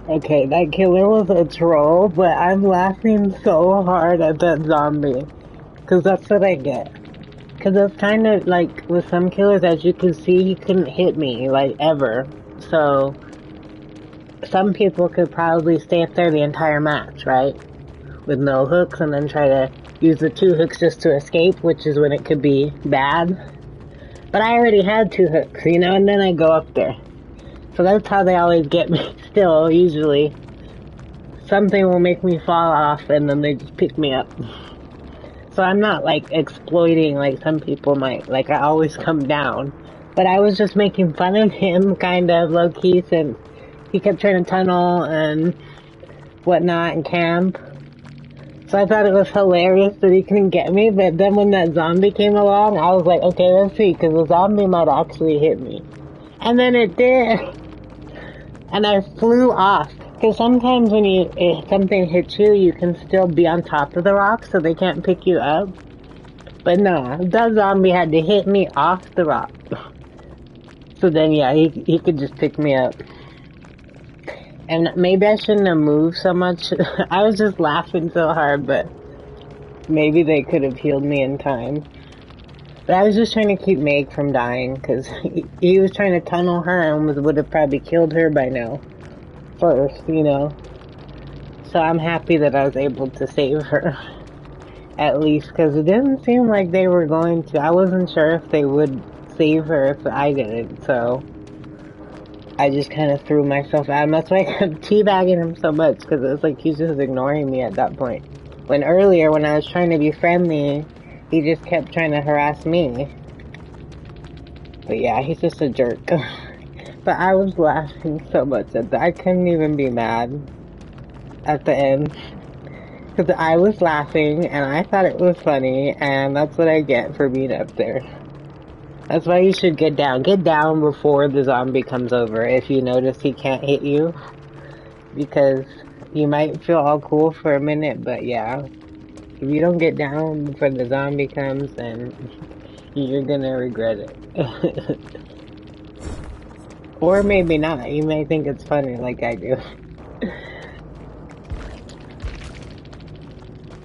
Okay, that killer was a troll, but I'm laughing so hard at that zombie. Cause that's what I get. Cause it's kind of like, with some killers, as you can see, he couldn't hit me, like, ever. So, some people could probably stay up there the entire match, right? With no hooks, and then try to use the 2 hooks just to escape, which is when it could be bad. But I already had 2 hooks, you know, and then I go up there. So that's how they always get me still, usually. Something will make me fall off and then they just pick me up. So I'm not like exploiting like some people might. Like I always come down. But I was just making fun of him kind of low-key since he kept trying to tunnel and whatnot and camp. So I thought it was hilarious that he couldn't get me, but then when that zombie came along, I was like, okay, let's see, because the zombie might actually hit me. And then it did. And I flew off. Because sometimes when if something hits you, you can still be on top of the rock, so they can't pick you up. But no, that zombie had to hit me off the rock. So then, yeah, he could just pick me up. And maybe I shouldn't have moved so much. I was just laughing so hard, but maybe they could have healed me in time. But I was just trying to keep Meg from dying, because he was trying to tunnel her and would have probably killed her by now. First, you know. So I'm happy that I was able to save her. At least, because it didn't seem like they were going to. I wasn't sure if they would save her if I didn't, so I just kind of threw myself at him. That's why I kept teabagging him so much, because it was like he's just ignoring me at that point. When earlier, when I was trying to be friendly, he just kept trying to harass me. But yeah, he's just a jerk. But I was laughing so much at that. I couldn't even be mad at the end. Because I was laughing, and I thought it was funny, and that's what I get for being up there. That's why you should get down. Get down before the zombie comes over if you notice he can't hit you. Because you might feel all cool for a minute, but yeah. If you don't get down before the zombie comes, then you're gonna regret it. Or maybe not. You may think it's funny like I do.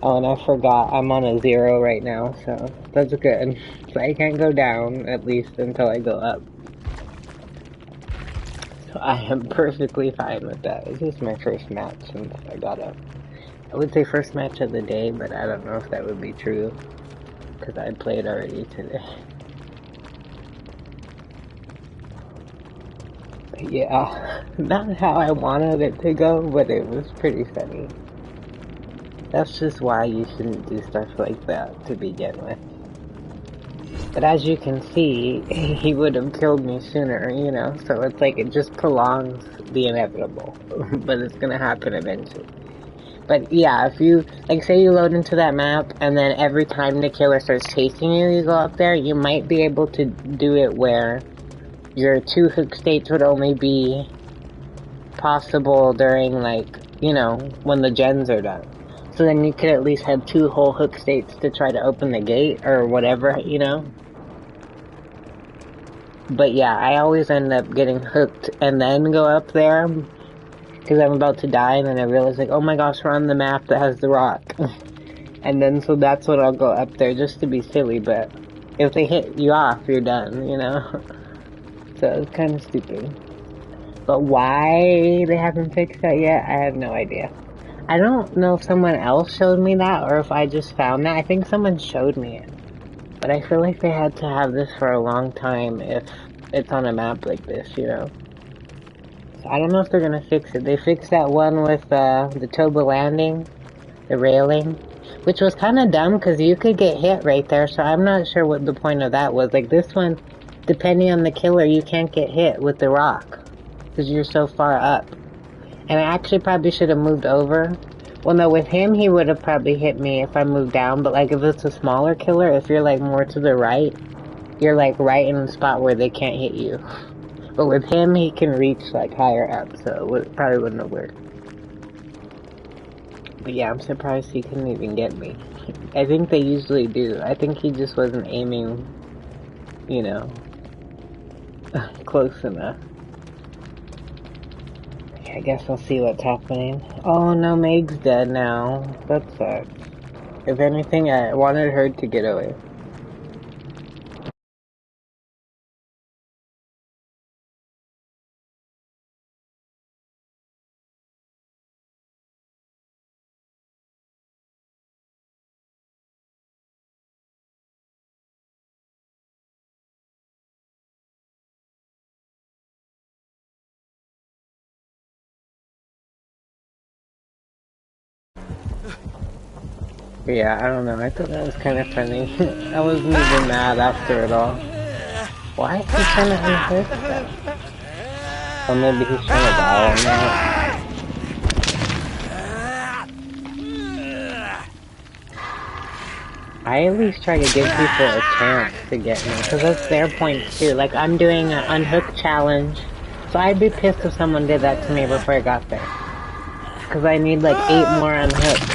Oh, and I forgot. I'm on a 0 right now, so that's good. So I can't go down, at least, until I go up. So I am perfectly fine with that. This is my first match since I got up. I would say first match of the day, but I don't know if that would be true, because I played already today. But yeah, not how I wanted it to go, but it was pretty funny. That's just why you shouldn't do stuff like that to begin with. But as you can see, he would have killed me sooner, you know? So it's like it just prolongs the inevitable. But it's gonna happen eventually. But yeah, if you, like say you load into that map and then every time the killer starts chasing you, you go up there, you might be able to do it where your 2 hook states would only be possible during like, you know, when the gens are done. So then you could at least have 2 whole hook states to try to open the gate or whatever, you know? But yeah, I always end up getting hooked and then go up there because I'm about to die, and then I realize like, oh my gosh, we're on the map that has the rock. And then so that's when I'll go up there just to be silly, but if they hit you off, you're done, you know? So it's kind of stupid. But why they haven't fixed that yet, I have no idea. I don't know if someone else showed me that or if I just found that. I think someone showed me it. But I feel like they had to have this for a long time if it's on a map like this, you know? So I don't know if they're gonna fix it. They fixed that one with the Toba landing, the railing, which was kind of dumb because you could get hit right there, so I'm not sure what the point of that was. Like this one, depending on the killer, you can't get hit with the rock because you're so far up. And I actually probably should have moved over. Well, no, with him, he would have probably hit me if I moved down, but like if it's a smaller killer, if you're like more to the right, you're like right in the spot where they can't hit you. But with him, he can reach like higher up, so it probably wouldn't have worked. But yeah, I'm surprised he couldn't even get me. I think they usually do. I think he just wasn't aiming, you know, close enough. I guess I'll see what's happening. Oh no, Meg's dead now. That sucks. If anything, I wanted her to get away. Yeah, I don't know. I thought that was kind of funny. I wasn't even mad after it all. Why is he trying to unhook that? Or maybe he's trying to dial him out. I at least try to give people a chance to get me, because that's their points too. Like, I'm doing an unhook challenge, so I'd be pissed if someone did that to me before I got there. Because I need like 8 more unhooks.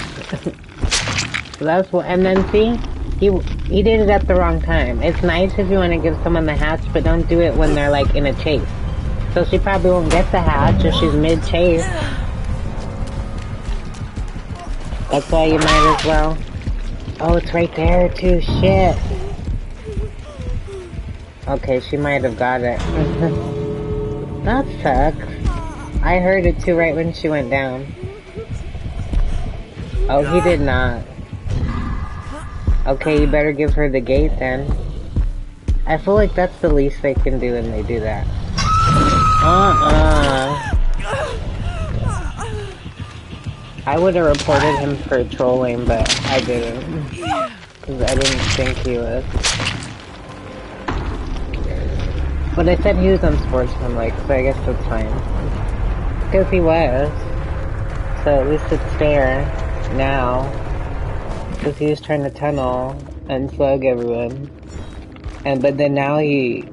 So that's what, and then see, he did it at the wrong time. It's nice if you want to give someone the hatch, but don't do it when they're like in a chase. So she probably won't get the hatch if she's mid-chase. That's why you might as well. Oh, it's right there too, shit. Okay, she might have got it. That sucks. I heard it too right when she went down. Oh, he did not. Okay, you better give her the gate then. I feel like that's the least they can do when they do that. I would have reported him for trolling, but I didn't. Because I didn't think he was. But I said he was unsportsmanlike, so I guess that's fine. Because he was. So at least it's fair now. Because he was trying to tunnel and slug everyone. But then now he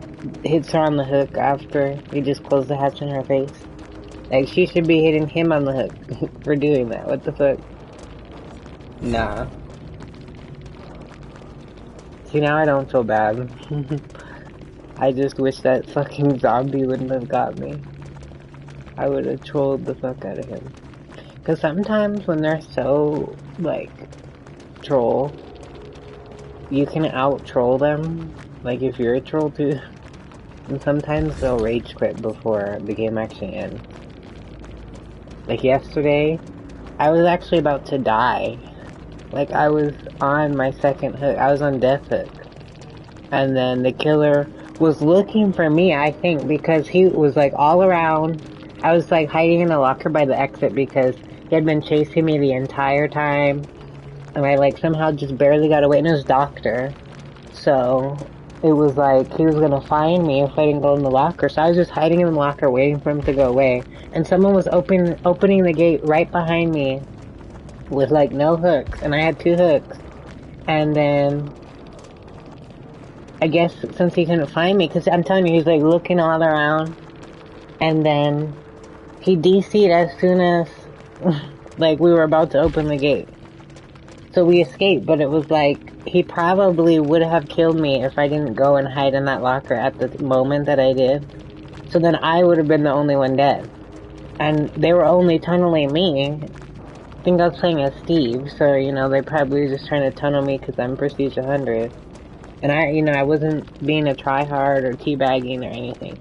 hits her on the hook after he just closed the hatch in her face. Like, she should be hitting him on the hook for doing that. What the fuck? Nah. See, now I don't feel bad. I just wish that fucking zombie wouldn't have got me. I would have trolled the fuck out of him. Because sometimes when they're so, like, troll, you can out-troll them. Like, if you're a troll too. And sometimes they'll rage quit before the game actually ends. Like yesterday, I was actually about to die. Like, I was on my second hook. I was on death hook. And then the killer was looking for me, I think, because he was like all around. I was like hiding in a locker by the exit because He had been chasing me the entire time, and I like somehow just barely got away. And it was Doctor, so it was like he was gonna find me if I didn't go in the locker. So I was just hiding in the locker, waiting for him to go away. And someone was opening the gate right behind me with like no hooks, and I had 2 hooks. And then I guess since he couldn't find me, because I'm telling you, he's like looking all around, and then he DC'd as soon as like we were about to open the gate. So we escaped, but it was like he probably would have killed me if I didn't go and hide in that locker at the moment that I did. So then I would have been the only one dead. And they were only tunneling me. I think I was playing as Steve, so, you know, they probably were just trying to tunnel me because I'm Prestige 100. And I wasn't being a tryhard or teabagging or anything.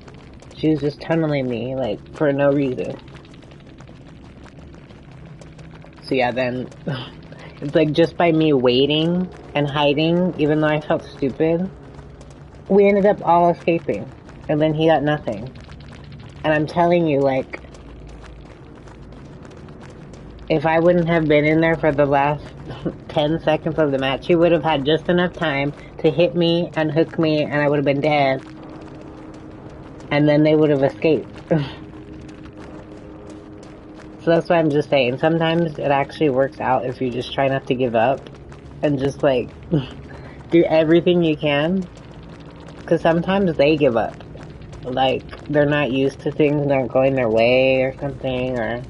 She was just tunneling me, like, for no reason. So yeah, then, it's like just by me waiting and hiding, even though I felt stupid, we ended up all escaping. And then he got nothing. And I'm telling you, like, if I wouldn't have been in there for the last 10 seconds of the match, he would have had just enough time to hit me and hook me, and I would have been dead. And then they would have escaped. So that's why I'm just saying, sometimes it actually works out if you just try not to give up and just, like, do everything you can. Because sometimes they give up. Like, they're not used to things not going their way or something, or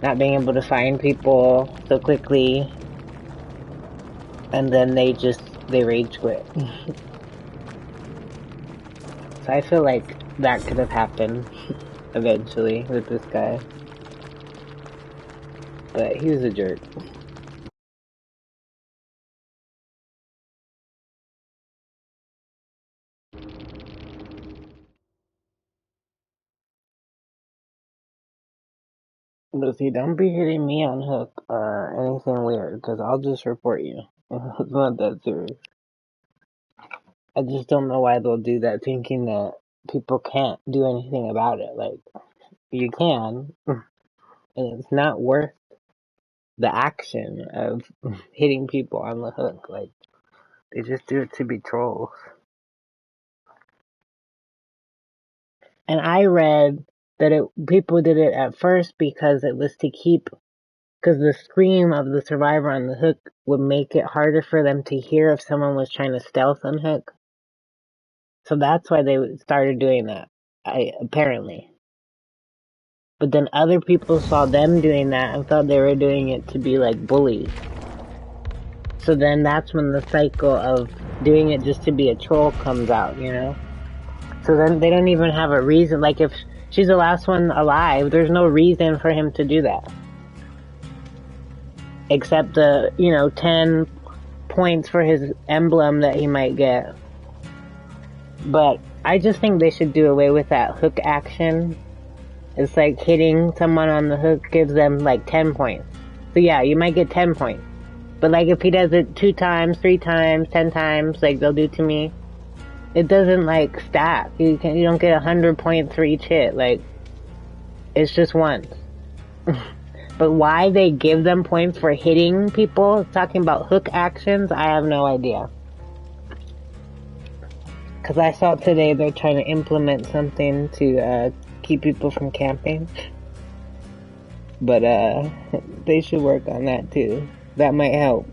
not being able to find people so quickly. And then they rage quit. So I feel like that could have happened eventually with this guy. But he was a jerk. Lucy, don't be hitting me on hook or anything weird, because I'll just report you. It's not that serious. I just don't know why they'll do that, thinking that people can't do anything about it. Like, you can, and it's not worth the action of hitting people on the hook. Like, they just do it to be trolls. And I read that people did it at first because it was to keep, because the scream of the survivor on the hook would make it harder for them to hear if someone was trying to stealth unhook. So that's why they started doing that, apparently. But then other people saw them doing that and thought they were doing it to be like bullies. So then that's when the cycle of doing it just to be a troll comes out, you know? So then they don't even have a reason. Like, if she's the last one alive, there's no reason for him to do that. Except the, 10 points for his emblem that he might get. But I just think they should do away with that hook action. It's like hitting someone on the hook gives them like 10 points. So yeah, you might get 10 points. But like if he does it 2 times, 3 times, 10 times, like they'll do to me, it doesn't like stack. You don't get 100 points for each hit. Like, it's just once. But why they give them points for hitting people, talking about hook actions, I have no idea. Because I saw today they're trying to implement something to keep people from camping. But they should work on that too. That might help.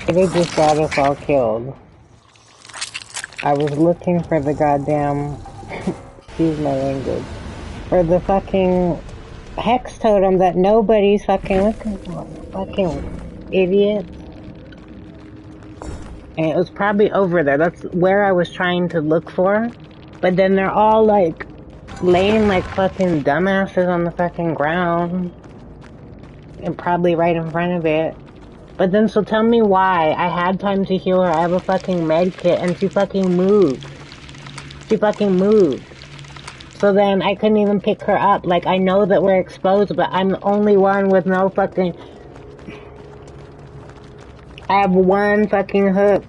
They just got us all killed. I was looking for the goddamn, excuse my language, for the fucking hex totem that nobody's fucking looking for. Fucking idiots. And it was probably over there. That's where I was trying to look for. But then they're all like, laying like fucking dumbasses on the fucking ground. And probably right in front of it. But then so tell me why. I had time to heal her. I have a fucking med kit and she fucking moved. She fucking moved. So then I couldn't even pick her up. Like, I know that we're exposed, but I'm the only one with no fucking... I have one fucking hook.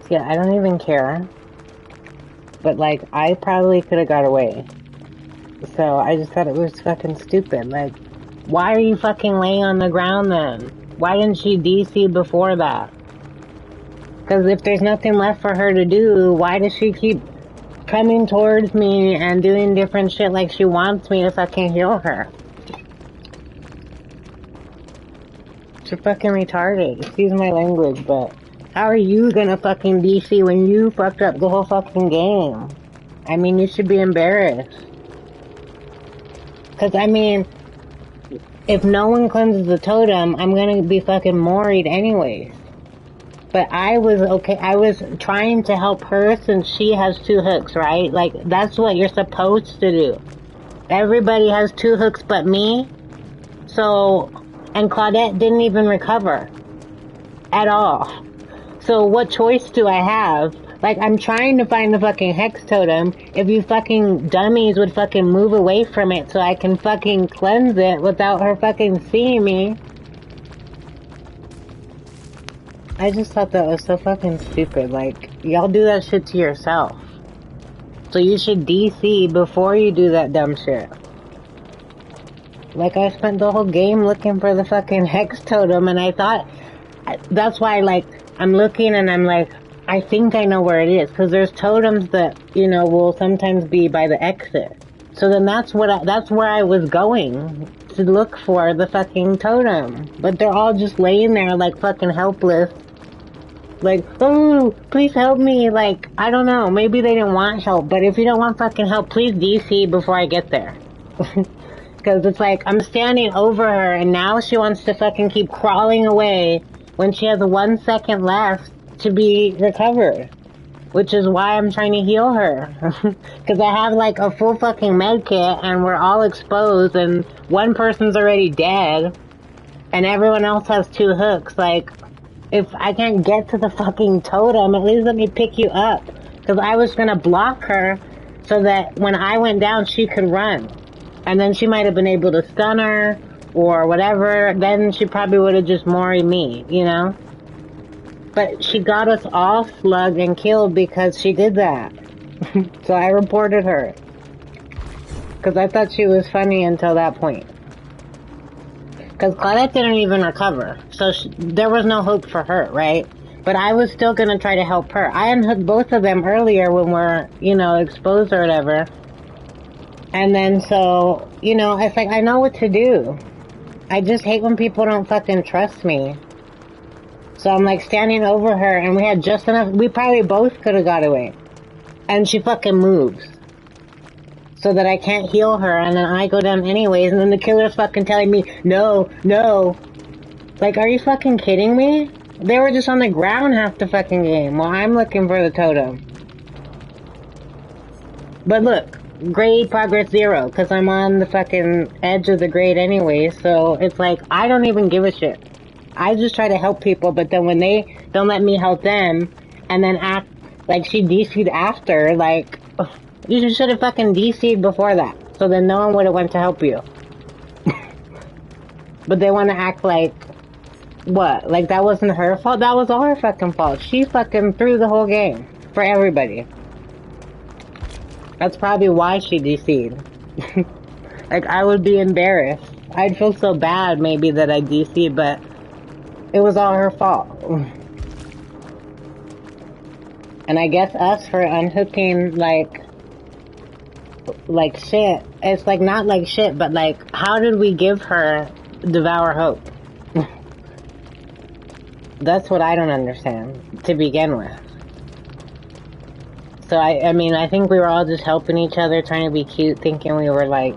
Yeah, I don't even care. But, like, I probably could have got away. So I just thought it was fucking stupid. Like, why are you fucking laying on the ground then? Why didn't she DC before that? Because if there's nothing left for her to do, why does she keep coming towards me and doing different shit like she wants me to fucking heal her? She's fucking retarded. Excuse my language, but how are you gonna fucking DC when you fucked up the whole fucking game? I mean, you should be embarrassed. Cause I mean, if no one cleanses the totem, I'm gonna be fucking moried anyways. But I was okay, I was trying to help her since she has 2 hooks, right? Like, that's what you're supposed to do. Everybody has 2 hooks but me. So, and Claudette didn't even recover. At all. So what choice do I have? Like, I'm trying to find the fucking hex totem. If you fucking dummies would fucking move away from it so I can fucking cleanse it without her fucking seeing me. I just thought that was so fucking stupid. Like, y'all do that shit to yourself. So you should DC before you do that dumb shit. Like, I spent the whole game looking for the fucking hex totem, and I thought... That's why, like, I'm looking and I'm like, I think I know where it is. Because there's totems that, you know, will sometimes be by the exit. So then that's where I was going. To look for the fucking totem. But they're all just laying there like fucking helpless. Like, oh, please help me. Like, I don't know. Maybe they didn't want help. But if you don't want fucking help, please DC before I get there. Because it's like, I'm standing over her and now she wants to fucking keep crawling away when she has 1 second left to be recovered. Which is why I'm trying to heal her. Because I have like a full fucking med kit and we're all exposed and one person's already dead and everyone else has 2 hooks. Like, if I can't get to the fucking totem, at least let me pick you up. Because I was gonna block her so that when I went down, she could run. And then she might have been able to stun her or whatever. Then she probably would have just moried me, you know? But she got us all slugged and killed because she did that. So I reported her. Because I thought she was funny until that point. Because Claudette didn't even recover. So there was no hope for her, right? But I was still going to try to help her. I unhooked both of them earlier when we're, you know, exposed or whatever. And then so, you know, it's like, I know what to do. I just hate when people don't fucking trust me. So I'm like standing over her and we had just enough, we probably both could have got away. And she fucking moves. So that I can't heal her and then I go down anyways and then the killer's fucking telling me, no, no. Like, are you fucking kidding me? They were just on the ground half the fucking game while I'm looking for the totem. But look, grade progress 0, because I'm on the fucking edge of the grade anyway, so it's like, I don't even give a shit. I just try to help people, but then when they don't let me help them, and then act like she DC'd after, like, you should have fucking DC'd before that, so then no one would have went to help you. But they want to act like, what? Like that wasn't her fault? That was all her fucking fault. She fucking threw the whole game for everybody. That's probably why she DC'd. Like, I would be embarrassed. I'd feel so bad, maybe, that I DC'd, but it was all her fault. And I guess us for unhooking, like shit. It's like, not like shit, but like, how did we give her Devour Hope? That's what I don't understand, to begin with. So, I mean, I think we were all just helping each other, trying to be cute, thinking we were, like,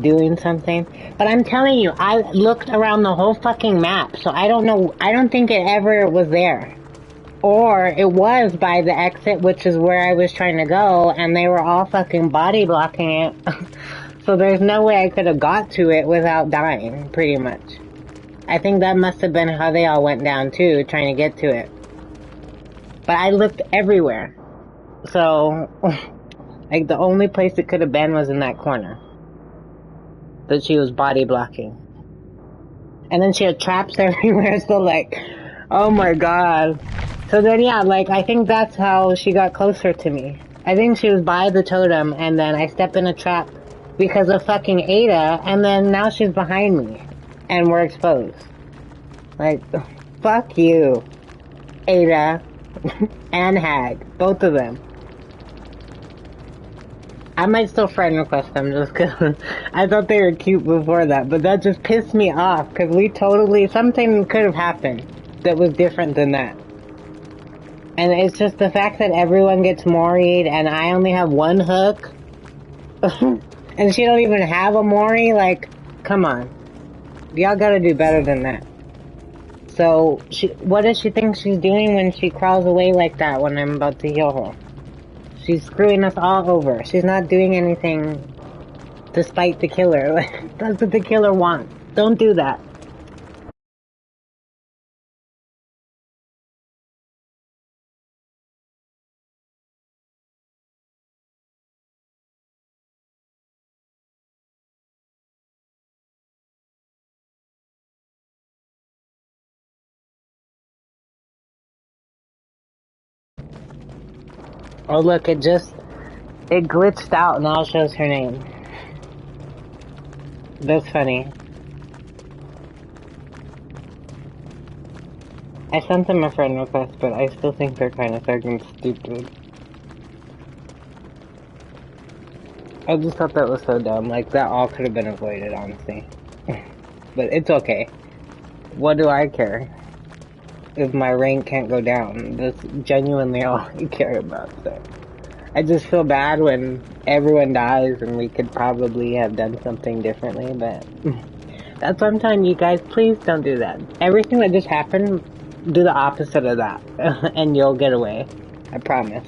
doing something. But I'm telling you, I looked around the whole fucking map, so I don't know, I don't think it ever was there. Or it was by the exit, which is where I was trying to go, and they were all fucking body blocking it. So there's no way I could have got to it without dying, pretty much. I think that must have been how they all went down too, trying to get to it. But I looked everywhere. So, like, the only place it could have been was in that corner that she was body blocking. And then she had traps everywhere, so like, oh my god. So then, yeah, like, I think that's how she got closer to me. I think she was by the totem, and then I step in a trap because of fucking Ada, and then now she's behind me. And we're exposed. Like, fuck you, Ada and Hag. Both of them. I might still friend request them just because I thought they were cute before that, but that just pissed me off because we totally, something could have happened that was different than that. And it's just the fact that everyone gets Mori'd and I only have one hook and she don't even have a Mori, like, come on. Y'all gotta do better than that. So, what does she think she's doing when she crawls away like that when I'm about to heal her? She's screwing us all over. She's not doing anything to spite the killer. That's what the killer wants. Don't do that. Oh look, it glitched out, now it shows her name. That's funny. I sent them a friend request, but I still think they're kind of fucking stupid. I just thought that was so dumb. Like, that all could have been avoided, honestly. But it's okay. What do I care? If my rank can't go down. That's genuinely all I care about, so. I just feel bad when everyone dies and we could probably have done something differently, but that's what I'm telling you guys, please don't do that. Everything that just happened, do the opposite of that, and you'll get away. I promise.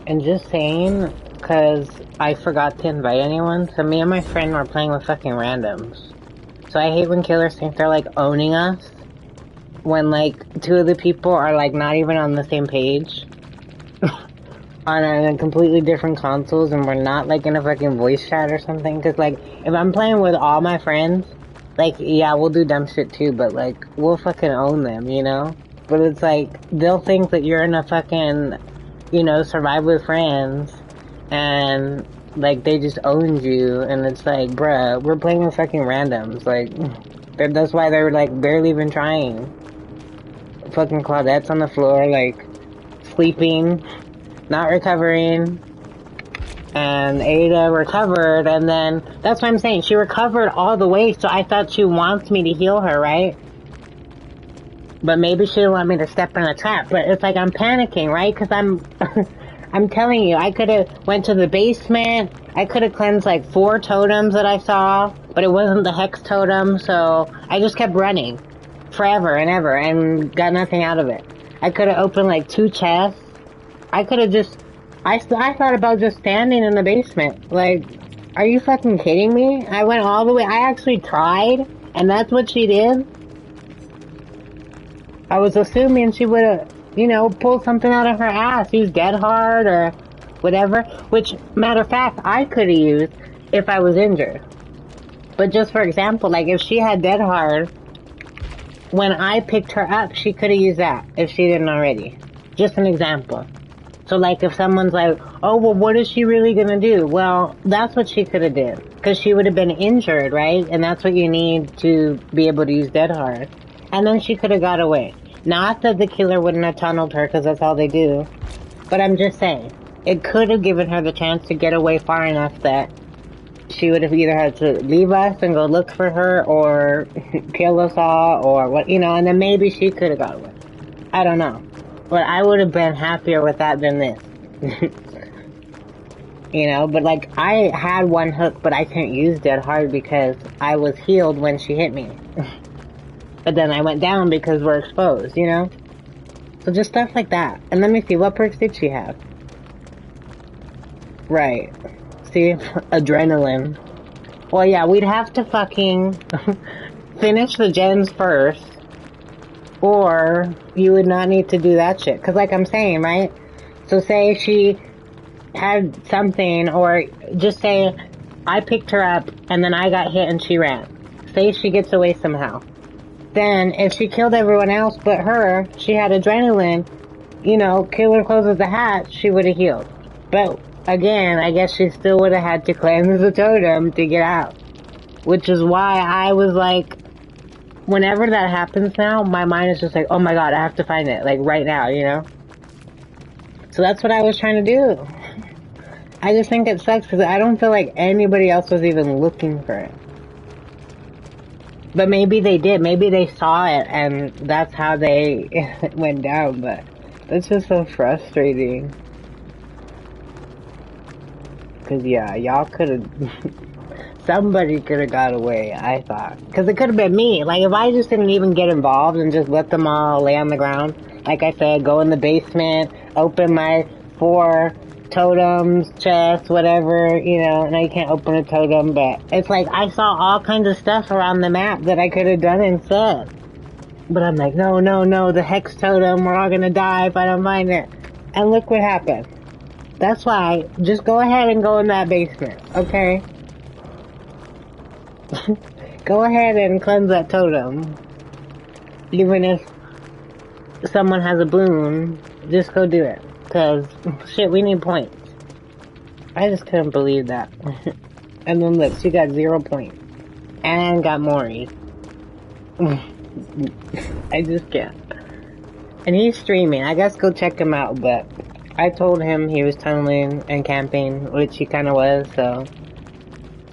And just saying, cause I forgot to invite anyone, so me and my friend were playing with fucking randoms. So I hate when killers think they're like owning us, when like two of the people are like not even on the same page. On a completely different consoles, and we're not like in a fucking voice chat or something, cause like, if I'm playing with all my friends, like, yeah, we'll do dumb shit too, but like, we'll fucking own them, you know? But it's like, they'll think that you're in a fucking, you know, survive with friends, and Like, they just owned you, and it's like, bruh, we're playing with fucking randoms. Like, that's why they're, like, barely even trying. Fucking Claudette's on the floor, like, sleeping, not recovering. And Ada recovered, and then, that's what I'm saying, she recovered all the way, so I thought she wants me to heal her, right? But maybe she didn't want me to step in a trap, but it's like I'm panicking, right? Because I'm, I'm telling you, I could have went to the basement, I could have cleansed like 4 totems that I saw, but it wasn't the hex totem, so I just kept running forever and ever and got nothing out of it. I could have opened like 2 chests. I could have just, I thought about just standing in the basement. Like, are you fucking kidding me? I went all the way, I actually tried, and that's what she did. I was assuming she would have, you know, pulled something out of her ass, used Dead Hard or whatever, which, matter of fact, I could have used if I was injured. But just for example, like, if she had Dead Hard, when I picked her up, she could have used that, if she didn't already. Just an example. So, like, if someone's like, oh, well, what is she really gonna do? Well, that's what she could have did. Because she would have been injured, right? And that's what you need to be able to use Dead Hard. And then she could have got away. Not that the killer wouldn't have tunneled her, because that's all they do. But I'm just saying, it could have given her the chance to get away far enough that she would have either had to leave us and go look for her, or kill us all, or what, you know, and then maybe she could have got away. I don't know. But I would have been happier with that than this. You know, but like, I had 1 hook, but I couldn't use Dead Hard because I was healed when she hit me. But then I went down because we're exposed, you know? So just stuff like that. And let me see, what perks did she have? Right. See? Adrenaline. Well, yeah, we'd have to fucking finish the gens first. Or you would not need to do that shit. Because like I'm saying, right? So say she had something, or just say I picked her up and then I got hit and she ran. Say she gets away somehow. Then if she killed everyone else but her, she had adrenaline, you know, killer closes the hatch, she would have healed. But again, I guess she still would have had to cleanse the totem to get out. Which is why I was like, whenever that happens now, my mind is just like, oh my god, I have to find it, like right now, you know? So that's what I was trying to do. I just think it sucks because I don't feel like anybody else was even looking for it. But maybe they did, maybe they saw it and that's how they went down, but that's just so frustrating. Cause yeah, y'all could've, somebody could've got away, I thought. Cause it could've been me. Like, if I just didn't even get involved and just let them all lay on the ground, like I said, go in the basement, open my 4 totems, chests, whatever, you know, now you can't open a totem, but it's like, I saw all kinds of stuff around the map that I could've done instead. But I'm like, no, no, no, the hex totem, we're all gonna die if I don't find it. And look what happened. That's why, just go ahead and go in that basement, okay? Go ahead and cleanse that totem. Even if someone has a boon, just go do it. Cause, shit, we need points. I just couldn't believe that. And then look, she got 0 points. And got Maury. I just can't. And he's streaming. I guess go check him out, but I told him he was tunneling and camping, which he kinda was, so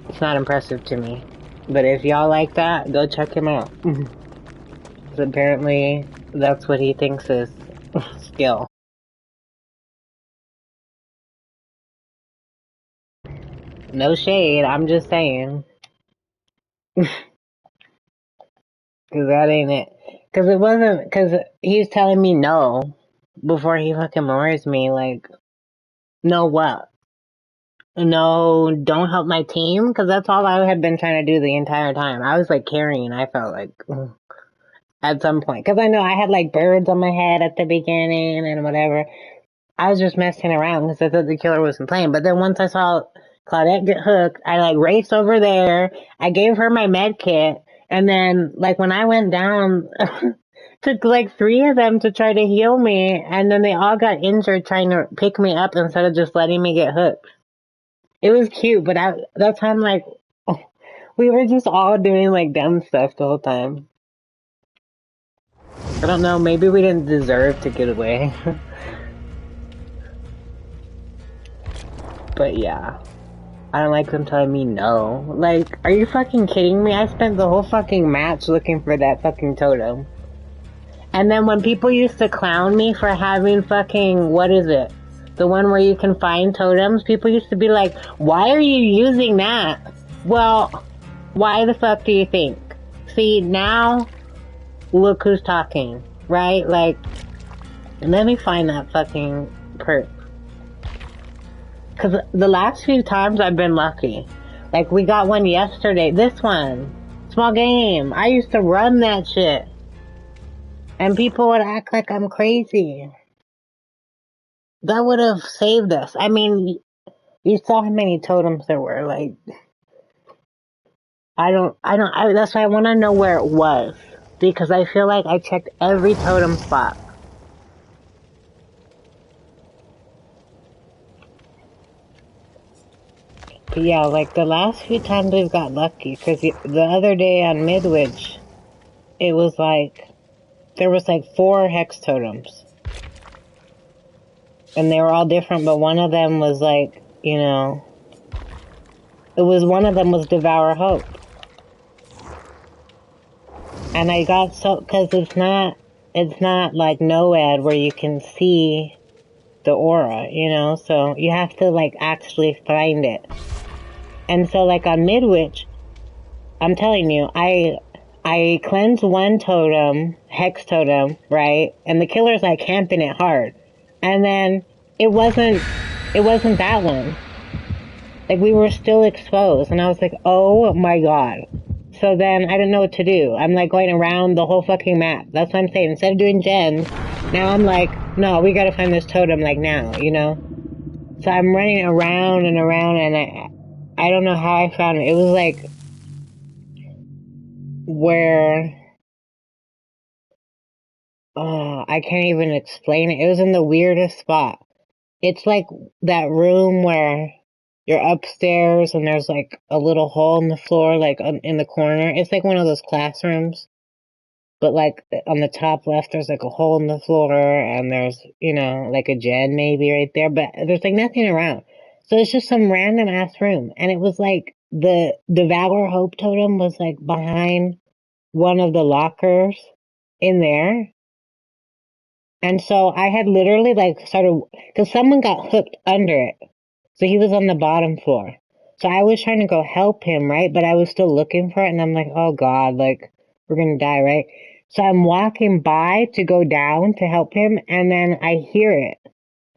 it's not impressive to me. But if y'all like that, go check him out. Because apparently that's what he thinks is skill. No shade, I'm just saying. Cause that ain't it. Cause it wasn't, cause he's telling me no before he fucking murders me, like, no what? No, don't help my team? Cause that's all I had been trying to do the entire time. I was like carrying, I felt like, at some point. Cause I know I had like birds on my head at the beginning and whatever. I was just messing around because I thought the killer wasn't playing. But then once I saw Claudette get hooked, I like raced over there. I gave her my med kit. And then like when I went down, took like 3 of them to try to heal me. And then they all got injured trying to pick me up instead of just letting me get hooked. It was cute, but that time, like, we were just all doing, like, dumb stuff the whole time. I don't know, maybe we didn't deserve to get away. But yeah. I don't like them telling me no. Like, are you fucking kidding me? I spent the whole fucking match looking for that fucking totem. And then when people used to clown me for having fucking, what is it? The one where you can find totems, people used to be like, why are you using that? Well, why the fuck do you think? See, now, look who's talking, right? Like, let me find that fucking perk. Cause the last few times I've been lucky. Like, we got one yesterday. This one. Small game. I used to run that shit. And people would act like I'm crazy. That would have saved us. I mean, you saw how many totems there were. Like, that's why I want to know where it was. Because I feel like I checked every totem spot. But yeah, like the last few times we've got lucky. Because the other day on Midwich, it was like, there was like 4 hex totems. And they were all different, but one of them was like, you know, one of them was Devour Hope. And I got cause it's not like NOED where you can see the aura, you know, so you have to like actually find it. And so like on Midwich, I'm telling you, I cleansed one totem, hex totem, right? And the killer's like camping it hard. And then it wasn't that one. Like we were still exposed and I was like, oh my god. So then I didn't know what to do. I'm like going around the whole fucking map. That's what I'm saying. Instead of doing gens, now I'm like, no, we gotta find this totem like now, you know? So I'm running around and around and I don't know how I found it. It was like where I can't even explain it. It was in the weirdest spot. It's like that room where you're upstairs and there's like a little hole in the floor, like in the corner. It's like one of those classrooms. But like on the top left, there's like a hole in the floor and there's, you know, like a gen maybe right there. But there's like nothing around. So it's just some random ass room. And it was like the Devour Hope totem was like behind one of the lockers in there. And so I had literally like started, cause someone got hooked under it. So he was on the bottom floor. So I was trying to go help him, right? But I was still looking for it and I'm like, oh god, like we're gonna die, right? So I'm walking by to go down to help him and then I hear it.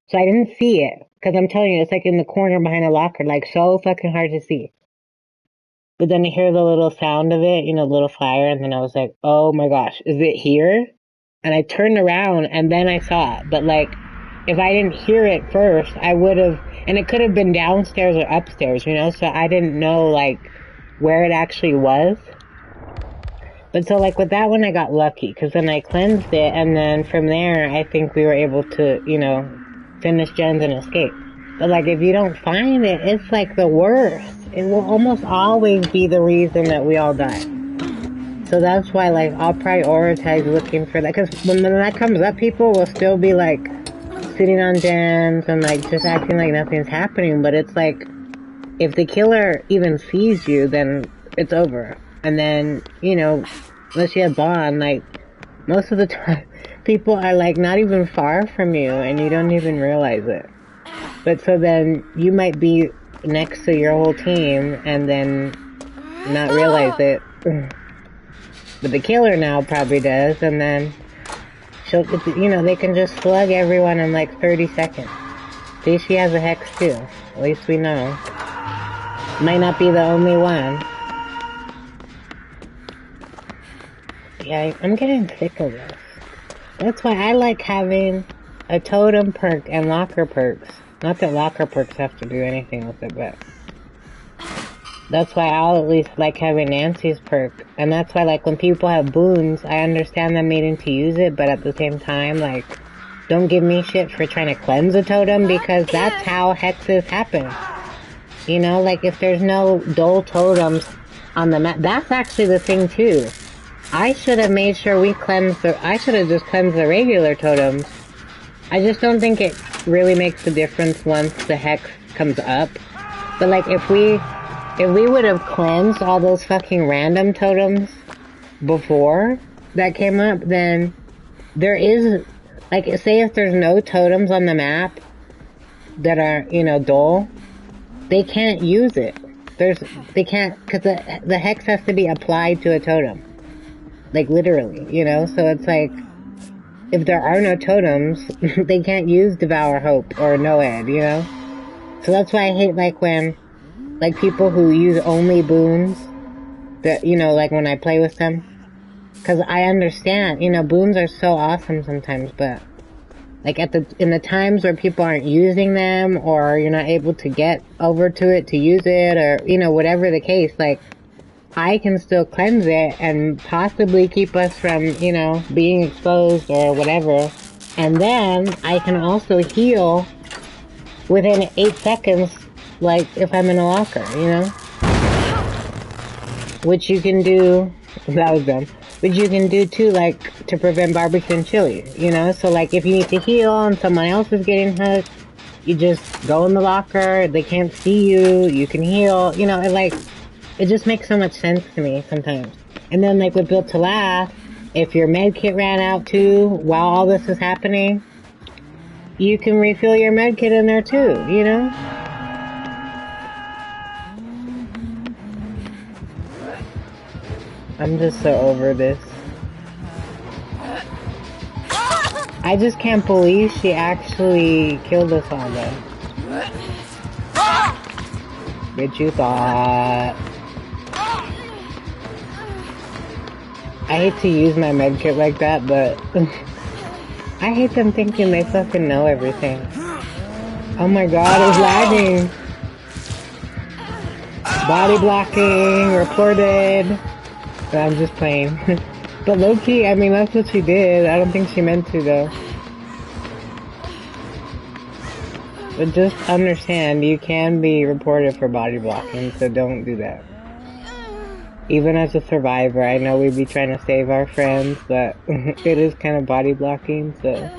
So I didn't see it. Cause I'm telling you, it's like in the corner behind a locker, like so fucking hard to see. But then I hear the little sound of it, you know, little fire, and then I was like, oh my gosh, is it here? And I turned around and then I saw it. But like, if I didn't hear it first, I would have, and it could have been downstairs or upstairs, you know, so I didn't know like where it actually was. But so like with that one, I got lucky because then I cleansed it. And then from there, I think we were able to, you know, finish gens and escape. But like if you don't find it, it's like the worst. It will almost always be the reason that we all die. So that's why like I'll prioritize looking for that. Because when that comes up, people will still be like sitting on gens and like just acting like nothing's happening. But it's like if the killer even sees you, then it's over. And then, you know, unless you have bond, like most of the time people are like not even far from you and you don't even realize it. But so then you might be next to your whole team and then not realize it. But the killer now probably does, and then she'll, you know, they can just slug everyone in like 30 seconds. See, she has a hex too. At least we know. Might not be the only one. Yeah, I'm getting sick of this. That's why I like having a totem perk and locker perks. Not that locker perks have to do anything with it, but that's why I'll at least like having Nancy's perk. And that's why like when people have boons, I understand them needing to use it, but at the same time, like, don't give me shit for trying to cleanse a totem because that's how hexes happen. You know, like if there's no dull totems on the map, that's actually the thing too. I should have made sure we I should have just cleansed the regular totems. I just don't think it really makes a difference once the hex comes up. But like if we would have cleansed all those fucking random totems before that came up, then there is, like, say if there's no totems on the map that are, you know, dull, they can't use it. They can't, because the hex has to be applied to a totem. Like, literally, you know? So it's like, if there are no totems, they can't use Devour Hope or Noed, you know? So that's why I hate, like, when, like, people who use only boons, that, you know, like, when I play with them. Because I understand, you know, boons are so awesome sometimes, but, like, in the times where people aren't using them, or you're not able to get over to it to use it, or, you know, whatever the case, like, I can still cleanse it and possibly keep us from, you know, being exposed or whatever. And then I can also heal within 8 seconds, like if I'm in a locker, you know? Which you can do, that was dumb, which you can do too, like, to prevent barbecue and chili, you know? So like if you need to heal and someone else is getting hooked, you just go in the locker, they can't see you, you can heal, you know, it just makes so much sense to me sometimes. And then, like, with Built to Last, if your med kit ran out too, while all this is happening, you can refill your med kit in there too, you know? I'm just so over this. I just can't believe she actually killed us all though. Bitch, you thought. I hate to use my medkit like that, but I hate them thinking they fucking know everything. Oh my god, it's lagging. Body blocking, reported. But I'm just playing. But low-key, I mean, that's what she did. I don't think she meant to, though. But just understand, you can be reported for body blocking, so don't do that. Even as a survivor, I know we'd be trying to save our friends, but it is kind of body blocking, so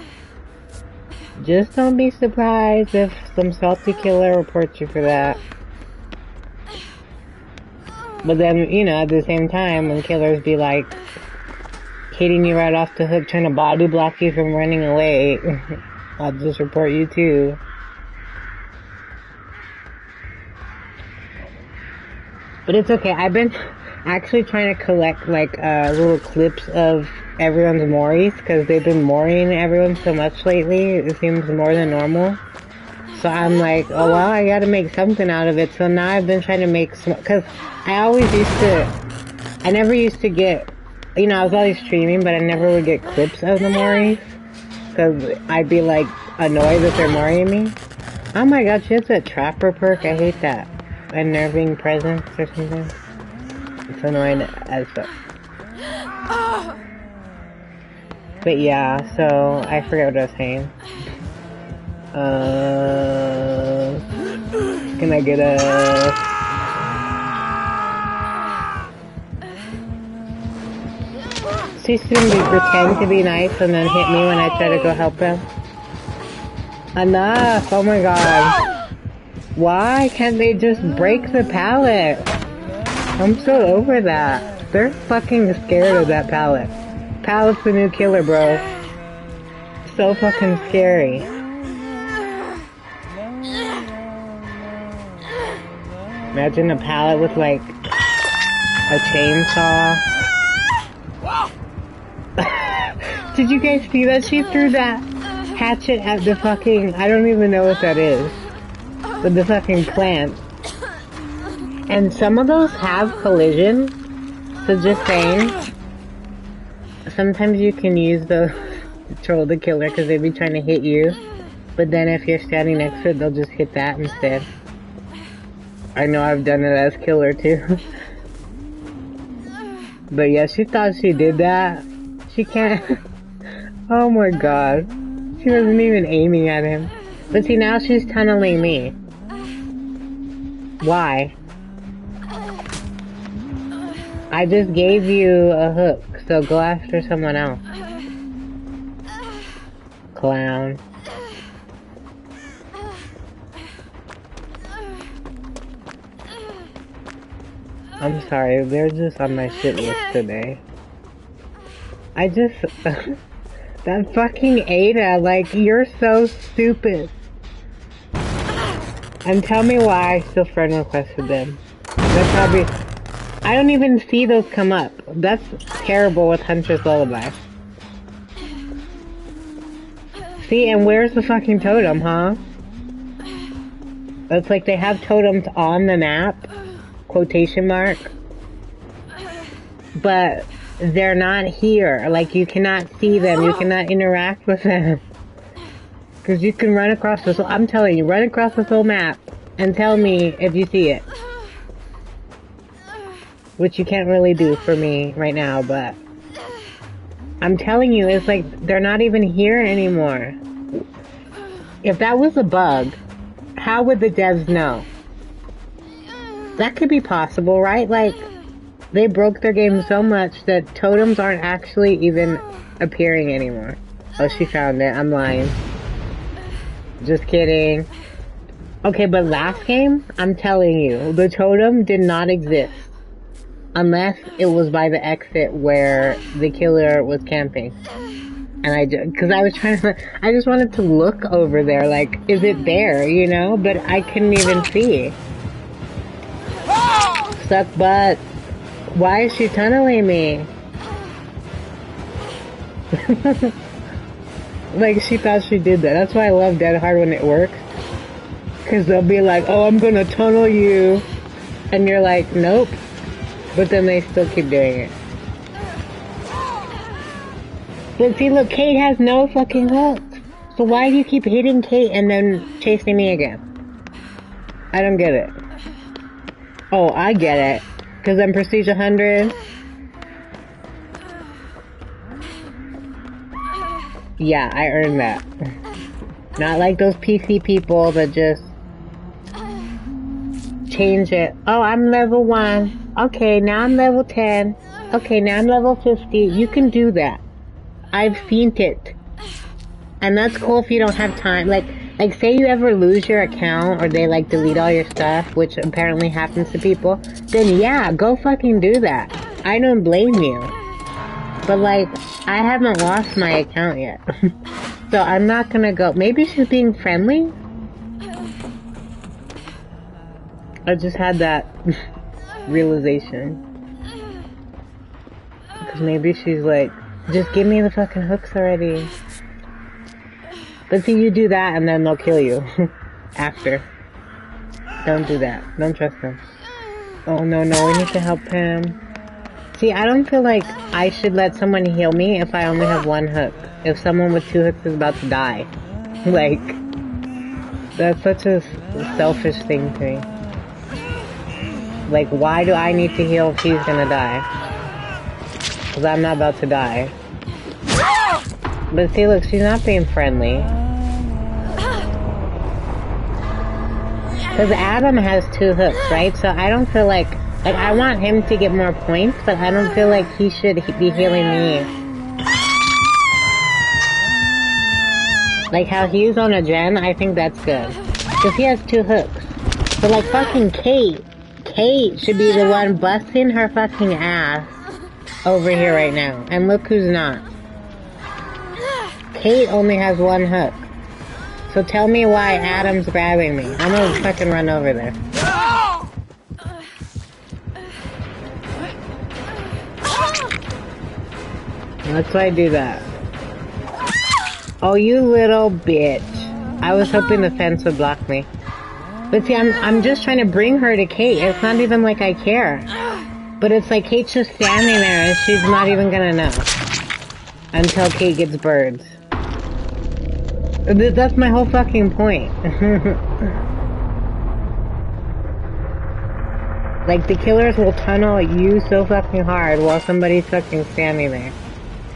just don't be surprised if some salty killer reports you for that. But then, you know, at the same time, when killers be like hitting you right off the hook, trying to body block you from running away, I'll just report you too. But it's okay, I've been actually trying to collect, like, little clips of everyone's moris, because they've been moring everyone so much lately, it seems more than normal. So I'm like, oh well, I gotta make something out of it, so now I've been trying to make some, because I never used to get, you know, I was always streaming, but I never would get clips of the moris, because I'd be, like, annoyed that they're moring me. Oh my god, she has that trapper perk, I hate that. Unnerving presence or something. It's annoying as fuck. But yeah, so I forget what I was saying. Can I get a... She seemed to pretend to be nice and then hit me when I try to go help them. Enough! Oh my god. Why can't they just break the pallet? I'm so over that. They're fucking scared of that pallet. Pallet's the new killer, bro. So fucking scary. Imagine a pallet with, like, a chainsaw. Did you guys see that? She threw that hatchet at the fucking... I don't even know what that is. But the fucking plant. And some of those have collision. So just saying. Sometimes you can use those to troll the killer because they be trying to hit you. But then if you're standing next to it, they'll just hit that instead. I know I've done it as killer too. But yeah, she thought she did that. She can't. Oh my god. She wasn't even aiming at him. But see, now she's tunneling me. Why? I just gave you a hook, so go after someone else. Clown. I'm sorry, they're just on my shit list today. I just... that fucking Ada, like, you're so stupid. And tell me why I still friend requested them. That's probably... I don't even see those come up. That's terrible with Hunter's Lullaby. See, and where's the fucking totem, huh? It's like they have totems on the map. Quotation mark. But they're not here. Like, you cannot see them. You cannot interact with them. Because you can run across this... I'm telling you, run across this whole map and tell me if you see it. Which you can't really do for me right now, but... I'm telling you, it's like, they're not even here anymore. If that was a bug, how would the devs know? That could be possible, right? Like, they broke their game so much that totems aren't actually even appearing anymore. Oh, she found it. I'm lying. Just kidding. Okay, but last game, I'm telling you, the totem did not exist. Unless it was by the exit where the killer was camping. And cause I was trying to, I just wanted to look over there, like, is it there, you know? But I couldn't even see. Suck butt. Why is she tunneling me? Like, she thought she did that. That's why I love Dead Hard when it works. Cause they'll be like, oh, I'm gonna tunnel you. And you're like, nope. But then they still keep doing it. But see, look, Kate has no fucking hooks. So why do you keep hitting Kate and then chasing me again? I don't get it. Oh, I get it. Because I'm Prestige 100. Yeah, I earned that. Not like those PC people that just change it. Oh, I'm level 1. Okay, now I'm level 10. Okay, now I'm level 50. You can do that. I've seen it. And that's cool if you don't have time. Like say you ever lose your account or they like delete all your stuff, which apparently happens to people, then yeah, go fucking do that. I don't blame you. But like, I haven't lost my account yet. So I'm not gonna go. Maybe she's being friendly? I just had that realization. Because maybe she's like, just give me the fucking hooks already. But see, you do that and then they'll kill you. After. Don't do that. Don't trust them. Oh no, we need to help him. See, I don't feel like I should let someone heal me if I only have one hook. If someone with 2 hooks is about to die. Like, that's such a selfish thing to me. Like, why do I need to heal if she's gonna die? Because I'm not about to die. But see, look, she's not being friendly. Because Adam has 2 hooks, right? So I don't feel like I want him to get more points, but I don't feel like he should be healing me. Like how he's on a gen, I think that's good. Because he has 2 hooks. But like fucking Kate should be the one busting her fucking ass over here right now. And look who's not. Kate only has 1 hook. So tell me why Adam's grabbing me. I'm gonna fucking run over there. That's why I do that. Oh, you little bitch. I was hoping the fence would block me. But see, I'm just trying to bring her to Kate. It's not even like I care. But it's like Kate's just standing there and she's not even gonna know. Until Kate gets birds. That's my whole fucking point. Like, the killers will tunnel you so fucking hard while somebody's fucking standing there.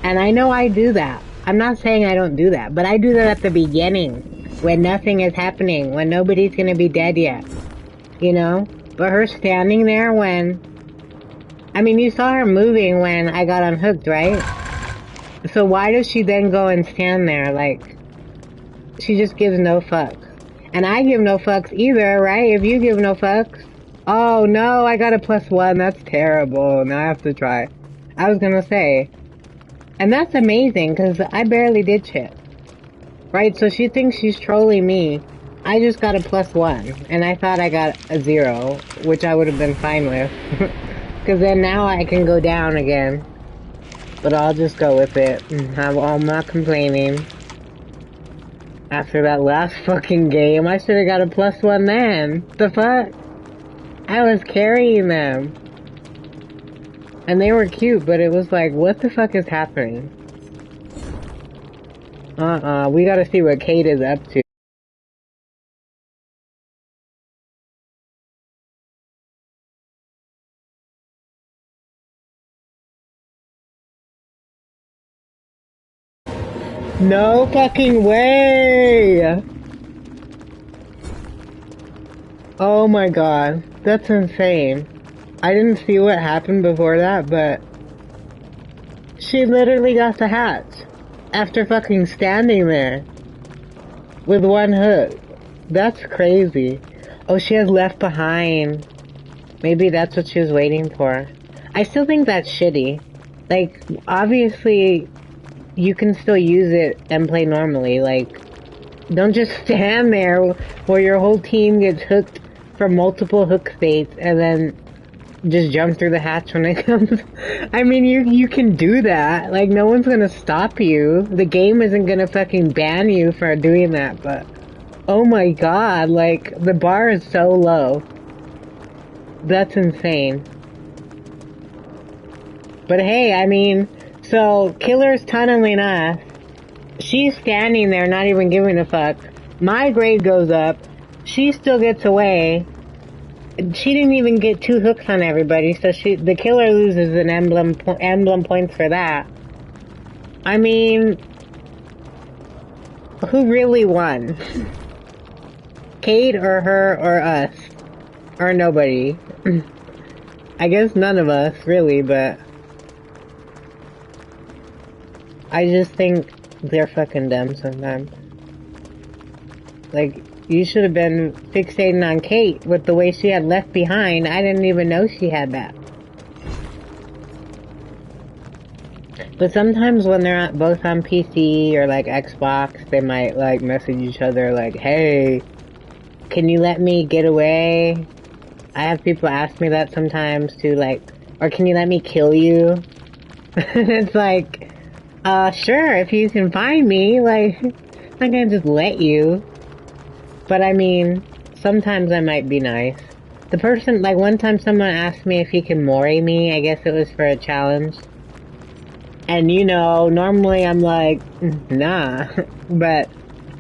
And I know I do that. I'm not saying I don't do that, but I do that at the beginning. When nothing is happening. When nobody's gonna be dead yet. you know? But her standing there when... I mean, you saw her moving when I got unhooked, right? So why does she then go and stand there? Like, she just gives no fucks. And I give no fucks either, right? If you give no fucks. Oh no, I got a +1. That's terrible. Now I have to try. I was gonna say. And that's amazing, because I barely did shit. Right? So she thinks she's trolling me. I just got a +1. And I thought I got a 0, which I would have been fine with. Because then now I can go down again. But I'll just go with it. I'm not complaining. After that last fucking game, I should have got a +1 then. The fuck? I was carrying them. And they were cute, but it was like, what the fuck is happening? We gotta see what Kate is up to. No fucking way! Oh my god, that's insane. I didn't see what happened before that, but... She literally got the hatch. After fucking standing there. With one hook. That's crazy. Oh, she has left behind. Maybe that's what she was waiting for. I still think that's shitty. Like, obviously, you can still use it and play normally. Like, don't just stand there where your whole team gets hooked from multiple hook states and then just jump through the hatch when it comes. I mean, you can do that. Like, no one's gonna stop you. The game isn't gonna fucking ban you for doing that, but... Oh my god, like, the bar is so low. That's insane. But hey, I mean, so, Killer's tunneling us. She's standing there, not even giving a fuck. My grade goes up. She still gets away. She didn't even get 2 hooks on everybody, so the killer loses an emblem points for that. I mean, who really won? Kate or her or us? Or nobody? I guess none of us, really, but... I just think they're fucking dumb sometimes. Like, you should have been fixating on Kate with the way she had left behind. I didn't even know she had that. But sometimes when they're both on PC or like Xbox, they might like message each other like, hey, can you let me get away? I have people ask me that sometimes too, like, or can you let me kill you? It's like, sure, if you can find me, like, I'm not gonna just let you. But I mean, sometimes I might be nice. The person, like one time someone asked me if he can mori me, I guess it was for a challenge. And you know, normally I'm like, nah. But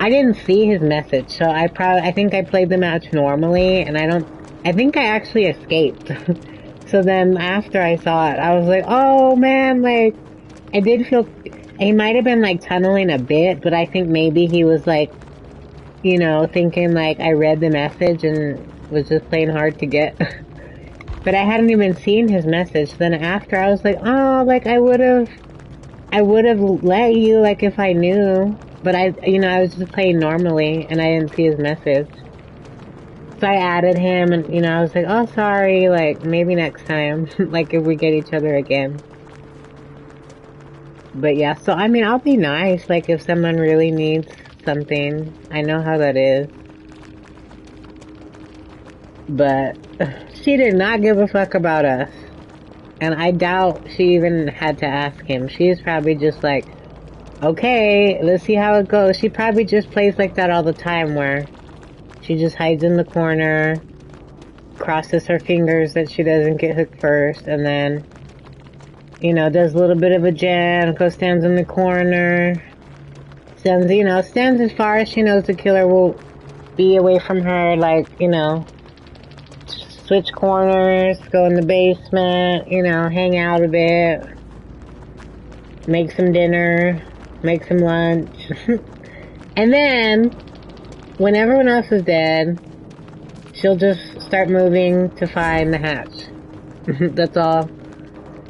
I didn't see his message, so I think I played the match normally, and I think I actually escaped. So then after I saw it, I was like, oh man, like, I did feel, he might have been like tunneling a bit, but I think maybe he was like, you know, thinking like I read the message and was just playing hard to get. But I hadn't even seen his message. Then after I was like, oh, like I would have let you, like if I knew. But I was just playing normally and I didn't see his message. So I added him and, you know, I was like, oh, sorry, like maybe next time, like if we get each other again. But yeah, so I mean, I'll be nice, like if someone really needs something. I know how that is. But she did not give a fuck about us. And I doubt she even had to ask him. She's probably just like, okay, let's see how it goes. She probably just plays like that all the time where she just hides in the corner, crosses her fingers that she doesn't get hooked first, and then, you know, does a little bit of a jam, goes stands in the corner, stands as far as she knows the killer will be away from her, like, you know, switch corners, go in the basement, you know, hang out a bit, make some dinner, make some lunch, and then, when everyone else is dead, she'll just start moving to find the hatch. That's all,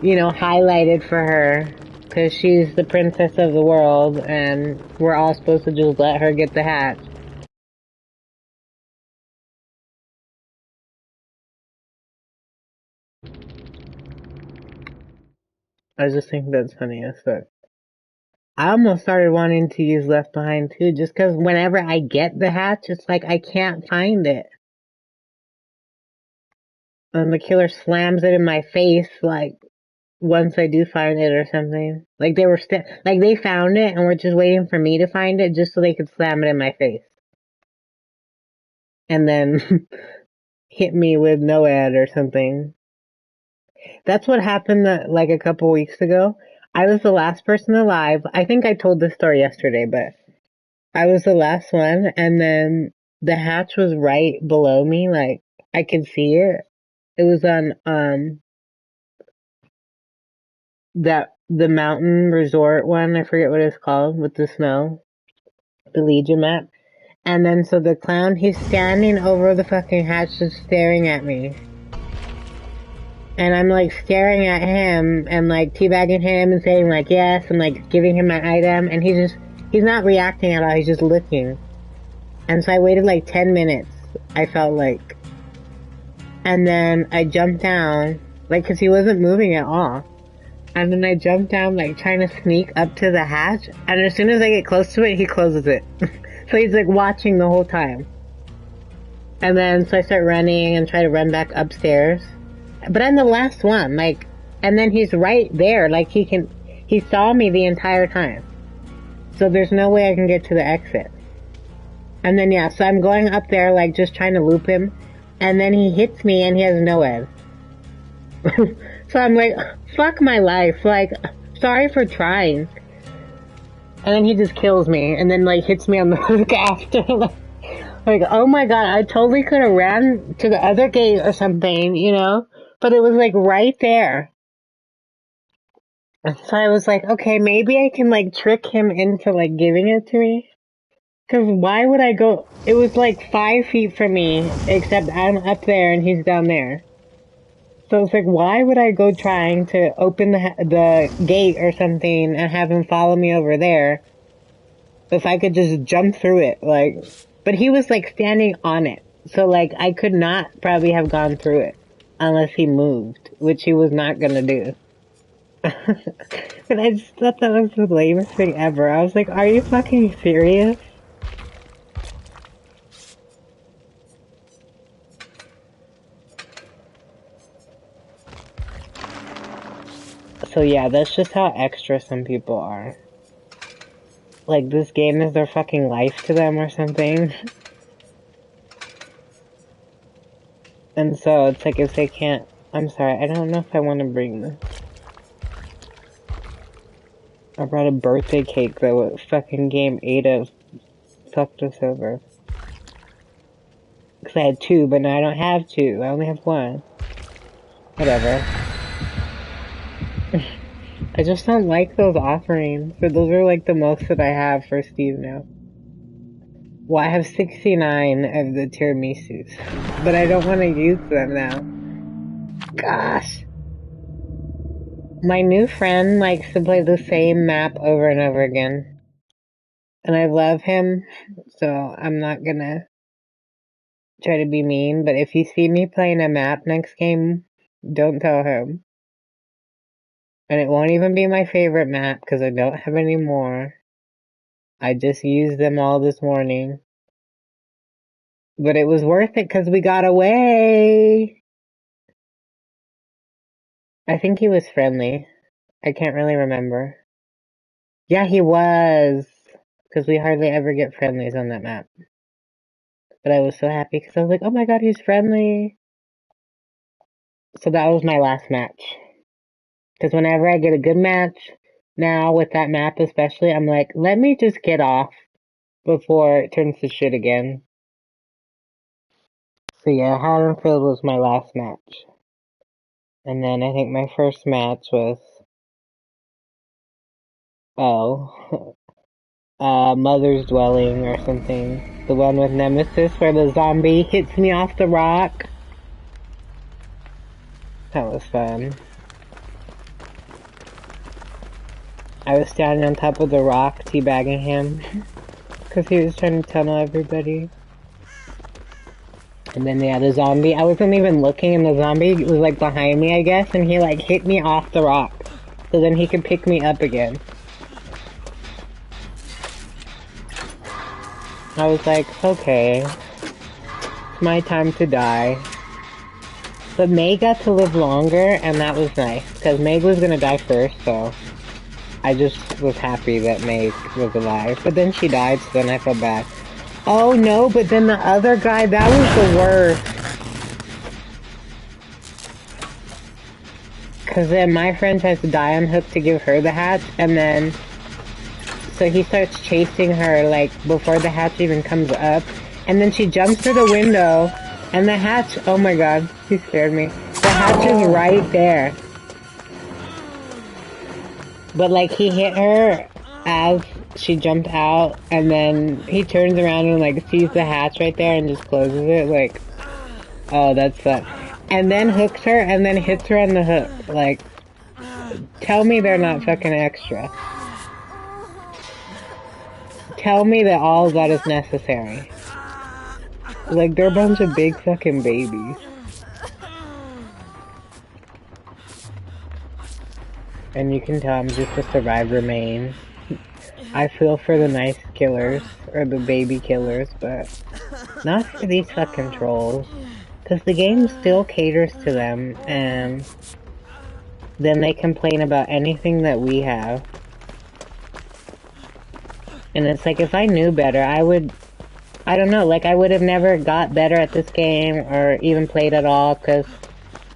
highlighted for her. Because she's the princess of the world, and we're all supposed to just let her get the hatch. I just think that's funny as fuck. I almost started wanting to use Left Behind too, just because whenever I get the hatch, it's like I can't find it. And the killer slams it in my face, like, once I do find it or something. Like they were like they found it and were just waiting for me to find it just so they could slam it in my face. And then hit me with no ad or something. That's what happened like a couple weeks ago. I was the last person alive. I think I told this story yesterday, but I was the last one, and then the hatch was right below me, like I could see it. It was on the mountain resort one, I forget what it's called, with the snow. The Legion map. And then so the clown, he's standing over the fucking hatch just staring at me. And I'm like staring at him and like teabagging him and saying like yes and like giving him my item, and he's not reacting at all, he's just looking. And so I waited like 10 minutes, I felt like. And then I jumped down, like, cause he wasn't moving at all. And then I jumped down, like, trying to sneak up to the hatch. And as soon as I get close to it, he closes it. So he's like watching the whole time. And then so I start running and try to run back upstairs. But I'm the last one, like, and then he's right there, like he saw me the entire time. So there's no way I can get to the exit. And then yeah, so I'm going up there, like, just trying to loop him. And then he hits me and he has no ed. So I'm like, fuck my life, like, sorry for trying. And then he just kills me and then like hits me on the hook after. Like, oh my god, I totally could have ran to the other gate or something, But it was like right there. And so I was like, okay, maybe I can like trick him into like giving it to me. Cause why would I go? It was like 5 feet from me, except I'm up there and he's down there. So it's like, why would I go trying to open the gate or something and have him follow me over there if I could just jump through it, like. But he was like standing on it, so like I could not probably have gone through it unless he moved, which he was not gonna do. But I just thought that was the lamest thing ever. I was like, are you fucking serious? So yeah, that's just how extra some people are. Like, this game is their fucking life to them or something. And so it's like, if they can't... I'm sorry, I don't know if I want to bring this. I brought a birthday cake that what fucking game Ada fucked us over. Because I had 2, but now I don't have 2. I only have 1. Whatever. I just don't like those offerings. But those are like the most that I have for Steve now. Well, I have 69 of the tiramisus. But I don't want to use them now. Gosh. My new friend likes to play the same map over and over again. And I love him, so I'm not gonna try to be mean, but if you see me playing a map next game, don't tell him. And it won't even be my favorite map, because I don't have any more. I just used them all this morning. But it was worth it, because we got away! I think he was friendly. I can't really remember. Yeah, he was! Because we hardly ever get friendlies on that map. But I was so happy, because I was like, oh my god, he's friendly! So that was my last match. Because whenever I get a good match, now with that map especially, I'm like, let me just get off before it turns to shit again. So yeah, Haddonfield was my last match. And then I think my first match was, Mother's Dwelling or something. the one with Nemesis where the zombie hits me off the rock. That was fun. I was standing on top of the rock teabagging him because he was trying to tunnel everybody. And then yeah, the zombie, I wasn't even looking and the zombie was like behind me, I guess, and he like hit me off the rock. So then he could pick me up again. I was like, okay, it's my time to die. But May got to live longer, and that was nice, because Meg was gonna die first, so I just was happy that Meg was alive. But then she died, so then I felt bad. Oh no, but then the other guy, that was the worst. Because then my friend tries to die on Hook to give her the hatch, and then so he starts chasing her, like, before the hatch even comes up. And then she jumps through the window, and the hatch, oh my god, he scared me. The hatch is right there. But, like, he hit her as she jumped out, and then he turns around and, like, sees the hatch right there and just closes it, like, oh, that sucks. And then hooks her, and then hits her on the hook. Like, tell me they're not fucking extra. Tell me that all of that is necessary. Like, they're a bunch of big fucking babies. And you can tell I'm just a survivor main. I feel for the nice killers, or the baby killers, but not for these fucking trolls. Because the game still caters to them, and then they complain about anything that we have. And it's like, if I knew better, I don't know, like, I would have never got better at this game, or even played at all, because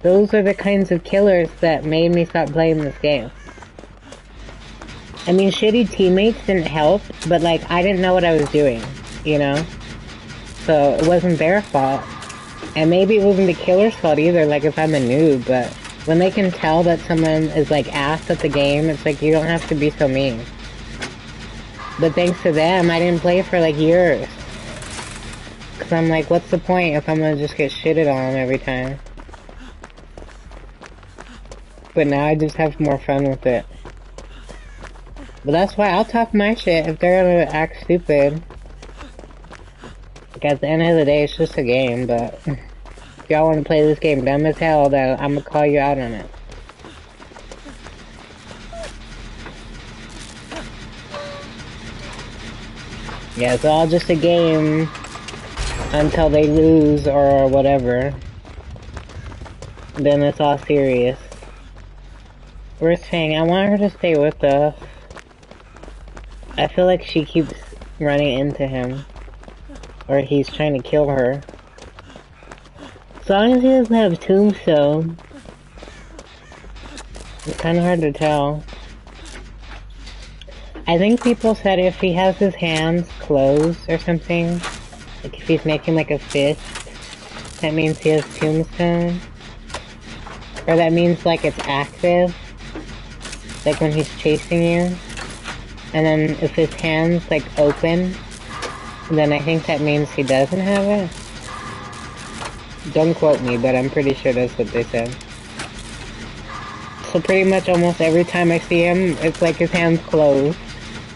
those are the kinds of killers that made me stop playing this game. I mean, shitty teammates didn't help, but, like, I didn't know what I was doing, you know? So, it wasn't their fault. And maybe it wasn't the killer's fault either, like, if I'm a noob, but when they can tell that someone is, like, ass at the game, it's like, you don't have to be so mean. But thanks to them, I didn't play for, like, years. Because I'm like, what's the point if I'm gonna just get shitted on every time? But now I just have more fun with it. But that's why I'll talk my shit if they're gonna act stupid. Like, at the end of the day, it's just a game, but if y'all wanna play this game dumb as hell, then I'm gonna call you out on it. Yeah, it's all just a game until they lose or whatever. Then it's all serious. Where's Fang? I want her to stay with us. I feel like she keeps running into him. Or he's trying to kill her. As long as he doesn't have Tombstone. It's kinda hard to tell. I think people said if he has his hands closed or something, like if he's making like a fist, that means he has Tombstone. Or that means like it's active, like when he's chasing you. And then if his hand's like open, then I think that means he doesn't have it. Don't quote me, but I'm pretty sure that's what they said. So pretty much almost every time I see him, it's like his hand's closed.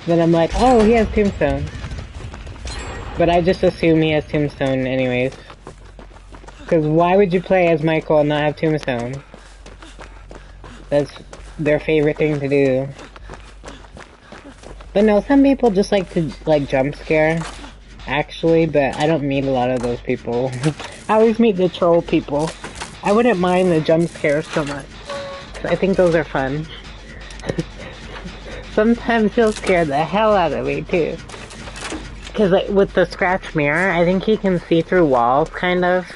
Then I'm like, oh, he has Tombstone. But I just assume he has Tombstone anyways. Because why would you play as Michael and not have Tombstone? That's their favorite thing to do. But no, some people just like to, like, jump scare. Actually, but I don't meet a lot of those people. I always meet the troll people. I wouldn't mind the jump scares so much. I think those are fun. Sometimes he'll scare the hell out of me, too. Because, like, with the scratch mirror, I think he can see through walls, kind of.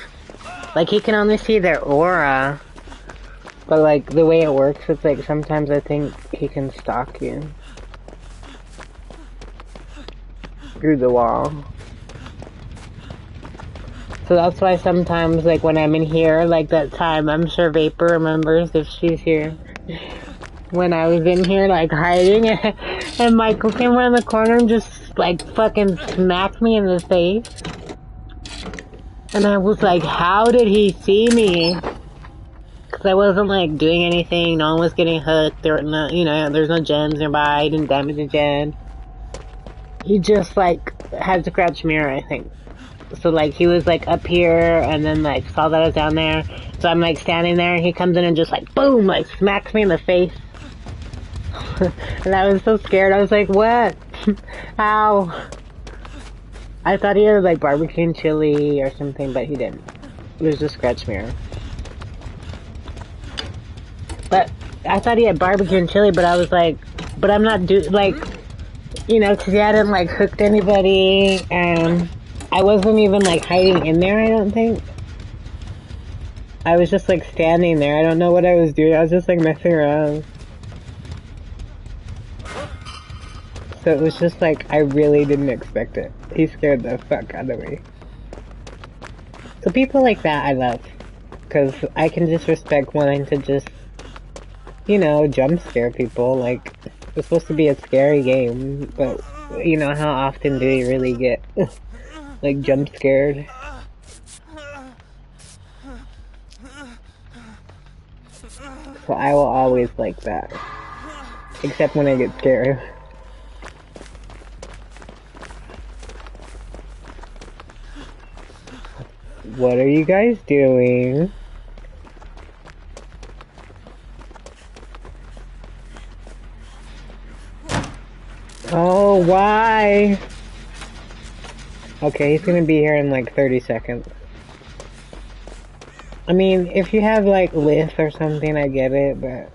Like, he can only see their aura. But, like, the way it works, it's like, sometimes I think he can stalk you. Through the wall. So that's why sometimes, like, when I'm in here, like that time, I'm sure Vapor remembers if she's here. when I was in here, like, hiding, and Michael came around the corner and just, like, fucking smacked me in the face. And I was like, how did he see me? Because I wasn't, like, doing anything, no one was getting hooked, there were no, you know, there's no gens nearby, he didn't damage a gen. He just, like, had to crouch mirror, I think. So, like, he was, like, up here, and then, like, saw that I was down there. So I'm, like, standing there, and he comes in and just, like, boom, like, smacks me in the face. And I was so scared. I was like, what? Ow. I thought he had, like, barbecue and chili or something, but he didn't. It was just scratch mirror. But I thought he had barbecue and chili, but I was like, but I'm not like, you know, because he hadn't, like, hooked anybody, and I wasn't even, like, hiding in there, I don't think. I was just, like, standing there. I don't know what I was doing. I was just, like, messing around. So it was just, like, I really didn't expect it. He scared the fuck out of me. So people like that I love. Because I can just respect wanting to just, you know, jump scare people. Like, it's supposed to be a scary game, but, you know, how often do you really get, like, jump scared? So I will always like that. Except when I get scared. What are you guys doing? Oh, why? Okay, he's gonna be here in like 30 seconds. I mean, if you have like lift or something, I get it, but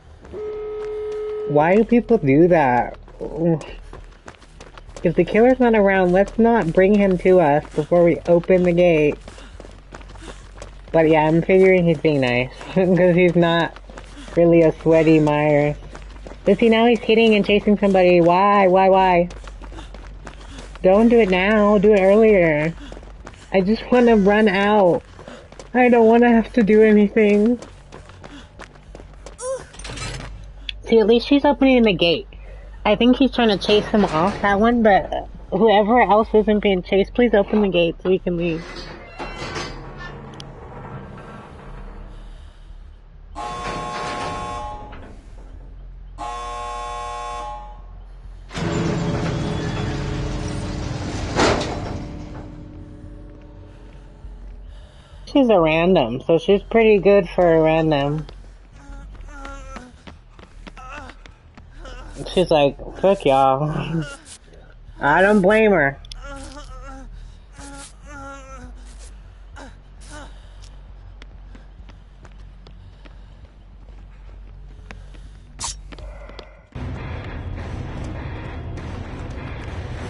why do people do that? If the killer's not around, let's not bring him to us before we open the gate. But yeah, I'm figuring he's being nice, because he's not really a sweaty Myers. But see, now he's hitting and chasing somebody. Why? Don't do it now, do it earlier. I just want to run out. I don't want to have to do anything. See, at least she's opening the gate. I think he's trying to chase him off, that one, but whoever else isn't being chased, please open the gate so we can leave. She's a random, so she's pretty good for a random. She's like, fuck y'all. I don't blame her.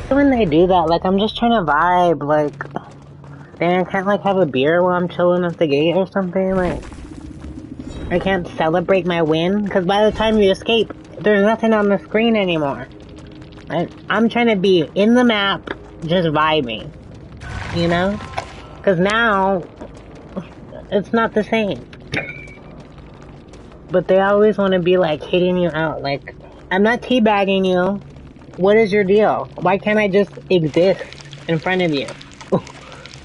When they do that, like, I'm just trying to vibe, like, then I can't, like, have a beer while I'm chilling at the gate or something, like, I can't celebrate my win, because by the time you escape, there's nothing on the screen anymore. I'm trying to be in the map, just vibing, you know? Because now, it's not the same. But they always want to be, like, hitting you out, like, I'm not teabagging you. What is your deal? Why can't I just exist in front of you?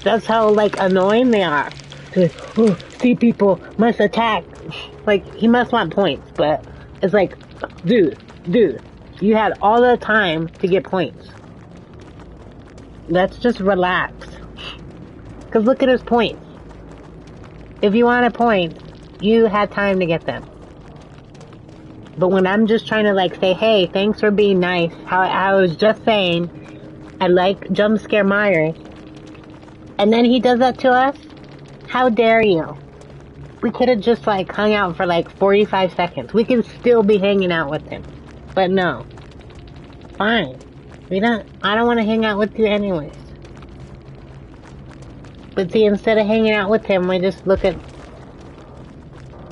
That's how, like, annoying they are. Like, see people, must attack. Like, he must want points, but it's like, dude, you had all the time to get points. Let's just relax. Because look at his points. If you want a point, you had time to get them. But when I'm just trying to, like, say, hey, thanks for being nice, how I was just saying, I like jump scare Myers, and then he does that to us? How dare you? We could have just, like, hung out for, like, 45 seconds. We could still be hanging out with him. But no. Fine. I don't want to hang out with you anyways. But see, instead of hanging out with him, we just look at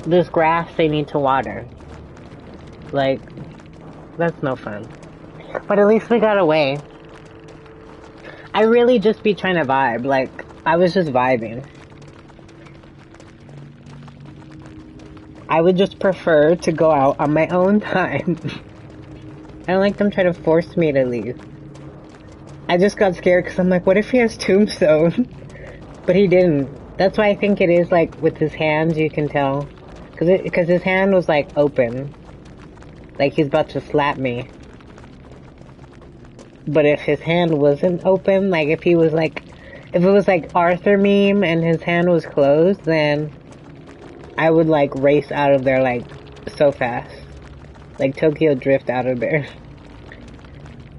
this grass they need to water. Like, that's no fun. But at least we got away. I really just be trying to vibe. Like, I was just vibing. I would just prefer to go out on my own time. I don't like them trying to force me to leave. I just got scared because I'm like, what if he has tombstone? But he didn't. That's why I think it is like with his hands, you can tell. Because his hand was like open. Like he's about to slap me. But if his hand wasn't open, like if he was like, if it was like Arthur meme and his hand was closed, then I would like race out of there like so fast. Like Tokyo Drift out of there.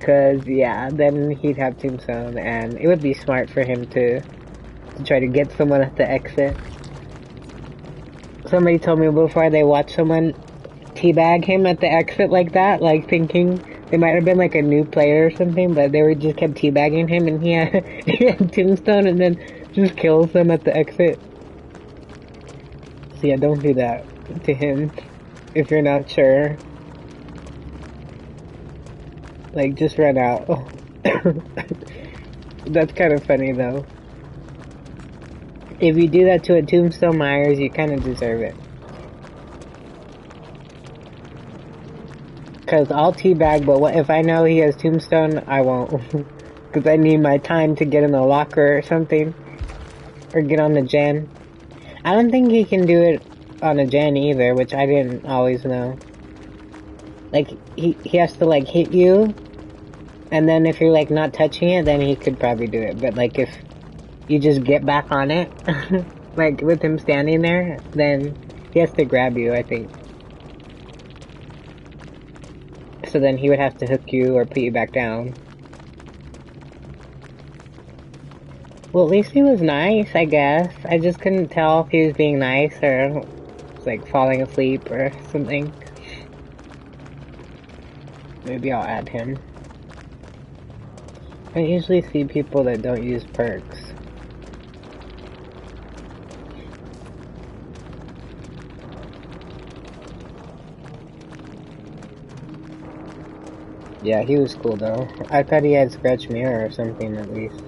Cause yeah, then he'd have tombstone and it would be smart for him to try to get someone at the exit. Somebody told me before they watched someone teabag him at the exit like that, like thinking they might have been like a new player or something, but they were just kept teabagging him and he had, he had tombstone and then just kills them at the exit. So yeah, don't do that to him if you're not sure. Like, just run out. That's kind of funny though. If you do that to a Tombstone Myers, you kind of deserve it. Cause I'll teabag, but what if I know he has Tombstone? I won't. Cause I need my time to get in the locker or something. Or get on the gen. I don't think he can do it on a gen either, which I didn't always know. Like, he has to like hit you, and then if you're like not touching it, then he could probably do it. But like if you just get back on it, like with him standing there, then he has to grab you, I think. So then he would have to hook you or put you back down. Well, at least he was nice, I guess. I just couldn't tell if he was being nice or like falling asleep or something. Maybe I'll add him. I usually see people that don't use perks. Yeah, he was cool though. I thought he had Scratch Mirror or something at least.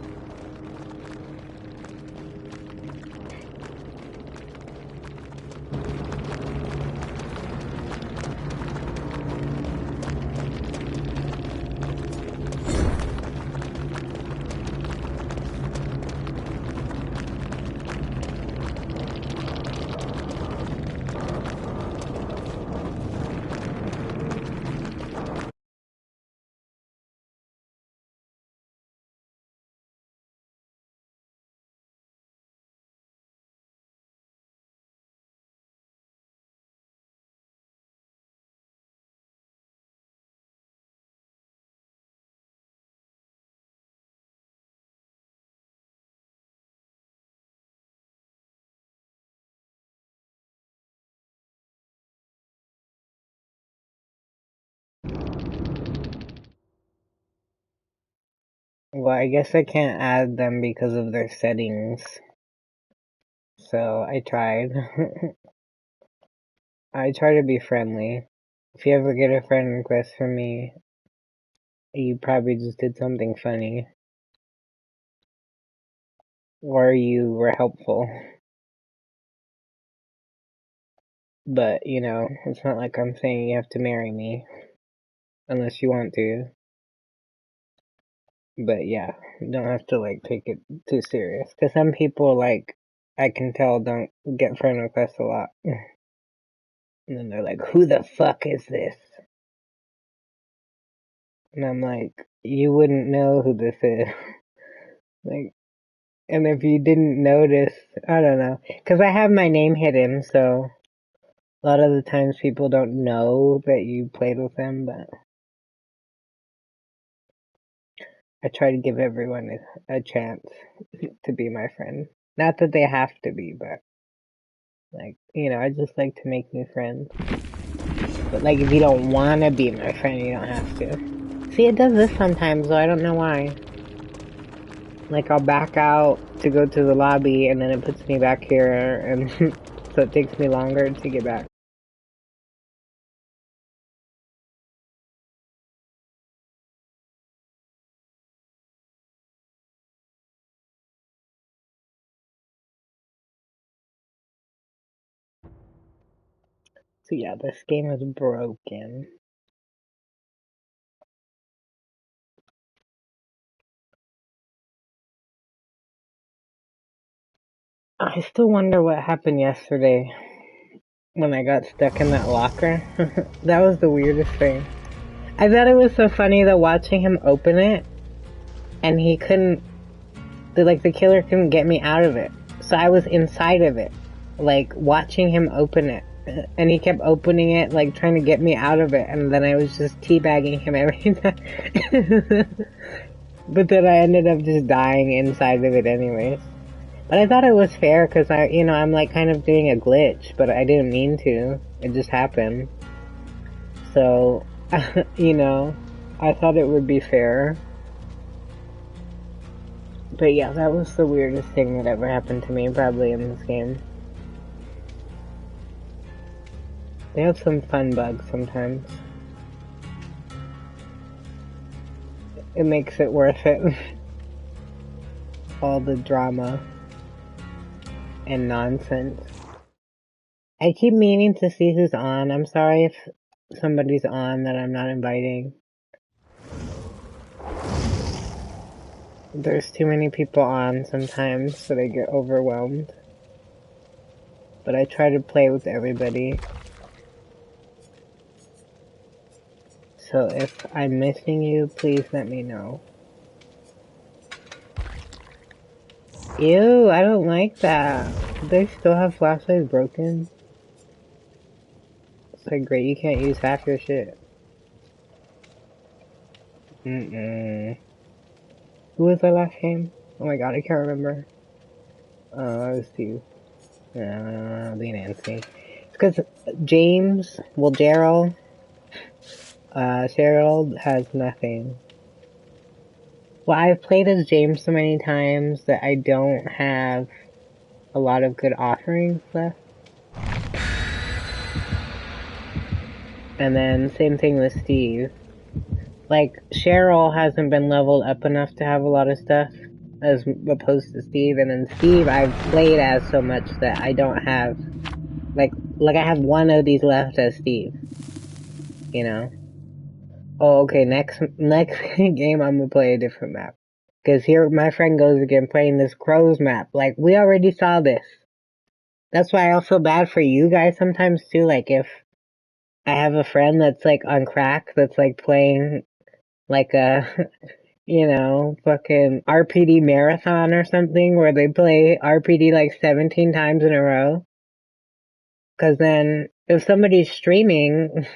Well, I guess I can't add them because of their settings. So I tried. I try to be friendly. If you ever get a friend request from me, you probably just did something funny. Or you were helpful. But, you know, it's not like I'm saying you have to marry me. Unless you want to. But yeah, you don't have to, like, take it too serious. Because some people, like, I can tell don't get friend requests a lot. And then they're like, who the fuck is this? And I'm like, you wouldn't know who this is. Like, and if you didn't notice, I don't know. Because I have my name hidden, so a lot of the times people don't know that you played with them, but I try to give everyone a chance to be my friend. Not that they have to be, but, like, you know, I just like to make new friends. But, like, if you don't want to be my friend, you don't have to. See, it does this sometimes, though. I don't know why. Like, I'll back out to go to the lobby, and then it puts me back here, and so it takes me longer to get back. So yeah, this game is broken. I still wonder what happened yesterday when I got stuck in that locker. That was the weirdest thing. I thought it was so funny though watching him open it, and he couldn't, the killer couldn't get me out of it. So I was inside of it, like watching him open it. And he kept opening it, like trying to get me out of it, and then I was just teabagging him every time. But then I ended up just dying inside of it anyways. But I thought it was fair because I'm like kind of doing a glitch, but I didn't mean to. It just happened. So, I thought it would be fair. But yeah, that was the weirdest thing that ever happened to me, probably in this game. They have some fun bugs sometimes. It makes it worth it. All the drama and nonsense. I keep meaning to see who's on. I'm sorry if somebody's on that I'm not inviting. There's too many people on sometimes, so they get overwhelmed. But I try to play with everybody. So if I'm missing you, please let me know. Ew, I don't like that. They still have flashlights broken? It's like, great, you can't use half your shit. Who was the last game? Oh my god, I can't remember. Oh, that was Steve. The Nancy. It's because Gerald has nothing. Well, I've played as James so many times that I don't have a lot of good offerings left. And then same thing with Steve. Like, Cheryl hasn't been leveled up enough to have a lot of stuff as opposed to Steve, and then Steve I've played as so much that I don't have, like I have one of these left as Steve, Oh, okay, next game I'm gonna play a different map. Cause here my friend goes again playing this Crows map. Like, we already saw this. That's why I feel bad for you guys sometimes too, like if I have a friend that's like on crack, that's like playing like a, fucking RPD marathon or something where they play RPD like 17 times in a row. Cause then if somebody's streaming,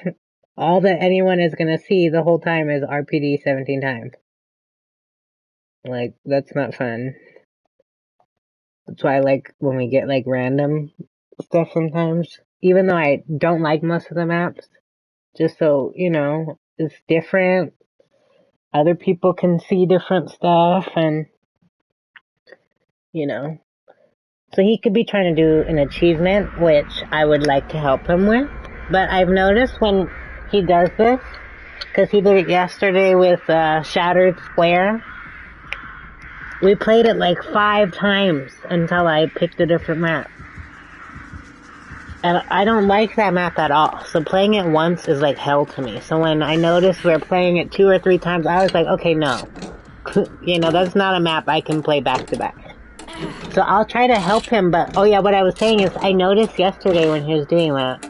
all that anyone is gonna see the whole time is RPD 17 times. Like, that's not fun. That's why I like when we get like random stuff sometimes. Even though I don't like most of the maps. Just so, it's different. Other people can see different stuff and, So he could be trying to do an achievement, which I would like to help him with. But I've noticed when he does this, because he did it yesterday with Shattered Square, we played it like 5 times until I picked a different map. And I don't like that map at all. So playing it once is like hell to me. So when I noticed we're playing it 2 or 3 times, I was like, okay, no. That's not a map I can play back to back. So I'll try to help him, but, oh yeah, what I was saying is I noticed yesterday when he was doing that,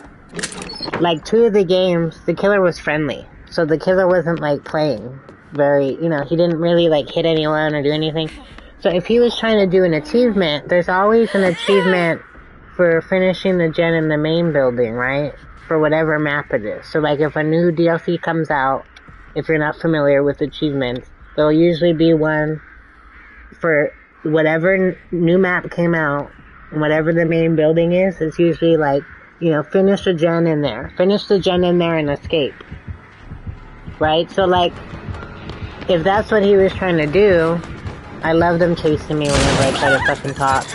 like 2 of the games, the killer was friendly. So the killer wasn't like playing very, he didn't really like hit anyone or do anything. So if he was trying to do an achievement, there's always an achievement for finishing the gen in the main building, right? For whatever map it is. So like if a new DLC comes out, if you're not familiar with achievements, there'll usually be one for whatever new map came out, whatever the main building is, it's usually like, finish the gen in there. Finish the gen in there and escape. Right? So like, if that's what he was trying to do, I love them chasing me whenever I try to fucking talk.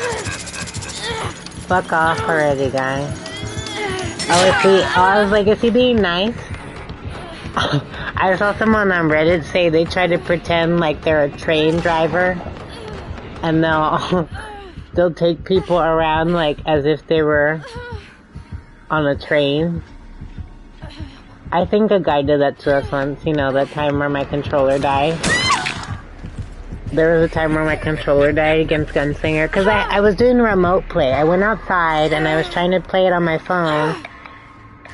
Fuck off already, guy. I was like, is he being nice? I saw someone on Reddit say they try to pretend like they're a train driver, and they'll take people around like as if they were on a train, I think a guy did that to us once, you know, that time where my controller died. There was a time where my controller died against Gunslinger, because I was doing remote play. I went outside and I was trying to play it on my phone,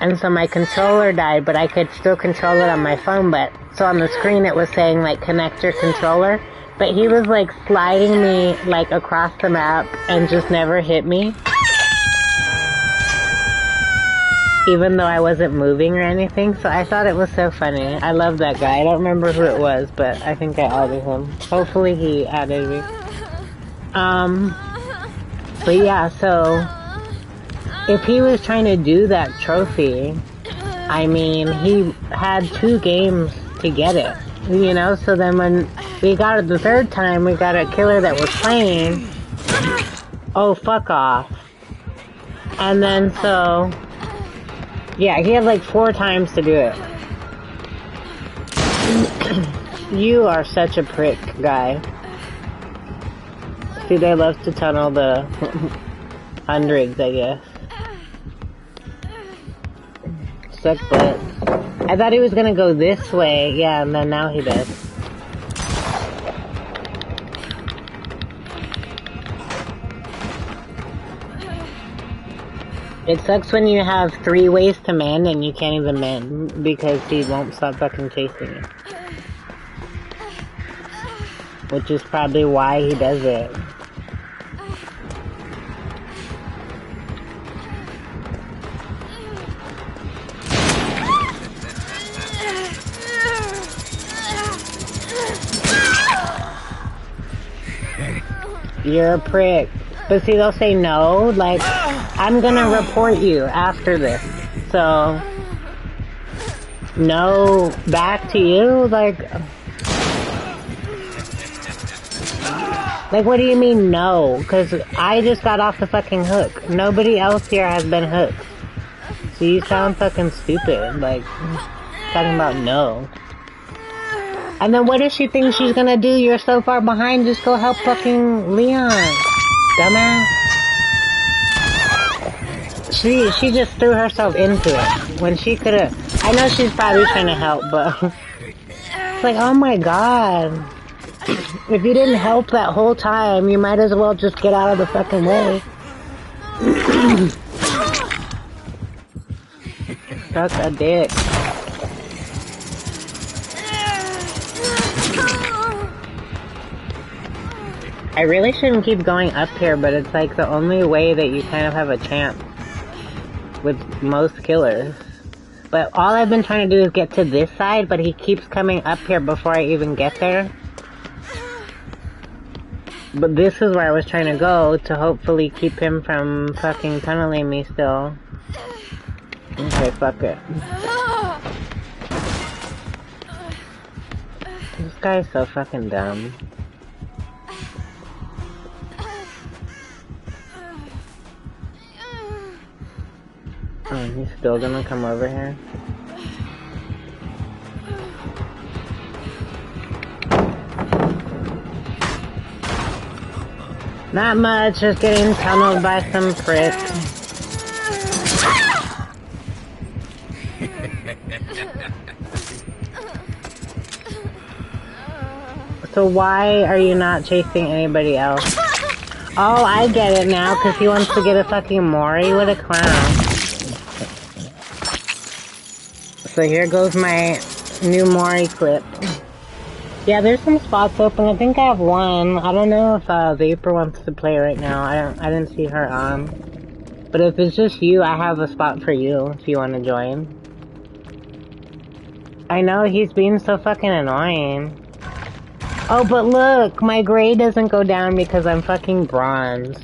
and so my controller died, but I could still control it on my phone, so on the screen it was saying, like, connect your controller, but he was, like, sliding me, like, across the map and just never hit me. Even though I wasn't moving or anything, so I thought it was so funny. I love that guy. I don't remember who it was, but I think I added him. Hopefully he added me. But yeah, so if he was trying to do that trophy, I mean, he had 2 games to get it, you know? So then when we got it the 3rd time, we got a killer that was playing. Oh, fuck off. And then so... yeah, he had like 4 times to do it. You are such a prick, guy. See, they love to tunnel the hundreds, I guess. Suck butt. I thought he was gonna go this way, yeah, and then now he does. It sucks when you have 3 ways to mend and you can't even mend because he won't stop fucking chasing you. Which is probably why he does it. You're a prick. But see, they'll say no, like, I'm gonna report you after this. So, no back to you? Like, what do you mean no? Because I just got off the fucking hook. Nobody else here has been hooked. So you sound fucking stupid, like, talking about no. And then what does she think she's gonna do? You're so far behind, just go help fucking Leon. Dumbass. She just threw herself into it when she could've. I know she's probably trying to help, but it's like, oh my god. If you didn't help that whole time, you might as well just get out of the fucking way. Suck a dick. I really shouldn't keep going up here, but it's like the only way that you kind of have a chance with most killers. But all I've been trying to do is get to this side, but he keeps coming up here before I even get there. But this is where I was trying to go to hopefully keep him from fucking tunneling me still. Okay, fuck it. This guy's so fucking dumb. Oh, he's still gonna come over here? Not much, just getting tunneled by some prick. So why are you not chasing anybody else? Oh, I get it now, because he wants to get a fucking Mori. What a clown. So here goes my new Mori clip. Yeah, there's some spots open. I think I have one. I don't know if Vapor wants to play right now. I didn't see her on. But if it's just you, I have a spot for you if you want to join. I know, he's being so fucking annoying. Oh, but look, my grade doesn't go down because I'm fucking bronze.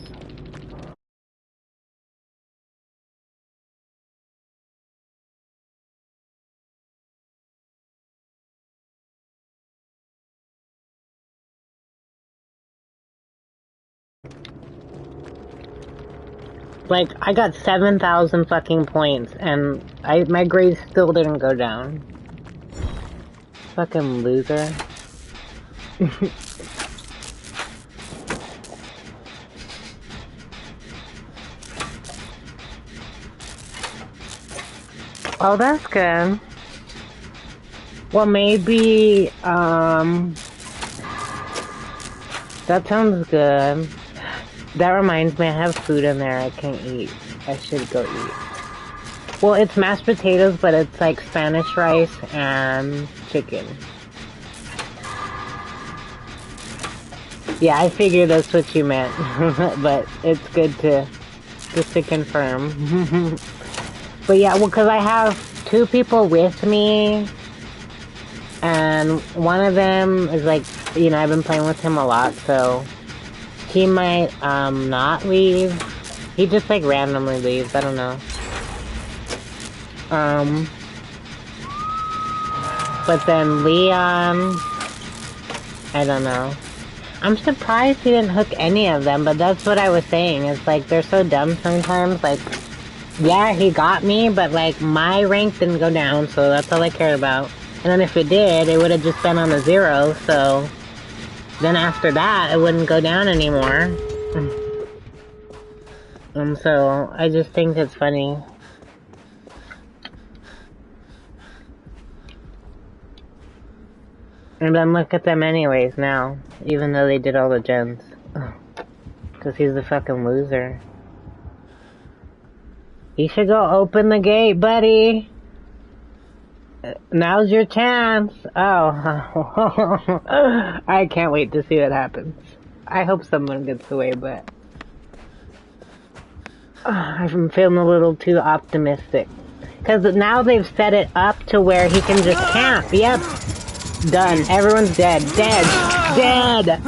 Like, I got 7,000 fucking points, and my grade still didn't go down. Fucking loser. Oh, that's good. Well, maybe, that sounds good. That reminds me, I have food in there I can eat. I should go eat. Well, it's mashed potatoes, but it's like Spanish rice and chicken. Yeah, I figured that's what you meant, but it's good to, just to confirm. But yeah, well, because I have 2 people with me, and one of them is like, you know, I've been playing with him a lot, so he might, not leave. He just like randomly leaves, I don't know. But then Leon, I don't know. I'm surprised he didn't hook any of them, but that's what I was saying. It's like, they're so dumb sometimes. Like, yeah, he got me, but like, my rank didn't go down, so that's all I cared about. And then if it did, it would have just been on the 0, so then after that, it wouldn't go down anymore. So I just think it's funny. And then look at them anyways now, even though they did all the gens. Because he's the fucking loser. You should go open the gate, buddy. Now's your chance. Oh. I can't wait to see what happens. I hope someone gets away, but I'm feeling a little too optimistic. Because now they've set it up to where he can just camp. Yep. Done. Everyone's dead. Dead. Dead!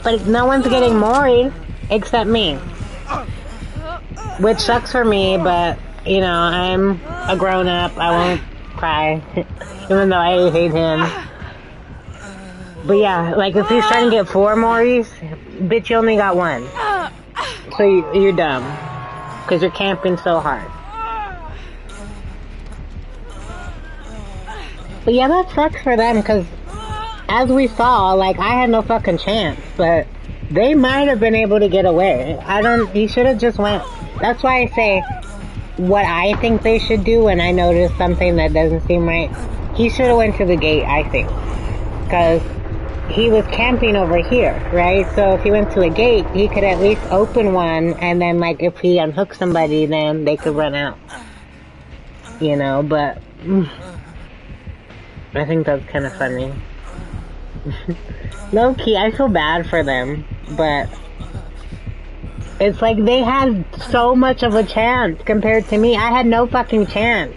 But no one's getting moried except me. Which sucks for me, but, you know, I'm a grown-up. I won't cry. Even though I hate him. But yeah, like if he's trying to get 4 mories, bitch, you only got 1. So you're dumb. Because you're camping so hard. But yeah, that sucks for them, because as we saw, like, I had no fucking chance, but they might have been able to get away. He should have just went. That's why I say what I think they should do when I notice something that doesn't seem right. He should have went to the gate, I think. Because he was camping over here, right? So if he went to the gate, he could at least open one, and then, like, if he unhooked somebody, then they could run out. You know, but I think that's kind of funny. Low-key, I feel bad for them, but it's like they had so much of a chance compared to me. I had no fucking chance.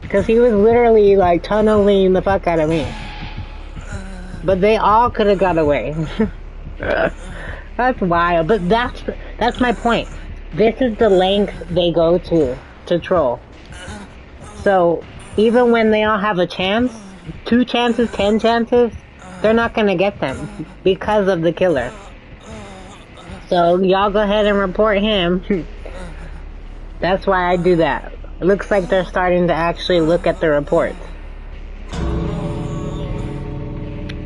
Because he was literally, like, tunneling the fuck out of me. But they all could have got away. That's wild. But that's my point. This is the length they go to troll. So, even when they all have a chance, 2 chances, 10 chances, they're not gonna get them because of the killer. So y'all go ahead and report him. That's why I do that. It looks like they're starting to actually look at the reports.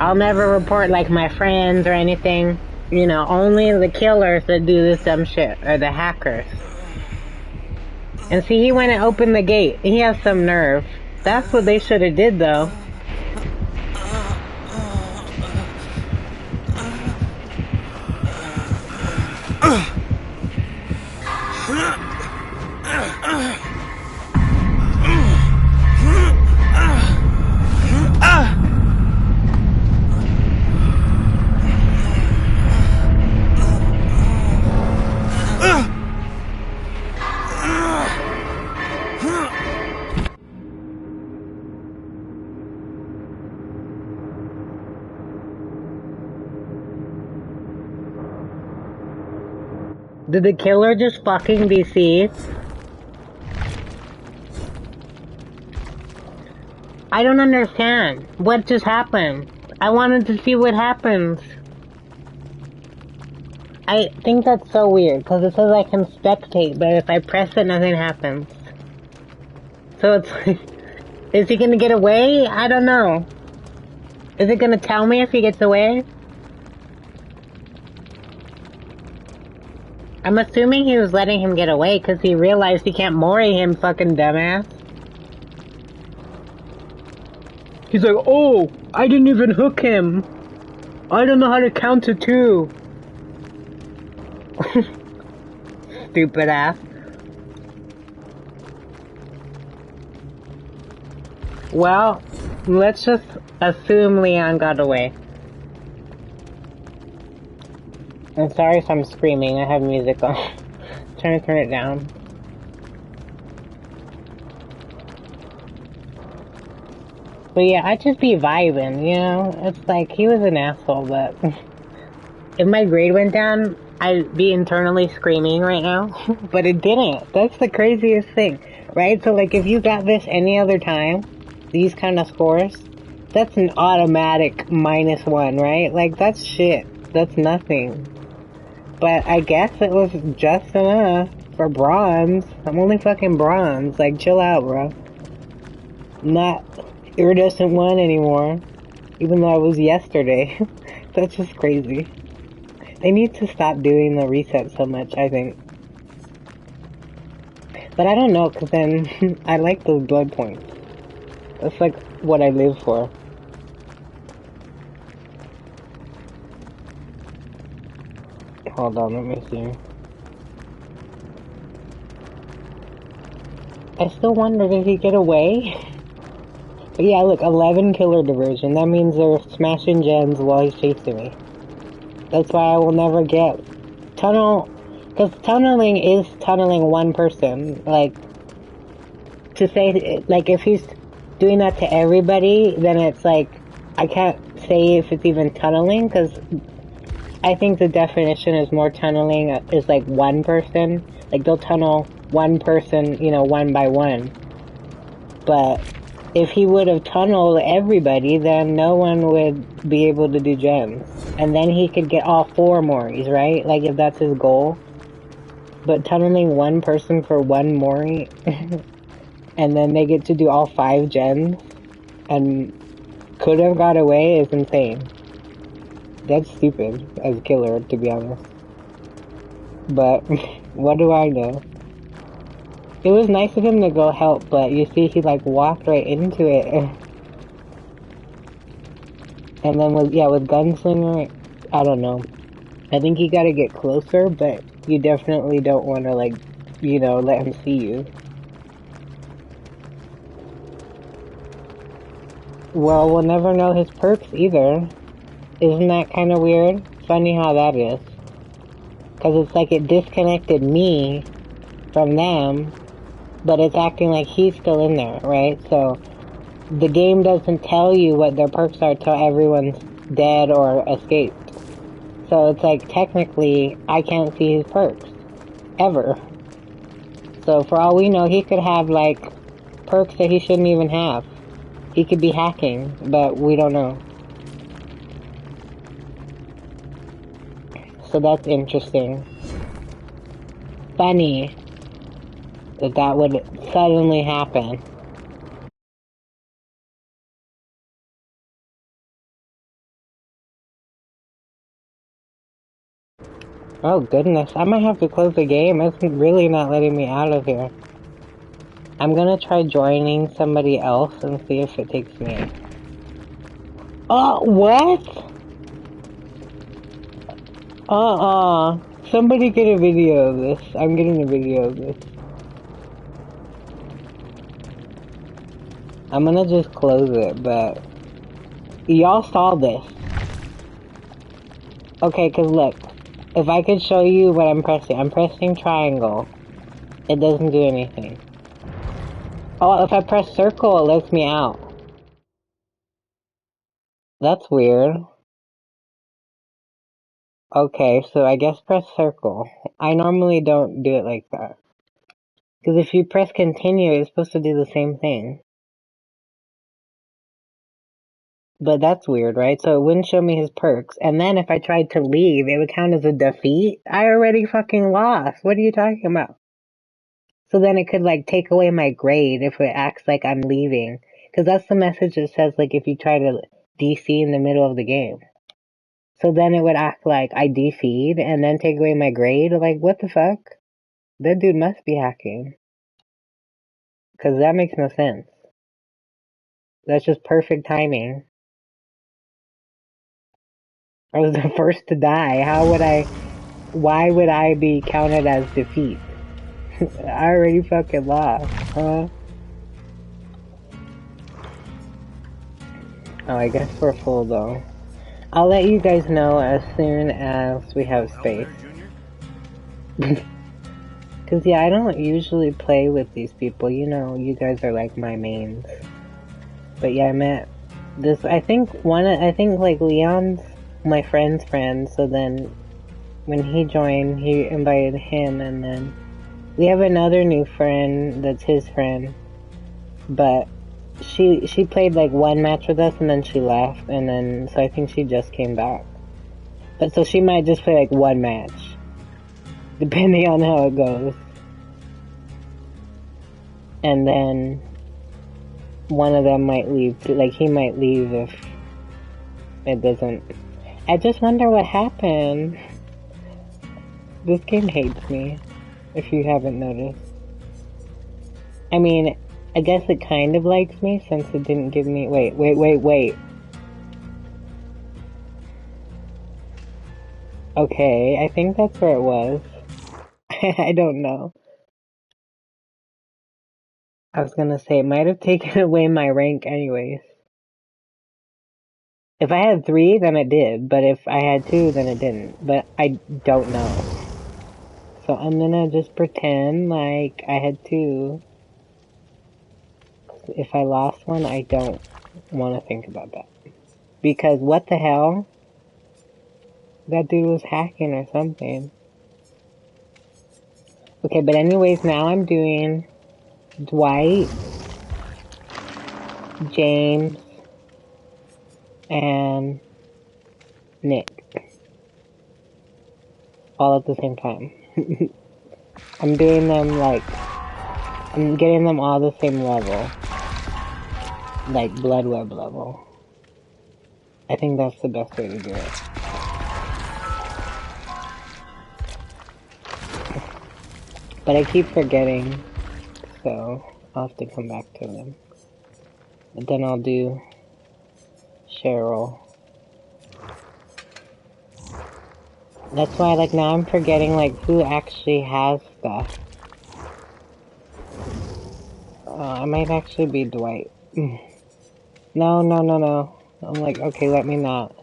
I'll never report like my friends or anything. You know, only the killers that do this dumb shit, or the hackers. And see, he went and opened the gate. He has some nerve. That's what they should have did though. Did the killer just fucking DC? I don't understand. What just happened? I wanted to see what happens. I think that's so weird, because it says I can spectate, but if I press it, nothing happens. So it's like, is he gonna get away? I don't know. Is it gonna tell me if he gets away? I'm assuming he was letting him get away because he realized he can't mori him, fucking dumbass. He's like, oh, I didn't even hook him. I don't know how to count to 2. Stupid ass. Well, let's just assume Leon got away. I'm sorry if I'm screaming, I have music on. Trying to turn it down. But yeah, I'd just be vibing, you know? It's like, he was an asshole, but if my grade went down, I'd be internally screaming right now. But it didn't. That's the craziest thing, right? So like, if you got this any other time, these kind of scores, that's an automatic -1, right? Like, that's shit. That's nothing. But I guess it was just enough for bronze. I'm only fucking bronze. Like, chill out, bro. Not iridescent 1 anymore. Even though I was yesterday. That's just crazy. They need to stop doing the reset so much, I think. But I don't know, because then I like those blood points. That's like what I live for. Hold on, let me see. I still wonder, did he get away? But yeah, look, 11 killer diversion. That means they're smashing gens while he's chasing me. That's why I will never get tunnel, because tunneling is tunneling one person. Like, to say, like, if he's doing that to everybody, then it's like, I can't say if it's even tunneling, because I think the definition is more tunneling is like one person. Like, they'll tunnel one person, you know, one by one. But if he would have tunneled everybody, then no one would be able to do gems. And then he could get all 4 moris, right? Like, if that's his goal. But tunneling one person for 1 mori, and then they get to do all 5 gems, and could have got away, is insane. That's stupid as a killer, to be honest. But, what do I know? It was nice of him to go help, but you see he like walked right into it. And then with Gunslinger, I don't know. I think you gotta get closer, but you definitely don't want to, like, you know, let him see you. Well, we'll never know his perks either. Isn't that kind of weird? Funny how that is. Because it's like it disconnected me from them, but it's acting like he's still in there, right? So the game doesn't tell you what their perks are till everyone's dead or escaped. So it's like, technically, I can't see his perks. Ever. So for all we know, he could have, like, perks that he shouldn't even have. He could be hacking, but we don't know. So that's interesting. Funny that would suddenly happen. Oh goodness, I might have to close the game. It's really not letting me out of here. I'm gonna try joining somebody else and see if it takes me in. Oh, what? Somebody get a video of this. I'm getting a video of this. I'm gonna just close it, but y'all saw this. Okay, cause look, if I could show you what I'm pressing triangle. It doesn't do anything. Oh, if I press circle, it lets me out. That's weird. Okay, so I guess press circle. I normally don't do it like that. Because if you press continue, it's supposed to do the same thing. But that's weird, right? So it wouldn't show me his perks. And then if I tried to leave, it would count as a defeat? I already fucking lost. What are you talking about? So then it could, like, take away my grade if it acts like I'm leaving. Because that's the message that says, like, if you try to DC in the middle of the game. So then it would act like I defeat and then take away my grade. Like, what the fuck? That dude must be hacking. Because that makes no sense. That's just perfect timing. I was the first to die. Why would I be counted as defeat? I already fucking lost, huh? Oh, I guess we're full though. I'll let you guys know as soon as we have space. Cause yeah, I don't usually play with these people. You know, you guys are like my mains. But yeah, I met this. I think like Leon's my friend's friend. So then, when he joined, he invited him, and then we have another new friend that's his friend. But she played like one match with us, and then she left, and then so I think she just came back. But so she might just play like one match, depending on how it goes. And then one of them might leave, like he might leave if it doesn't. I just wonder what happened. This game hates me, if you haven't noticed. I mean, I guess it kind of likes me since it didn't give me, wait. Okay, I think that's where it was. I don't know. I was gonna say, it might have taken away my rank anyways. If I had 3, then it did, but if I had 2, then it didn't. But I don't know. So I'm gonna just pretend like I had 2. If I lost one, I don't want to think about that. Because what the hell? That dude was hacking or something. Okay, but anyways, now I'm doing Dwight, James, and Nick. All at the same time. I'm doing them like, I'm getting them all the same level. Like blood web level. I think that's the best way to do it. But I keep forgetting, so I'll have to come back to them. But then I'll do Cheryl. That's why, like, now I'm forgetting, like, who actually has stuff. I might actually be Dwight. No. I'm like, okay, let me not.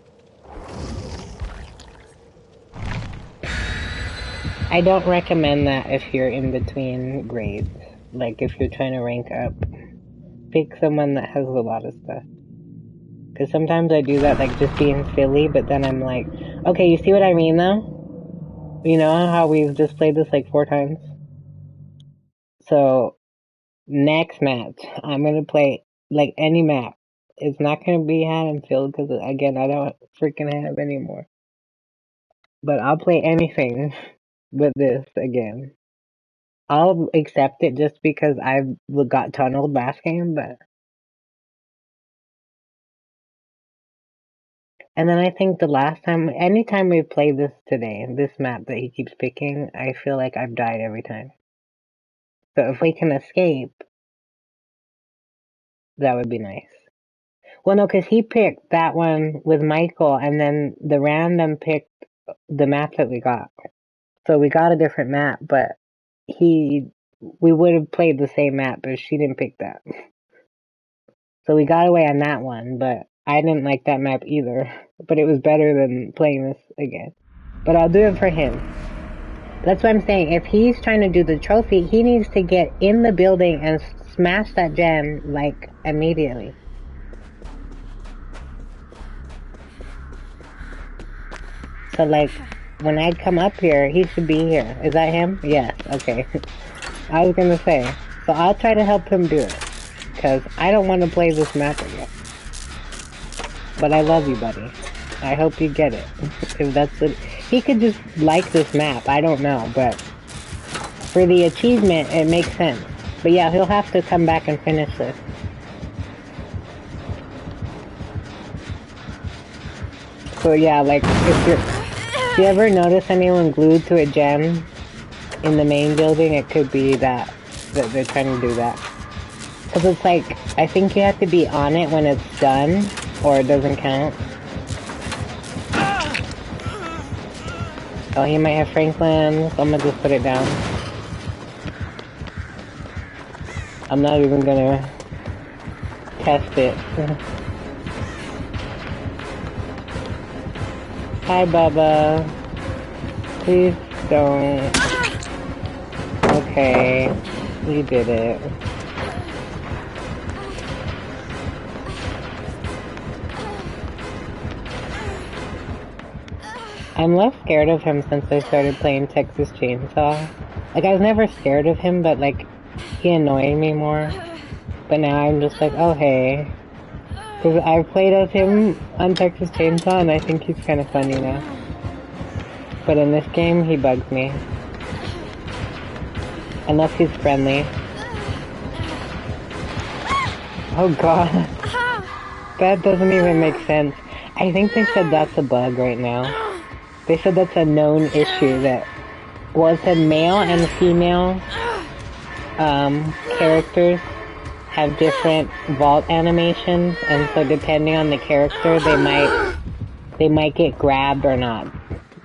I don't recommend that if you're in between grades. Like, if you're trying to rank up. Pick someone that has a lot of stuff. Because sometimes I do that, like, just being silly, but then I'm like, okay, you see what I mean, though? You know how we've just played this, like, 4 times? So, next match, I'm gonna play, like, any map. It's not gonna be Haddonfield, because, again, I don't freaking have any more. But I'll play anything with this again. I'll accept it just because I got tunneled last game, but... And then I think the last time, anytime we play this today, this map that he keeps picking, I feel like I've died every time. So if we can escape, that would be nice. Well, no, because he picked that one with Michael, and then the random picked the map that we got. So we got a different map, but we would have played the same map, but she didn't pick that. So we got away on that one, but I didn't like that map either. But it was better than playing this again. But I'll do it for him. That's what I'm saying. If he's trying to do the trophy, he needs to get in the building and smash that gem, like, immediately. So, like, when I come up here, he should be here. Is that him? Yes. Okay. I was gonna say. So I'll try to help him do it. Because I don't want to play this map again. But I love you, buddy. I hope you get it. If that's it. He could just like this map. I don't know. But for the achievement, it makes sense. But yeah, he'll have to come back and finish this. So yeah, like, if you ever notice anyone glued to a gen in the main building, it could be that they're trying to do that. Because it's like, I think you have to be on it when it's done, or it doesn't count. Oh, he might have Franklin, so I'm gonna just put it down. I'm not even gonna test it. Hi, Bubba. Please don't. Okay, you did it. I'm less scared of him since I started playing Texas Chainsaw. Like, I was never scared of him, but, like, he annoyed me more. But now I'm just like, oh, hey. Because I've played as him on Texas Chainsaw, and I think he's kind of funny now. But in this game, he bugs me. Unless he's friendly. Oh, God. That doesn't even make sense. I think they said that's a bug right now. They said that's a known issue that, well, it said male and female characters have different vault animations, and so depending on the character, they might get grabbed or not.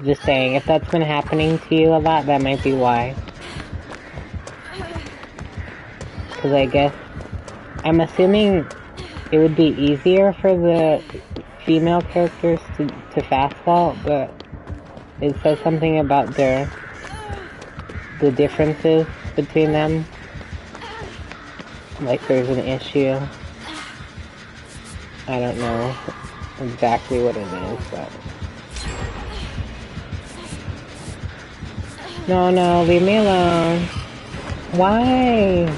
Just saying, if that's been happening to you a lot, that might be why. Because I guess, I'm assuming it would be easier for the female characters to fast vault, but it says something about the differences between them. Like there's an issue. I don't know exactly what it is, but... No, leave me alone. Why?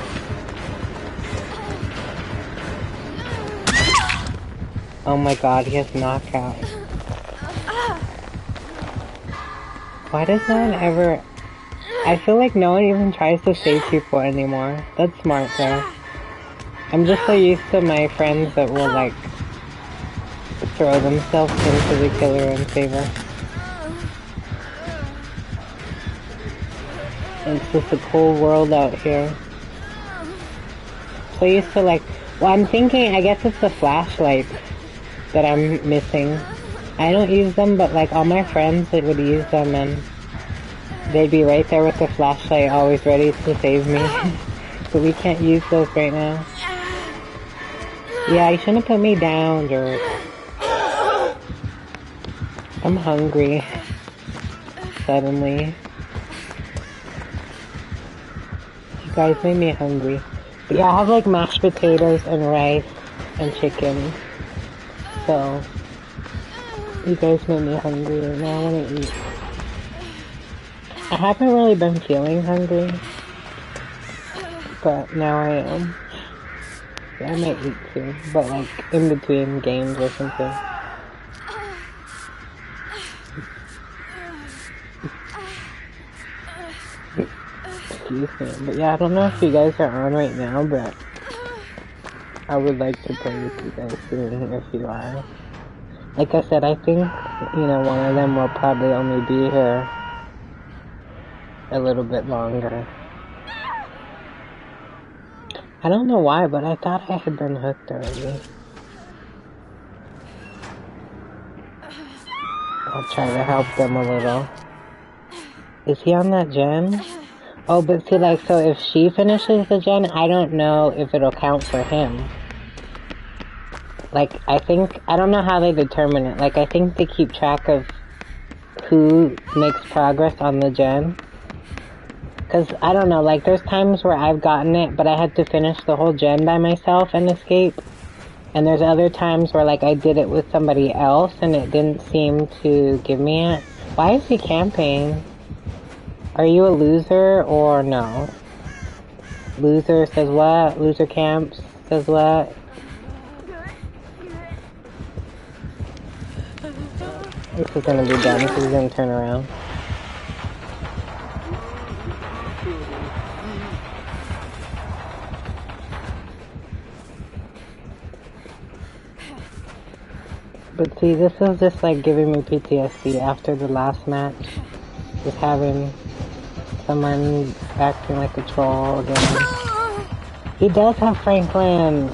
Oh my god, he has knockout. Why does no one ever... I feel like no one even tries to save people anymore. That's smart though. I'm just so used to my friends that will like throw themselves into the killer and save her. It's just a cold world out here. So used to like... Well, I'm thinking, I guess it's the flashlights that I'm missing. I don't use them, but like all my friends that would use them, and they'd be right there with the flashlight always ready to save me. But we can't use those right now. Yeah, you shouldn't put me down, George. I'm hungry. Suddenly. You guys made me hungry. But yeah, I have like mashed potatoes and rice and chicken. So, you guys made me hungry and now I want to eat. I haven't really been feeling hungry, but now I am. Yeah, I might eat too, but like in between games or something. Excuse me, but yeah, I don't know if you guys are on right now, but I would like to play with you guys soon if you are. Like I said, I think, you know, one of them will probably only be here a little bit longer. I don't know why, but I thought I had been hooked already. I'll try to help them a little. Is he on that gen? Oh, but see, like, so if she finishes the gen, I don't know if it'll count for him. Like, I think, I don't know how they determine it. Like, I think they keep track of who makes progress on the gen. Because, I don't know, like, there's times where I've gotten it, but I had to finish the whole gen by myself and escape. And there's other times where, like, I did it with somebody else, and it didn't seem to give me it. Why is he camping? Are you a loser, or no? Loser says what? Loser camps says what? This is gonna be done, this is gonna turn around. But see, this is just like giving me PTSD after the last match. Just having someone acting like a troll again. He does have Franklin.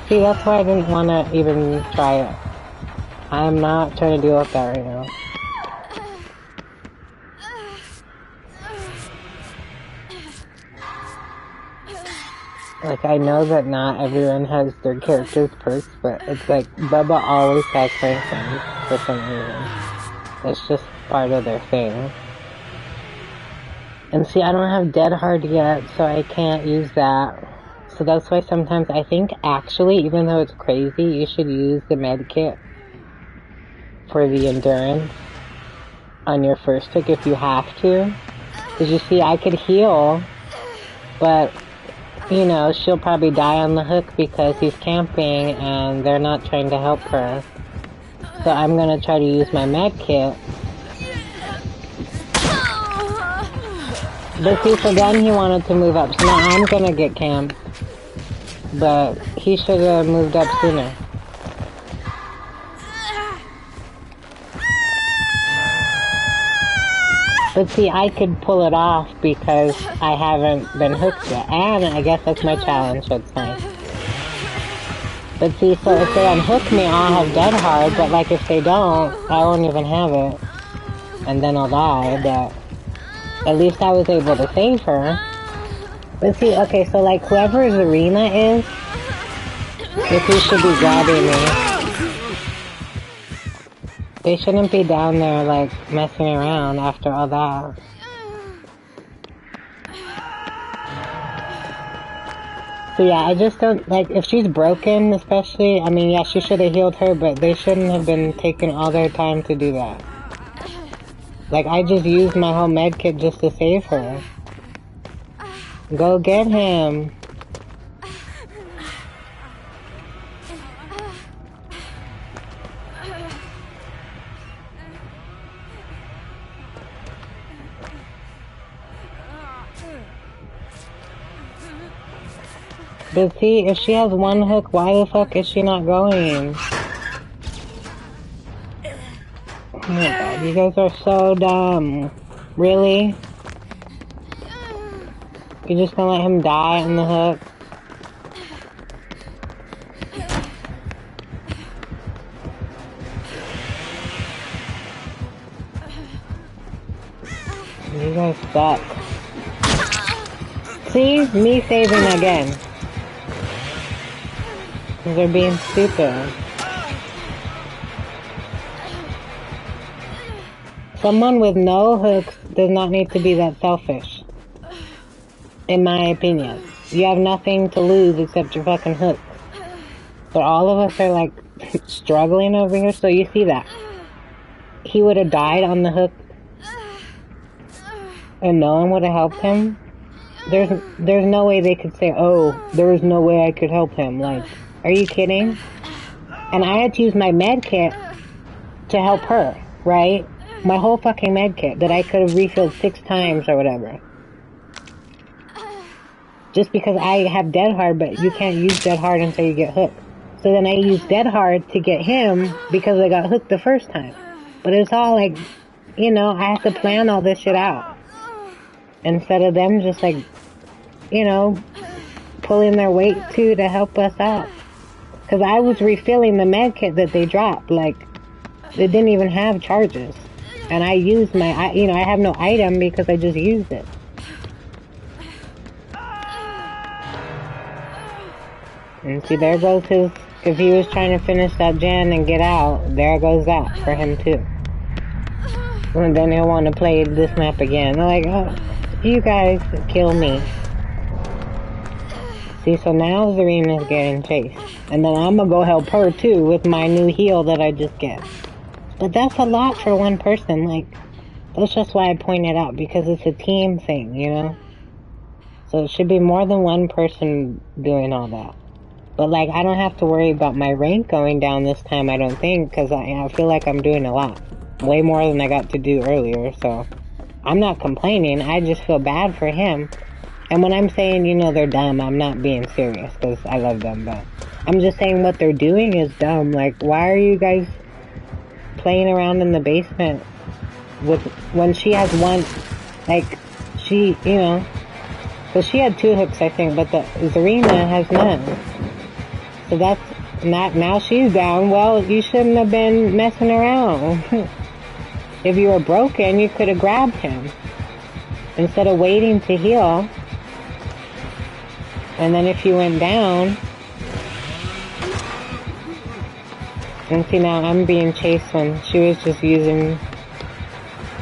See, that's why I didn't want to even try it. I'm not trying to deal with that right now. Like, I know that not everyone has their character's perks, but it's like, Bubba always has Franklin for some reason. It's just part of their thing. And see, I don't have Dead Hard yet, so I can't use that. So that's why sometimes I think, actually, even though it's crazy, you should use the med kit for the endurance on your first pick if you have to. Because you see, I could heal, but, you know, she'll probably die on the hook because he's camping and they're not trying to help her. So I'm gonna try to use my med kit. But see, so then he wanted to move up, so now I'm gonna get camped. But he should have moved up sooner. But see, I could pull it off because I haven't been hooked yet. And I guess that's my challenge, that's nice. But see, so if they unhook me, I'll have Dead Hard, but like if they don't, I won't even have it. And then I'll die, but at least I was able to save her. But see, okay, so like whoever Zarina is, if he should be grabbing me. They shouldn't be down there like messing around after all that. So yeah, I just don't, like, if she's broken especially, I mean, yeah, she should have healed her, but they shouldn't have been taking all their time to do that. Like, I just used my whole med kit just to save her. Go get him. But see, if she has one hook, why the fuck is she not going? Oh my god, you guys are so dumb. Really? You're just gonna let him die on the hook? You guys suck. See? Me saving again. They're being stupid. Someone with no hooks does not need to be that selfish. In my opinion. You have nothing to lose except your fucking hooks. But all of us are like struggling over here, so you see that. He would have died on the hook and no one would have helped him. There's no way they could say, oh, there was no way I could help him. Like, are you kidding? And I had to use my med kit to help her, right? My whole fucking med kit that I could have refilled 6 times or whatever. Just because I have Dead Hard, but you can't use Dead Hard until you get hooked. So then I used Dead Hard to get him because I got hooked the first time. But it's all like, you know, I have to plan all this shit out. Instead of them just like, you know, pulling their weight too to help us out. Because I was refilling the med kit that they dropped. Like, they didn't even have charges. And I used my, you know, I have no item because I just used it. And see, there goes his, if he was trying to finish that gen and get out, there goes that for him too. And then he'll want to play this map again. They're like, oh, you guys kill me. See, so now Zarina's getting chased. And then I'm gonna go help her too with my new heal that I just get. But that's a lot for one person. Like, that's just why I point it out, because it's a team thing, you know? So it should be more than one person doing all that. But like, I don't have to worry about my rank going down this time, I don't think, because I feel like I'm doing a lot. Way more than I got to do earlier, so I'm not complaining. I just feel bad for him. And when I'm saying, you know, they're dumb, I'm not being serious, because I love them, but I'm just saying what they're doing is dumb. Like, why are you guys playing around in the basement with, when she has one, like, she, you know, so she had 2 hooks, I think, but the Zarina has none. So that's not, now she's down. Well, you shouldn't have been messing around. If you were broken, you could have grabbed him instead of waiting to heal. And then if you went down, and see, now I'm being chased when she was just using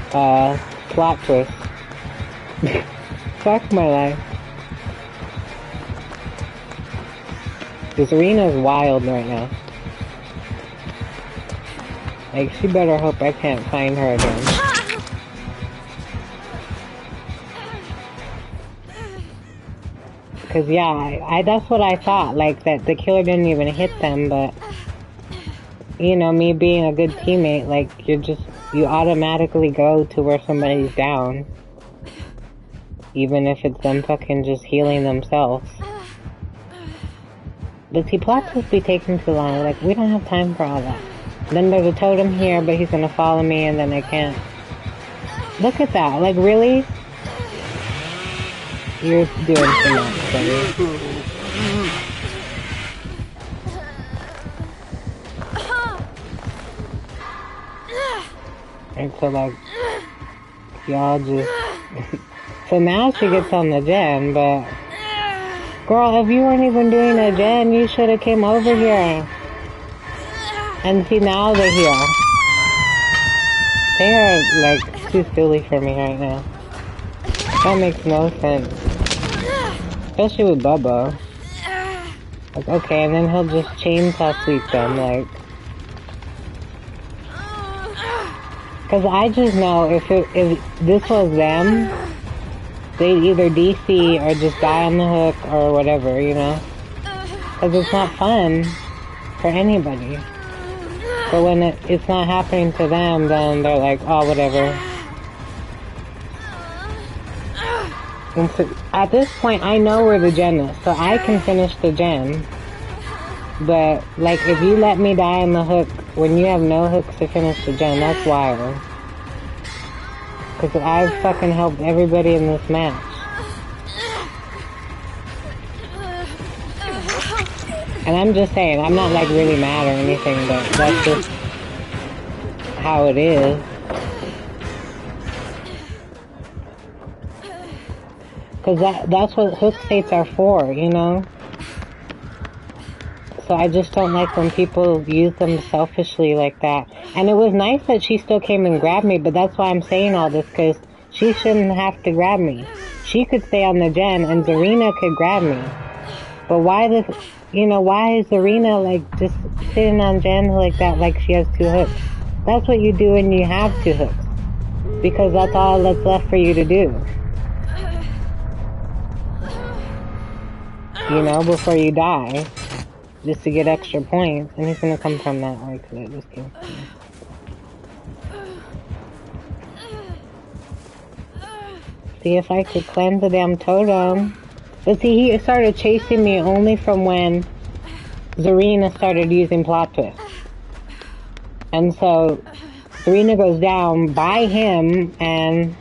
plot twist. Fuck my life. This arena's wild right now. Like, she better hope I can't find her again. Cause yeah, I that's what I thought, like, that the killer didn't even hit them, but, you know, me being a good teammate, like, you automatically go to where somebody's down. Even if it's them fucking just healing themselves. But see, plot twists be taking too long, like, we don't have time for all that. Then there's a totem here, but he's gonna follow me and then I can't. Look at that, like, really? You're doing too much, buddy. And so, like, y'all just... So now she gets on the gen, but... Girl, if you weren't even doing a gen, you should have came over here. And see, now they're here. They are, like, too silly for me right now. That makes no sense. Especially with Bubba. Like, okay, and then he'll just chainsaw sweep them, like... Cause I just know if this was them, they'd either DC or just die on the hook or whatever, you know? Cause it's not fun for anybody. But when it's not happening to them, then they're like, oh, whatever. And so, at this point, I know where the gen is, so I can finish the gen. But, like, if you let me die on the hook, when you have no hooks to finish the gen, that's wild. Because I've fucking helped everybody in this match. And I'm just saying, I'm not, like, really mad or anything, but that's just how it is. Because that's what hook states are for, you know? So I just don't like when people use them selfishly like that. And it was nice that she still came and grabbed me, but that's why I'm saying all this, because she shouldn't have to grab me. She could stay on the gen, and Zarina could grab me. But why this, you know, why is Zarina, like, just sitting on gen like that, like she has 2 hooks? That's what you do when you have 2 hooks. Because that's all that's left for you to do. You know, before you die. Just to get extra points. And he's gonna come from that way, because I just came from there. See if I could cleanse the damn totem. But see, he started chasing me only from when Zarina started using plot twist. And so, Zarina goes down by him and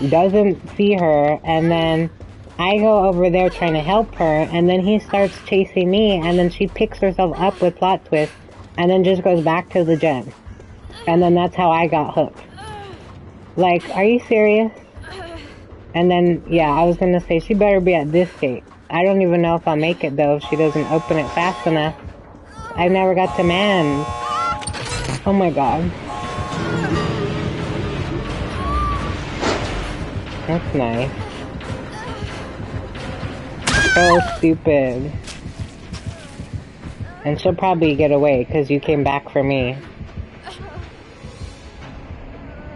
doesn't see her, and then I go over there trying to help her, and then he starts chasing me, and then she picks herself up with plot twist, and then just goes back to the gen. And then that's how I got hooked. Like, are you serious? And then, yeah, I was gonna say, she better be at this gate. I don't even know if I'll make it, though, if she doesn't open it fast enough. I never got to man. Oh my god. That's nice. So stupid. And she'll probably get away, because you came back for me.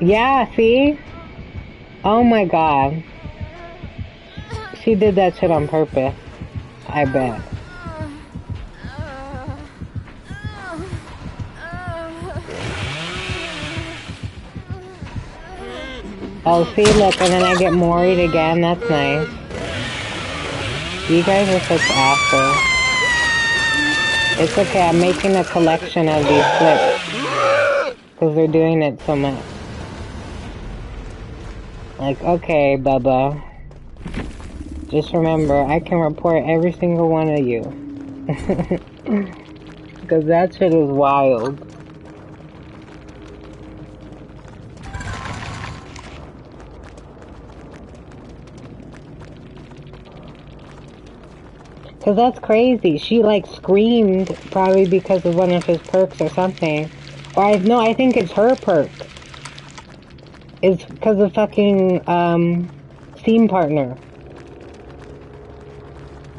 Yeah, see? Oh my god. She did that shit on purpose. I bet. Oh, see, look, and then I get moried again. That's nice. You guys are such assholes. It's okay, I'm making a collection of these clips. Because they're doing it so much. Like, okay, Bubba. Just remember, I can report every single one of you. Because that shit is wild. Because that's crazy. She, like, screamed probably because of one of his perks or something. Or, I think it's her perk. It's because of fucking, scene partner.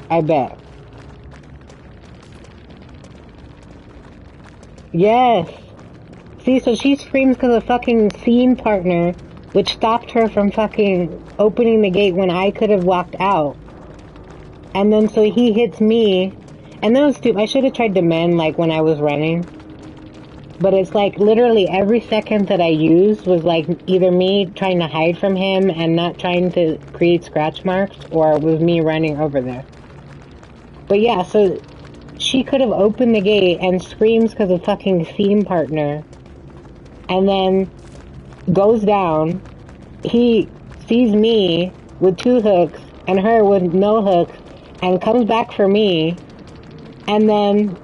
I bet. Yes. See, so she screams because of fucking scene partner, which stopped her from fucking opening the gate when I could have walked out. And then so he hits me, and that was stupid. I should have tried to mend like when I was running. But it's like literally every second that I used was like either me trying to hide from him and not trying to create scratch marks, or it was me running over there. But yeah, so she could have opened the gate and screams because of fucking scene partner. And then goes down. He sees me with 2 hooks and her with no hooks and comes back for me. And then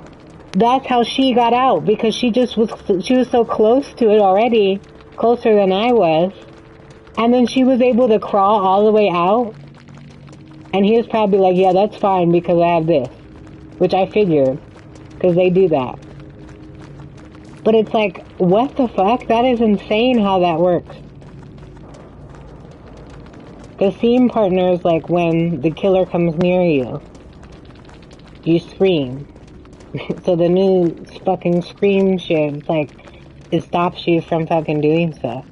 that's how she got out, because she was so close to it already, closer than I was. And then she was able to crawl all the way out. And he was probably like, yeah, that's fine because I have this. Which I figured, because they do that. But it's like, what the fuck? That is insane how that works. The scene partner is like when the killer comes near you, you scream. So the new fucking scream shit, it's like, it stops you from fucking doing stuff.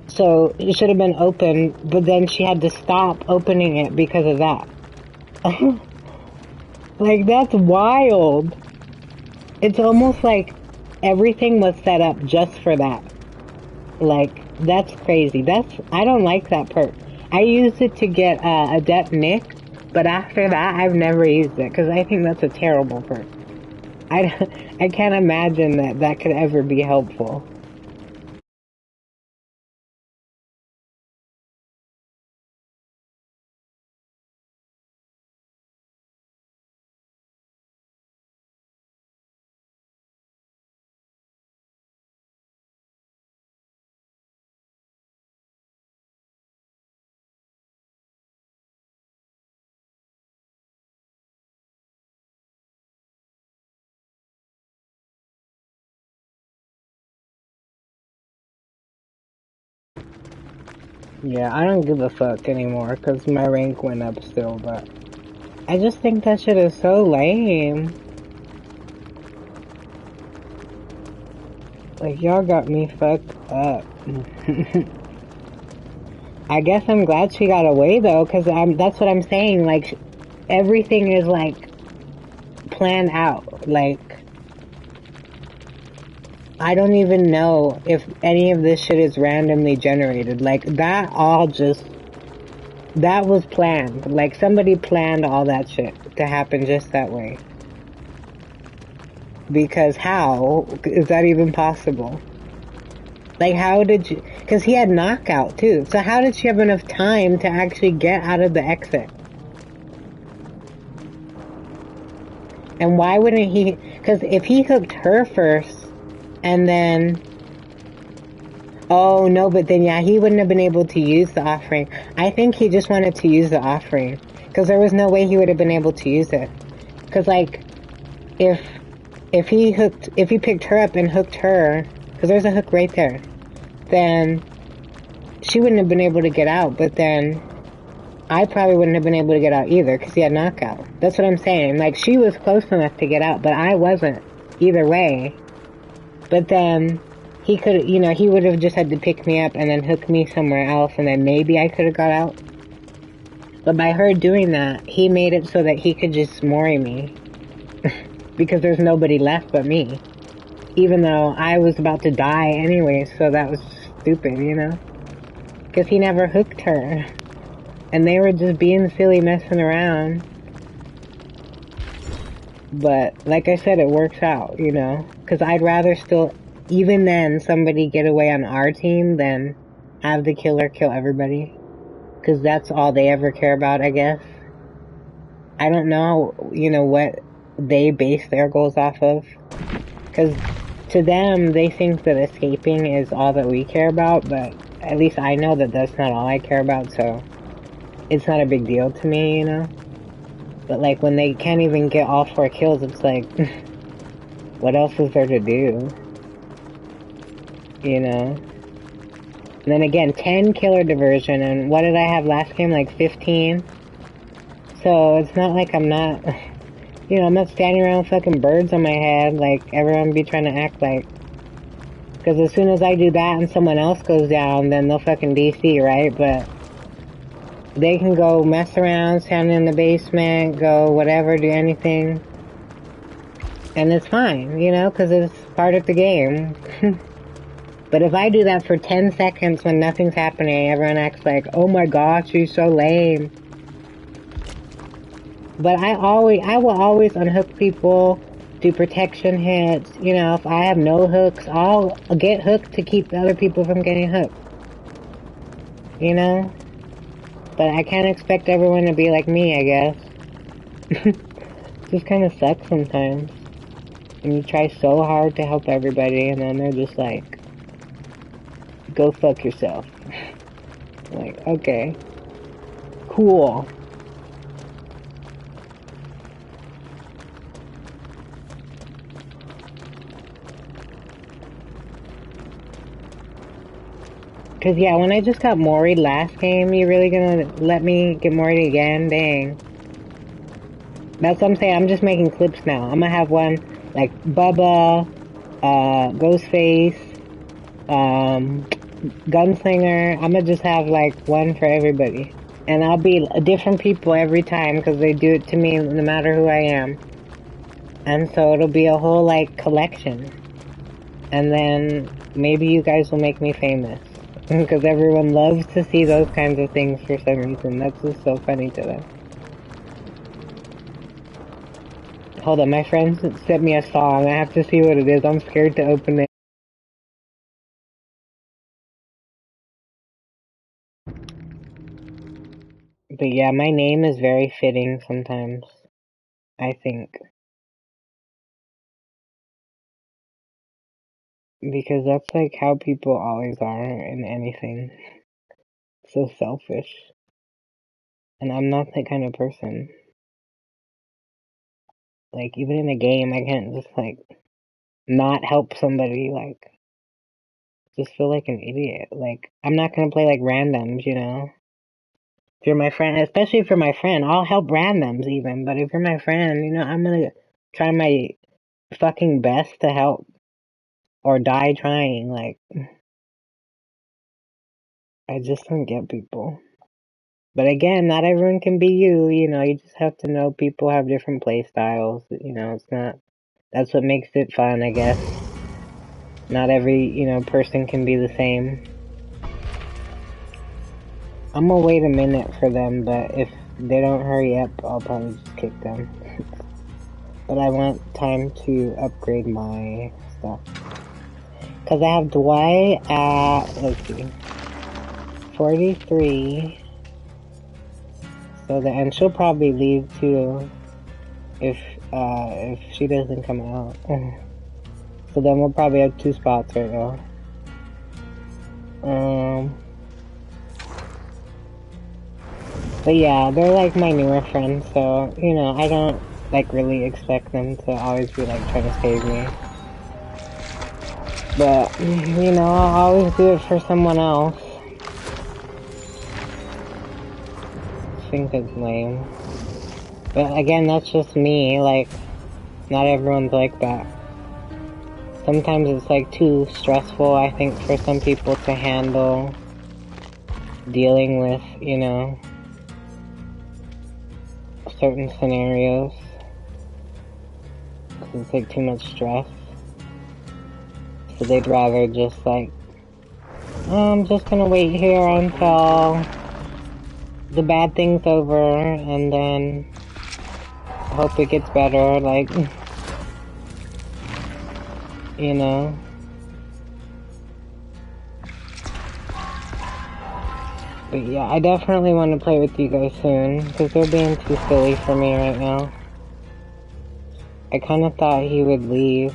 So it should have been open, but then she had to stop opening it because of that. Like, that's wild. It's almost like everything was set up just for that. Like, that's crazy. I don't like that perk. I used it to get Adept Nick, but after that, I've never used it, because I think that's a terrible perk. I can't imagine that could ever be helpful. Yeah, I don't give a fuck anymore, because my rank went up still, but I just think that shit is so lame. Like, y'all got me fucked up. I guess I'm glad she got away, though, because that's what I'm saying. Like, everything is, like, planned out. Like, I don't even know if any of this shit is randomly generated. Like, that was planned. Like, somebody planned all that shit to happen just that way. Because how is that even possible? Like, how did you... Because he had knockout, too. So how did she have enough time to actually get out of the exit? And why wouldn't he... Because if he hooked her first, and then... Oh, no, but then, yeah, he wouldn't have been able to use the offering. I think he just wanted to use the offering. Because there was no way he would have been able to use it. Because, like, if he picked her up and hooked her, because there's a hook right there, then she wouldn't have been able to get out, but then I probably wouldn't have been able to get out either, because he had knockout. That's what I'm saying. Like, she was close enough to get out, but I wasn't. Either way. But then he could, he would have just had to pick me up and then hook me somewhere else, and then maybe I could have got out. But by her doing that, he made it so that he could just mori me. Because there's nobody left but me. Even though I was about to die anyway, so that was stupid, Because he never hooked her. And they were just being silly, messing around. But like I said, it works out, you know? Because I'd rather still, even then, somebody get away on our team than have the killer kill everybody. Because that's all they ever care about, I guess. I don't know, you know, what they base their goals off of. Because to them, they think that escaping is all that we care about, but at least I know that that's not all I care about, so it's not a big deal to me, you know? But like when they can't even get all 4 kills, it's like, what else is there to do? You know? And then again, 10 killer diversion, and what did I have last game? Like 15? So it's not like I'm not, you know, I'm not standing around with fucking birds on my head like everyone be trying to act like. Because as soon as I do that and someone else goes down, then they'll fucking DC, right? But they can go mess around, stand in the basement, go whatever, do anything. And it's fine, you know, because it's part of the game. But if I do that for 10 seconds when nothing's happening, everyone acts like, oh my gosh, you're so lame. But I will always unhook people, do protection hits. You know, if I have no hooks, I'll get hooked to keep other people from getting hooked. You know? But I can't expect everyone to be like me, I guess. Just kind of sucks sometimes. And you try so hard to help everybody, and then they're just like, go fuck yourself. Like, okay. Cool. Cause yeah, when I just got Mori'd last game, you really gonna let me get Mori'd again? Dang. That's what I'm saying, I'm just making clips now. I'm gonna have one, like, Bubba, Ghostface, Gunslinger. I'm gonna just have, like, one for everybody. And I'll be different people every time, cause they do it to me no matter who I am. And so it'll be a whole, like, collection. And then maybe you guys will make me famous. Because everyone loves to see those kinds of things for some reason. That's just so funny to them. Hold on, my friend sent me a song. I have to see what it is. I'm scared to open it. But yeah, my name is very fitting sometimes, I think. Because that's like how people always are in anything. So selfish. And I'm not that kind of person. Like, even in a game, I can't just, like, not help somebody, like, just feel like an idiot. Like, I'm not gonna play, like, randoms, you know? If you're my friend, especially if you're my friend, I'll help randoms even, but if you're my friend, you know, I'm gonna try my fucking best to help. Or die trying, like, I just don't get people. But again, not everyone can be you, you know, you just have to know people have different play styles, you know, it's not, that's what makes it fun, I guess. Not every, you know, person can be the same. I'm gonna wait a minute for them, but if they don't hurry up, I'll probably just kick them. But I want time to upgrade my stuff. Cause I have Dwight at, let's see, 43. So and she'll probably leave too, if she doesn't come out. So then we'll probably have 2 spots right now. But yeah, they're like my newer friends, so, you know, I don't, like, really expect them to always be, like, trying to save me. But, you know, I'll always do it for someone else. I think it's lame. But again, that's just me, like, not everyone's like that. Sometimes it's, like, too stressful, I think, for some people to handle dealing with, you know, certain scenarios. It's, like, too much stress. So they'd rather just, like, oh, I'm just gonna wait here until the bad thing's over, and then hope it gets better, like, you know. But yeah, I definitely want to play with you guys soon, because they're being too silly for me right now. I kind of thought he would leave.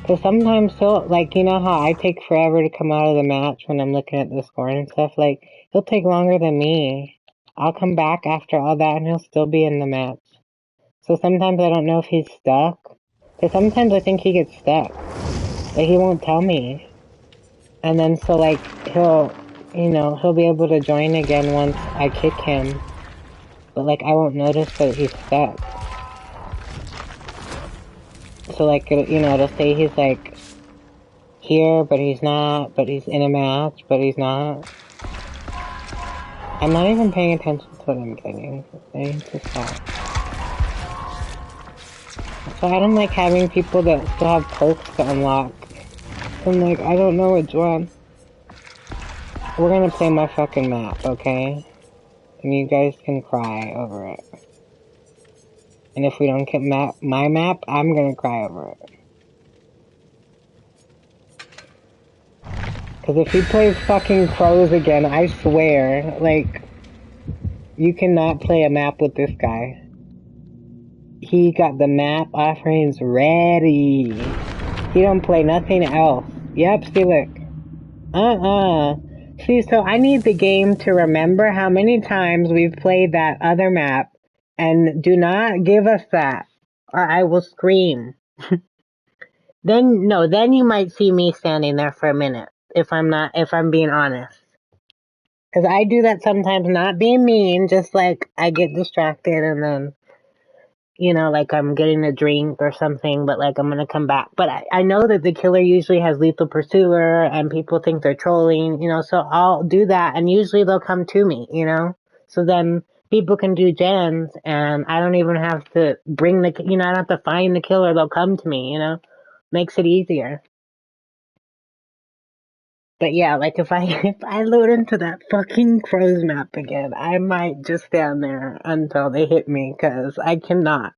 Because sometimes he'll, like, you know how I take forever to come out of the match when I'm looking at the score and stuff? Like, he'll take longer than me. I'll come back after all that and he'll still be in the match. So sometimes I don't know if he's stuck. Because sometimes I think he gets stuck. Like, he won't tell me. And then so, like, he'll be able to join again once I kick him. But, like, I won't notice that he's stuck. So, like, it'll say he's, like, here, but he's not, but he's in a match, but he's not. I'm not even paying attention to what I'm getting. I need to stop. So I don't like having people that still have perks to unlock. I'm like, I don't know which one. We're gonna play my fucking map, okay? And you guys can cry over it. And if we don't get my map, I'm gonna cry over it. Cause if he plays fucking crows again, I swear, like, you cannot play a map with this guy. He got the map offerings ready. He don't play nothing else. Yep, see look. See, so I need the game to remember how many times we've played that other map, and do not give us that, or I will scream. Then you might see me standing there for a minute, if I'm being honest. Cause I do that sometimes, not being mean, just like I get distracted and then, like I'm getting a drink or something, but like I'm gonna come back. But I know that the killer usually has lethal pursuer and people think they're trolling, so I'll do that and usually they'll come to me, So then people can do gens and I don't even have to bring I don't have to find the killer, they'll come to me, Makes it easier. But yeah, like if I load into that fucking crows map again, I might just stand there until they hit me, cause I cannot.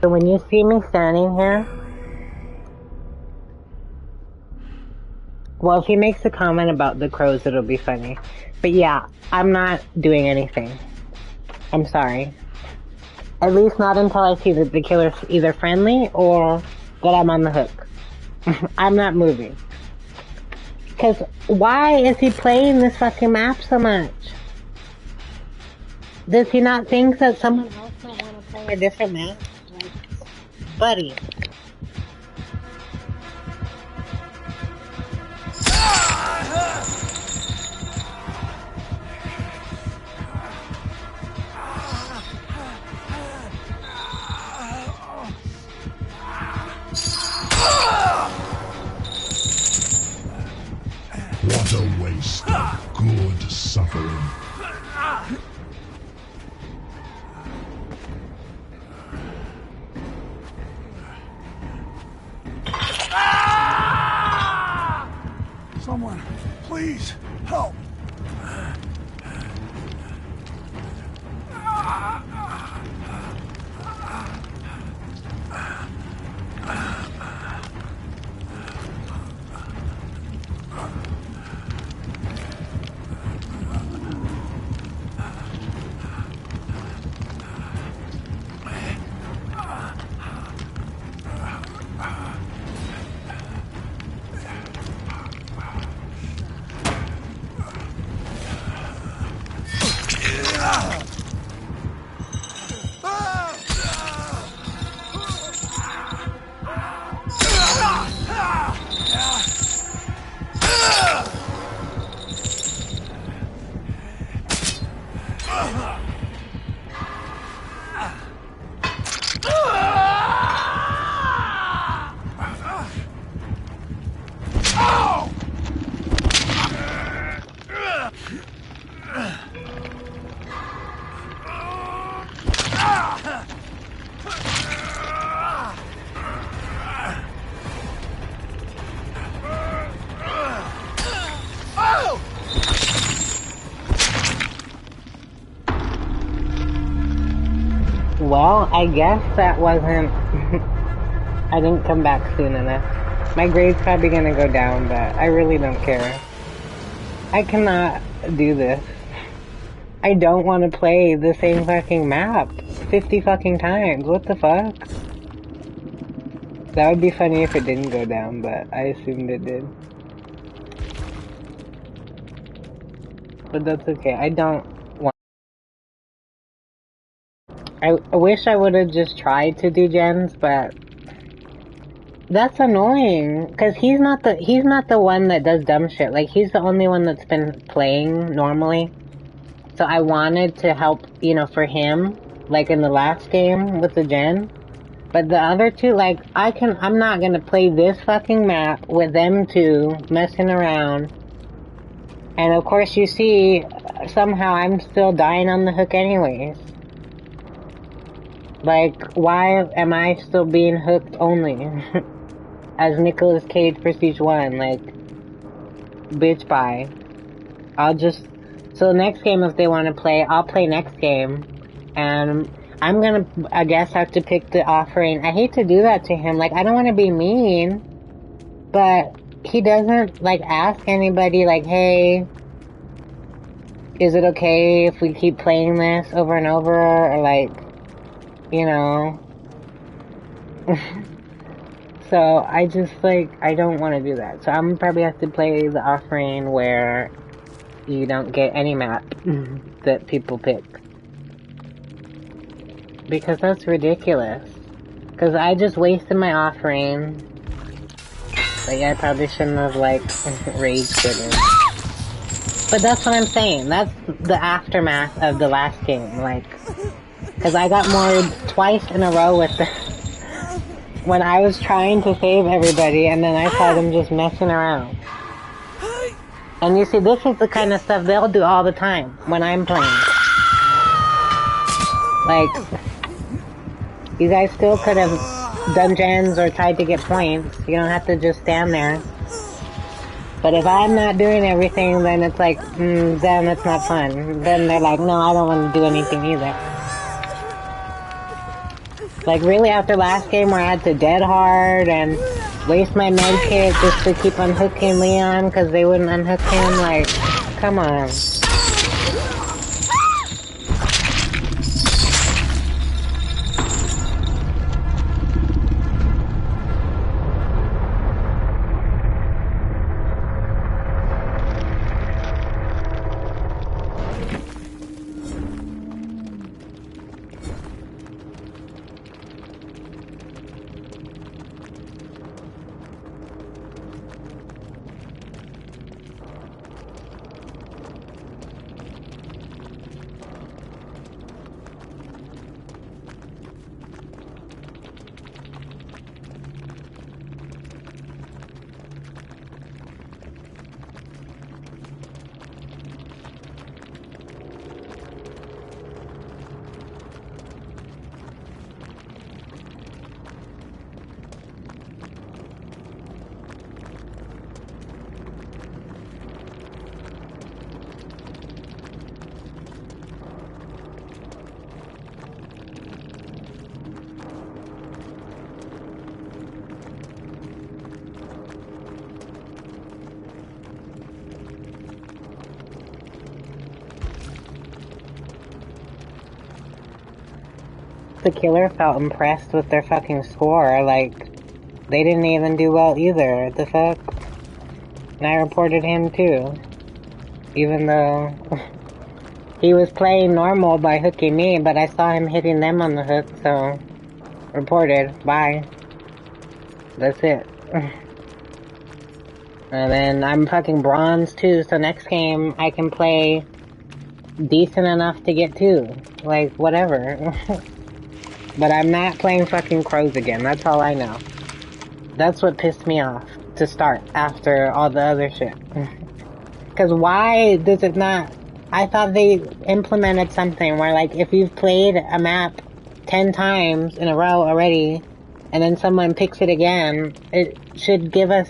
So when you see me standing here, well, if he makes a comment about the crows, it'll be funny. But yeah, I'm not doing anything. I'm sorry. At least not until I see that the killer's either friendly or that I'm on the hook. I'm not moving. Because why is he playing this fucking map so much? Does he not think that someone else might want to play a different map? Like, buddy. What a waste of good suffering. Someone, please, help! Well, I guess that wasn't... I didn't come back soon enough. My grade's probably gonna go down, but I really don't care. I cannot do this. I don't want to play the same fucking map 50 fucking times. What the fuck? That would be funny if it didn't go down, but I assumed it did. But that's okay. I don't want... I wish I would have just tried to do gens, but... That's annoying, cause he's not the one that does dumb shit. Like, he's the only one that's been playing normally. So I wanted to help, you know, for him, like in the last game with the gen. But the other two, like, I'm not gonna play this fucking map with them two messing around. And of course you see, somehow I'm still dying on the hook anyways. Like, why am I still being hooked only? As Nicolas Cage Prestige 1, like, bitch, bye. So the next game, if they want to play, I'll play next game. And I'm gonna, I guess, have to pick the offering. I hate to do that to him. Like, I don't want to be mean, but he doesn't, like, ask anybody, like, hey, is it okay if we keep playing this over and over? Or, like, you know. So, I just, like, I don't want to do that. So, I'm probably have to play the offering where you don't get any map that people pick. Because that's ridiculous. Because I just wasted my offering. Like, I probably shouldn't have, like, rage quitted. But that's what I'm saying. That's the aftermath of the last game. Like, because I got moored twice in a row with the... when I was trying to save everybody, and then I saw them just messing around. And you see, this is the kind of stuff they'll do all the time when I'm playing. Like, you guys still could have done gens or tried to get points. You don't have to just stand there. But if I'm not doing everything, then it's like, then it's not fun. Then they're like, no, I don't want to do anything either. Like, really, after last game where I had to dead hard and waste my med kit just to keep unhooking Leon because they wouldn't unhook him, like, come on. The killer felt impressed with their fucking score, like, they didn't even do well either, the fuck? And I reported him too. Even though he was playing normal by hooking me, but I saw him hitting them on the hook, so reported, bye. That's it. And then I'm fucking bronze too, so next game I can play decent enough to get 2. Like, whatever. But I'm not playing fucking crows again, that's all I know. That's what pissed me off to start after all the other shit. Cause why does it not... I thought they implemented something where, like, if you've played a map 10 times in a row already, and then someone picks it again, it should give us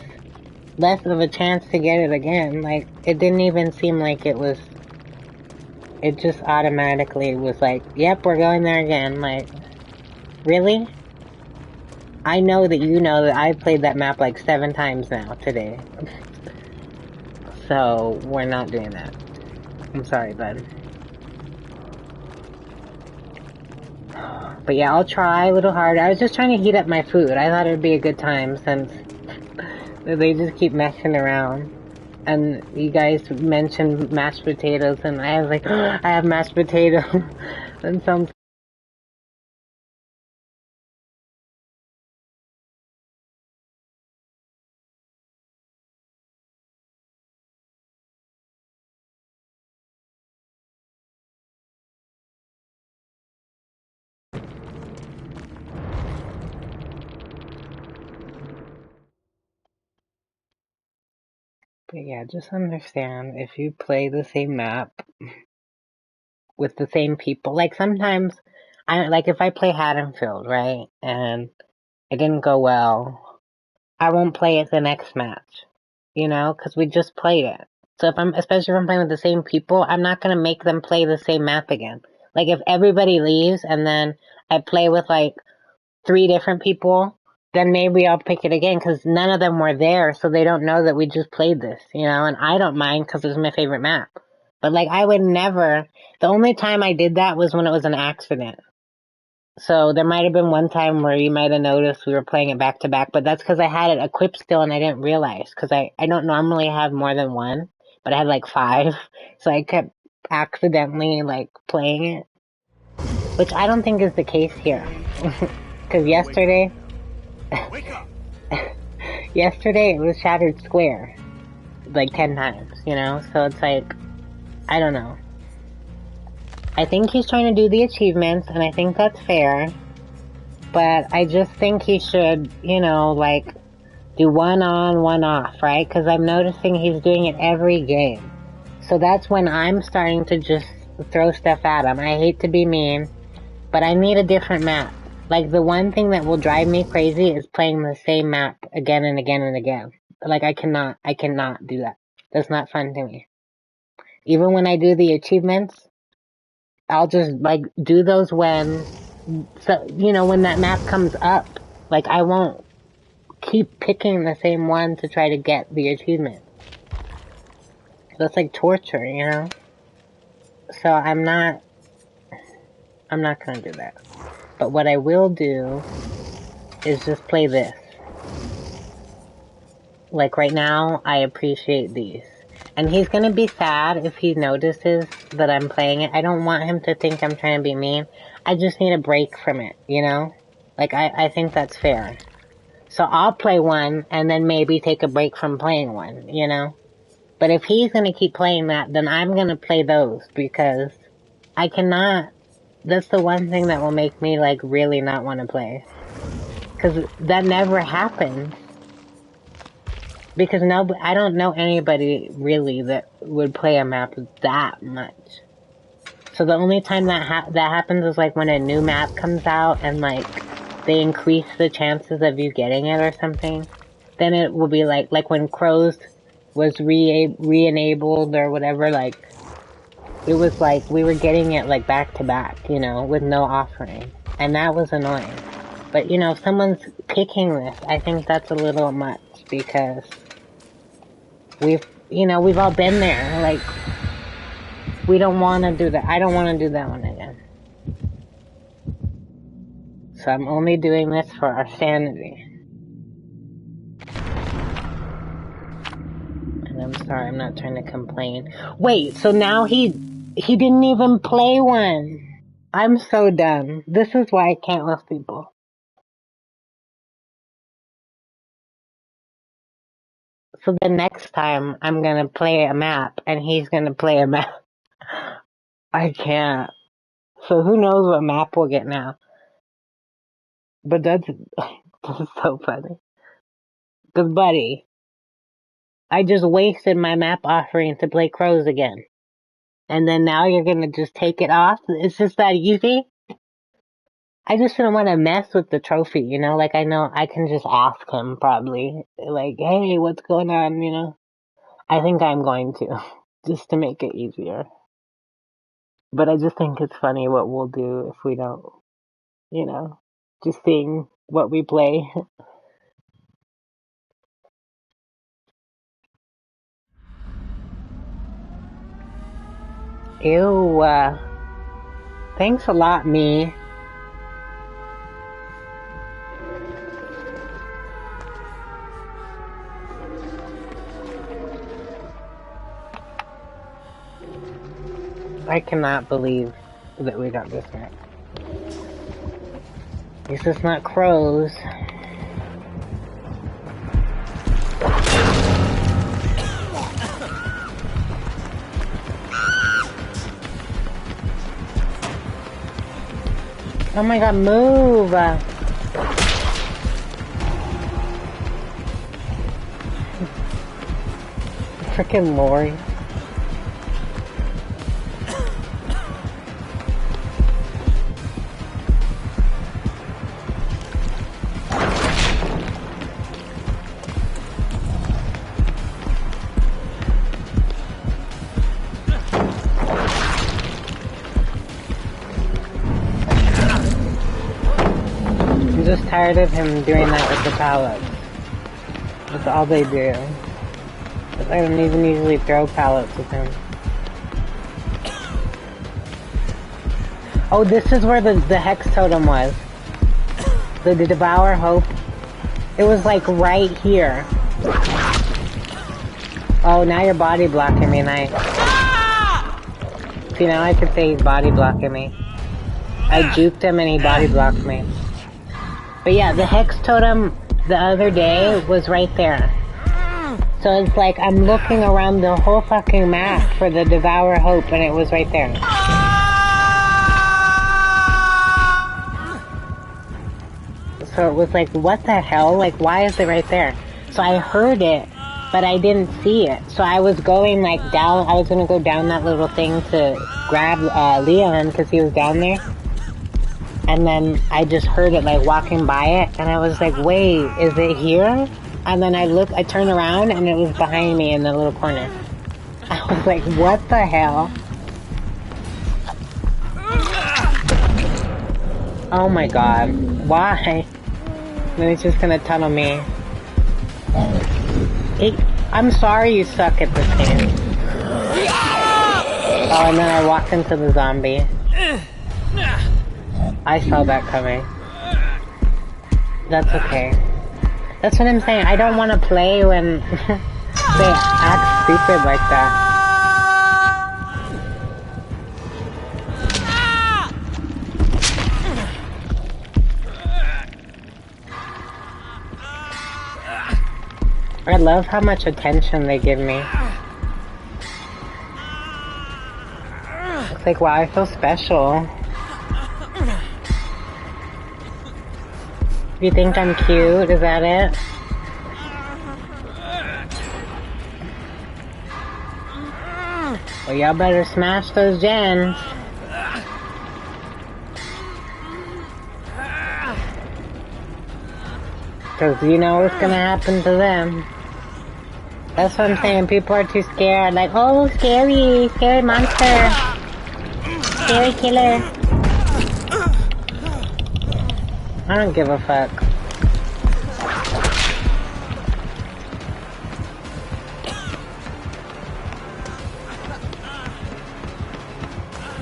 less of a chance to get it again. Like, it didn't even seem like it was It just automatically was like, yep, we're going there again. Like, really? I know that you know that I've played that map like 7 times now today. So, we're not doing that. I'm sorry, bud. But yeah, I'll try a little harder. I was just trying to heat up my food. I thought it would be a good time since they just keep messing around. And you guys mentioned mashed potatoes, and I was like, I have mashed potatoes. And some. But yeah, just understand if you play the same map with the same people, like sometimes, like if I play Haddonfield, right, and it didn't go well, I won't play it the next match, because we just played it. So especially if I'm playing with the same people, I'm not gonna make them play the same map again. Like if everybody leaves and then I play with like 3 different people, then maybe I'll pick it again because none of them were there, so they don't know that we just played this, and I don't mind because it's my favorite map. But like I would never, the only time I did that was when it was an accident. So there might have been one time where you might have noticed we were playing it back to back, but that's because I had it equipped still and I didn't realize because I don't normally have more than one, but I had like 5, so I kept accidentally like playing it, which I don't think is the case here. Because yesterday it was Shattered Square like 10 times, so it's like, I don't know. I think he's trying to do the achievements and I think that's fair, but I just think he should, like do 1 on, 1 off, right? Because I'm noticing he's doing it every game. So that's when I'm starting to just throw stuff at him. I hate to be mean, but I need a different map. Like, the one thing that will drive me crazy is playing the same map again and again and again. Like, I cannot do that. That's not fun to me. Even when I do the achievements, I'll just, like, do those when that map comes up. Like, I won't keep picking the same one to try to get the achievement. That's like torture. So I'm not gonna do that. But what I will do is just play this. Like right now, I appreciate these. And he's gonna be sad if he notices that I'm playing it. I don't want him to think I'm trying to be mean. I just need a break from it, Like, I think that's fair. So I'll play one and then maybe take a break from playing one, But if he's gonna keep playing that, then I'm gonna play those because I cannot. That's the one thing that will make me like really not want to play. Because that never happens. Because I don't know anybody really that would play a map that much. So the only time that happens is like when a new map comes out and like they increase the chances of you getting it or something. Then it will be like when Crows was re-enabled or whatever, like it was like we were getting it like back to back, with no offering. And that was annoying. But if someone's picking this, I think that's a little much because we've all been there. Like, we don't want to do that. I don't want to do that one again. So I'm only doing this for our sanity. And I'm sorry, I'm not trying to complain. Wait, so now he didn't even play one. I'm so done. This is why I can't love people. So the next time I'm gonna play a map and he's gonna play a map. I can't. So who knows what map we'll get now. But that's so funny. Cause buddy, I just wasted my map offering to play Crows again. And then now you're gonna just take it off? It's just that easy? I just didn't want to mess with the trophy, Like, I know I can just ask him probably. Like, hey, what's going on, I think I'm going to. Just to make it easier. But I just think it's funny what we'll do if we don't, you know, just seeing what we play. Ew. Thanks a lot, me. I cannot believe that we got this right. At least it's not crows. Oh my god, move! Frickin' Lori. I'm just tired of him doing that with the pallets. That's all they do. I don't even usually throw pallets with him. Oh, this is where the hex totem was. The Devour Hope. It was like right here. Oh, now you're body blocking me, nice. See, now I could say he's body blocking me. I juked him and he body blocked me. But yeah, the hex totem the other day was right there. So it's like I'm looking around the whole fucking map for the Devour Hope and it was right there. So it was like, what the hell? Like, why is it right there? So I heard it, but I didn't see it. So I was going like down, I was gonna go down that little thing to grab Leon because he was down there. And then I just heard it like walking by it and I was like, wait, is it here? And then I turned around and it was behind me in the little corner. I was like, what the hell? Oh my god, why? Then he's just gonna tunnel me. I'm sorry you suck at this game. Oh, and then I walked into the zombie. I saw that coming. That's okay. That's what I'm saying. I don't want to play when they act stupid like that. I love how much attention they give me. It's like, wow, I feel special. You think I'm cute? Is that it? Well, y'all better smash those gens. Because you know what's gonna happen to them. That's what I'm saying. People are too scared. Like, oh, scary. Scary monster. Scary killer. I don't give a fuck.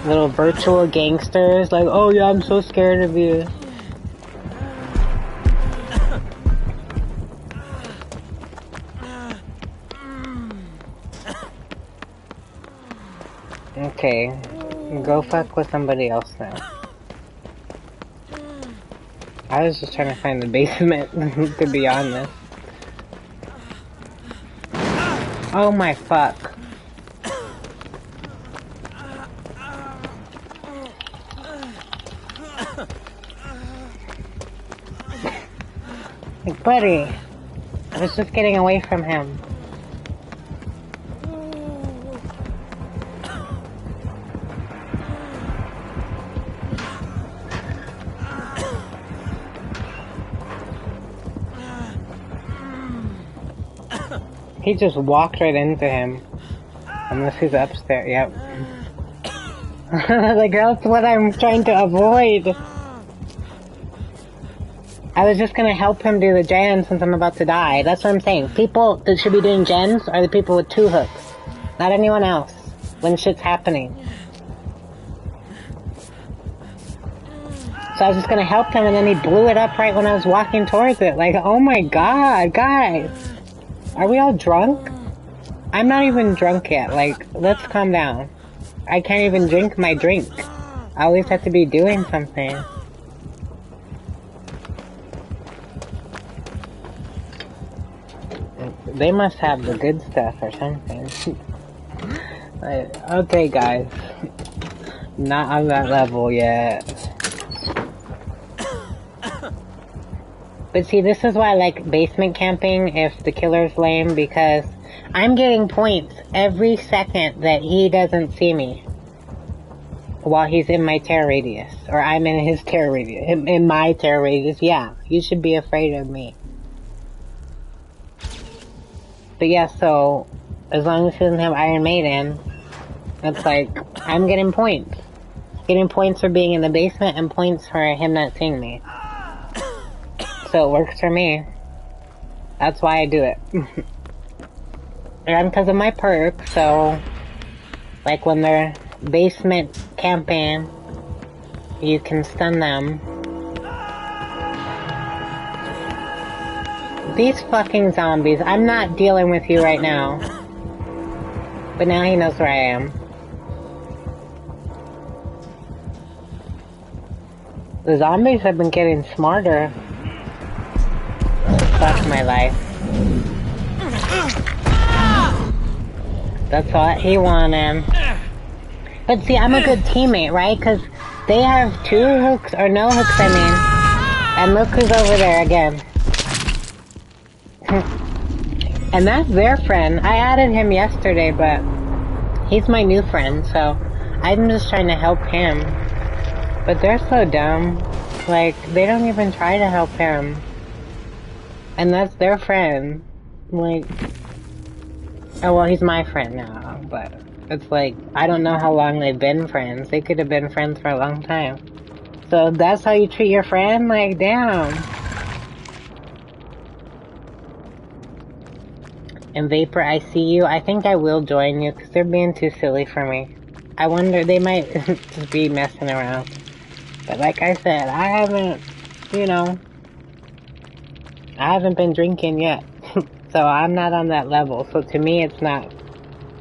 Little virtual gangsters, like, oh yeah, I'm so scared of you. Okay, go fuck with somebody else now. I was just trying to find the basement, to be honest. Oh my fuck. Like, buddy, I was just getting away from him. He just walked right into him. Unless he's upstairs, yep. Like, that's what I'm trying to avoid. I was just gonna help him do the gen since I'm about to die. That's what I'm saying. People that should be doing gens are the people with 2 hooks. Not anyone else. When shit's happening. So I was just gonna help him and then he blew it up right when I was walking towards it. Like, oh my god, guys. Are we all drunk? I'm not even drunk yet. Like, let's calm down. I can't even drink my drink. I always have to be doing something. They must have the good stuff or something. Like, okay, guys. Not on that level yet. But see, this is why I like basement camping if the killer's lame, because I'm getting points every second that he doesn't see me while he's in my terror radius, or I'm in his terror radius, in my terror radius. Yeah, you should be afraid of me. But yeah, so as long as he doesn't have Iron Maiden, it's like I'm getting points. Getting points for being in the basement and points for him not seeing me. So it works for me. That's why I do it. And because of my perk, so like when they're basement camping, you can stun them. These fucking zombies, I'm not dealing with you right now. But now he knows where I am. The zombies have been getting smarter. Fuck my life. That's what he wanted. But see, I'm a good teammate, right? Because they have 2 hooks, or no hooks, I mean. And look who's over there again. And that's their friend. I added him yesterday, but he's my new friend, so I'm just trying to help him. But they're so dumb. Like, they don't even try to help him. And that's their friend. Like, oh well, he's my friend now, but it's like, I don't know how long they've been friends. They could have been friends for a long time. So that's how you treat your friend? Like, damn. And Vapor, I see you. I think I will join you, because they're being too silly for me. I wonder, they might just be messing around. But like I said, I haven't, you know, I haven't been drinking yet. So I'm not on that level. So to me, it's not,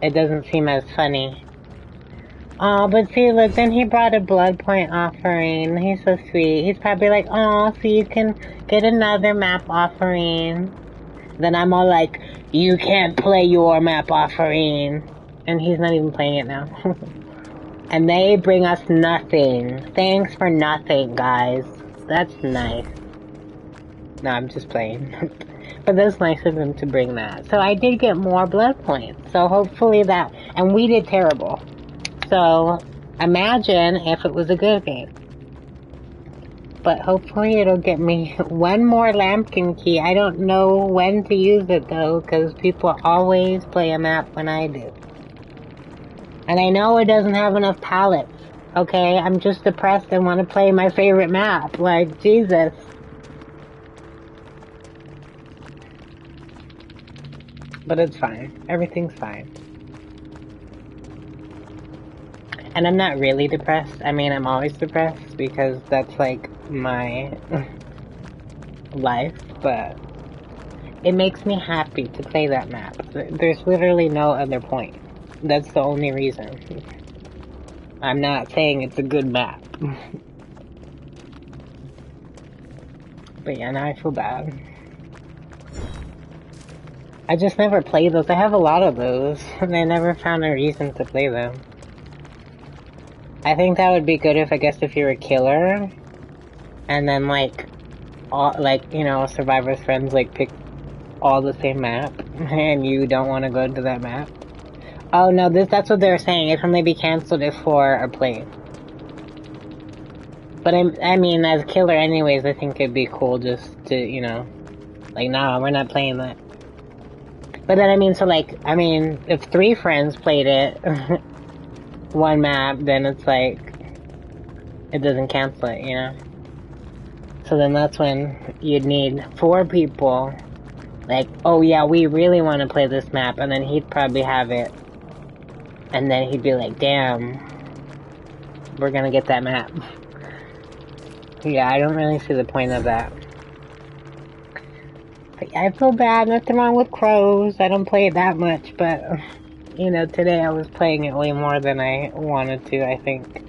it doesn't seem as funny. Oh, but see, look, then he brought a blood point offering. He's so sweet. He's probably like, oh, so you can get another map offering. Then I'm all like, you can't play your map offering. And he's not even playing it now. And they bring us nothing. Thanks for nothing, guys. That's nice. No, I'm just playing. But that's nice of them to bring that. So I did get more blood points. So hopefully that... And we did terrible. So imagine if it was a good game. But hopefully it'll get me one more Lampkin key. I don't know when to use it though, because people always play a map when I do. And I know it doesn't have enough pallets. Okay, I'm just depressed and want to play my favorite map. Like, Jesus. But it's fine. Everything's fine. And I'm not really depressed. I mean, I'm always depressed because that's like my life, but it makes me happy to play that map. There's literally no other point. That's the only reason. I'm not saying it's a good map. But yeah, now I feel bad. I just never play those. I have a lot of those, and I never found a reason to play them. I think that would be good if, I guess, if you're a killer, and then like, all, like, you know, Survivor's friends like pick all the same map, and you don't want to go to that map. Oh no, that's what they're saying. It can only be cancelled if 4 are played. But I mean, as a killer anyways, I think it'd be cool just to, you know, like, nah, we're not playing that. But then I mean, so like, I mean, if 3 friends played it, one map, then it's like, it doesn't cancel it, you know? So then that's when you'd need 4 people. Like, oh yeah, we really want to play this map, and then he'd probably have it. And then he'd be like, damn, we're gonna get that map. Yeah, I don't really see the point of that. But I feel bad, nothing wrong with crows. I don't play it that much, but, you know, today I was playing it way more than I wanted to, I think.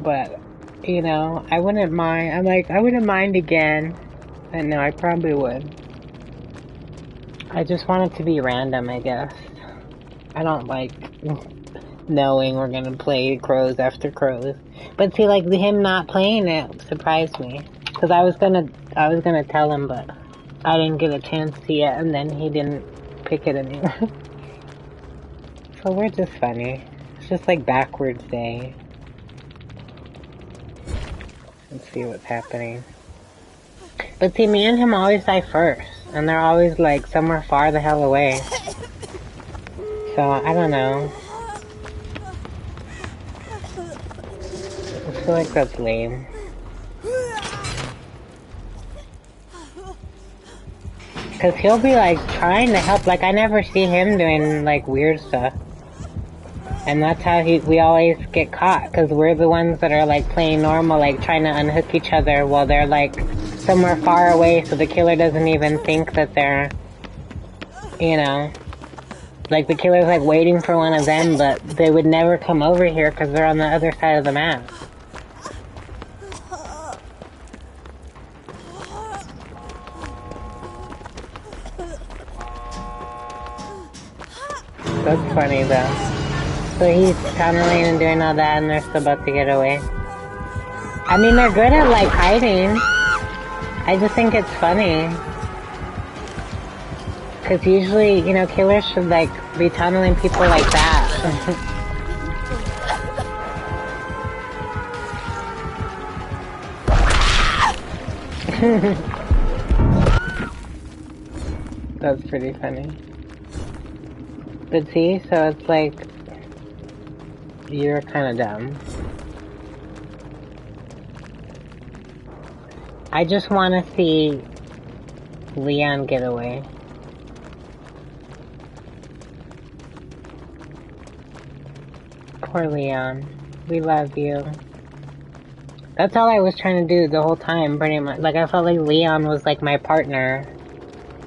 But, you know, I wouldn't mind. I'm like, I wouldn't mind again. And no, I probably would. I just want it to be random, I guess. I don't like knowing we're gonna play crows after crows. But see, like, him not playing it surprised me. Cause I was gonna tell him, but I didn't get a chance to yet, and then he didn't pick it anymore. So we're just funny. It's just like backwards day. Let's see what's happening. But see, me and him always die first, and they're always like somewhere far the hell away. So I don't know. I feel like that's lame. Cause he'll be like trying to help, like I never see him doing like weird stuff. And that's how we always get caught, cause we're the ones that are like playing normal, like trying to unhook each other while they're like somewhere far away, so the killer doesn't even think that they're, you know, like the killer's like waiting for one of them, but they would never come over here cause they're on the other side of the map. That's funny though. So he's tunneling and doing all that, and they're still about to get away. I mean, they're good at like hiding. I just think it's funny. Cause usually, you know, killers should like be tunneling people like that. That's pretty funny. But see, so it's like, you're kinda dumb. I just wanna see Leon get away. Poor Leon. We love you. That's all I was trying to do the whole time, pretty much. Like, I felt like Leon was like my partner.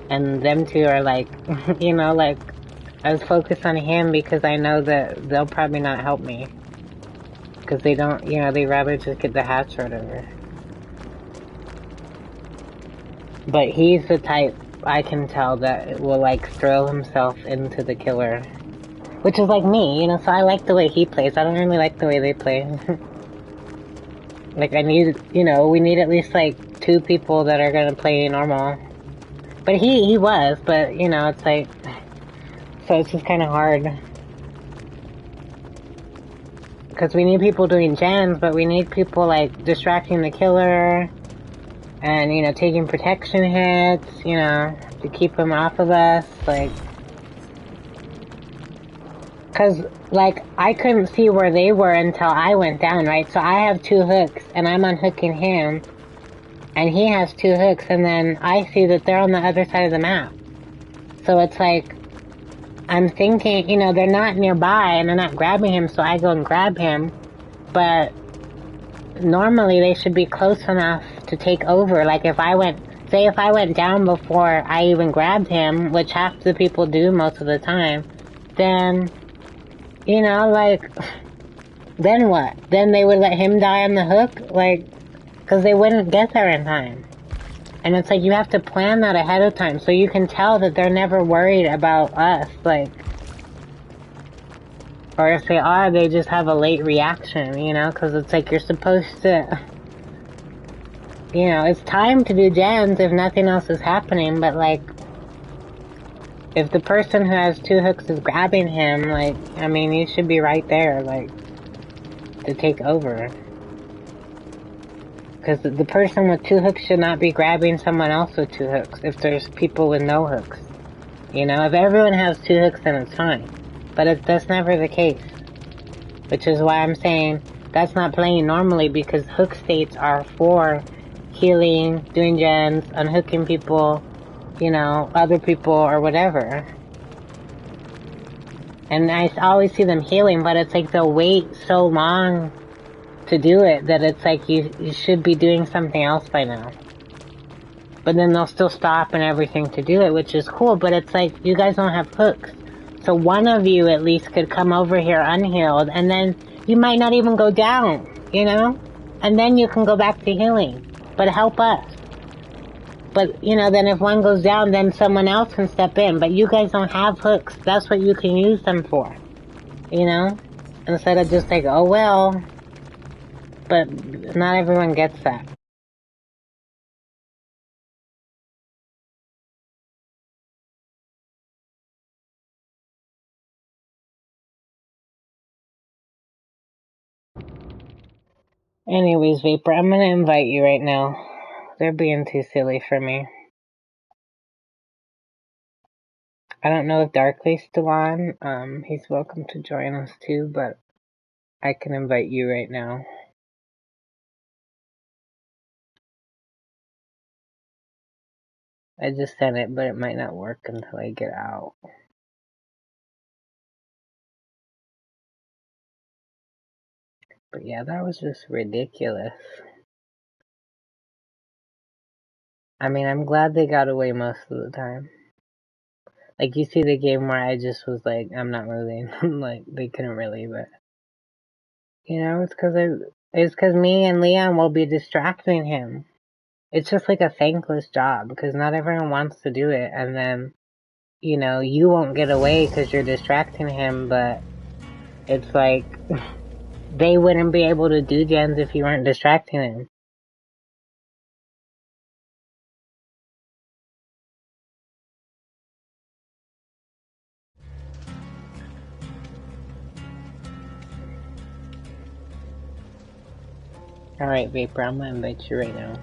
And them two are like, you know, like, I was focused on him because I know that they'll probably not help me. Because they don't, you know, they'd rather just get the hatch or whatever. But he's the type, I can tell, that will like throw himself into the killer. Which is like me, you know, so I like the way he plays. I don't really like the way they play. Like I need, you know, we need at least like 2 people that are gonna play normal. But he was, but you know, it's like, so it's just kind of hard. Because we need people doing gens, but we need people like distracting the killer. And, you know, taking protection hits, you know, to keep him off of us, like. Cause, like, I couldn't see where they were until I went down, right? So I have 2 hooks, and I'm unhooking him. And he has 2 hooks, and then I see that they're on the other side of the map. So it's like, I'm thinking, you know, they're not nearby, and they're not grabbing him, so I go and grab him. But normally they should be close enough to take over. Like if I went down before I even grabbed him, which half the people do most of the time, then, you know, like, then what? Then they would let him die on the hook? Like, because they wouldn't get there in time. And it's like, you have to plan that ahead of time, so you can tell that they're never worried about us, like, or if they are, they just have a late reaction, you know, because it's like, you're supposed to, you know, it's time to do gens if nothing else is happening, but like, if the person who has 2 hooks is grabbing him, like, I mean, you should be right there, like, to take over. Because the person with 2 hooks should not be grabbing someone else with 2 hooks if there's people with no hooks. You know, if everyone has 2 hooks, then it's fine. But that's never the case. Which is why I'm saying that's not playing normally, because hook states are for healing, doing gens, unhooking people, other people or whatever. And I always see them healing, but it's like they'll wait so long to do it that it's like you should be doing something else by now. But then they'll still stop and everything to do it, which is cool, but it's like you guys don't have hooks. So one of you at least could come over here unhealed, and then you might not even go down, And then you can go back to healing. But help us. But, then if one goes down, then someone else can step in. But you guys don't have hooks. That's what you can use them for. Instead of just like, oh well. But not everyone gets that. Anyways, Vapor, I'm gonna invite you right now. They're being too silly for me. I don't know if Darkley's still on. He's welcome to join us too, but I can invite you right now. I just sent it, but it might not work until I get out. But yeah, that was just ridiculous. I mean, I'm glad they got away most of the time. Like, you see the game where I just was like, I'm not moving. Like, they couldn't really, but... it's cause me and Leon will be distracting him. It's just like a thankless job, because not everyone wants to do it, and then, you won't get away because you're distracting him, but it's like, they wouldn't be able to do gens if you weren't distracting him. Alright, Vapor, I'm gonna invite you right now.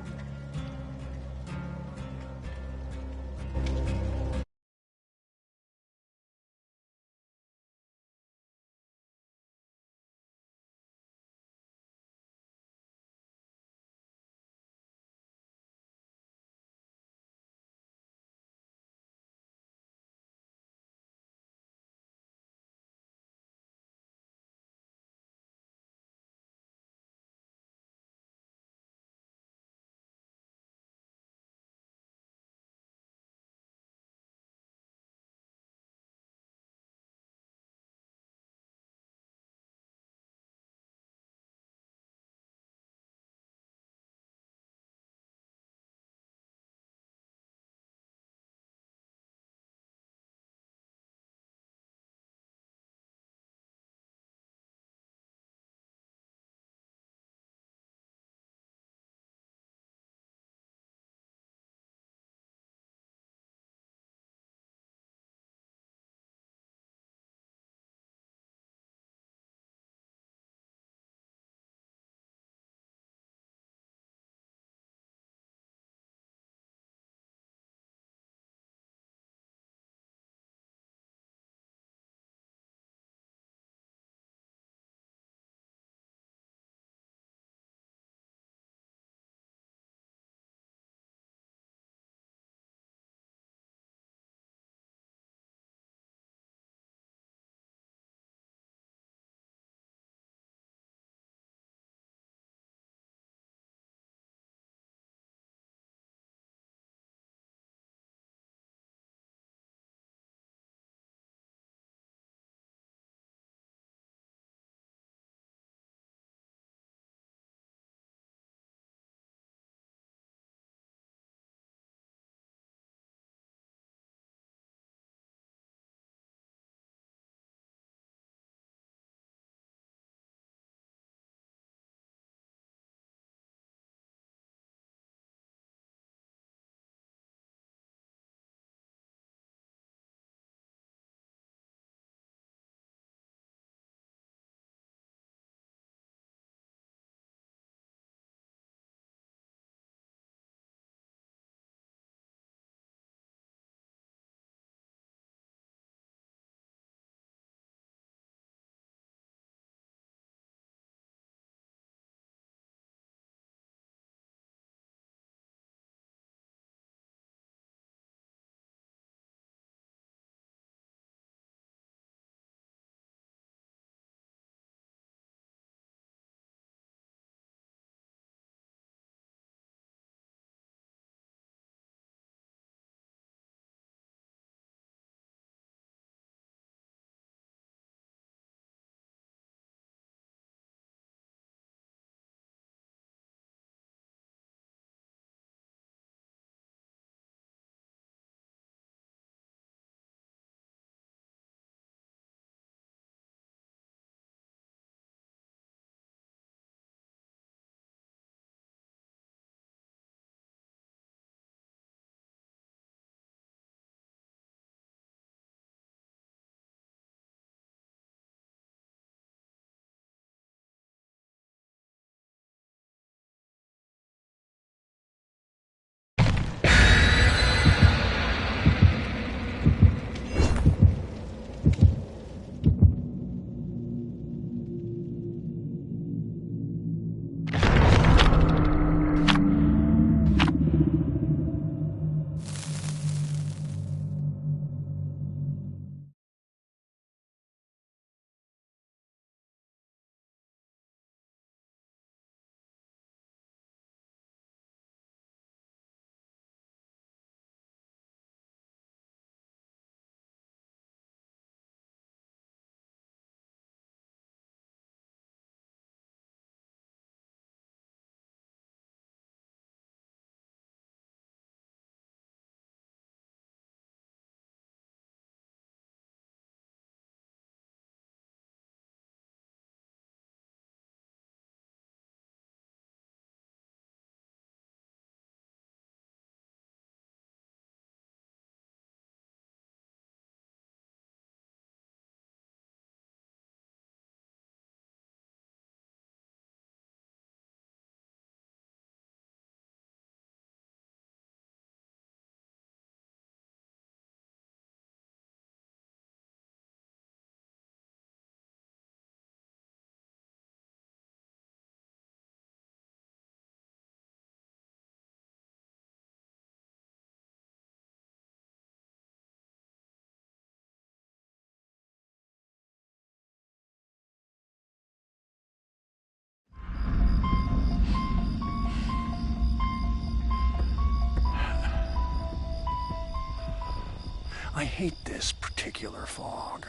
I hate this particular fog.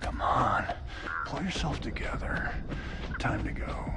Come on, pull yourself together. Time to go.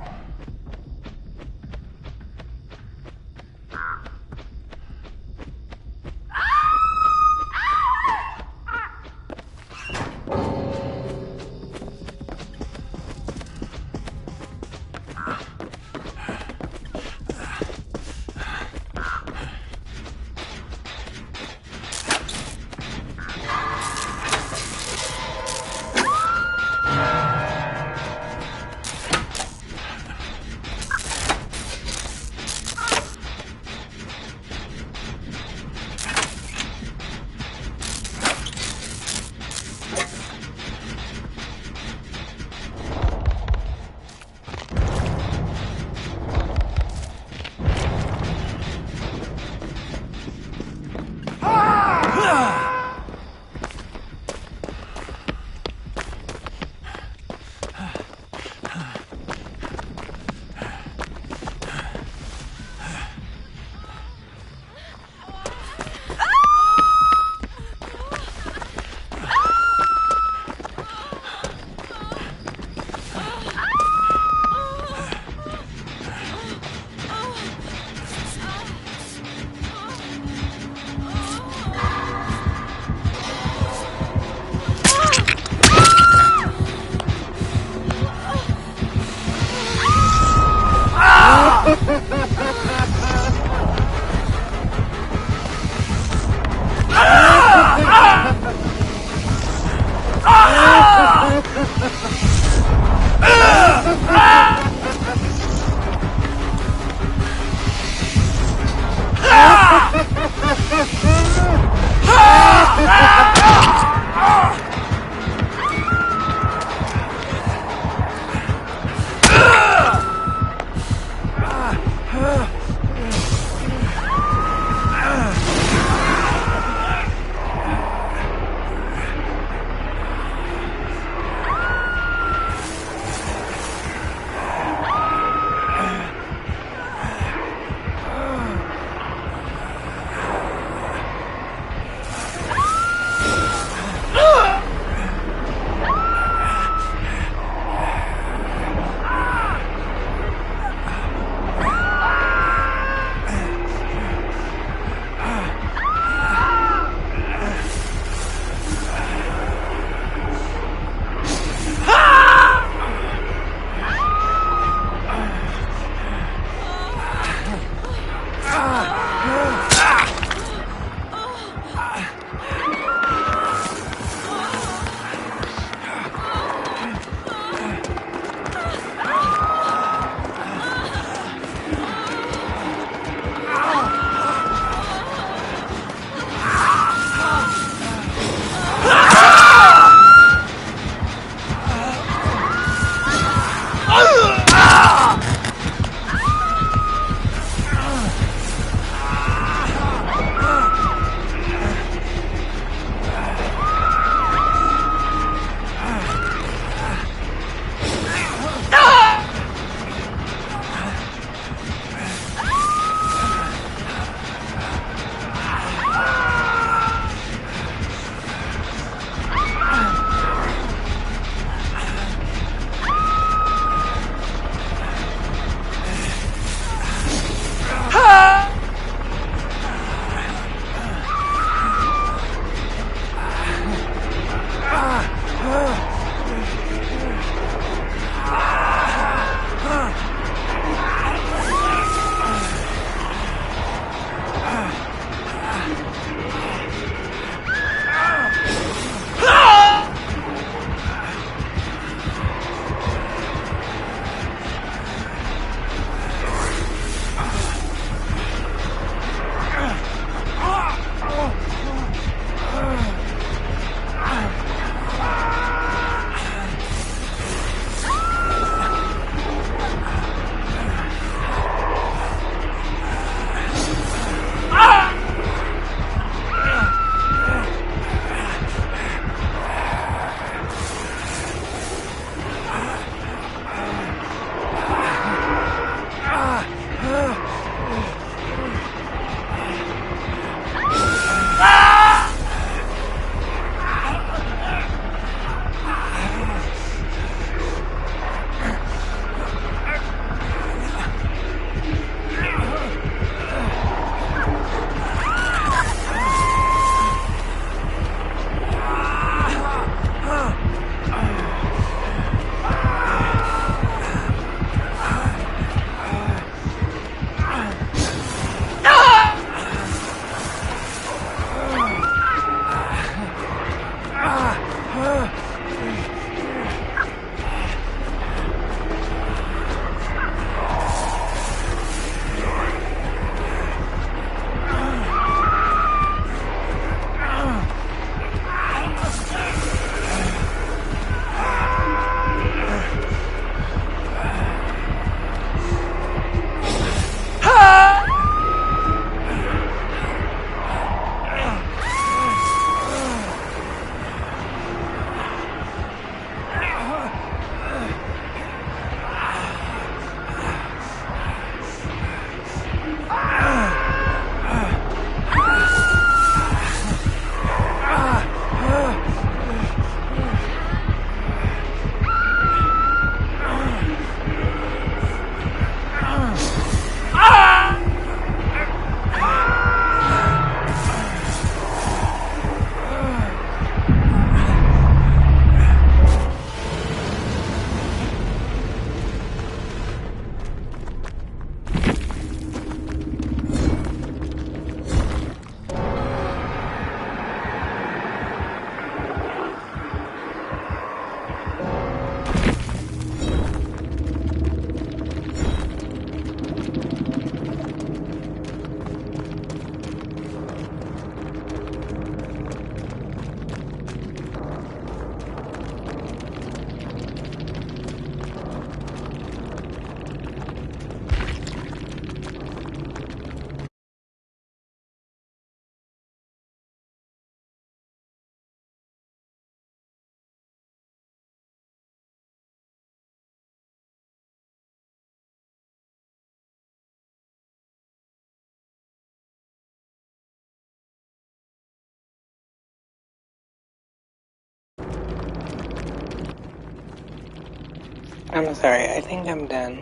I'm sorry, I think I'm done.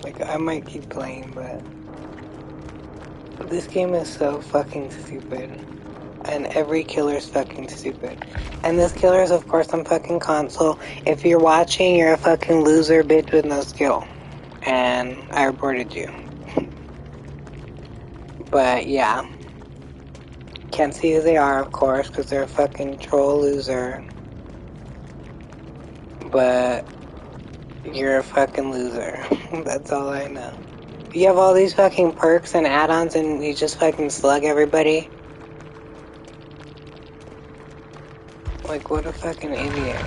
Like, I might keep playing, but this game is so fucking stupid. And every killer's fucking stupid. And this killer is, of course, on fucking console. If you're watching, you're a fucking loser bitch with no skill. And I reported you. But, yeah. Can't see who they are, of course, because they're a fucking troll loser. But you're a fucking loser. That's all I know. You have all these fucking perks and add-ons and you just fucking slug everybody. Like, what a fucking idiot.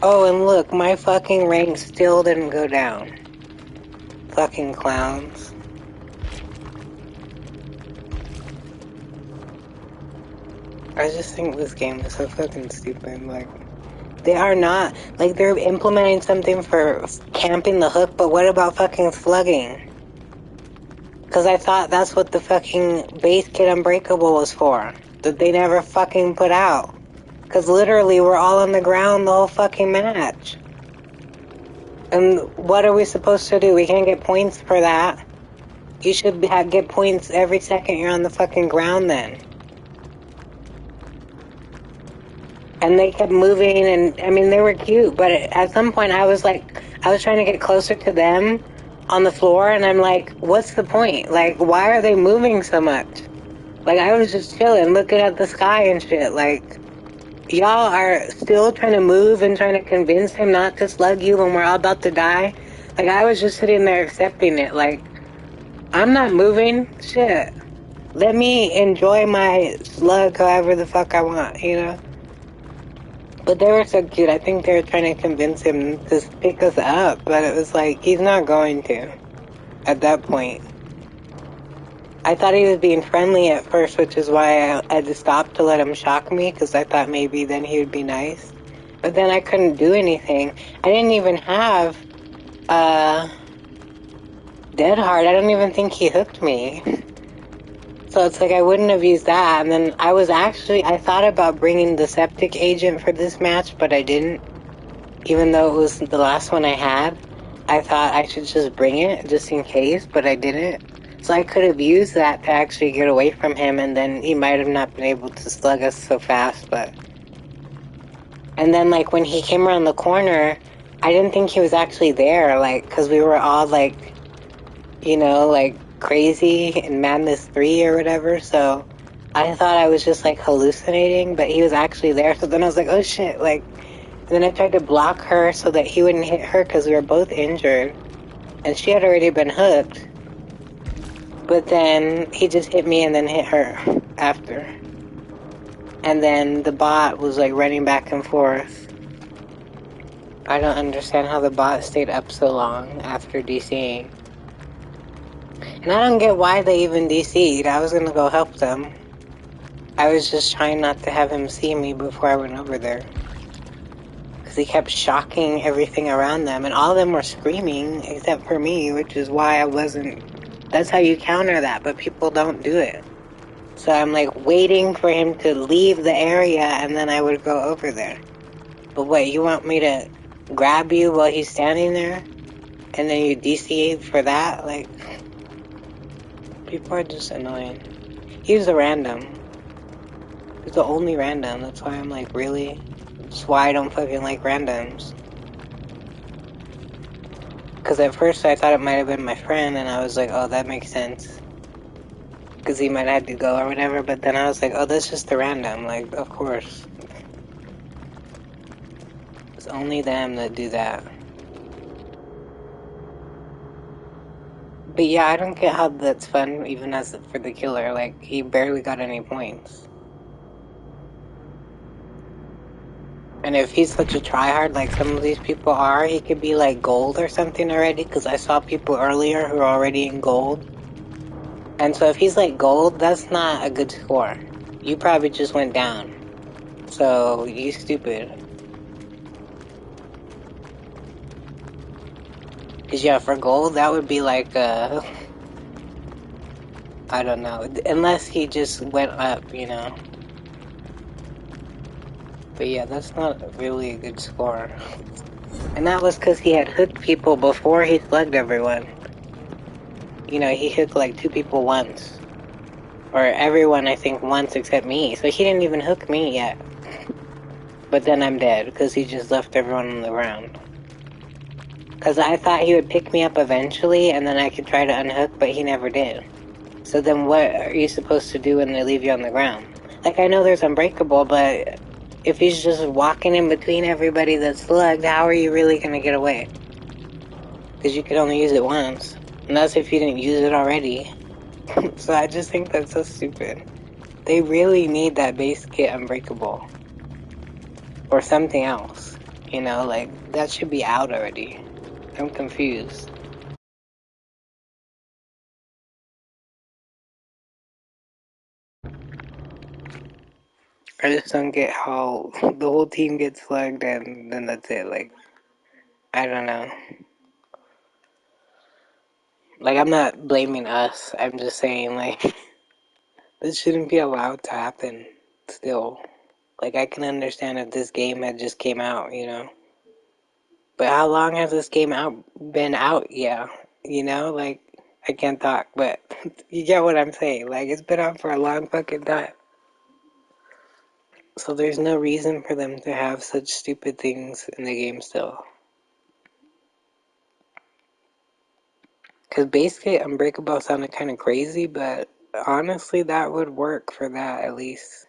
Oh, and look, my fucking rank still didn't go down. Fucking clowns. I just think this game is so fucking stupid. Like, they are not. Like, they're implementing something for camping the hook, but what about fucking slugging? Because I thought that's what the fucking base kit Unbreakable was for. That they never fucking put out. Because literally, we're all on the ground the whole fucking match. And what are we supposed to do? We can't get points for that. You should get points every second you're on the fucking ground then. And they kept moving, and I mean, they were cute, but at some point I was trying to get closer to them on the floor, and I'm like, what's the point? Like, why are they moving so much? Like, I was just chilling, looking at the sky and shit. Like, y'all are still trying to move and trying to convince him not to slug you when we're all about to die. Like, I was just sitting there accepting it. Like, I'm not moving. Shit. Let me enjoy my slug however the fuck I want, you know? But they were so cute. I think they were trying to convince him to pick us up, but it was like, he's not going to. At that point. I thought he was being friendly at first, which is why I had to stop to let him shock me, because I thought maybe then he would be nice. But then I couldn't do anything. I didn't even have, Dead Hard. I don't even think he hooked me. So it's like I wouldn't have used that. And then I thought about bringing the septic agent for this match, but I didn't. Even though it was the last one I had, I thought I should just bring it, just in case, but I didn't. So I could have used that to actually get away from him, and then he might have not been able to slug us so fast, but... And then, like, when he came around the corner, I didn't think he was actually there, like, because we were all, like, you know, like, crazy in Madness 3 or whatever, so I thought I was just, like, hallucinating, but he was actually there, so then I was like, oh shit, like... And then I tried to block her so that he wouldn't hit her because we were both injured. And she had already been hooked. But then he just hit me and then hit her after. And then the bot was like running back and forth. I don't understand how the bot stayed up so long after DCing. And I don't get why they even DC'd. I was gonna go help them. I was just trying not to have him see me before I went over there. Because he kept shocking everything around them, and all of them were screaming, except for me, which is why I wasn't... That's how you counter that, but people don't do it. So I'm, like, waiting for him to leave the area, and then I would go over there. But wait, you want me to grab you while he's standing there? And then you DC for that? Like, people are just annoying. He was a random. He's the only random, that's why I'm like, really? That's why I don't fucking like randoms. Because at first I thought it might have been my friend, and I was like, oh, that makes sense. Because he might have had to go or whatever, but then I was like, oh, that's just a random, like, of course. It's only them that do that. But yeah, I don't get how that's fun, even as for the killer, like, he barely got any points. And if he's such a tryhard like some of these people are, he could be like gold or something already, because I saw people earlier who are already in gold. And so if he's like gold, that's not a good score. You probably just went down. So, you stupid. Because yeah, for gold, that would be like, I don't know. Unless he just went up, you know. But yeah, that's not really a good score. And that was because he had hooked people before he slugged everyone. You know, he hooked like 2 people once. Or everyone, I think, once except me. So he didn't even hook me yet. But then I'm dead because he just left everyone on the ground. Because I thought he would pick me up eventually and then I could try to unhook, but he never did. So then what are you supposed to do when they leave you on the ground? Like, I know there's Unbreakable, but if he's just walking in between everybody that's slugged, how are you really going to get away? Because you could only use it once. And that's if you didn't use it already. So I just think that's so stupid. They really need that base kit Unbreakable. Or something else. You know, like, that should be out already. I'm confused. I just don't get how the whole team gets slugged and then that's it. Like, I don't know. Like, I'm not blaming us. I'm just saying, like, this shouldn't be allowed to happen still. Like, I can understand if this game had just came out, you know? But how long has this game been out? Yeah. You know? Like, I can't talk, but you get what I'm saying. Like, it's been out for a long fucking time. So there's no reason for them to have such stupid things in the game still. Because basically Unbreakable sounded kind of crazy, but honestly that would work for that at least.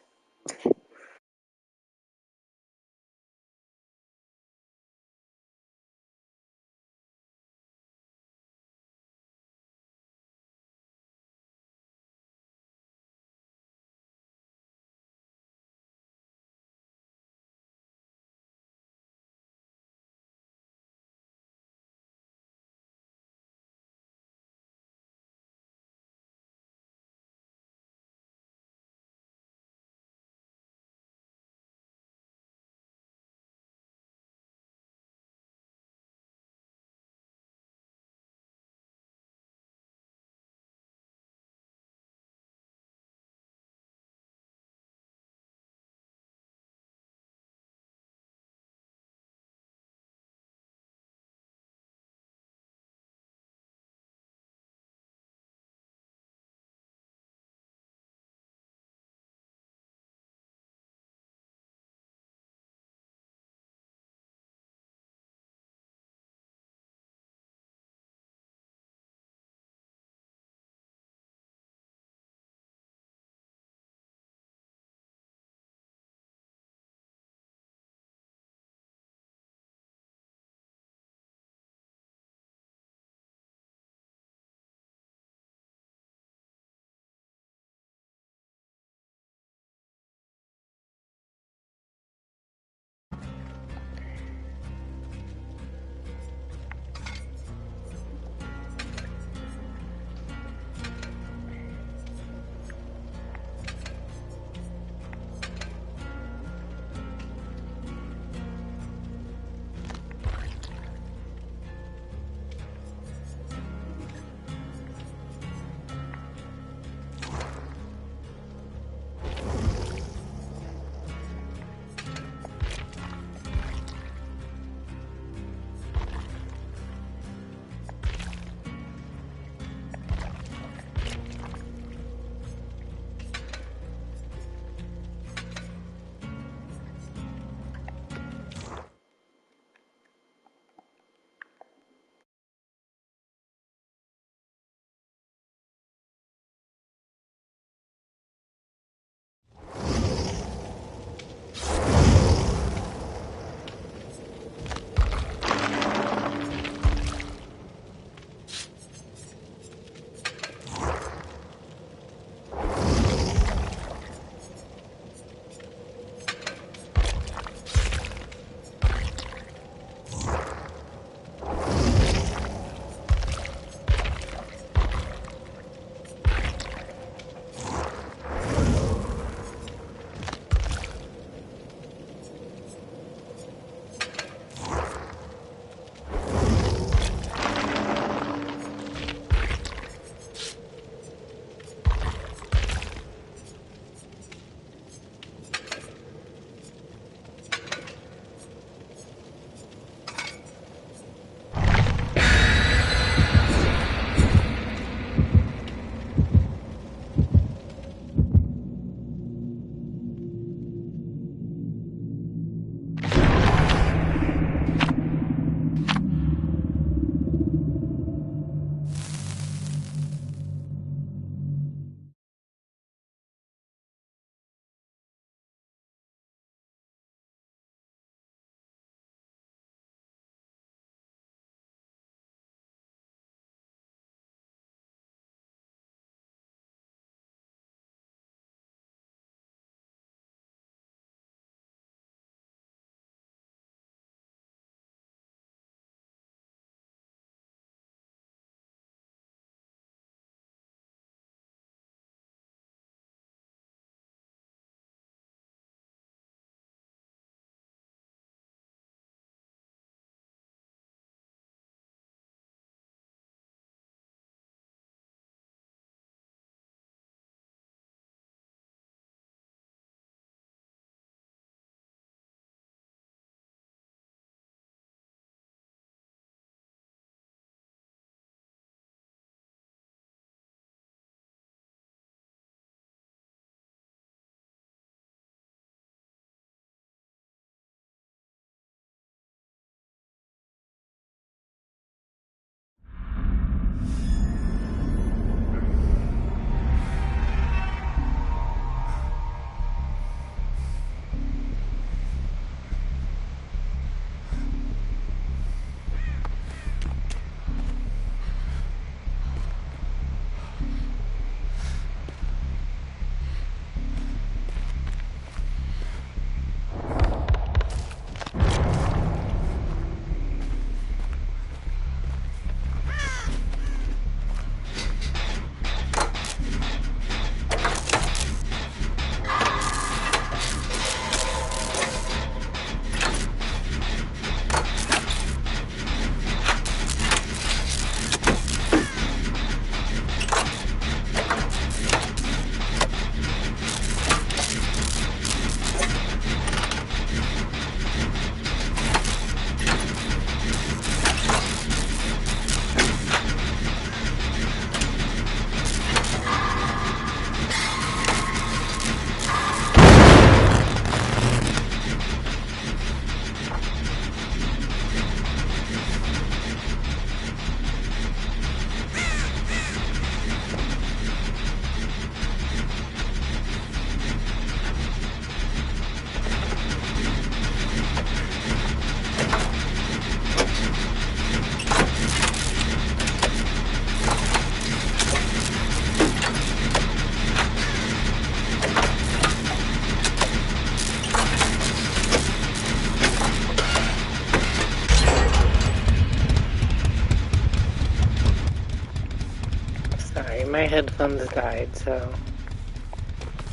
Sorry, my headphones died, so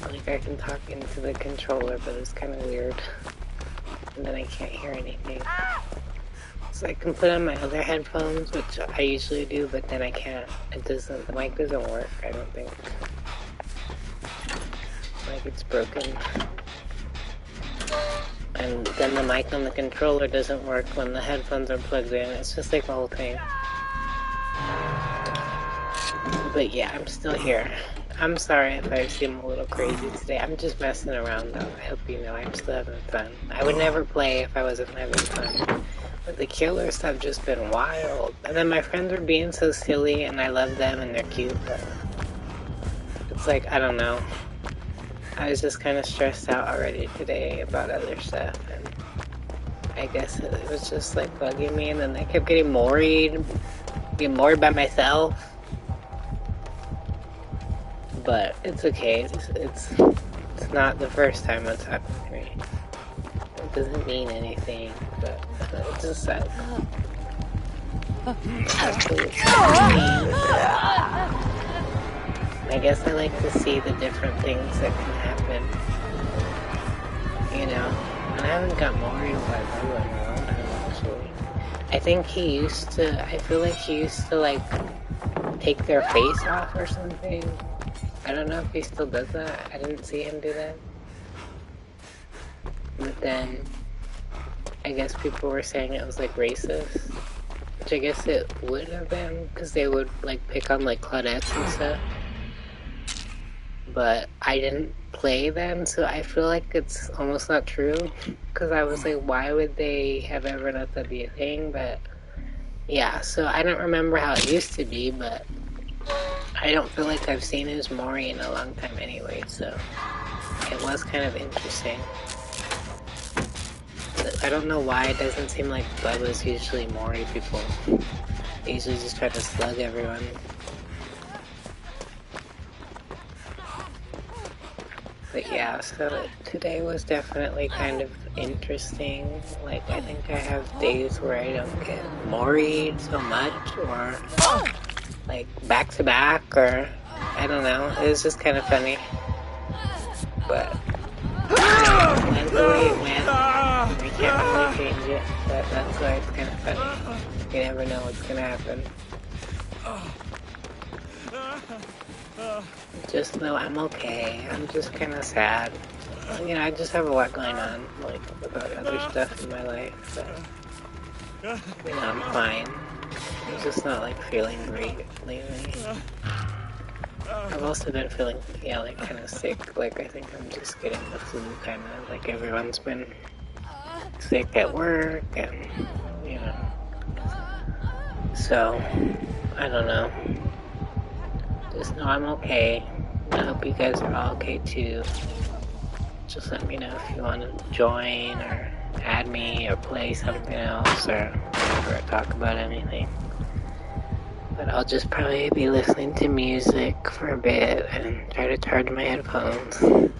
like I can talk into the controller, but it's kind of weird. And then I can't hear anything. So I can put on my other headphones, which I usually do, but then I can't. It doesn't, the mic doesn't work, I don't think. Like it's broken. And then the mic on the controller doesn't work when the headphones are plugged in. It's just like the whole thing. But yeah, I'm still here. I'm sorry if I seem a little crazy today. I'm just messing around though. I hope you know I'm still having fun. I would never play if I wasn't having fun. But the killers have just been wild. And then my friends were being so silly and I love them and they're cute, but it's like, I don't know. I was just kind of stressed out already today about other stuff, and I guess it was just like bugging me, and then I kept getting worried by myself. But it's okay. It's not the first time it's happened to me. It doesn't mean anything, but it's just sad. I guess I like to see the different things that can happen. You know, and I haven't got worried by Bubba in a long time, actually. I think I feel like he used to, like, take their face off or something. I don't know if he still does that. I didn't see him do that. But then, I guess people were saying it was, like, racist. Which I guess it would have been, because they would, like, pick on, like, Claudettes and stuff. But I didn't play them, so I feel like it's almost not true. Because I was like, why would they have ever let that be a thing? But yeah, so I don't remember how it used to be, but I don't feel like I've seen his Maury in a long time anyway, so it was kind of interesting. But I don't know why it doesn't seem like Bubba's usually Maury people. They usually just try to slug everyone. But yeah, so today was definitely kind of interesting. Like, I think I have days where I don't get worried so much, or like back to back, or I don't know. It was just kind of funny. But it went the way it went. I can't really change it, but that's why it's kind of funny. You never know what's gonna happen. Just know I'm okay. I'm just kind of sad. You know, I just have a lot going on, like, about other stuff in my life, but, you know, I'm fine. I'm just not, like, feeling great lately. I've also been feeling, yeah, like, kind of sick. Like, I think I'm just getting the flu, kind of. Like, everyone's been sick at work, and, you know. So, I don't know. Just know I'm okay. I hope you guys are all okay too. Just let me know if you want to join or add me or play something else or whatever, or talk about anything. But I'll just probably be listening to music for a bit and try to charge my headphones. And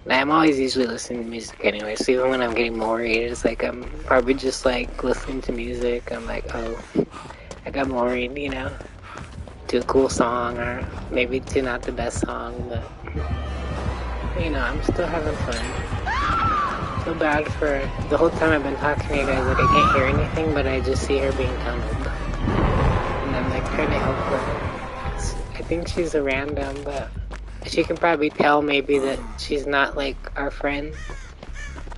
I'm always usually listening to music anyway, so even when I'm getting worried, it's like I'm probably just like listening to music. I'm like, oh, I got worried, you know? To a cool song, or maybe to not the best song, but you know, I'm still having fun. I feel bad for the whole time I've been talking to you guys, like I can't hear anything, but I just see her being tunneled. And I'm like trying to help her. I think she's a random, but she can probably tell maybe that she's not like our friend.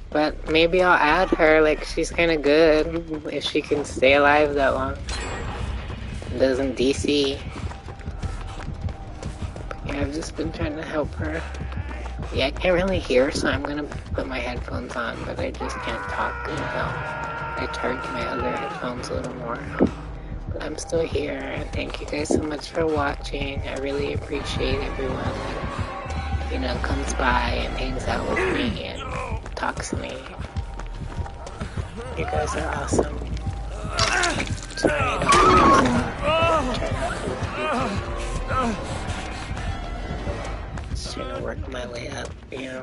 But maybe I'll add her, like she's kind of good if she can stay alive that long. Doesn't DC. Yeah, I've just been trying to help her. Yeah, I can't really hear, so I'm gonna put my headphones on, but I just can't talk until I charge my other headphones a little more. But I'm still here, and thank you guys so much for watching. I really appreciate everyone that, you know, comes by and hangs out with me and talks to me. You guys are awesome. Sorry, I don't try not to just trying to work my way up, you know.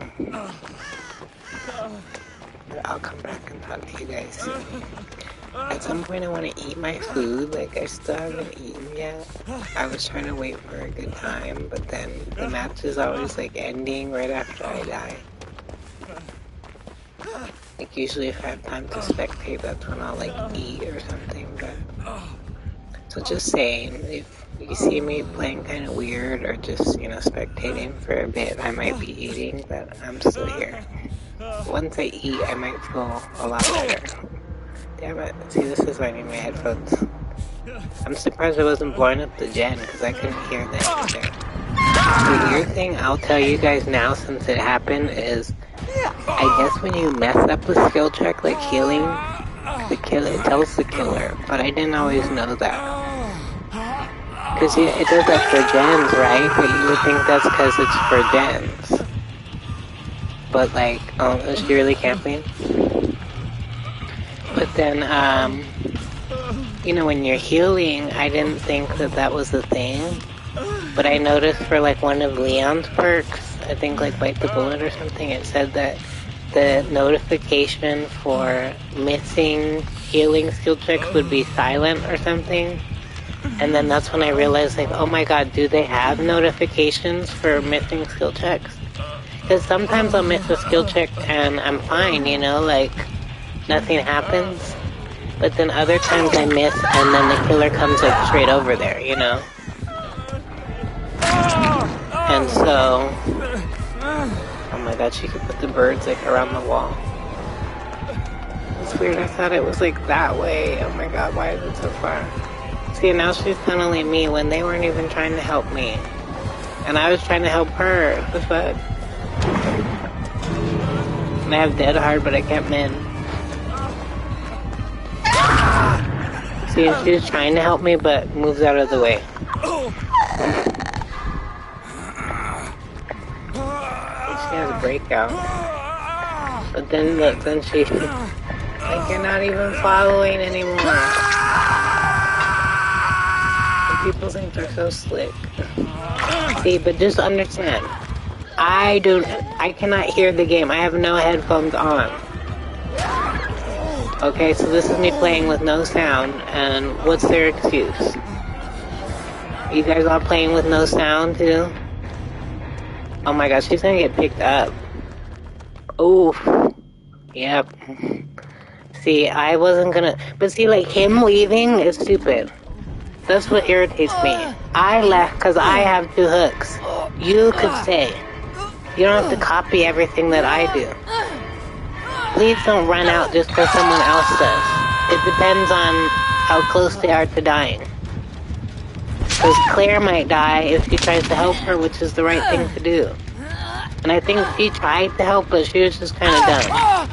But I'll come back and talk to you guys soon. At some point I want to eat my food, like I still haven't eaten yet. I was trying to wait for a good time, but then the match is always like ending right after I die. Like usually if I have time to spectate, that's when I'll like eat or something, but... So just saying, if you see me playing kind of weird or just, you know, spectating for a bit, I might be eating, but I'm still here. Once I eat, I might feel a lot better. Damn it. See, this is why I need my headphones. I'm surprised I wasn't blowing up the gen, because I couldn't hear that either. The weird thing I'll tell you guys now, since it happened, is I guess when you mess up a skill check like healing, it tells the killer, but I didn't always know that. Because it does that for gens, right? But you would think that's because it's for gens. But like, oh, is she really camping? But then, you know, when you're healing, I didn't think that that was a thing. But I noticed for like one of Leon's perks, I think like Bite the Bullet or something, it said that the notification for missing healing skill checks would be silent or something. And then that's when I realized, like, oh my god, do they have notifications for missing skill checks? Because sometimes I'll miss a skill check and I'm fine, you know, like, nothing happens. But then other times I miss and then the killer comes, like, straight over there, you know? And so... Oh my god, she could put the birds, like, around the wall. It's weird, I thought it was, like, that way. Oh my god, why is it so far? See, now she's tunneling me when they weren't even trying to help me. And I was trying to help her. What the fuck? And I have dead hard, but I kept in. See, she's trying to help me, but moves out of the way. She has a breakout. But then, look, then she... Like, you're not even following anymore. People think they're so slick. See, but just understand, I cannot hear the game. I have no headphones on. Okay, so this is me playing with no sound, and what's their excuse? You guys all playing with no sound, too? Oh my gosh, she's gonna get picked up. Oof. Yep. See, I wasn't gonna... But see, like, him leaving is stupid. That's what irritates me. I left because I have 2 hooks. You could stay. You don't have to copy everything that I do. Please don't run out just because someone else does. It depends on how close they are to dying. Because Claire might die if she tries to help her, which is the right thing to do. And I think she tried to help, but she was just kind of dumb.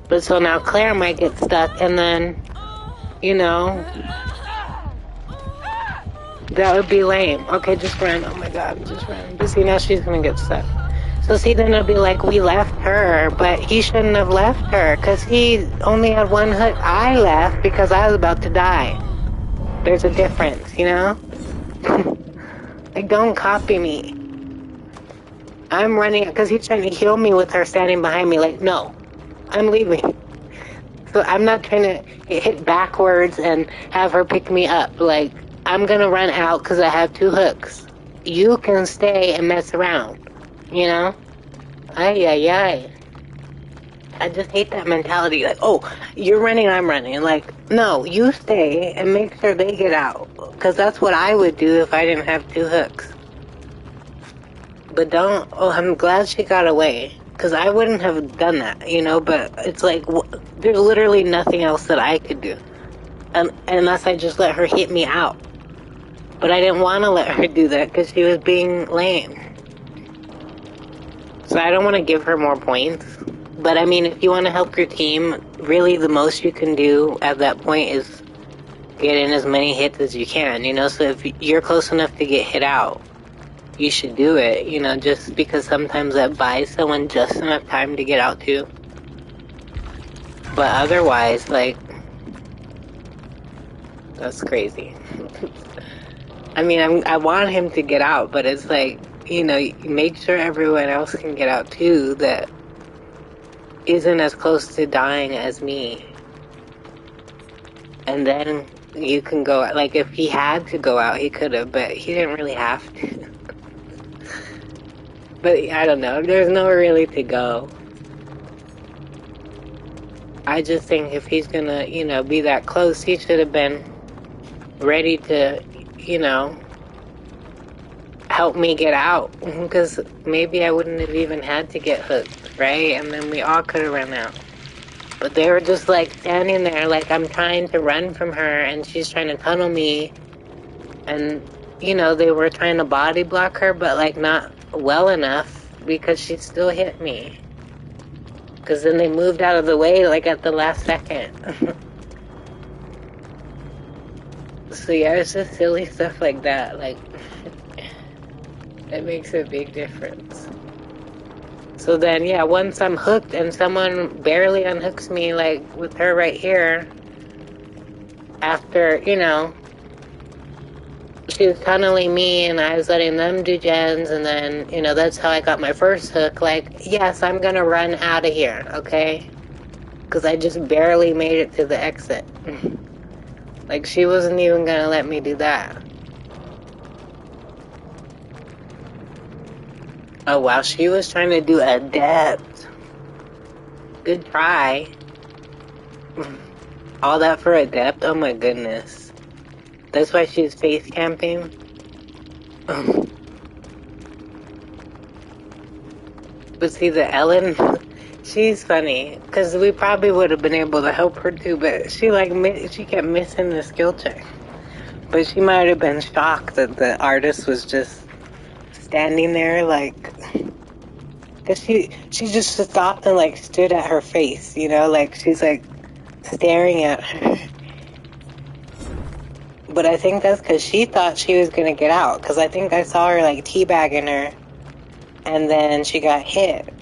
But so now Claire might get stuck, and then... You know, that would be lame. Okay, just run. Oh my god, just run. But see, now she's gonna get stuck. So see, then it'll be like, we left her, but he shouldn't have left her, because he only had 1 hook. I left because I was about to die. There's a difference, you know? Like, don't copy me. I'm running, because he's trying to heal me with her standing behind me. Like, no, I'm leaving. So I'm not trying to hit backwards and have her pick me up. Like, I'm gonna run out because I have 2 hooks. You can stay and mess around, you know? Ay. I just hate that mentality. Like, oh, you're running, I'm running. And like, no, you stay and make sure they get out. Because that's what I would do if I didn't have 2 hooks. But don't... Oh, I'm glad she got away. Because I wouldn't have done that, you know, but it's like, there's literally nothing else that I could do. Unless I just let her hit me out. But I didn't want to let her do that because she was being lame. So I don't want to give her more points. But I mean, if you want to help your team, really the most you can do at that point is get in as many hits as you can, you know? So if you're close enough to get hit out, you should do it, you know, just because sometimes that buys someone just enough time to get out too. But otherwise, like, that's crazy. I mean, I want him to get out, but it's like, you know, make sure everyone else can get out too, that isn't as close to dying as me. And then you can go, like, if he had to go out, he could have, but he didn't really have to. But I don't know, there's nowhere really to go. I just think if he's gonna, you know, be that close, he should have been ready to, you know, help me get out. Because maybe I wouldn't have even had to get hooked, right? And then we all could have run out. But they were just like standing there like I'm trying to run from her and she's trying to tunnel me. And, you know, they were trying to body block her, but like not well enough because she still hit me. Because then they moved out of the way like at the last second. So yeah, it's just silly stuff like that. Like, it makes a big difference. So then, yeah, once I'm hooked and someone barely unhooks me, like with her right here, after, you know, she was tunneling me and I was letting them do gens, and then, you know, that's how I got my first hook. Like, yes, I'm gonna run out of here, okay? Because I just barely made it to the exit. Like, she wasn't even gonna let me do that. Oh, wow, she was trying to do a depth. Good try. All that for a depth? Oh my goodness. That's why she's face camping? But see, the Ellen, she's funny. Because we probably would have been able to help her too, but she she kept missing the skill check. But she might have been shocked that the artist was just standing there, like, because she just stopped and like stood at her face, you know, like she's like staring at her. But I think that's because she thought she was gonna get out, because I think I saw her like teabagging her and then she got hit,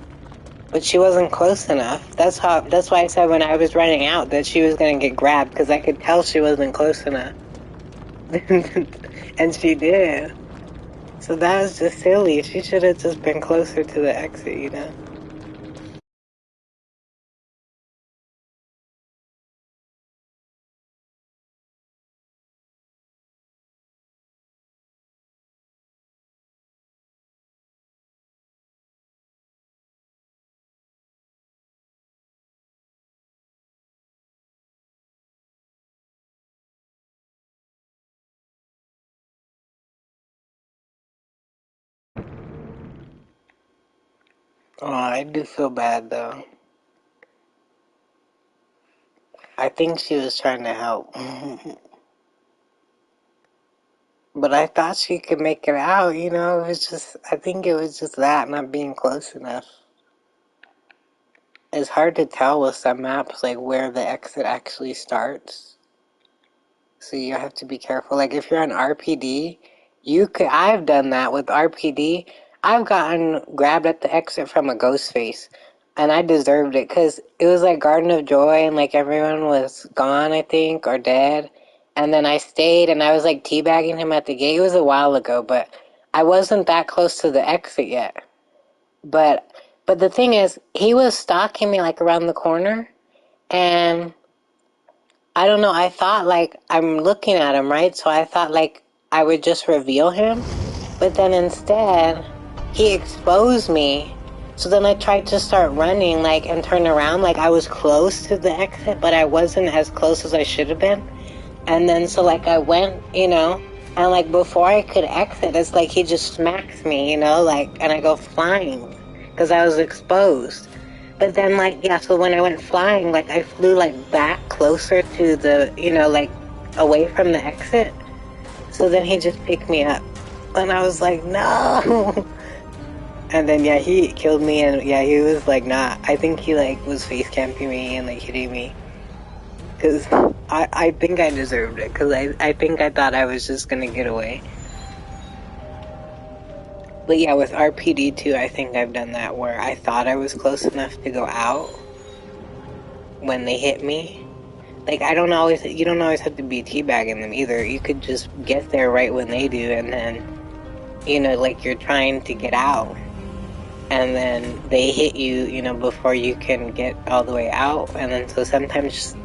but she wasn't close enough. That's why I said when I was running out that she was gonna get grabbed, because I could tell she wasn't close enough. And she did. So that was just silly. She should have just been closer to the exit, you know? Oh, I do feel bad though. I think she was trying to help. But I thought she could make it out, you know? It was just, I think it was just that, not being close enough. It's hard to tell with some maps, like, where the exit actually starts. So you have to be careful. Like, if you're on RPD, I've done that with RPD. I've gotten grabbed at the exit from a ghost face. And I deserved it, because it was like Garden of Joy, and like everyone was gone, I think, or dead. And then I stayed, and I was like teabagging him at the gate. It was a while ago, but I wasn't that close to the exit yet. But the thing is, he was stalking me like around the corner, and I don't know, I thought like I'm looking at him, right? So I thought like I would just reveal him, but then instead he exposed me. So then I tried to start running like and turn around, like I was close to the exit, but I wasn't as close as I should have been. And then so like I went, you know, and like before I could exit, it's like he just smacks me, you know, like, and I go flying because I was exposed. But then like, yeah, so when I went flying, like I flew like back closer to the, you know, like away from the exit. So then he just picked me up and I was like, no. And then yeah, he killed me, and yeah, he was like not, I think he like was face camping me and like hitting me. Because I think I deserved it, because I think I thought I was just gonna get away. But yeah, with RPD too, I think I've done that where I thought I was close enough to go out when they hit me. Like, you don't always have to be teabagging them either. You could just get there right when they do, and then, you know, like you're trying to get out. and then they hit you, you know, before you can get all the way out. And then so sometimes,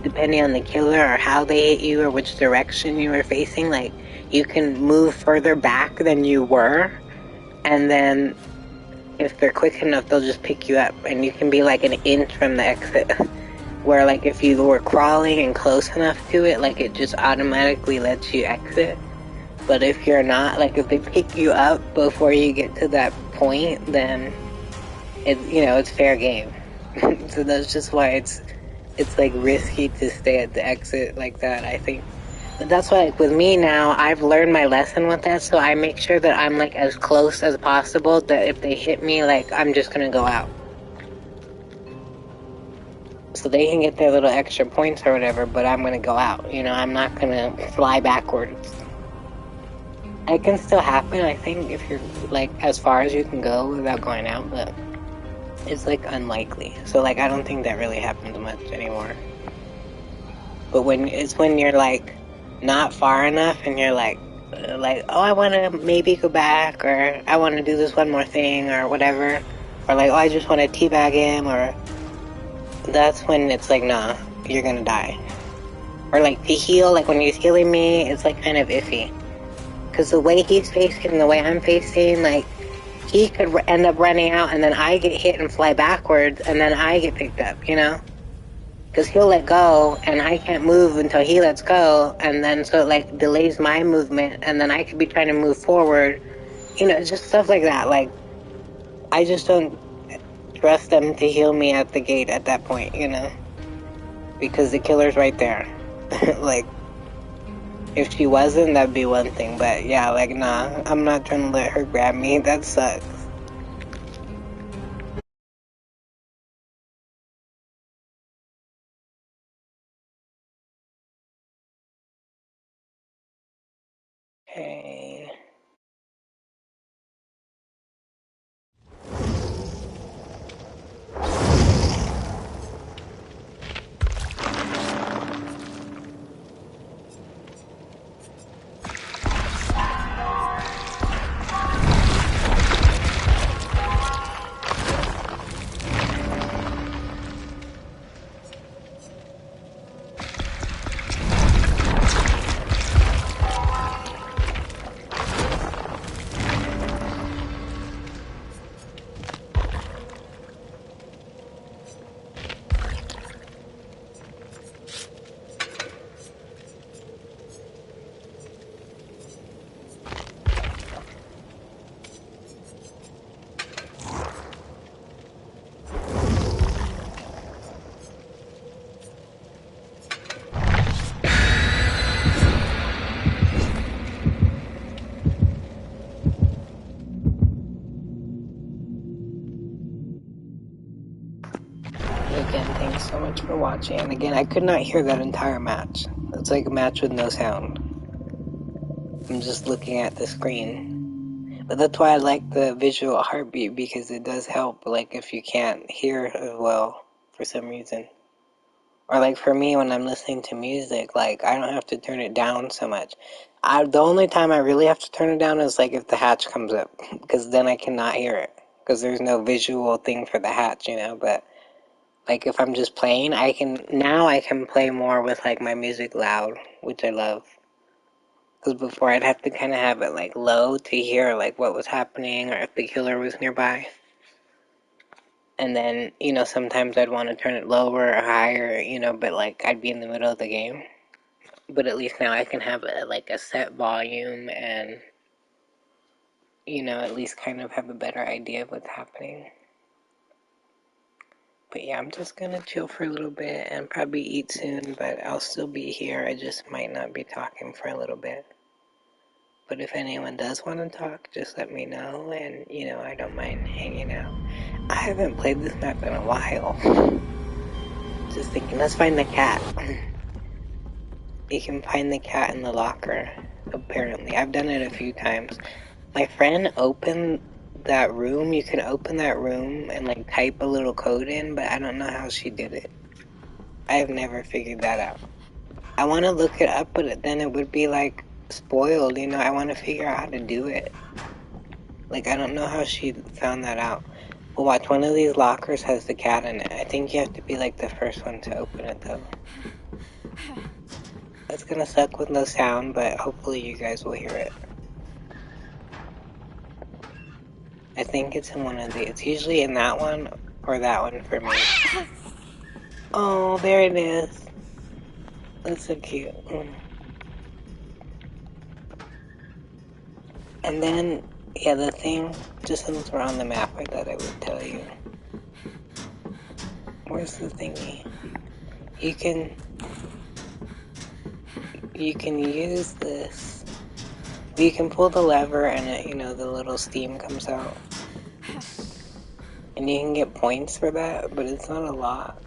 depending on the killer or how they hit you or which direction you were facing, like, you can move further back than you were, and then if they're quick enough, they'll just pick you up, and you can be like an inch from the exit. Where, like, if you were crawling and close enough to it, like, it just automatically lets you exit. But if you're not, like, if they pick you up before you get to that point, then it's fair game. So that's just why it's like risky to stay at the exit like that, I think. But that's why, like, with me now, I've learned my lesson with that, so I make sure that I'm, like, as close as possible, that if they hit me, like, I'm just gonna go out. So they can get their little extra points or whatever, but I'm gonna go out. I'm not gonna fly backwards. It can still happen, I think, if you're, like, as far as you can go without going out, but it's, like, unlikely. So, like, I don't think that really happens much anymore. But when you're, like, not far enough and you're, like, oh, I want to maybe go back, or I want to do this one more thing, or whatever. Or, like, oh, I just want to teabag him, or... That's when it's like, nah, you're gonna die. Or, like, to heal, like, when he's healing me, it's, like, kind of iffy. Because the way he's facing and the way I'm facing, like, he could end up running out and then I get hit and fly backwards and then I get picked up, you know? Because he'll let go and I can't move until he lets go, and then so it, like, delays my movement, and then I could be trying to move forward. It's just stuff like that. Like, I just don't trust them to heal me at the gate at that point, because the killer's right there. Like, if she wasn't, that'd be one thing, but yeah, like, nah, I'm not trying to let her grab me. That sucks. Okay. Again, thanks so much for watching. And again, I could not hear that entire match. It's like a match with no sound. I'm just looking at the screen. But that's why I like the visual heartbeat, because it does help, like, if you can't hear as well for some reason. Or, like, for me, when I'm listening to music, like, I don't have to turn it down so much. The only time I really have to turn it down is, like, if the hatch comes up, because then I cannot hear it, because there's no visual thing for the hatch, but, like, if I'm just playing, now I can play more with, like, my music loud, which I love. Because before I'd have to kind of have it, like, low to hear, like, what was happening or if the killer was nearby. And then, sometimes I'd want to turn it lower or higher, but, like, I'd be in the middle of the game. But at least now I can have, a set volume and, at least kind of have a better idea of what's happening. But yeah, I'm just gonna chill for a little bit and probably eat soon, but I'll still be here. I just might not be talking for a little bit. But if anyone does want to talk, just let me know, and, I don't mind hanging out. I haven't played this map in a while. Just thinking, let's find the cat. You can find the cat in the locker, apparently. I've done it a few times. My friend opened that room. You can open that room and, like, type a little code in, but I don't know how she did it. I've never figured that out. I want to look it up, but then it would be, like, spoiled, I want to figure out how to do it. Like, I don't know how she found that out. But watch, one of these lockers has the cat in it. I think you have to be, like, the first one to open it, though. That's gonna suck with no sound, but hopefully you guys will hear it. I think it's in one of these. It's usually in that one or that one for me. Oh, there it is. That's so cute. And then, yeah, the thing, just since we're on the map, I thought I would tell you. Where's the thingy? You can use this. You can pull the lever and it, you know, the little steam comes out. And you can get points for that, but it's not a lot.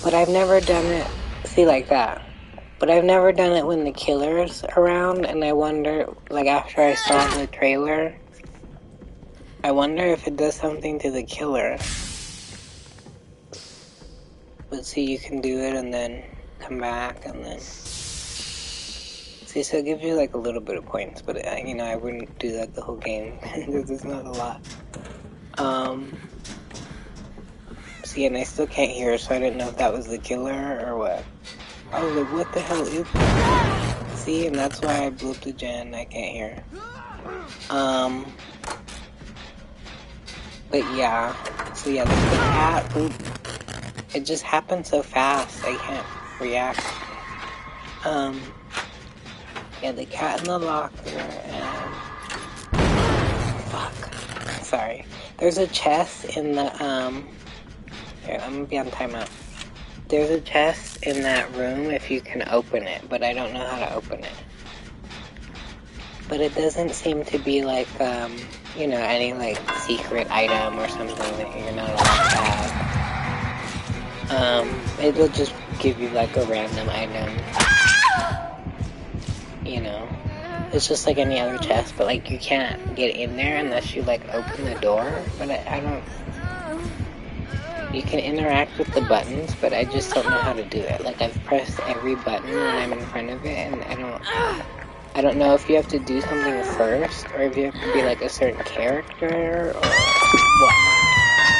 But I've never done it, see, like that. But I've never done it when the killer's around, and I wonder, like after I saw the trailer, I wonder if it does something to the killer. But see, you can do it and then come back and then... See, so it gives you like a little bit of points, but you know, I wouldn't do that the whole game, because it's not a lot. See, and I still can't hear, so I didn't know if that was the killer or what. I was like, what the hell is that? See, and that's why I blew up the gen, I can't hear. But yeah, so yeah, the cat, it just happened so fast, I can't react. Yeah, the cat in the locker, and... Fuck. Sorry. There's a chest in the, Here, I'm gonna be on timeout. There's a chest in that room if you can open it, but I don't know how to open it. But it doesn't seem to be like, you know, any like secret item or something that you're not allowed to have. It'll just give you like a random item. You know, it's just like any other chest, but like you can't get in there unless you like open the door. But I don't. You can interact with the buttons, but I just don't know how to do it. Like, I've pressed every button when I'm in front of it, and I don't know if you have to do something first, or if you have to be, like, a certain character, or what.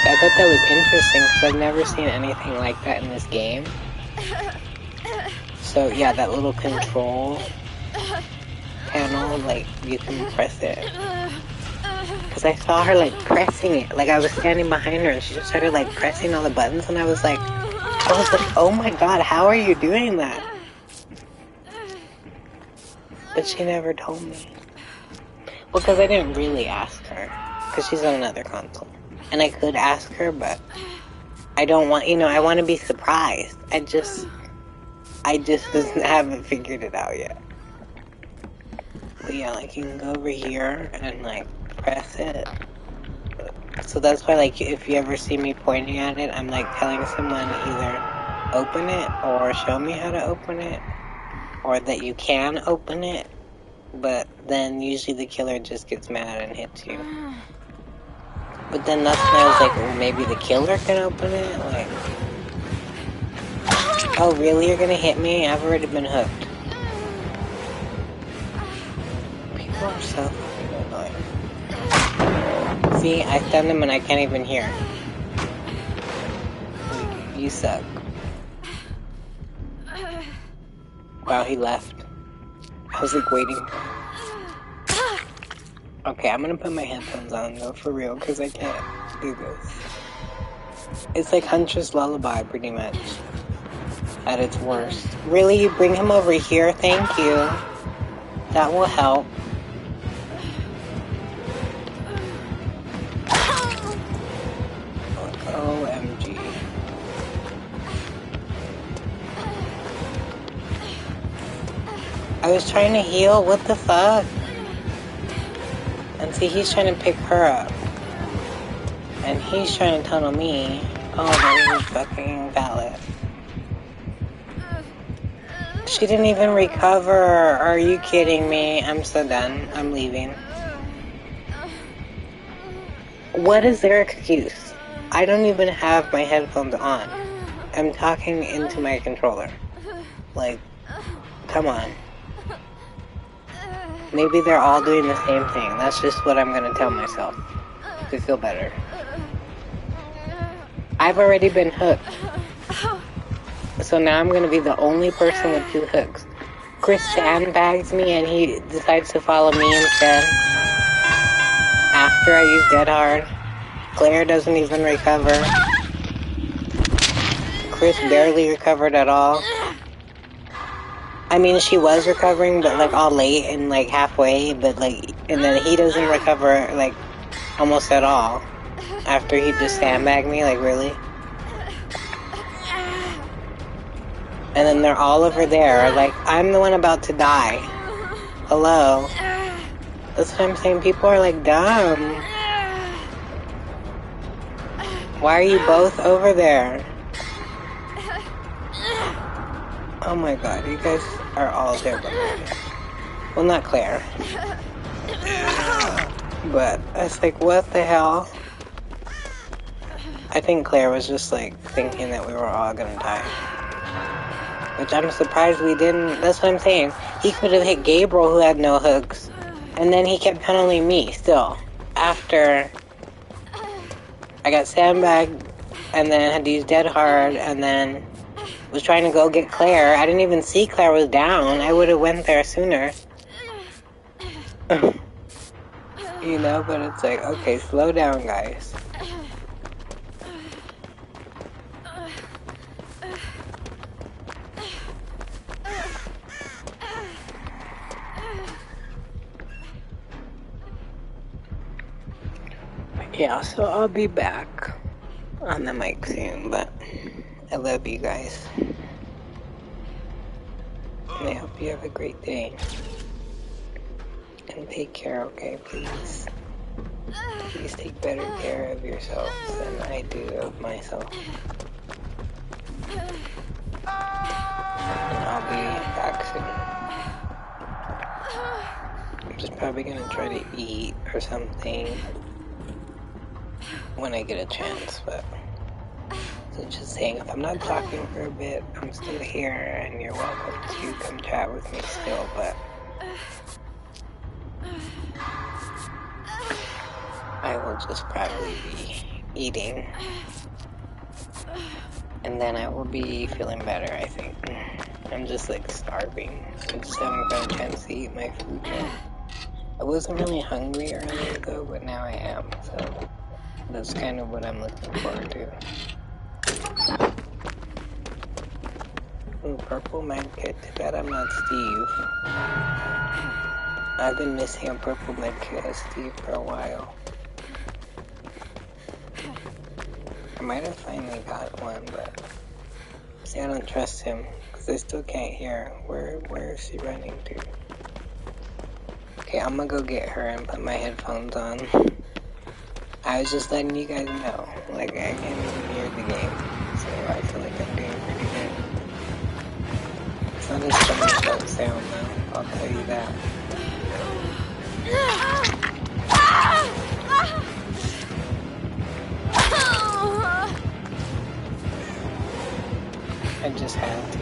I thought that was interesting, because I've never seen anything like that in this game. So, yeah, that little control panel, like, you can press it. Because I saw her, like, pressing it. Like, I was standing behind her, and she just started, like, pressing all the buttons, and I was like, oh my god, how are you doing that? But she never told me. Well, because I didn't really ask her. Because she's on another console. And I could ask her, but I don't want, you know, I want to be surprised. I just haven't figured it out yet. But yeah, like, you can go over here and, like, press it. So that's why, like, if you ever see me pointing at it, I'm, like, telling someone either open it or show me how to open it, or that you can open it, but then usually the killer just gets mad and hits you. But then that's when I was like, well, maybe the killer can open it? Like, oh, really? You're gonna hit me? I've already been hooked. People are so fucking annoying. See, I stunned him and I can't even hear. You suck. Wow, he left. I was like waiting. Okay, I'm gonna put my headphones on though, for real, because I can't do this. It's like Huntress Lullaby, pretty much. At its worst. Really? You bring him over here? Thank you. That will help. OMG. I was trying to heal, what the fuck? And see, he's trying to pick her up. And he's trying to tunnel me. Oh, that was fucking valid. She didn't even recover. Are you kidding me? I'm so done. I'm leaving. What is their excuse? I don't even have my headphones on. I'm talking into my controller. Like, come on. Maybe they're all doing the same thing. That's just what I'm gonna tell myself to feel better. I've already been hooked. So now I'm gonna be the only person with 2 hooks. Chris sandbags me and he decides to follow me instead. After I use Dead Hard. Claire doesn't even recover. Chris barely recovered at all. I mean, she was recovering, but like all late and like halfway, but like, and then he doesn't recover like almost at all. After he just sandbagged me, like really. And then they're all over there, like, I'm the one about to die. Hello? That's what I'm saying, people are like dumb. Why are you both over there? Oh my god, you guys are all there but me. Well, not Claire. But, it's like, what the hell? I think Claire was just like, thinking that we were all gonna die. Which I'm surprised we didn't. That's what I'm saying. He could have hit Gabriel, who had no hooks. And then he kept tunneling me, still. After I got sandbagged, and then had to use Dead Hard, and then was trying to go get Claire. I didn't even see Claire was down. I would have went there sooner. You know, but it's like, okay, slow down, guys. Yeah, so I'll be back on the mic soon, but I love you guys. And I hope you have a great day. And take care, okay, please. Please take better care of yourselves than I do of myself. And I'll be back soon. I'm just probably gonna try to eat or something when I get a chance, but so just saying, if I'm not talking for a bit, I'm still here and you're welcome to come chat with me still, but I will just probably be eating and then I will be feeling better, I think. I'm just like starving. I just haven't got a chance to eat my food yet. I wasn't really hungry earlier though, but now I am, so that's kind of what I'm looking forward to. Ooh, purple medkit. Too bad I'm not Steve. I've been missing a purple medkit as Steve for a while. I might have finally got one, but see, I don't trust him because I still can't hear. Where is she running to? Okay, I'm gonna go get her and put my headphones on. I was just letting you guys know, like, I can't even hear the game, so I feel like I'm doing pretty good. It's not as fun as that sound, though, I'll tell you that. I just had to.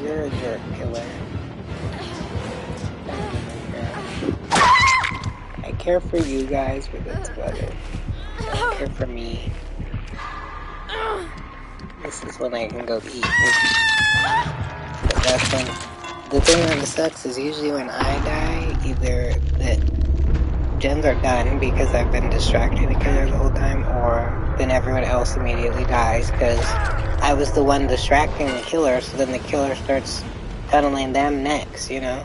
You're a jerk killer. I care for you guys, but that's about it. I don't care for me. This is when I can go eat. But that's when, the thing that sucks is usually when I die, either the gens are done because I've been distracting the killer the whole time, or then everyone else immediately dies because I was the one distracting the killer, so then the killer starts tunneling them next, you know?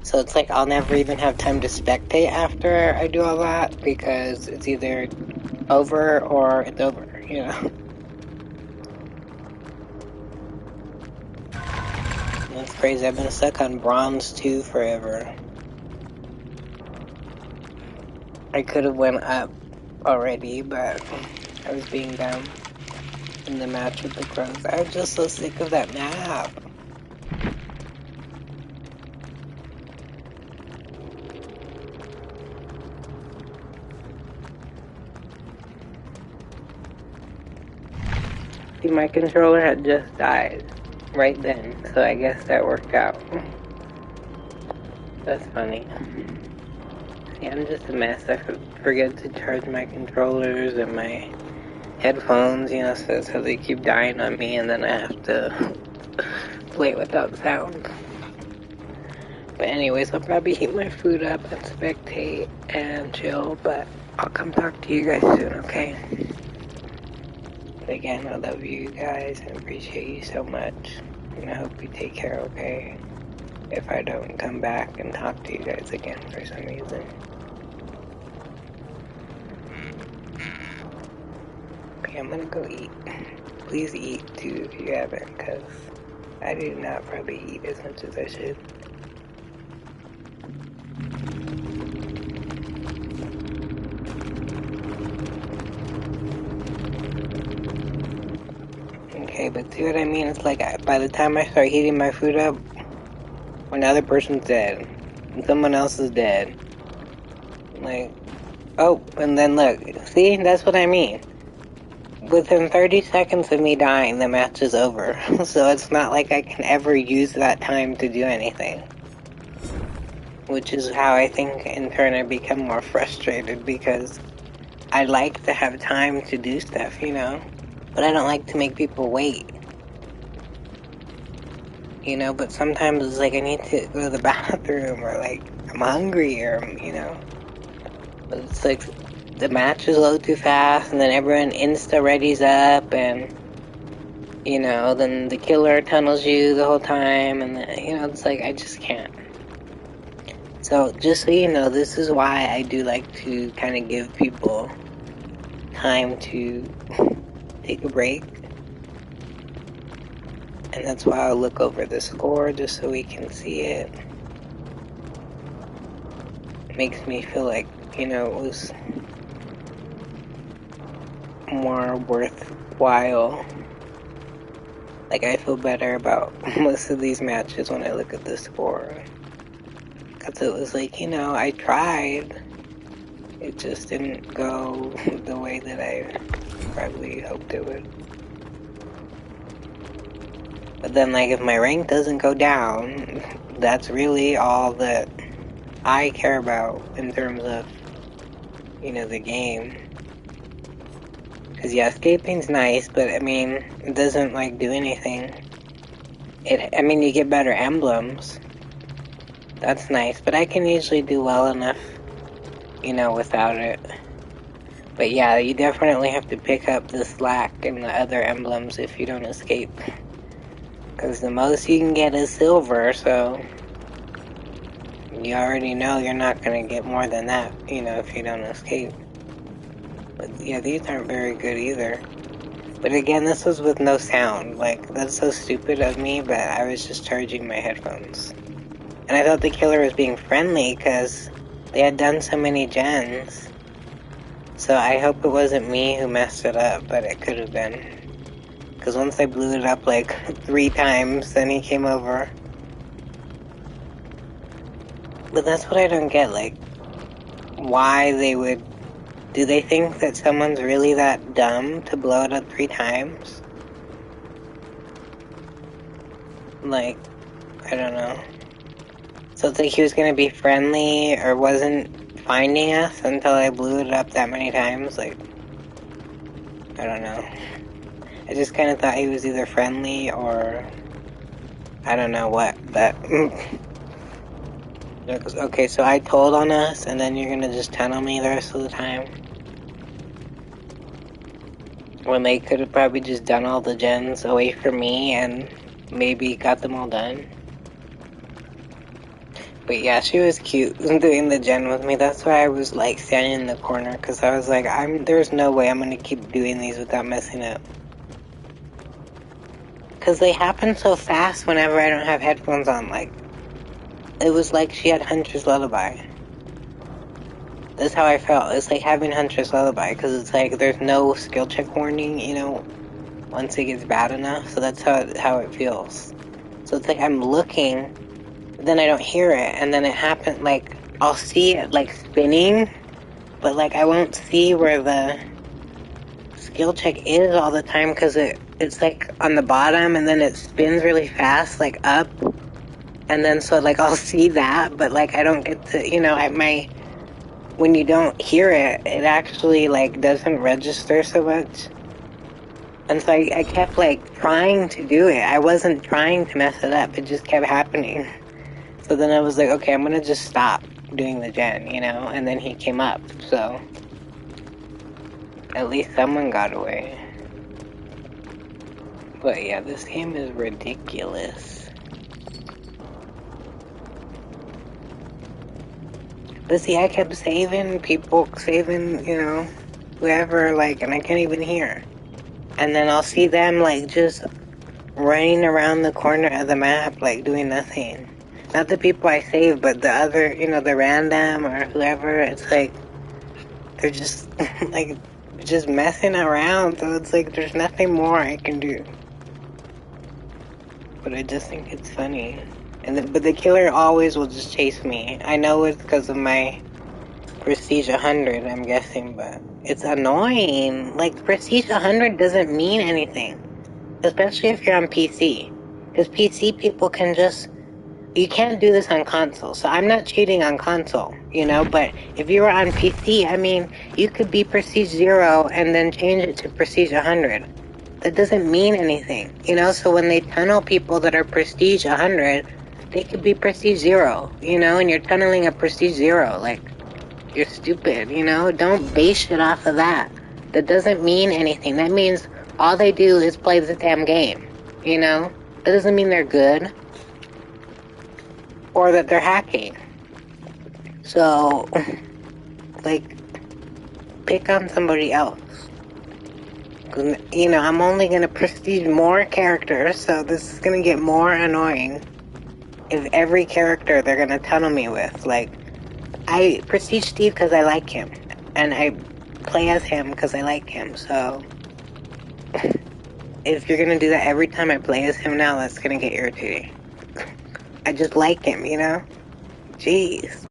So it's like I'll never even have time to spectate after I do all that because it's either over or it's over, you know? That's crazy. I've been stuck on bronze 2 forever. I could have went up already, but I was being dumb in the match with the crows. I was just so sick of that map. See, my controller had just died right then, so I guess that worked out. That's funny. See, I'm just a mess. I forget to charge my controllers and my headphones, so they keep dying on me, and then I have to play without sound. But anyways, I'll probably heat my food up and spectate and chill, but I'll come talk to you guys soon, okay? But again, I love you guys and appreciate you so much. And I hope you take care, okay? If I don't come back and talk to you guys again for some reason. Okay, I'm gonna go eat. Please eat too if you haven't, because I do not probably eat as much as I should. Okay, but see what I mean? It's like by the time I start heating my food up, when the other person's dead, and someone else is dead, like, oh, and then look, see? That's what I mean. Within 30 seconds of me dying, the match is over. So it's not like I can ever use that time to do anything. Which is how I think in turn I become more frustrated, because I like to have time to do stuff, But I don't like to make people wait. But sometimes it's like I need to go to the bathroom, or like I'm hungry, or But it's like the match is low too fast, and then everyone insta-readies up, and then the killer tunnels you the whole time, and it's like I just can't. So just so you know, this is why I do like to kind of give people time to take a break. And that's why I'll look over the score just so we can see it. It makes me feel like, it was more worthwhile. Like, I feel better about most of these matches when I look at the score. Because it was like, I tried. It just didn't go the way that I probably hoped it would. But then, like, if my rank doesn't go down, that's really all that I care about in terms of, the game. Because, yeah, escaping's nice, but, it doesn't, do anything. You get better emblems. That's nice, but I can usually do well enough, without it. But, yeah, you definitely have to pick up the slack and the other emblems if you don't escape. Because the most you can get is silver, so you already know you're not going to get more than that, if you don't escape. But yeah, these aren't very good either. But again, this was with no sound. That's so stupid of me, but I was just charging my headphones. And I thought the killer was being friendly because they had done so many gens. So I hope it wasn't me who messed it up, but it could have been. Because once I blew it up 3 times, then he came over. But that's what I don't get, why they would... Do they think that someone's really that dumb to blow it up 3 times? I don't know. So it's like he was gonna be friendly, or wasn't finding us until I blew it up that many times? I don't know. I just kind of thought he was either friendly or I don't know what, but okay, so I told on us and then you're gonna just tunnel me the rest of the time? When they could have probably just done all the gens away from me and maybe got them all done. But yeah, she was cute doing the gen with me. That's why I was standing in the corner, because I was like, there's no way I'm gonna keep doing these without messing up. Because they happen so fast whenever I don't have headphones on. It was like she had Hunter's Lullaby. That's how I felt. It's like having Hunter's Lullaby, because it's there's no skill check warning, once it gets bad enough. So that's how it feels. So it's I'm looking, but then I don't hear it, and then it happens, I'll see it, spinning, but, I won't see where the skill check is all the time, because it's on the bottom, and then it spins really fast, up, And then so like I'll see that, but like I don't get to, you know, when you don't hear it, it actually like doesn't register so much. And so I kept like trying to do it. I wasn't trying to mess it up. It just kept happening. So then I was like, okay, I'm gonna just stop doing the gen, you know? And then he came up, so at least someone got away. But yeah, this game is ridiculous. But see, I kept saving, people saving, you know, whoever, like, and I can't even hear. And then I'll see them, like, just running around the corner of the map, like, doing nothing. Not the people I saved, but the other, you know, the random or whoever. It's like, they're just, like, just messing around. So it's like, there's nothing more I can do. But I just think it's funny. But the killer always will just chase me. I know it's because of my Prestige 100, I'm guessing, but it's annoying. Like, Prestige 100 doesn't mean anything. Especially if you're on PC. Because PC people can just... You can't do this on console, so I'm not cheating on console, you know? But if you were on PC, I mean, you could be Prestige 0 and then change it to Prestige 100. That doesn't mean anything, you know? So when they tunnel people that are Prestige 100, they could be Prestige 0, you know? And you're tunneling a Prestige 0, like... You're stupid, you know? Don't base shit off of that. That doesn't mean anything. That means all they do is play the damn game, you know? That doesn't mean they're good. Or that they're hacking. So, like, pick on somebody else. You know, I'm only gonna prestige more characters, so this is gonna get more annoying. If every character they're gonna tunnel me with, like, I prestige Steve because I like him. And I play as him because I like him, so... If you're gonna do that every time I play as him now, that's gonna get irritating. I just like him, you know? Jeez.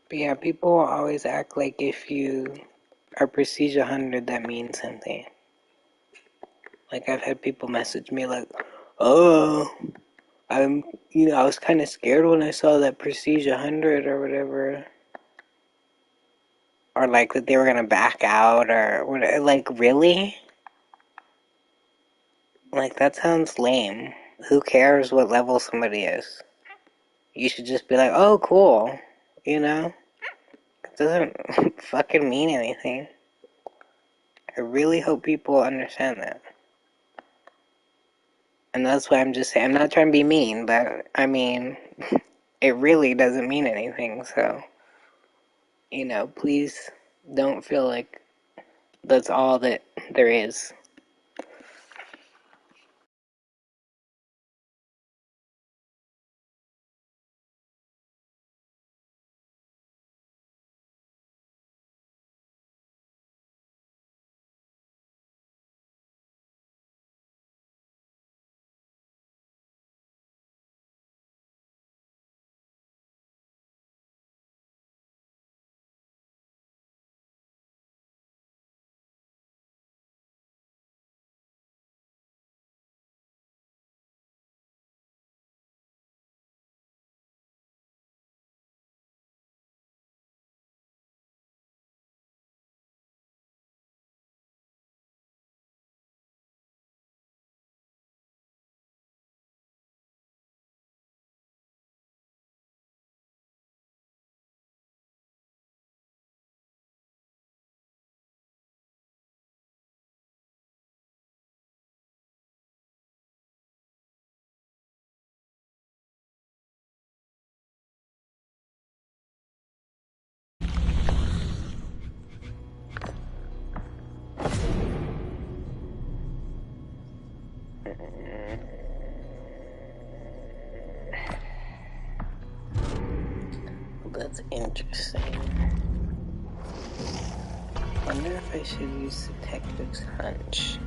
But yeah, people always act like if you are Prestige 100, that means something. Like, I've had people message me like, oh, I was kind of scared when I saw that Prestige 100 or whatever. Or like that they were gonna back out or whatever. Like, really? Like, that sounds lame. Who cares what level somebody is? You should just be like, oh, cool. You know? It doesn't fucking mean anything. I really hope people understand that. And that's why I'm just saying, I'm not trying to be mean, but I mean, it really doesn't mean anything, so, you know, please don't feel like that's all that there is. That's interesting. Wonder if I should use Detective's Hunch.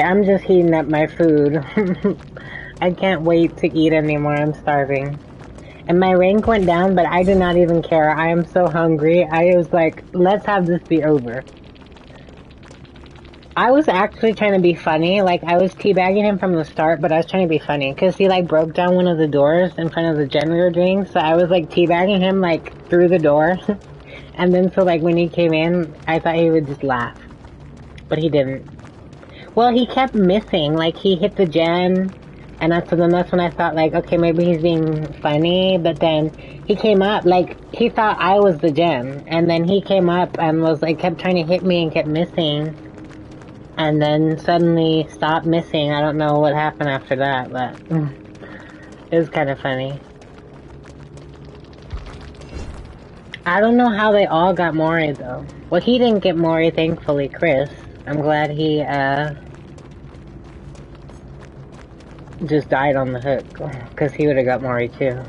I'm just heating up my food. I can't wait to eat anymore. I'm starving. And my rank went down, but I did not even care. I am so hungry. I was like, let's have this be over. I was actually trying to be funny. Like, I was teabagging him from the start, but I was trying to be funny. Because he, like, broke down one of the doors in front of the gym we were doing. So I was, like, teabagging him, like, through the door. And then, so, like, when he came in, I thought he would just laugh. But he didn't. Well, he kept missing. Like, he hit the gen. And that's when I thought, like, okay, maybe he's being funny. But then he came up, like, he thought I was the gen. And then he came up and was, like, kept trying to hit me and kept missing. And then suddenly stopped missing. I don't know what happened after that, but it was kind of funny. I don't know how they all got Maury, though. Well, he didn't get Maury, thankfully, Chris. I'm glad he, just died on the hook, because he would have got Maury, too.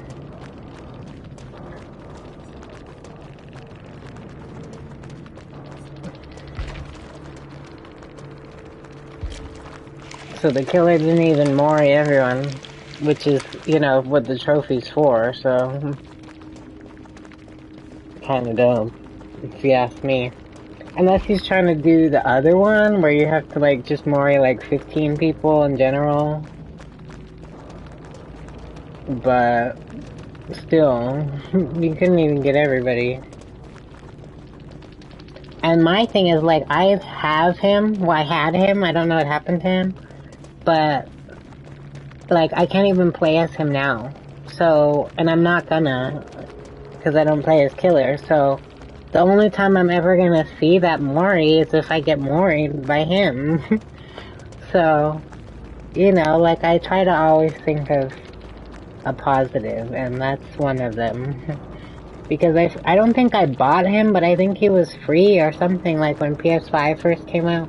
So the killer didn't even Maury everyone, which is, you know, what the trophy's for, so... Kinda dumb, if you ask me. Unless he's trying to do the other one, where you have to, like, just Maury, like, 15 people in general. But, still, you couldn't even get everybody. And my thing is, like, I have him, well, I had him, I don't know what happened to him, but, like, I can't even play as him now. So, and I'm not gonna, because I don't play as killer, so... The only time I'm ever gonna see that Maury is if I get Maury'd by him. So, you know, like, I try to always think of a positive, and that's one of them. Because I don't think I bought him, but I think he was free or something, like, when PS5 first came out.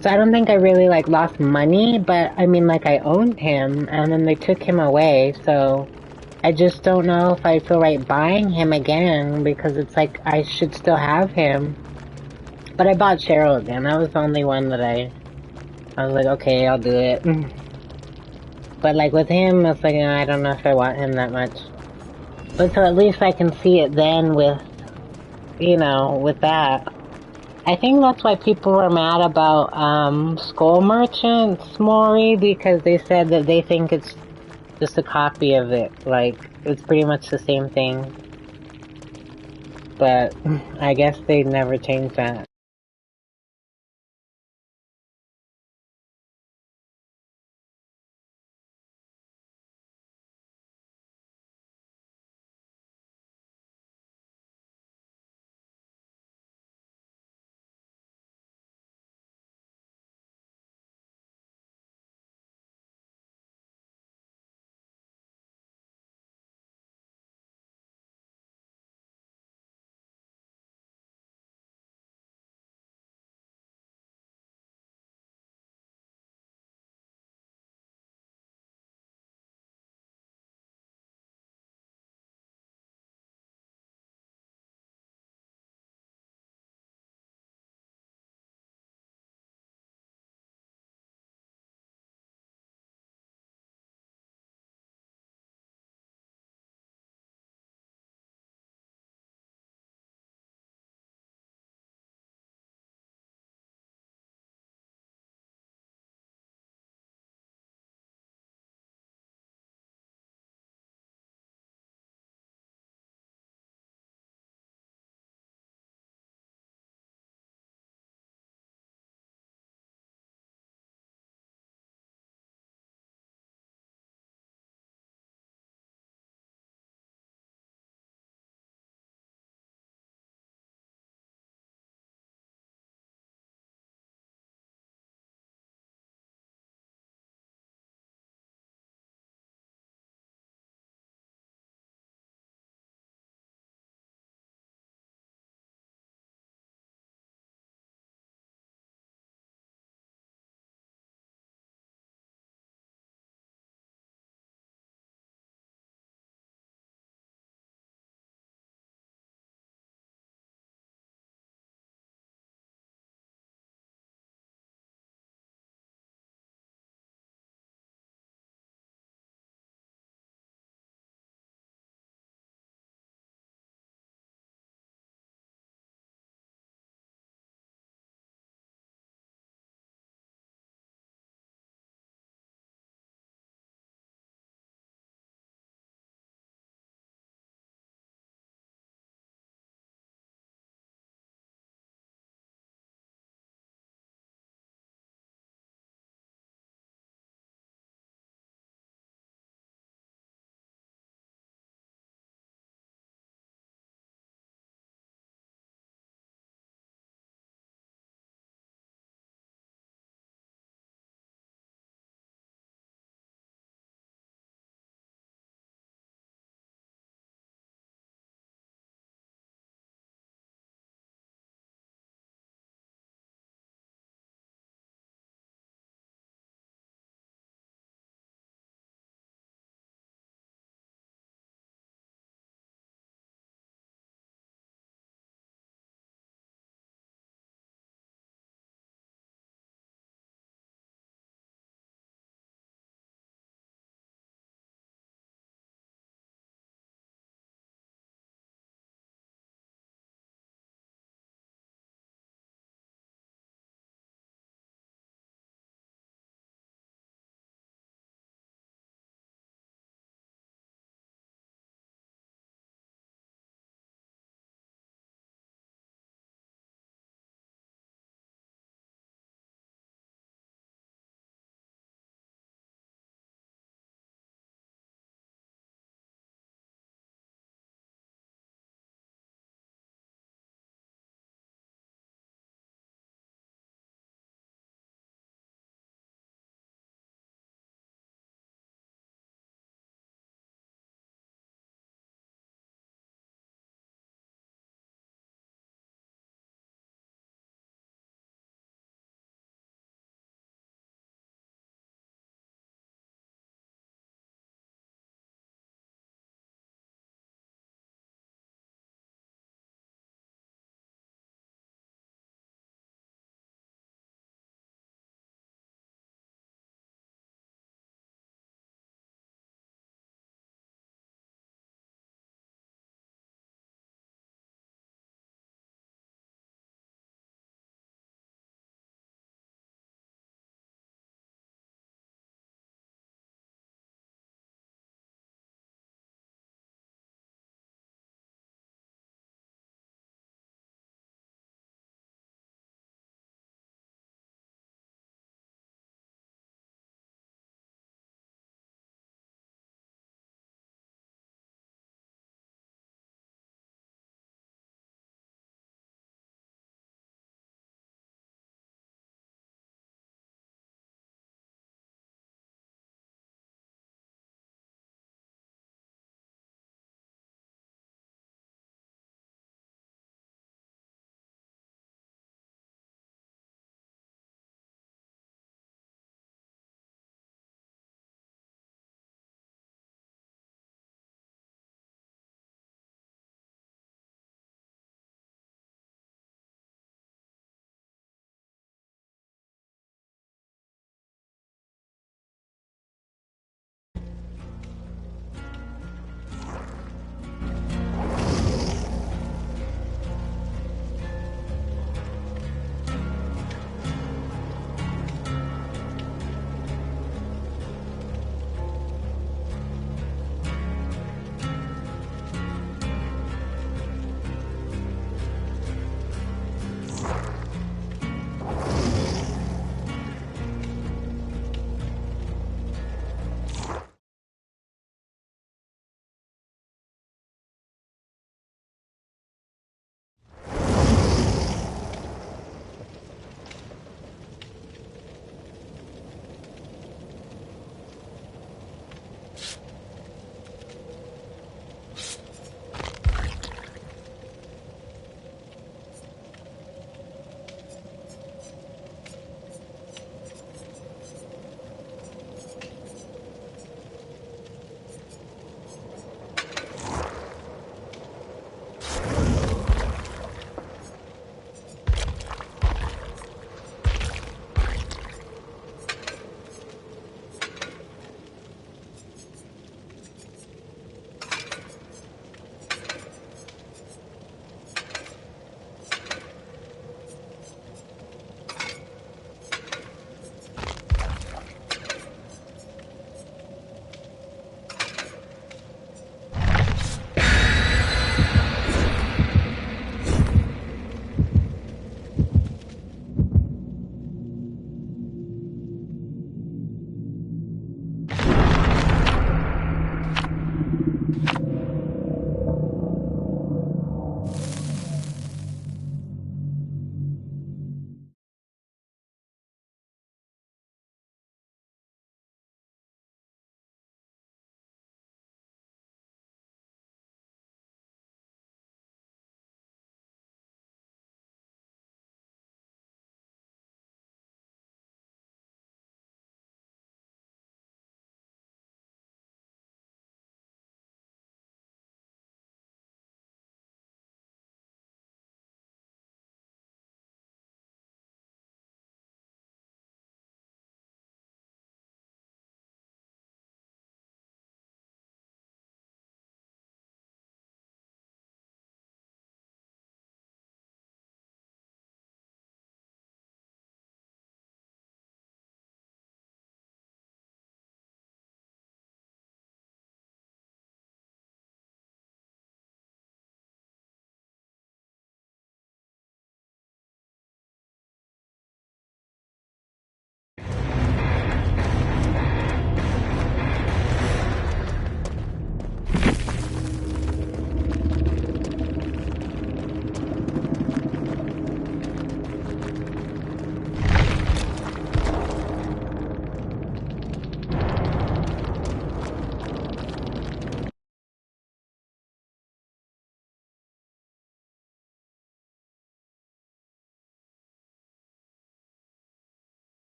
So I don't think I really, like, lost money, but, I mean, like, I owned him, and then they took him away, so... I just don't know if I feel right buying him again, because it's like, I should still have him. But I bought Cheryl again. That was the only one that I was like, okay, I'll do it. But like with him, it's like, I don't know if I want him that much. But so at least I can see it then with, you know, with that. I think that's why people were mad about, Skull Merchant's Mori, because they said that they think it's just a copy of it. Like, it's pretty much the same thing. But I guess they never changed that.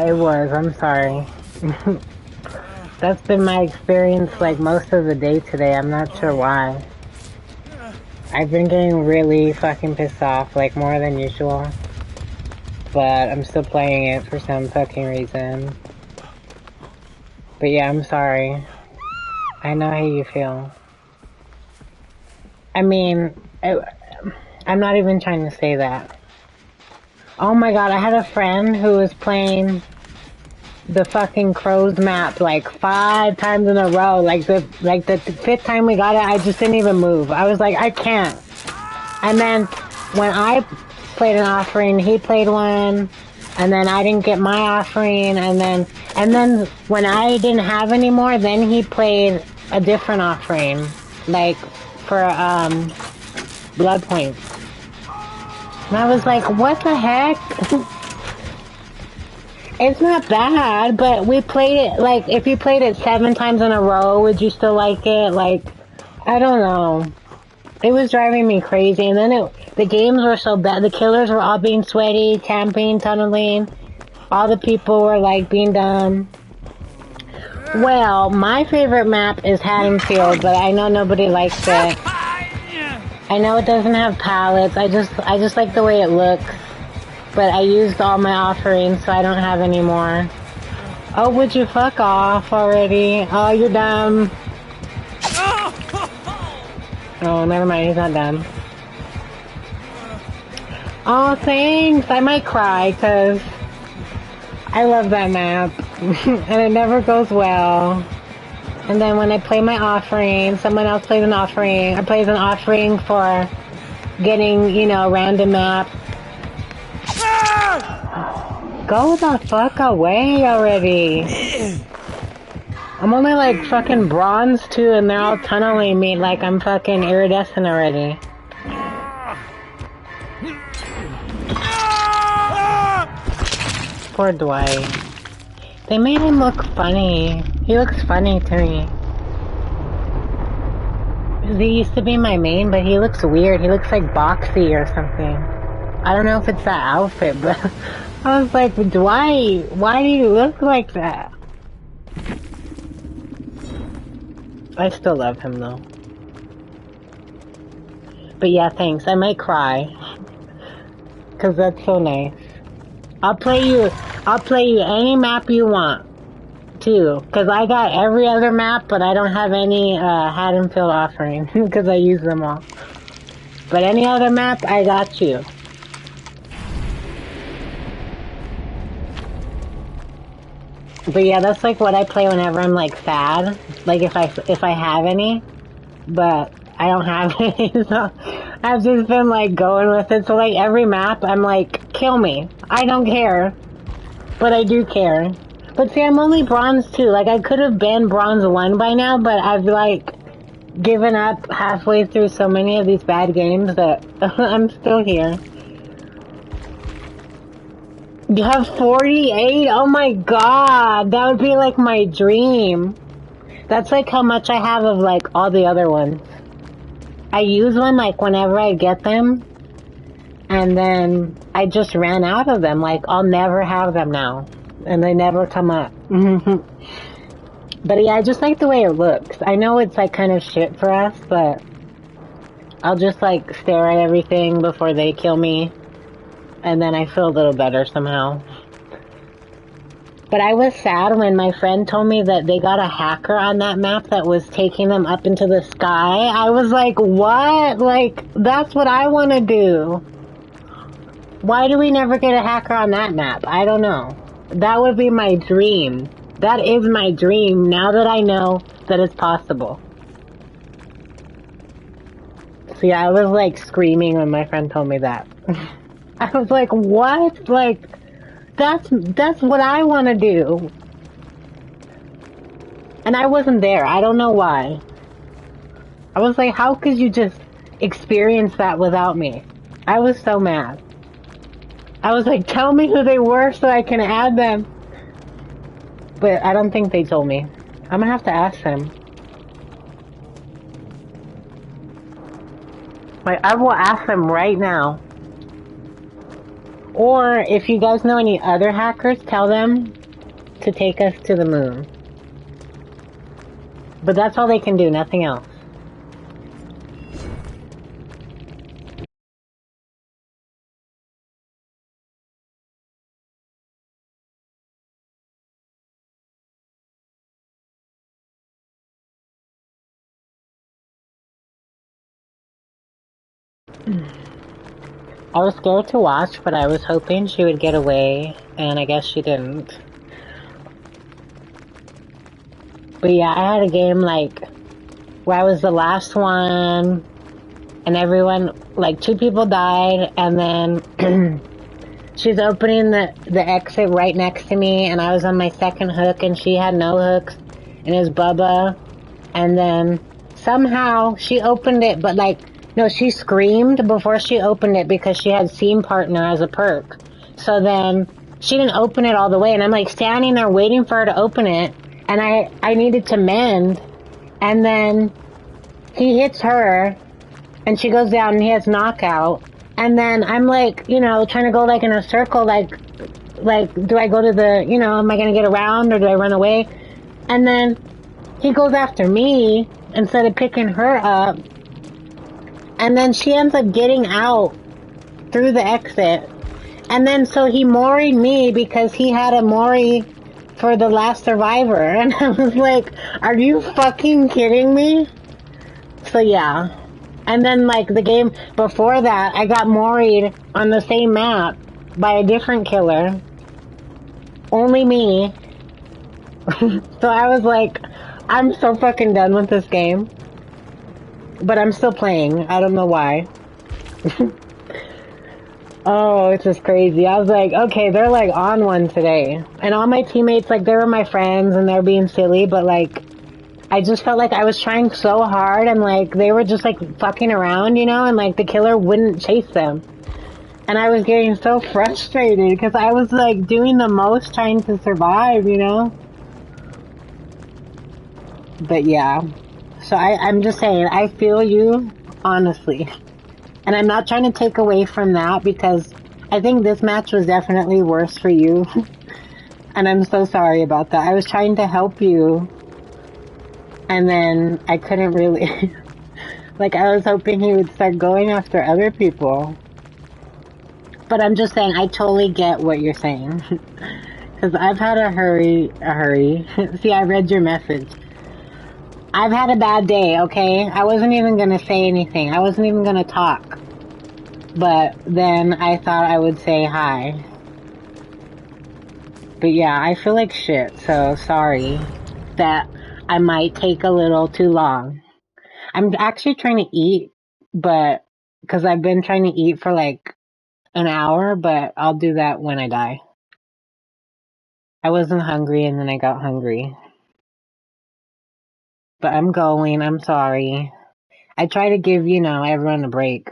It was, I'm sorry. That's been my experience like most of the day today, I'm not sure why. I've been getting really fucking pissed off, like more than usual. But I'm still playing it for some fucking reason. But yeah, I'm sorry. I know how you feel. I mean, I'm not even trying to say that. Oh my god, I had a friend who was playing the fucking Crows map like 5 times in a row. Like the 5th time we got it, I just didn't even move. I was like, I can't. And then when I played an offering, he played one, and then I didn't get my offering, and then when I didn't have any more, then he played a different offering, like for blood points. And I was like, what the heck? It's not bad, but we played it, like, if you played it 7 times in a row, would you still like it? Like, I don't know. It was driving me crazy, and then the games were so bad. The killers were all being sweaty, camping, tunneling. All the people were, like, being dumb. Well, my favorite map is Haddonfield, but I know nobody likes it. I know it doesn't have pallets. I just like the way it looks. But I used all my offerings, so I don't have any more. Oh, would you fuck off already? Oh, you're dumb. Oh, never mind, he's not dumb. Oh, thanks. I might cry, because I love that map. And it never goes well. And then when I play my offering, someone else plays an offering. I plays an offering for getting, you know, a random map. Go the fuck away already. I'm only like fucking bronze too, and they're all tunneling me like I'm fucking iridescent already. Poor Dwight. They made him look funny. He looks funny to me. He used to be my main, but he looks weird. He looks like boxy or something. I don't know if it's that outfit, but I was like, Dwight, why do you look like that? I still love him though. But yeah, thanks. I might cry. Cause that's so nice. I'll play you any map you want, too. Cause I got every other map, but I don't have any, Haddonfield offering. Cause I use them all. But any other map, I got you. But yeah, that's like what I play whenever I'm like sad. Like if I have any. But I don't have any, so I've just been like going with it. So like every map, I'm like, kill me. I don't care. But I do care. But see, I'm only bronze 2. Like I could have been bronze 1 by now, but I've like given up halfway through so many of these bad games that I'm still here. You have 48? Oh my god, that would be like my dream. That's like how much I have of like all the other ones. I use one like whenever I get them, and then I just ran out of them. Like I'll never have them now, and they never come up. But yeah, I just like the way it looks. I know it's like kind of shit for us, but I'll just like stare at everything before they kill me, and then I feel a little better somehow. But I was sad when my friend told me that they got a hacker on that map that was taking them up into the sky. I was like, what? Like, that's what I want to do. Why do we never get a hacker on that map? I don't know. That would be my dream. That is my dream now that I know that it's possible. So yeah, I was like screaming when my friend told me that. I was like, what? Like, that's what I want to do. And I wasn't there. I don't know why. I was like, how could you just experience that without me? I was so mad. I was like, tell me who they were so I can add them. But I don't think they told me. I'm gonna have to ask them. Like, I will ask them right now. Or, if you guys know any other hackers, tell them to take us to the moon. But that's all they can do, nothing else. I was scared to watch, but I was hoping she would get away, and I guess she didn't. But yeah, I had a game like where I was the last one, and everyone, like 2 people died, and then she's opening the exit right next to me, and I was on my second hook, and she had no hooks, and it was Bubba, and then somehow she opened it, but like, no, she screamed before she opened it because she had Scene Partner as a perk. So then she didn't open it all the way, and I'm like standing there waiting for her to open it, and I needed to mend, and then he hits her, and she goes down, and he has knockout, and then I'm like, you know, trying to go like in a circle, like, do I go to the, you know, am I gonna get around, or do I run away? And then he goes after me instead of picking her up. And then she ends up getting out through the exit. And then so he moried me because he had a mori for the last survivor. And I was like, are you fucking kidding me? So yeah. And then like the game before that, I got moried on the same map by a different killer. Only me. So I was like, I'm so fucking done with this game. But I'm still playing. I don't know why. Oh, it's just crazy. I was like, okay, they're like on one today. And all my teammates, like, they were my friends and they're being silly, but like, I just felt like I was trying so hard and like, they were just like fucking around, you know, and like the killer wouldn't chase them. And I was getting so frustrated because I was like doing the most trying to survive, you know? But yeah. So I'm just saying, I feel you, honestly. And I'm not trying to take away from that because I think this match was definitely worse for you. And I'm so sorry about that. I was trying to help you. And then I couldn't really... like, I was hoping he would start going after other people. But I'm just saying, I totally get what you're saying. Because I've had a hurry. See, I read your message. I've had a bad day, okay? I wasn't even gonna say anything. I wasn't even gonna talk. But then I thought I would say hi. But yeah, I feel like shit, so sorry that I might take a little too long. I'm actually trying to eat, but because I've been trying to eat for like an hour, but I'll do that when I die. I wasn't hungry and then I got hungry. But I'm going, I'm sorry. I try to give, everyone a break.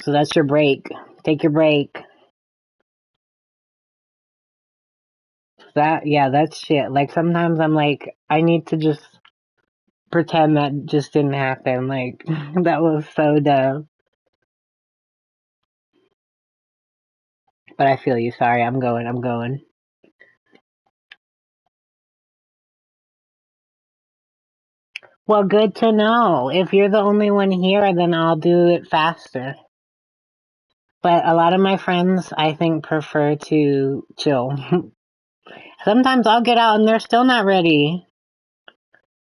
So that's your break. Take your break. That's shit. Like sometimes I'm like, I need to just pretend that just didn't happen. Like, that was so dumb. But I feel you. Sorry, I'm going. Well, good to know. If you're the only one here, then I'll do it faster. But a lot of my friends, I think, prefer to chill. Sometimes I'll get out and they're still not ready.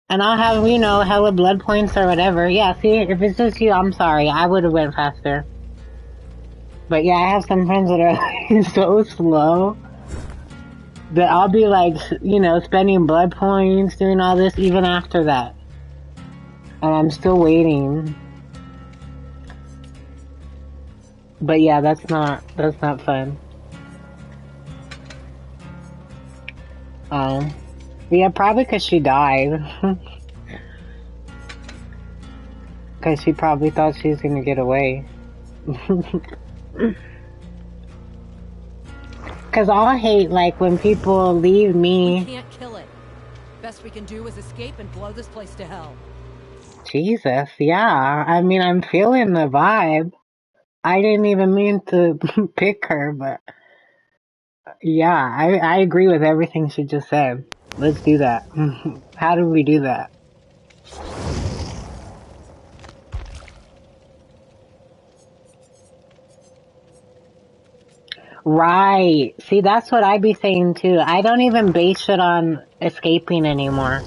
And I'll have, hella blood points or whatever. Yeah, see, if it's just you, I'm sorry. I would have went faster. But yeah, I have some friends that are like, so slow that I'll be like, spending blood points, doing all this even after that. And I'm still waiting. But yeah, that's not fun. Yeah, probably because she died. Because she probably thought she was gonna get away. Because I'll hate, like, when people leave me. We can't kill it. Best we can do is escape and blow this place to hell. Jesus, yeah. I mean, I'm feeling the vibe. I didn't even mean to pick her, but yeah, I agree with everything she just said. Let's do that. How do we do that? Right. See, that's what I be saying too. I don't even base it on escaping anymore.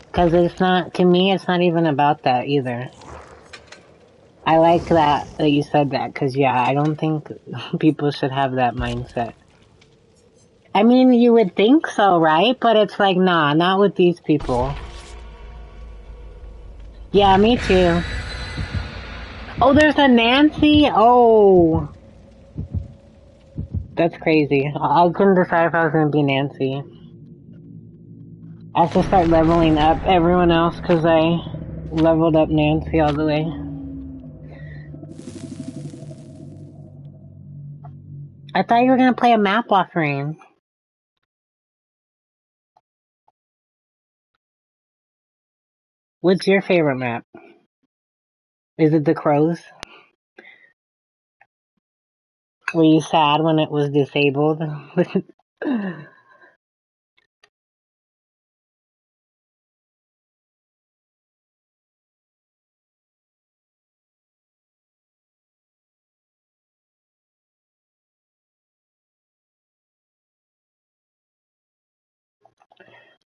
Because to me, it's not even about that either. I like that you said that, because yeah, I don't think people should have that mindset. I mean, you would think so, right? But it's like, nah, not with these people. Yeah, me too. Oh, there's a Nancy? Oh. That's crazy. I couldn't decide if I was gonna be Nancy. I have to start leveling up everyone else because I leveled up Nancy all the way. I thought you were gonna play a map offering. What's your favorite map? Is it the Crows? Were you sad when it was disabled?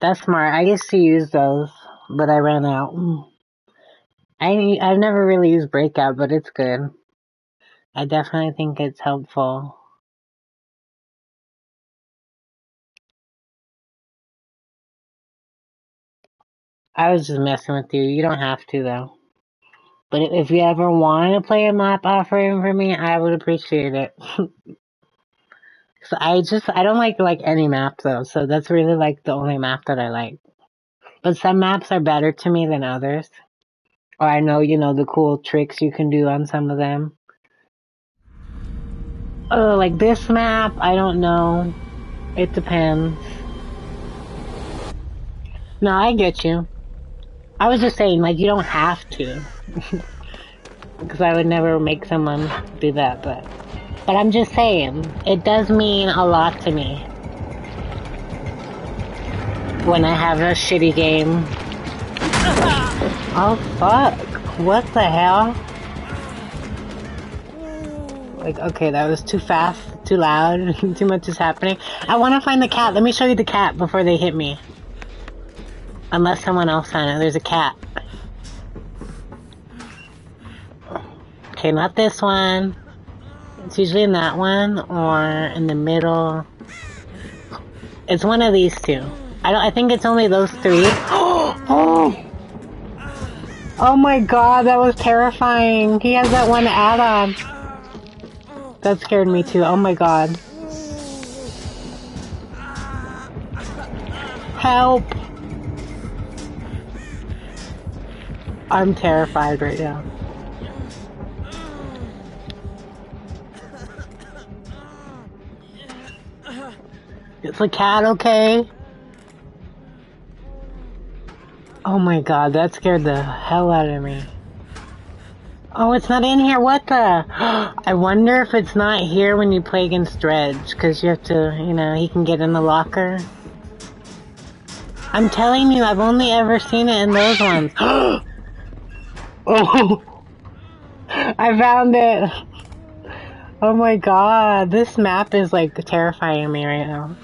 That's smart. I used to use those, but I ran out. I've never really used Breakout, but it's good. I definitely think it's helpful. I was just messing with you. You don't have to, though. But if you ever want to play a map offering for me, I would appreciate it. So I don't like any map, though. So that's really like the only map that I like. But some maps are better to me than others. Or I know, the cool tricks you can do on some of them. Oh, like this map, I don't know. It depends. No, I get you. I was just saying, like, you don't have to. Because I would never make someone do that, but I'm just saying, it does mean a lot to me. when I have a shitty game. Oh fuck. What the hell? Like, okay, that was too fast, too loud, too much is happening. I want to find the cat. Let me show you the cat before they hit me. Unless someone else found it. There's a cat. Okay, not this one. It's usually in that one or in the middle. It's one of these two. I think it's only those three. Oh! Oh my god, that was terrifying. He has that one add-on. That scared me too. Oh my god. Help! I'm terrified right now. Is the cat okay? Oh my god, that scared the hell out of me. Oh, it's not in here. What the? I wonder if it's not here when you play against Dredge, because you have to, you know, he can get in the locker. I'm telling you, I've only ever seen it in those ones. Oh! I found it! Oh my god, this map is like terrifying me right now.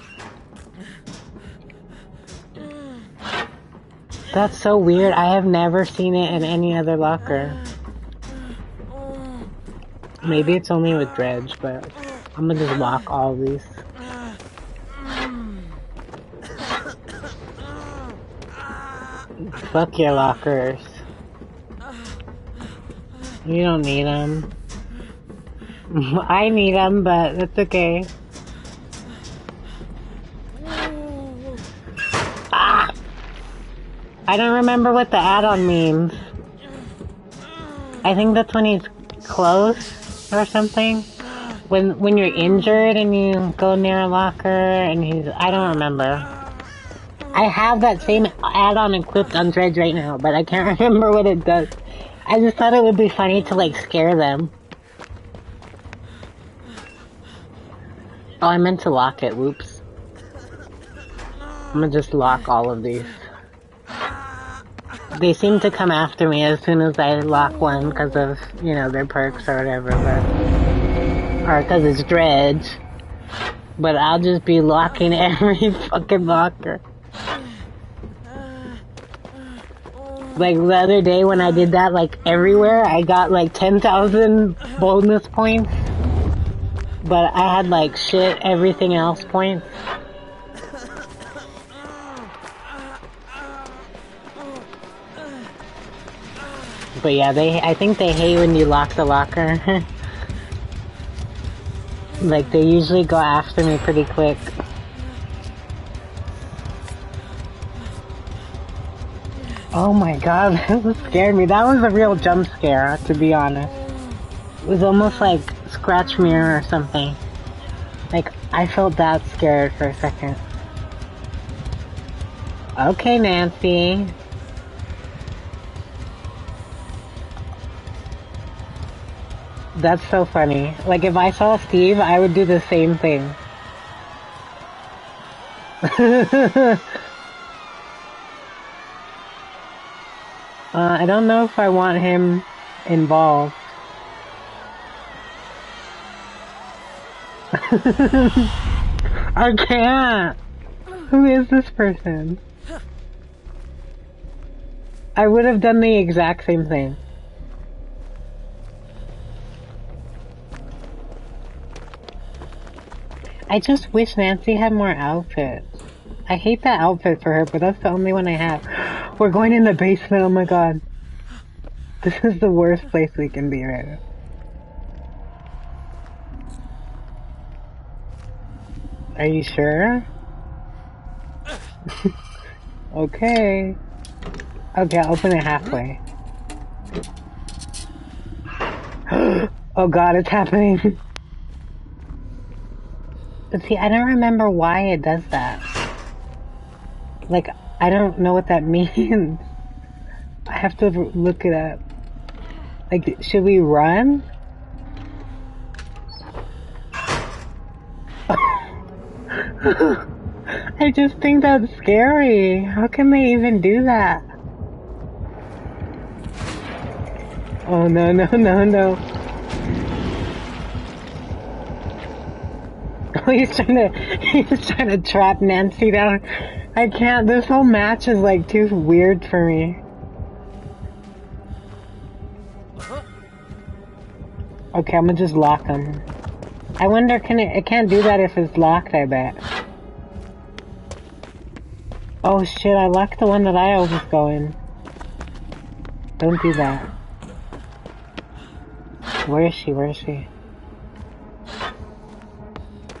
That's so weird. I have never seen it in any other locker. Maybe it's only with Dredge, but I'm gonna just lock all of these. Fuck your lockers. You don't need them. I need them, but that's okay. Ah! I don't remember what the add-on means. I think that's when he's close or something. When you're injured and you go near a locker and he's... I don't remember. I have that same add-on equipped on Dredge right now, but I can't remember what it does. I just thought it would be funny to, like, scare them. Oh, I meant to lock it. Whoops. I'm gonna just lock all of these. They seem to come after me as soon as I lock one because of, you know, their perks or whatever, but... Or because it's Dredge. But I'll just be locking every fucking locker. Like, the other day when I did that, like, everywhere, I got, like, 10,000 boldness points. But I had, like, shit everything else points. But yeah, I think they hate when you lock the locker. Like, they usually go after me pretty quick. Oh my god, that scared me. That was a real jump scare, to be honest. It was almost like Scratch Mirror or something. Like, I felt that scared for a second. Okay, Nancy. That's so funny. Like, if I saw Steve, I would do the same thing. I don't know if I want him involved. I can't! Who is this person? I would have done the exact same thing. I just wish Nancy had more outfits. I hate that outfit for her, but that's the only one I have. We're going in the basement, oh my god. This is the worst place we can be right now. Are you sure? Okay. Okay, I'll open it halfway. Oh god, it's happening. But see, I don't remember why it does that. Like, I don't know what that means. I have to look it up. Like, should we run? I I just think that's scary. How can they even do that? Oh no, no, no, no. Oh, he's trying to trap Nancy down. I can't, this whole match is like too weird for me. Okay, I'm gonna just lock him. I wonder, it can't do that if it's locked, I bet. Oh shit, I locked the one that I always go in. Don't do that. Where is she? Where is she?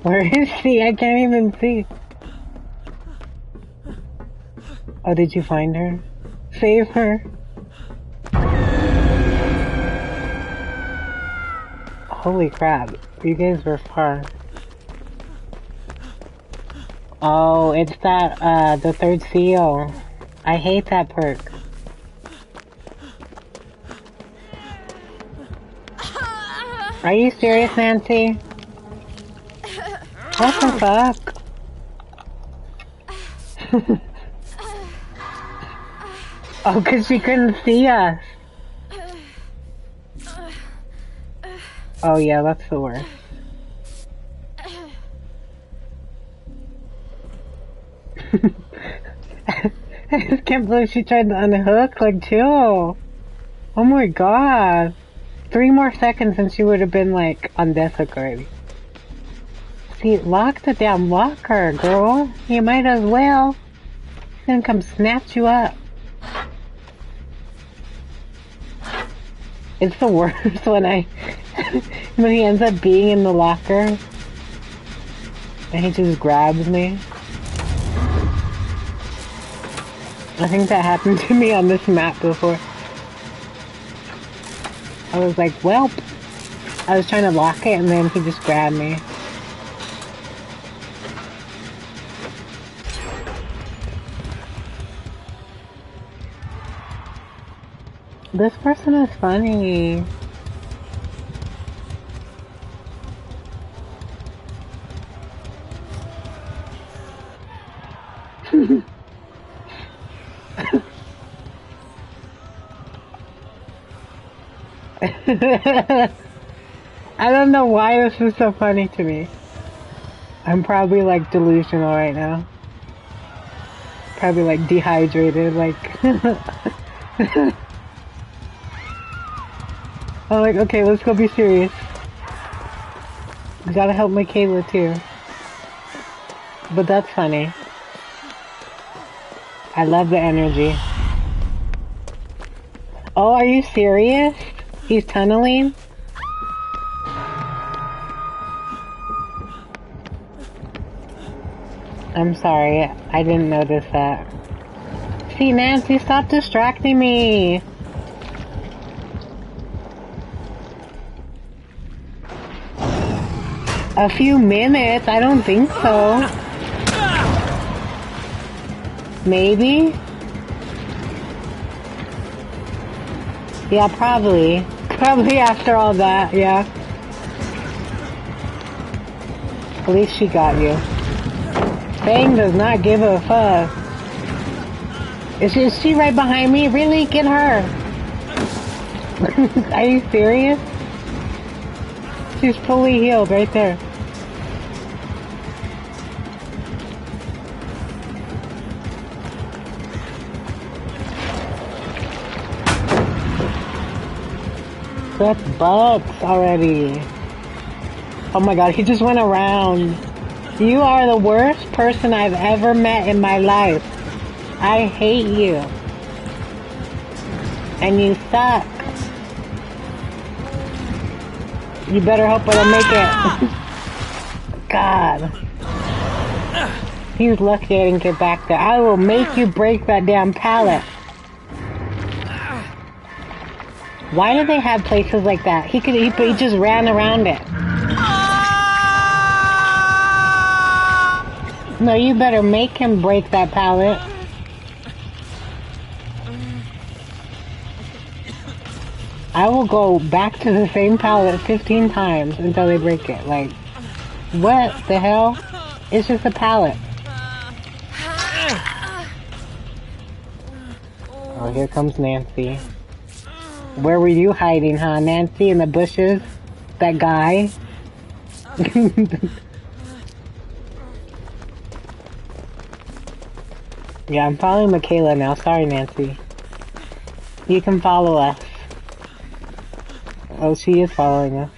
Where is she? I can't even see. Oh, did you find her? Save her. Holy crap. You guys were far. Oh, it's that, the third seal. I hate that perk. Are you serious, Nancy? What the fuck? Oh, 'cause she couldn't see us. Oh yeah, that's the worst. I just can't believe she tried to unhook, like, chill. Oh my god. 3 more seconds and she would have been, like, on death hook already. See, lock the damn locker, girl. You might as well. He's gonna come snatch you up. It's the worst when when he ends up being in the locker and he just grabs me. I think that happened to me on this map before. I was like, welp. I was trying to lock it and then he just grabbed me. This person is funny. I don't know why this is so funny to me. I'm probably like delusional right now. Probably like dehydrated, like I'm like, okay, let's go be serious. Gotta help my Kayla too. But that's funny. I love the energy. Oh, are you serious? He's tunneling? I'm sorry, I didn't notice that. See, Nancy, stop distracting me! A few minutes? I don't think so. Maybe? Yeah, probably. Probably after all that, yeah. At least she got you. Fang does not give a fuck. Is she right behind me? Really? Get her! Are you serious? She's fully healed right there. That's butts already. Oh my god, he just went around. You are the worst person I've ever met in my life. I hate you. And you suck. You better hope I don't make it. God. He's lucky I didn't get back there. I will make you break that damn pallet. Why do they have places like that? He just ran around it. No, you better make him break that pallet. I will go back to the same pallet 15 times until they break it. Like, what the hell? It's just a pallet. here comes Nancy. Where were you hiding, huh, Nancy? In the bushes? That guy? Yeah, I'm following Michaela now. Sorry, Nancy. You can follow us. Oh, she is following us.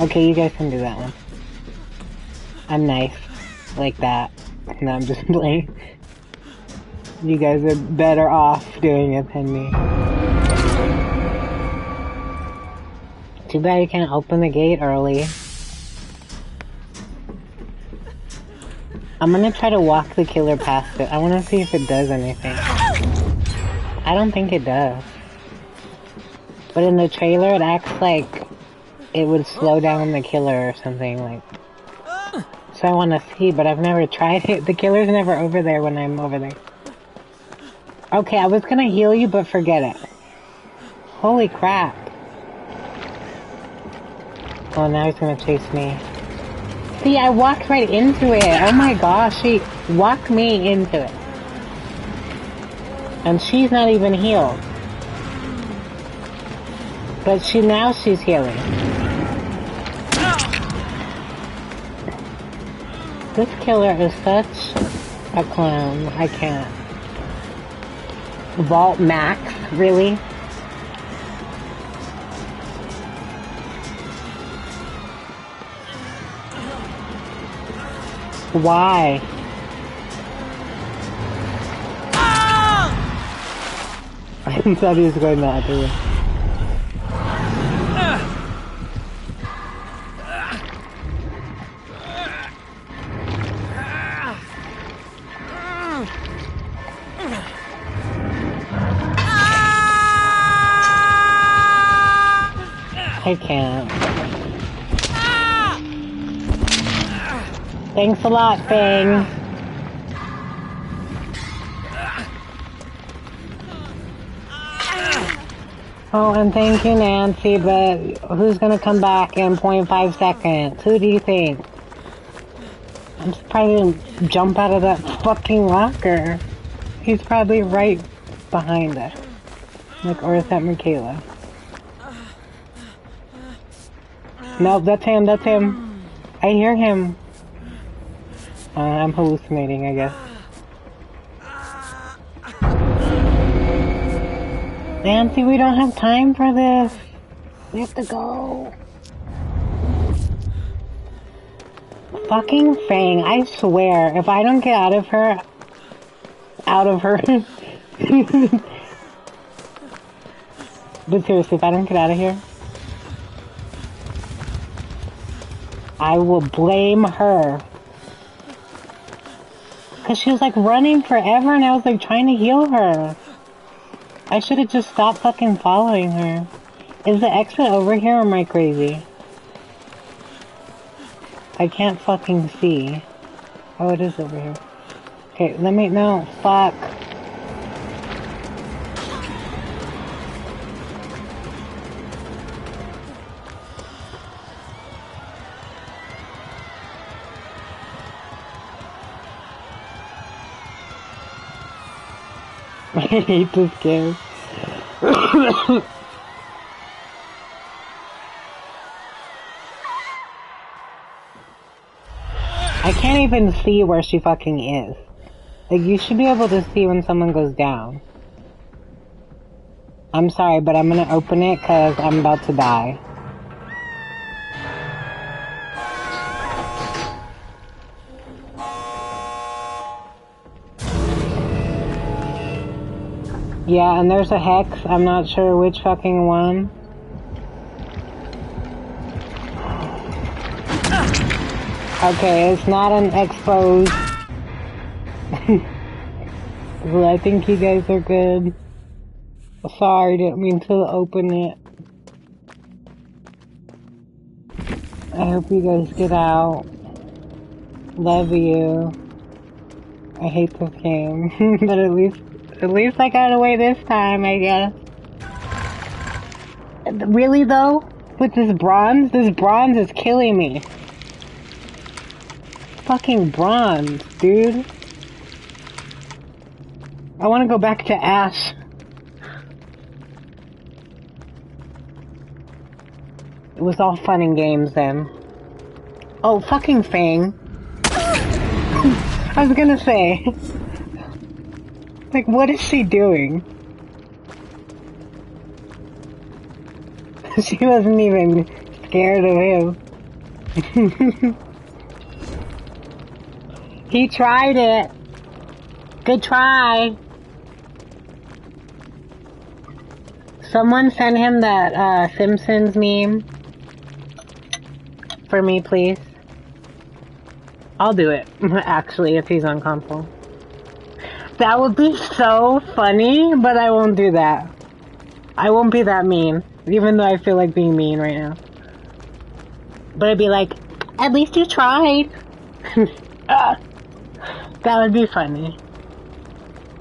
Okay, you guys can do that one. I'm nice. Like that. No, I'm just playing. You guys are better off doing it than me. Too bad you can't open the gate early. I'm gonna try to walk the killer past it. I wanna see if it does anything. I don't think it does. But in the trailer, it acts like it would slow down the killer or something, like. So I wanna see, but I've never tried it. The killer's never over there when I'm over there. Okay, I was gonna heal you, but forget it. Holy crap. Oh, now he's gonna chase me. See, I walked right into it. Oh my gosh, she walked me into it. And she's not even healed. But now she's healing. This killer is such a clown. I can't. Vault Max, really? Why? I thought he was going that way. I can't. Thanks a lot, Fang. Oh, and thank you, Nancy, but who's gonna come back in 0.5 seconds? Who do you think? I'm probably gonna jump out of that fucking locker. He's probably right behind us. Like, or is that Michaela? Nope, that's him, that's him. I hear him. I'm hallucinating, I guess. Nancy, we don't have time for this. We have to go. Fucking Fang, I swear, if I don't get out of her... But seriously, if I don't get out of here... I will blame her. Cause she was like running forever and I was like trying to heal her. I should have just stopped fucking following her. Is the exit over here or am I crazy? I can't fucking see. Oh, it is over here. Okay, let me know. Fuck. I hate this game. I can't even see where she fucking is. Like, you should be able to see when someone goes down. I'm sorry, but I'm gonna open it because I'm about to die. Yeah, and there's a hex. I'm not sure which fucking one. Okay, it's not an exposed. Well, I think you guys are good. Sorry, didn't mean to open it. I hope you guys get out. Love you. I hate this game, but at least I got away this time, I guess. Really though? With this bronze is killing me. fucking bronze, dude. I want to go back to Ash. It was all fun and games then. Oh, fucking Fang. I was gonna say. Like, what is she doing? She wasn't even scared of him. He tried it. Good try. Someone send him that Simpsons meme for me, please. I'll do it, actually, if he's on console. That would be so funny, but I won't do that. I won't be that mean, even though I feel like being mean right now. But I'd be like, at least you tried. That would be funny.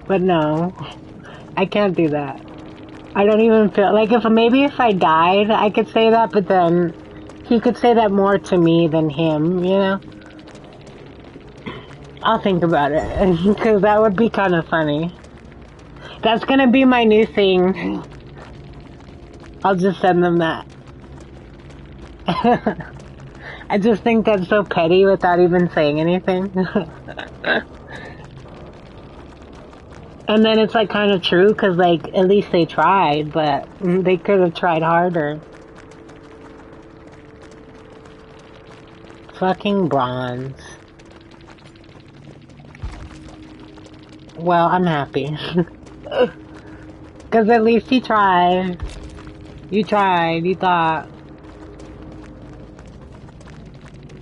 But no, I can't do that. I don't even feel like if I died, I could say that, but then he could say that more to me than him, you know? I'll think about it, because that would be kind of funny. That's gonna be my new thing. I'll just send them that. I just think that's so petty without even saying anything. And then it's like kind of true, because like at least they tried, but they could have tried harder. Fucking bronze. Well, I'm happy. Because at least you tried. You tried, you thought.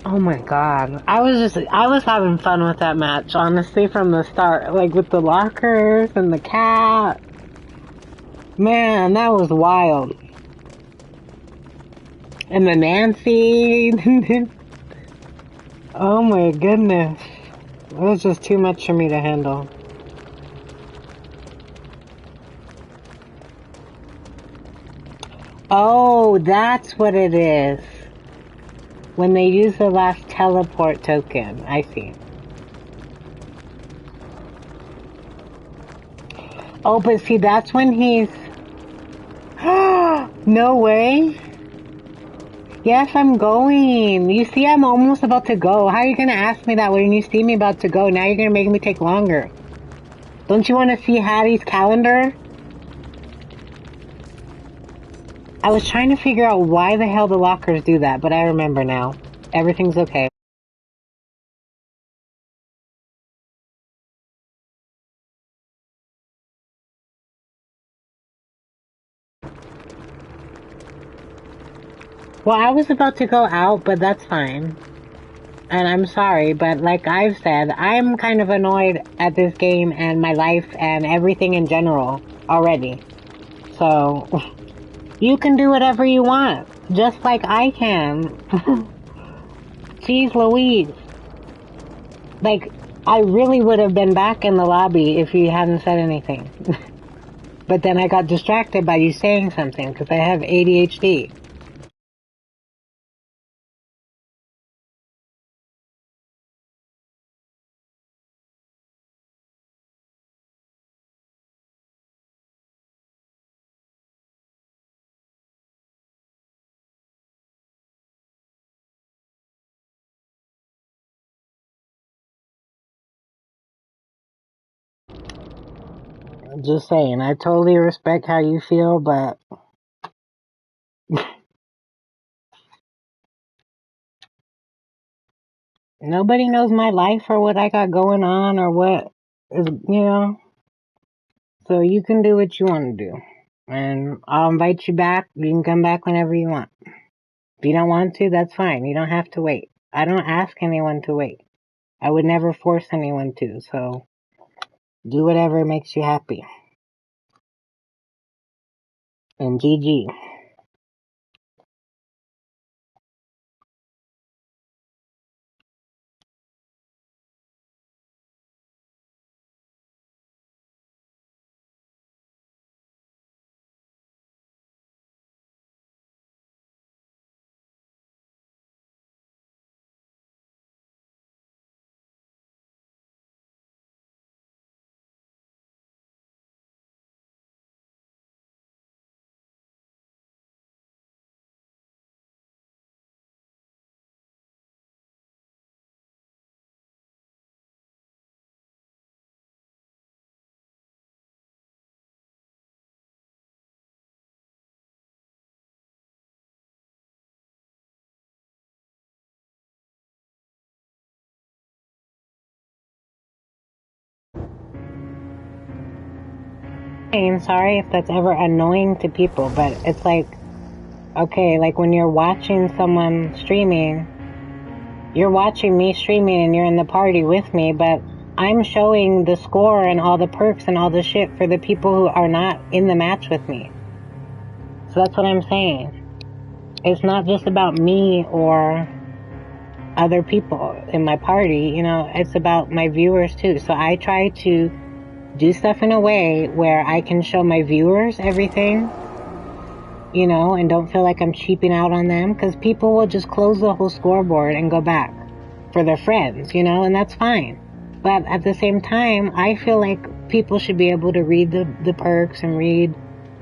Oh my god. I was having fun with that match, honestly, from the start. Like with the lockers and the cat. Man, that was wild. And the Nancy. Oh my goodness. It was just too much for me to handle. Oh, that's what it is. When they use the last teleport token. I see. Oh, but see, that's when he's... No way! Yes, I'm going. You see, I'm almost about to go. How are you gonna ask me that when you see me about to go? Now you're gonna make me take longer. Don't you want to see Hattie's calendar? I was trying to figure out why the hell the lockers do that, but I remember now. Everything's okay. Well, I was about to go out, but that's fine. And I'm sorry, but like I've said, I'm kind of annoyed at this game and my life and everything in general already. So, you can do whatever you want, just like I can. Jeez Louise. Like, I really would have been back in the lobby if you hadn't said anything. But then I got distracted by you saying something, because I have ADHD. Just saying, I totally respect how you feel, but nobody knows my life or what I got going on or what is, you know. So you can do what you want to do. And I'll invite you back. You can come back whenever you want. If you don't want to, that's fine. You don't have to wait. I don't ask anyone to wait. I would never force anyone to, so do whatever makes you happy. And GG. Sorry if that's ever annoying to people, but it's like, okay, like when you're watching someone streaming, you're watching me streaming and you're in the party with me, but I'm showing the score and all the perks and all the shit for the people who are not in the match with me. So that's what I'm saying. It's not just about me or other people in my party, you know, it's about my viewers too. So I try to do stuff in a way where I can show my viewers everything, you know, and don't feel like I'm cheaping out on them, because people will just close the whole scoreboard and go back for their friends, you know, and that's fine. But at the same time, I feel like people should be able to read the perks and read,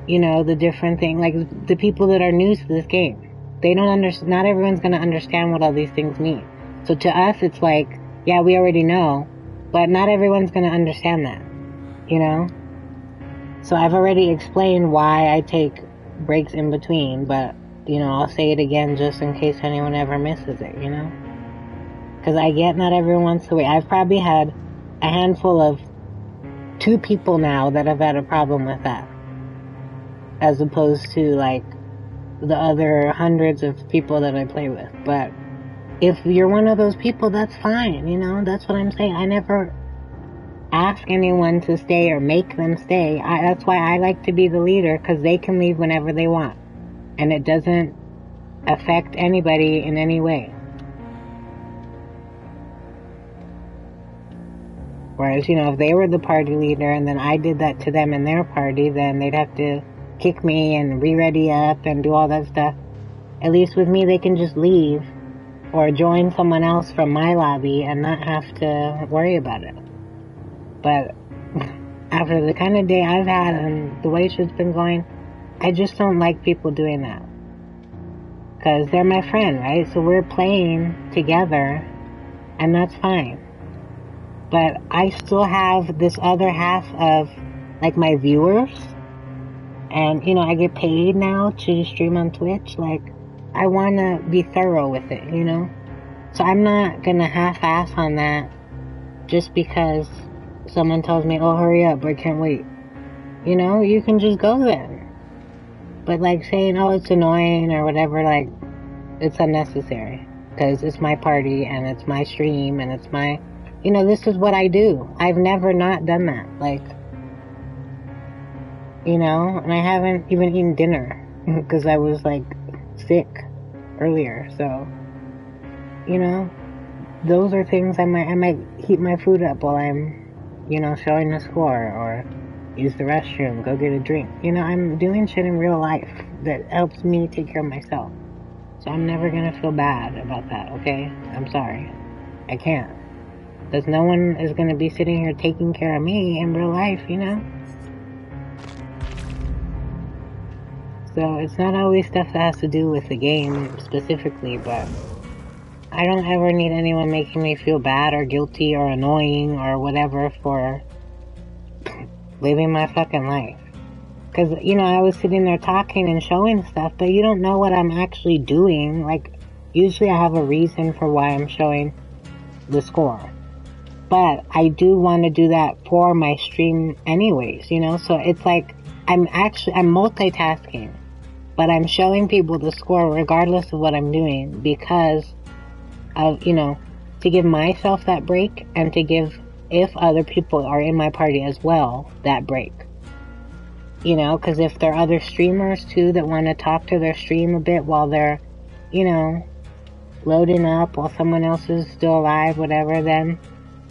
you know, the different things, like the people that are new to this game. They don't understand, not everyone's going to understand what all these things mean. So to us, it's like, yeah, we already know, but not everyone's going to understand that, you know? So I've already explained why I take breaks in between, but, you know, I'll say it again just in case anyone ever misses it, you know? Because I get not everyone wants to wait. I've probably had a handful of 2 people now that have had a problem with that, as opposed to, like, the other hundreds of people that I play with. But if you're one of those people, that's fine, you know? That's what I'm saying. I never ask anyone to stay or make them stay. That's why I like to be the leader, because they can leave whenever they want. And it doesn't affect anybody in any way. Whereas, you know, if they were the party leader and then I did that to them in their party, then they'd have to kick me and re-ready up and do all that stuff. At least with me, they can just leave or join someone else from my lobby and not have to worry about it. But after the kind of day I've had and the way shit's been going, I just don't like people doing that. Because they're my friend, right? So we're playing together, and that's fine. But I still have this other half of, like, my viewers. And, you know, I get paid now to stream on Twitch. Like, I want to be thorough with it, you know? So I'm not going to half-ass on that just because someone tells me, oh, hurry up, I can't wait. You know, you can just go then. But, like, saying, oh, it's annoying or whatever, like, it's unnecessary. Because it's my party and it's my stream and it's my... You know, this is what I do. I've never not done that. Like... You know, and I haven't even eaten dinner because I was, like, sick earlier. So, you know, those are things I might heat my food up while I'm, you know, showing the score, or use the restroom, go get a drink. You know, I'm doing shit in real life that helps me take care of myself. So I'm never gonna feel bad about that, okay? I'm sorry. I can't. Because no one is gonna be sitting here taking care of me in real life, you know? So it's not always stuff that has to do with the game specifically, but I don't ever need anyone making me feel bad or guilty or annoying or whatever for living my fucking life. Because, you know, I was sitting there talking and showing stuff, but you don't know what I'm actually doing. Like, usually I have a reason for why I'm showing the score. But I do want to do that for my stream anyways, you know? So it's like, I'm multitasking. But I'm showing people the score regardless of what I'm doing because of, you know, to give myself that break and to give, if other people are in my party as well, that break. You know, because if there are other streamers too that want to talk to their stream a bit while they're, you know, loading up while someone else is still alive, whatever, then,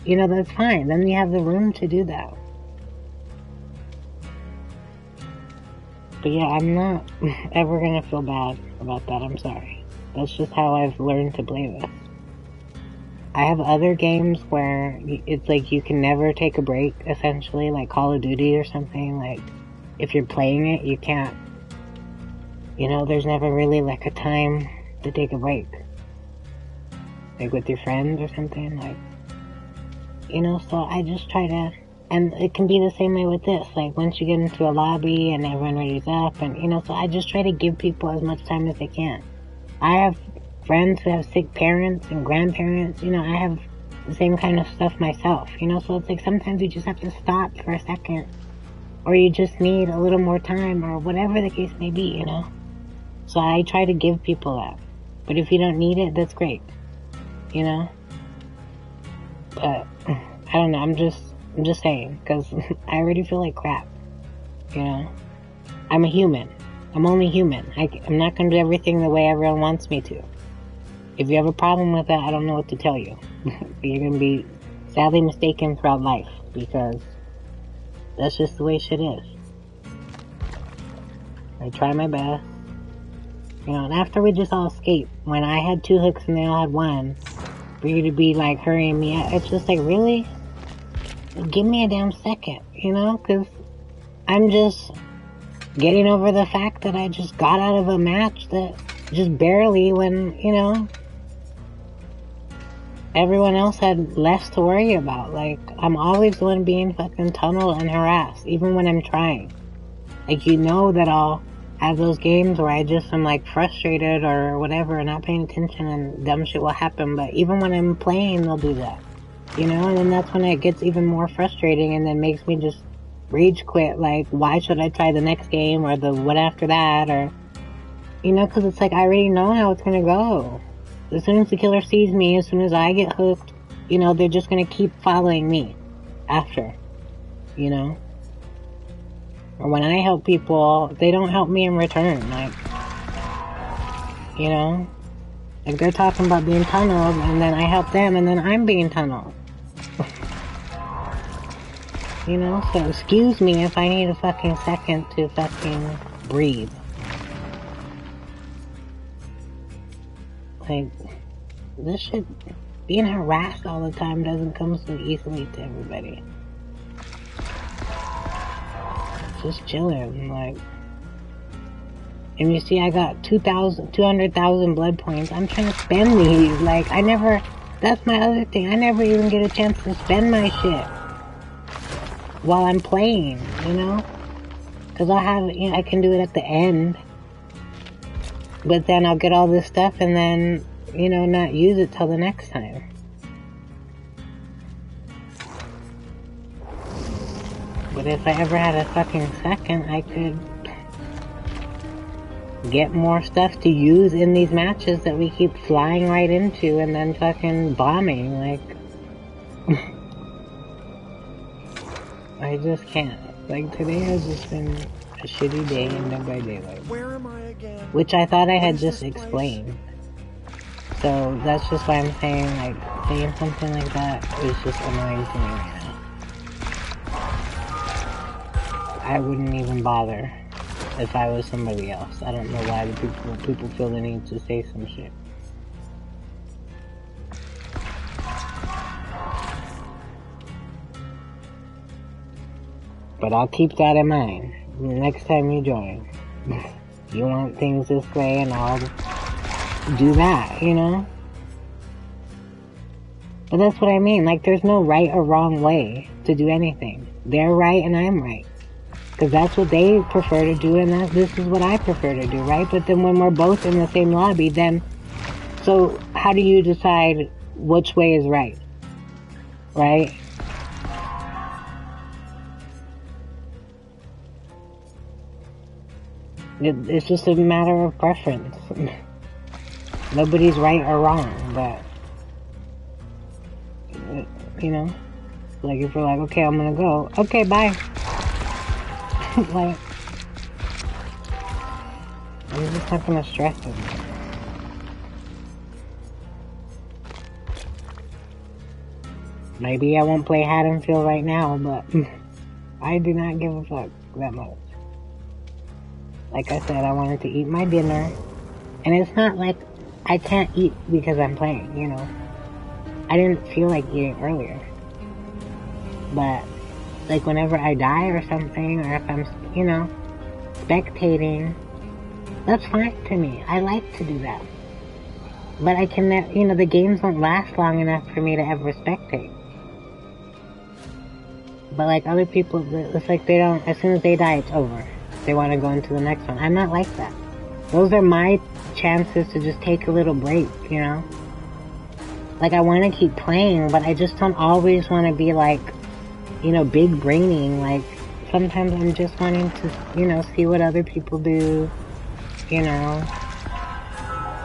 you know, that's fine. Then you have the room to do that. But yeah, I'm not ever gonna feel bad about that, I'm sorry. That's just how I've learned to play this. I have other games where it's like you can never take a break, essentially, like Call of Duty or something. Like, if you're playing it, you can't, you know, there's never really like a time to take a break. Like with your friends or something, like, you know, so I just try to... And it can be the same way with this. Like, once you get into a lobby and everyone ready's up, and, you know, so I just try to give people as much time as I can. I have friends who have sick parents and grandparents. You know, I have the same kind of stuff myself, you know? So it's like sometimes you just have to stop for a second or you just need a little more time, or whatever the case may be, you know? So I try to give people that. But if you don't need it, that's great, you know? But, I don't know, I'm just saying, because I already feel like crap, you know? I'm a human. I'm only human. I'm not going to do everything the way everyone wants me to. If you have a problem with that, I don't know what to tell you. You're going to be sadly mistaken throughout life, because that's just the way shit is. I try my best. You know, and after we just all escaped, when I had 2 hooks and they all had 1, for you to be like hurrying me out, it's just like, really? Give me a damn second, you know? Because I'm just getting over the fact that I just got out of a match that just barely, when, you know, everyone else had less to worry about. Like, I'm always the one being fucking tunneled and harassed, even when I'm trying. Like, you know that I'll have those games where I just am like frustrated or whatever, not paying attention, and dumb shit will happen. But even when I'm playing, they'll do that, you know? And then that's when it gets even more frustrating, and then makes me just rage quit. Like, why should I try the next game or the what after that, or, you know, because it's like I already know how it's gonna go. As soon as the killer sees me, as soon as I get hooked, you know, they're just gonna keep following me after, you know? Or when I help people, they don't help me in return, like, you know? Like, they're talking about being tunneled, and then I help them, and then I'm being tunneled. You know? So excuse me if I need a fucking second to fucking breathe. Like, this shit, being harassed all the time doesn't come so easily to everybody. Just chilling, like, and you see I got 200,000 blood points. I'm trying to spend these, like, that's my other thing, I never even get a chance to spend my shit while I'm playing, you know, because I'll have, you know, I can do it at the end, but then I'll get all this stuff and then, you know, not use it till the next time. But if I ever had a fucking second, I could get more stuff to use in these matches that we keep flying right into and then fucking bombing, like... I just can't. Like, today has just been a shitty day in Dead by Daylight. Where am I again? Which I thought I had just explained. So, that's just why I'm saying, like, saying something like that is just annoying to me right now. I wouldn't even bother if I was somebody else. I don't know why the people feel the need to say some shit. But I'll keep that in mind next time you join. You want things this way, and I'll do that, you know? But that's what I mean. Like, there's no right or wrong way to do anything. They're right and I'm right. Because that's what they prefer to do, and this is what I prefer to do, right? But then when we're both in the same lobby, then... So, how do you decide which way is right? Right? It's just a matter of preference. Nobody's right or wrong, but... You know? Like, if we're like, okay, I'm gonna go. Okay, bye. Like, I'm just not gonna stress it. Maybe I won't play Haddonfield right now, but I do not give a fuck that much. Like I said, I wanted to eat my dinner, and it's not like I can't eat because I'm playing, you know. I didn't feel like eating earlier. But, like, whenever I die or something, or if I'm, you know, spectating, that's fine to me. I like to do that. But I can, you know, the games don't last long enough for me to ever spectate. But, like, other people, it's like they don't, as soon as they die, it's over. They want to go into the next one. I'm not like that. Those are my chances to just take a little break, you know? Like, I want to keep playing, but I just don't always want to be, like, you know, big braining, like, sometimes I'm just wanting to, you know, see what other people do, you know,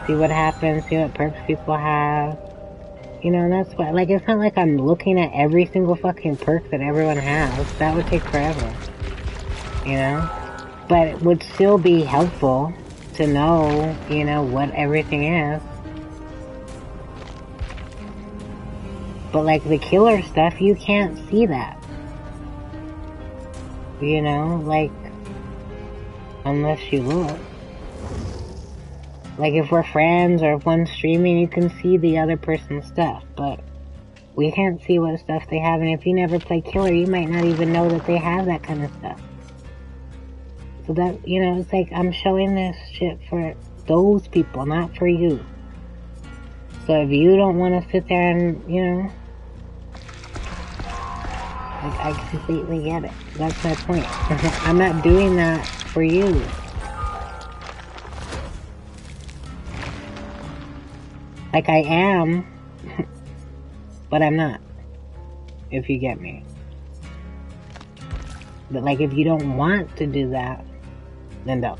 see what happens, see what perks people have. You know, that's why, like, it's not like I'm looking at every single fucking perk that everyone has. That would take forever. You know? But it would still be helpful to know, you know, what everything is. But, like, the killer stuff, you can't see that. You know? Like, unless you look. Like, if we're friends or if one's streaming, you can see the other person's stuff, but we can't see what stuff they have, and if you never play killer, you might not even know that they have that kind of stuff. So that, you know, it's like, I'm showing this shit for those people, not for you. So if you don't want to sit there and, you know, like, I completely get it. That's my point. I'm not doing that for you. Like, I am, but I'm not, if you get me. But, like, if you don't want to do that, then don't.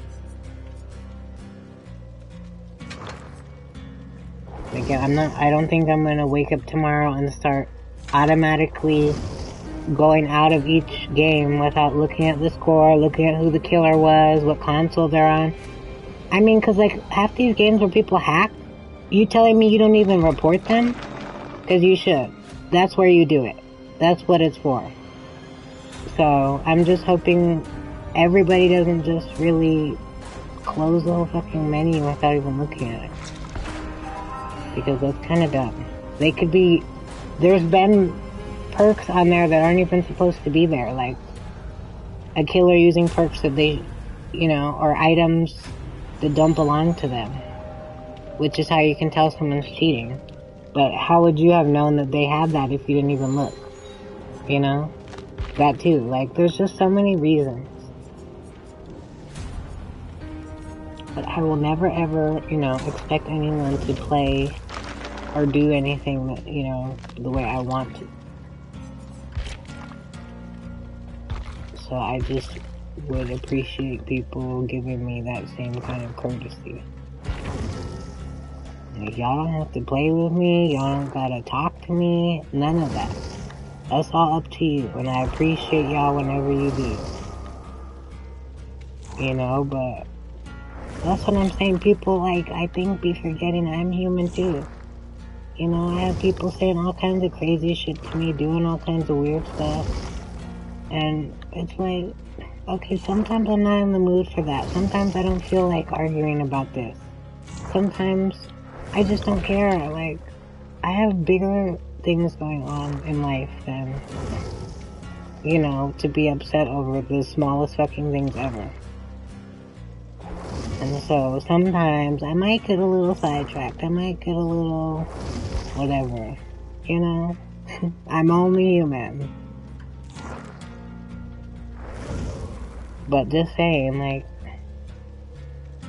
Again, I don't think I'm gonna wake up tomorrow and start automatically going out of each game without looking at the score, looking at who the killer was, what console they're on. I mean, cause, like, half these games where people hack, you telling me you don't even report them? Cause you should. That's where you do it. That's what it's for. So, I'm just hoping everybody doesn't just really close the whole fucking menu without even looking at it. Because that's kind of dumb. They could be... There's been perks on there that aren't even supposed to be there. Like, a killer using perks that they, you know, or items that don't belong to them. Which is how you can tell someone's cheating. But how would you have known that they had that if you didn't even look? You know? That too. Like, there's just so many reasons. But I will never ever, you know, expect anyone to play or do anything that, you know, the way I want to. So I just would appreciate people giving me that same kind of courtesy. Like, y'all don't have to play with me, y'all don't gotta talk to me, none of that. That's all up to you, and I appreciate y'all whenever you do. You know, but that's what I'm saying. People, like, I think be forgetting I'm human too. You know, I have people saying all kinds of crazy shit to me, doing all kinds of weird stuff. And it's like, okay, sometimes I'm not in the mood for that. Sometimes I don't feel like arguing about this. Sometimes I just don't care. Like, I have bigger things going on in life than, you know, to be upset over the smallest fucking things ever. And so sometimes I might get a little sidetracked. I might get a little whatever. You know? I'm only human. But just saying, like,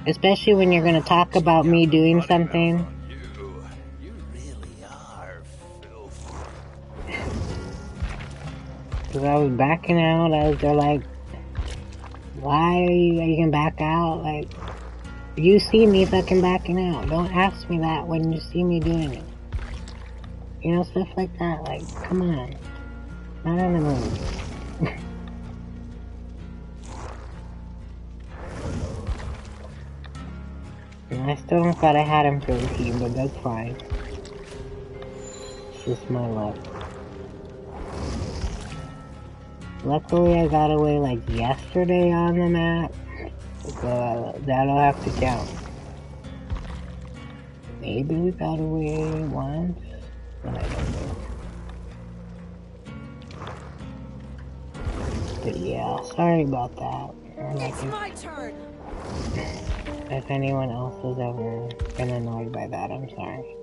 especially when you're gonna talk about me doing something. You really are filthy. Because I was backing out, they're like, why are you gonna back out? Like, you see me fucking backing out. Don't ask me that when you see me doing it. You know, stuff like that. Like, come on. Not in the mood. And I still don't thought I had him for the team, but that's fine. It's just my luck. Luckily I got away like yesterday on the map, so that'll have to count. Maybe we got away once, but I don't know. But yeah, sorry about that. It's my turn! If anyone else has ever been annoyed by that, I'm sorry.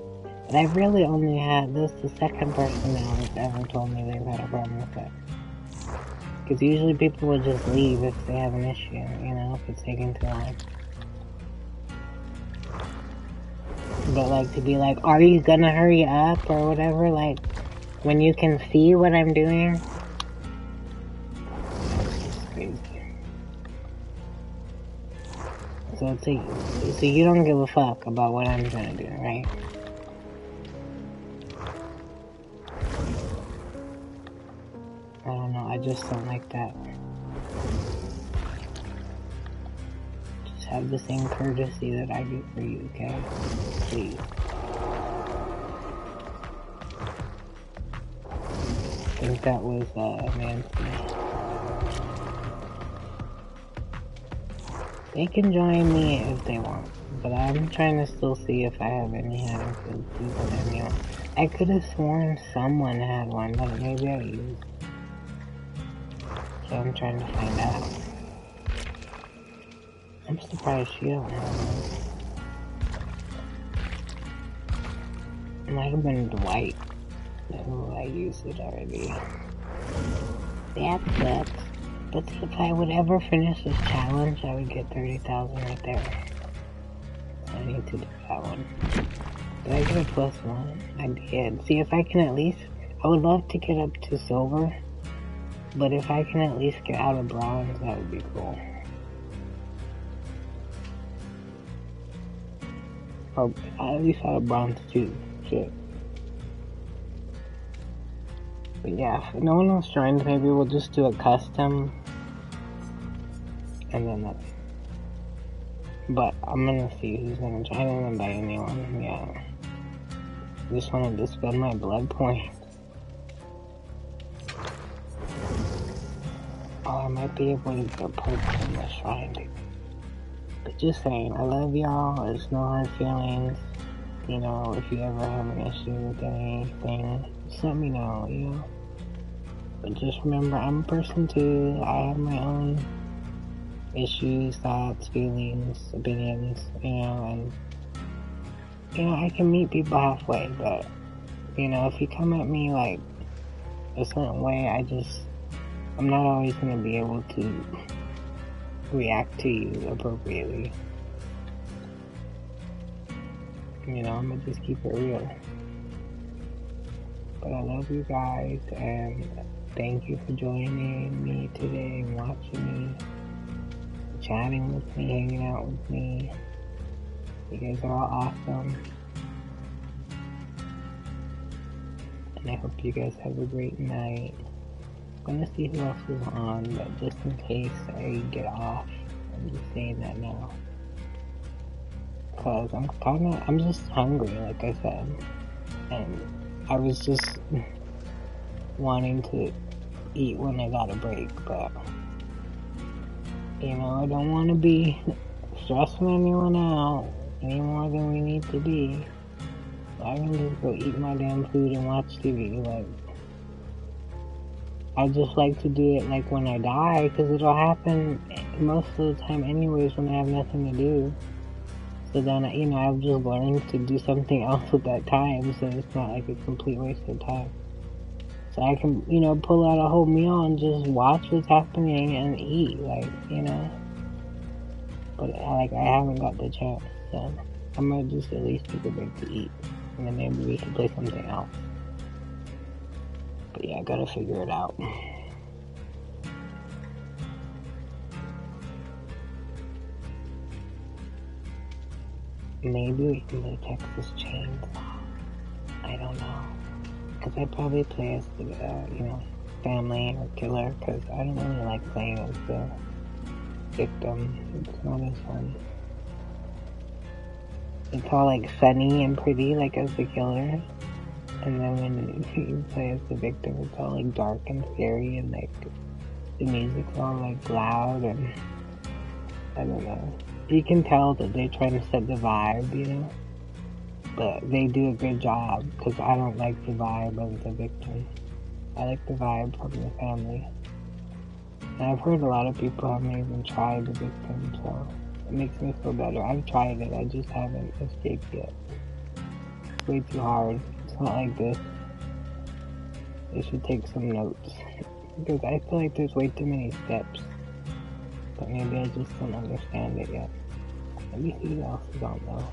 But I've really only had this the second person now that's ever told me they've had a problem with it. Because usually people will just leave if they have an issue, you know, if it's taking too long. But like, to be like, are you gonna hurry up or whatever, like, when you can see what I'm doing? crazy. So it's like, so you don't give a fuck about what I'm trying to do, right? I don't know, I just don't like that. Just have the same courtesy that I do for you, okay? Please. I think that was, Nancy. They can join me if they want, but I'm trying to still see if I have any Haddonfield people that me on. I could have sworn someone had one, but maybe I used. So I'm trying to find out. I'm surprised she don't have one. It might have been Dwight. Oh, I used it already. That sucks. But if I would ever finish this challenge, I would get 30,000 right there. I need to do that one. Did I get a +1? I did. See, if I can at least... I would love to get up to silver. But if I can at least get out of bronze, that would be cool. Or at least out of bronze too. Shit. But yeah, if no one else joins, maybe we'll just do a custom. And then that's... But I'm gonna see who's gonna join. I don't invite anyone, yeah. Just wanted to spend my blood points. Oh, I might be able to get a perk from the shrine. But just saying, I love y'all. There's no hard feelings. You know, if you ever have an issue with anything, just let me know, you know. But just remember, I'm a person too. I have my own issues, thoughts, feelings, opinions, you know, and, you know, I can meet people halfway, but, you know, if you come at me like a certain way, I'm not always going to be able to react to you appropriately. You know, I'm going to just keep it real. But I love you guys, and thank you for joining me today, watching me, chatting with me, hanging out with me. You guys are all awesome. And I hope you guys have a great night. I'm gonna see who else is on, but just in case I get off, I'm just saying that now. Cause I'm just hungry, like I said. And I was just wanting to eat when I got a break, but, you know, I don't want to be stressing anyone out any more than we need to be. So I can just go eat my damn food and watch TV, like, I just like to do it like when I die, because it'll happen most of the time anyways when I have nothing to do. So then, you know, I've just learned to do something else with that time, so it's not like a complete waste of time. So I can, you know, pull out a whole meal and just watch what's happening and eat, like, you know. But, like, I haven't got the chance, so I'm gonna just at least take a break to eat. And then maybe we can play something else. But yeah, I gotta figure it out. Maybe we can play Texas Chainsaw. I don't know. Because I probably play as the, you know, family or killer, because I don't really like playing as the victim. It's not as fun. It's all like sunny and pretty, like as the killer. And then when you play as the victim, it's all like dark and scary, and like the music's all like loud, and I don't know. You can tell that they're trying to set the vibe, you know? But they do a good job, because I don't like the vibe of the victim. I like the vibe from the family. And I've heard a lot of people haven't even tried the victim, so it makes me feel better. I've tried it, I just haven't escaped yet. It's way too hard. It's not like this. They should take some notes. Because I feel like there's way too many steps. But maybe I just don't understand it yet. Let me see what else is on though.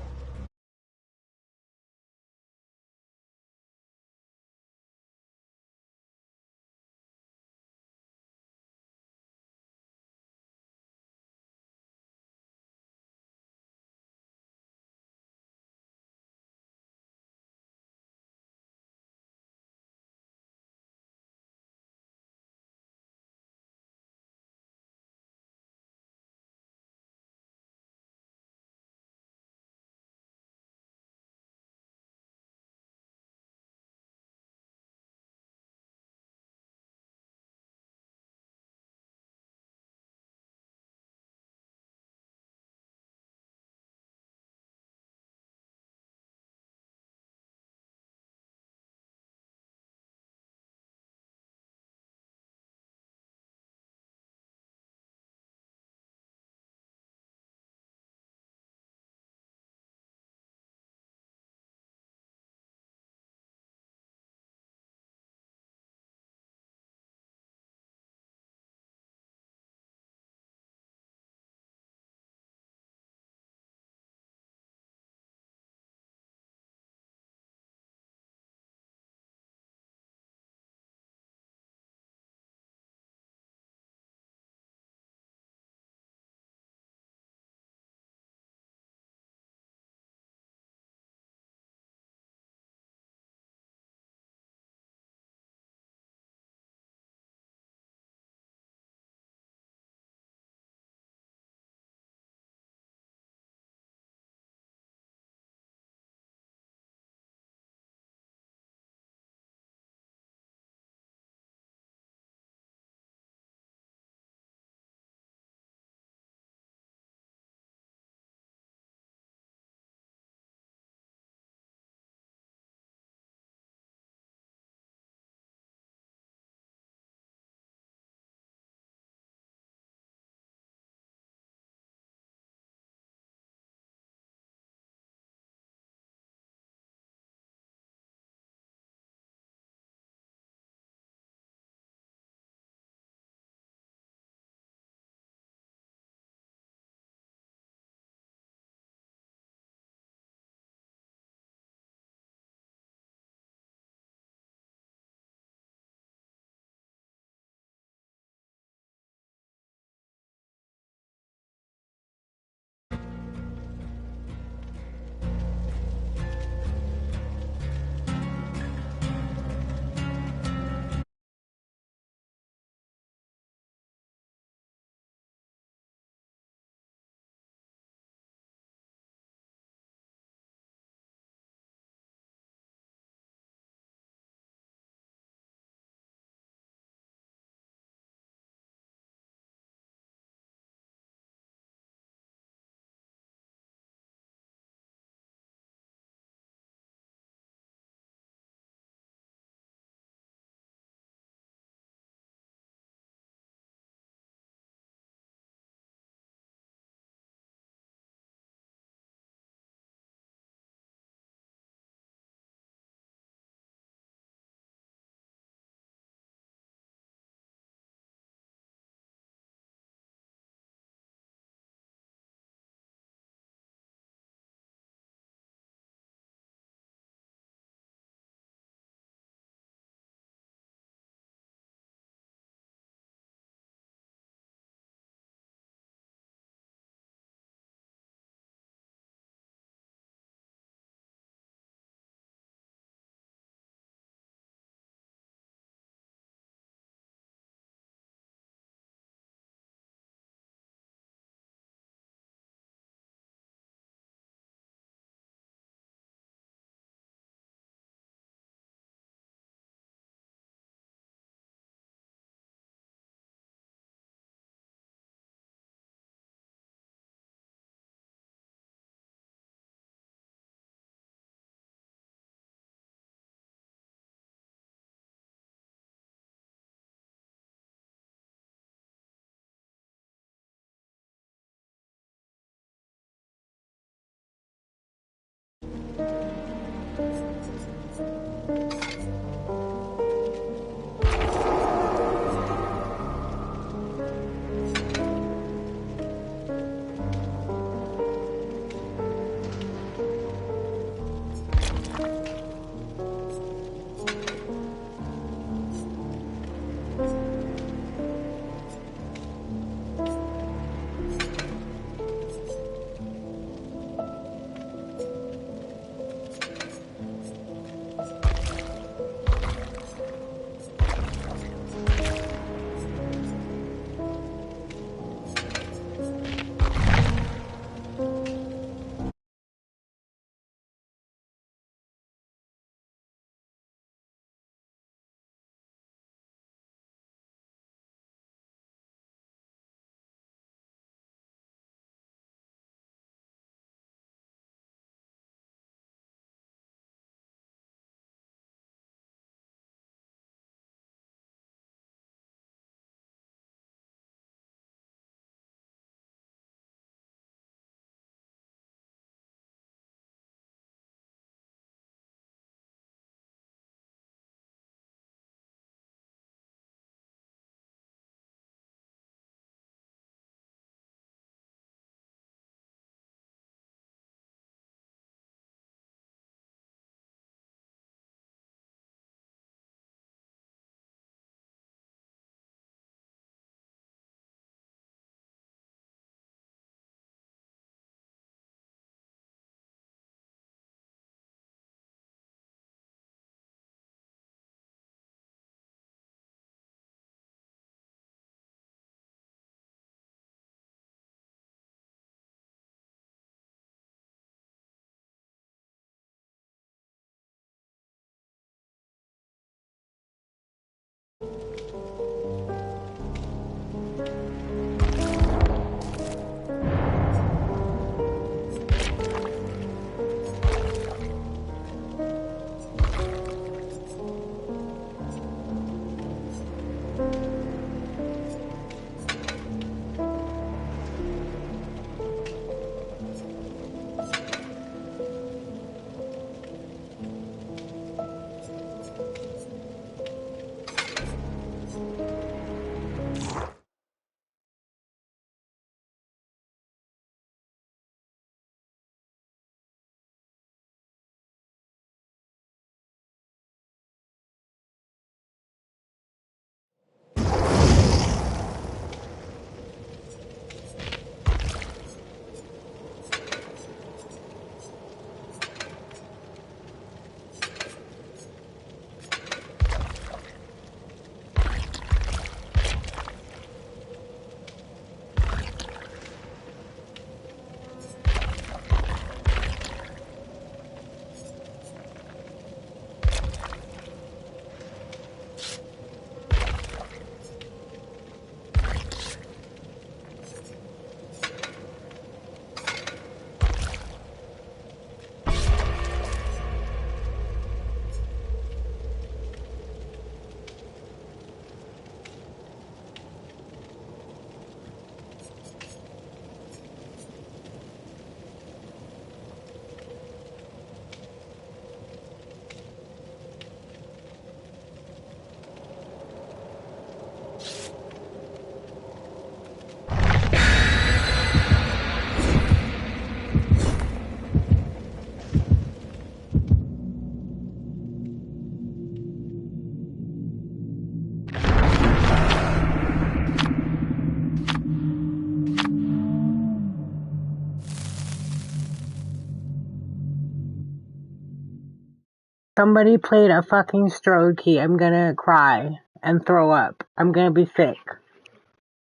Somebody played a fucking stroke key. I'm gonna cry and throw up. I'm gonna be sick.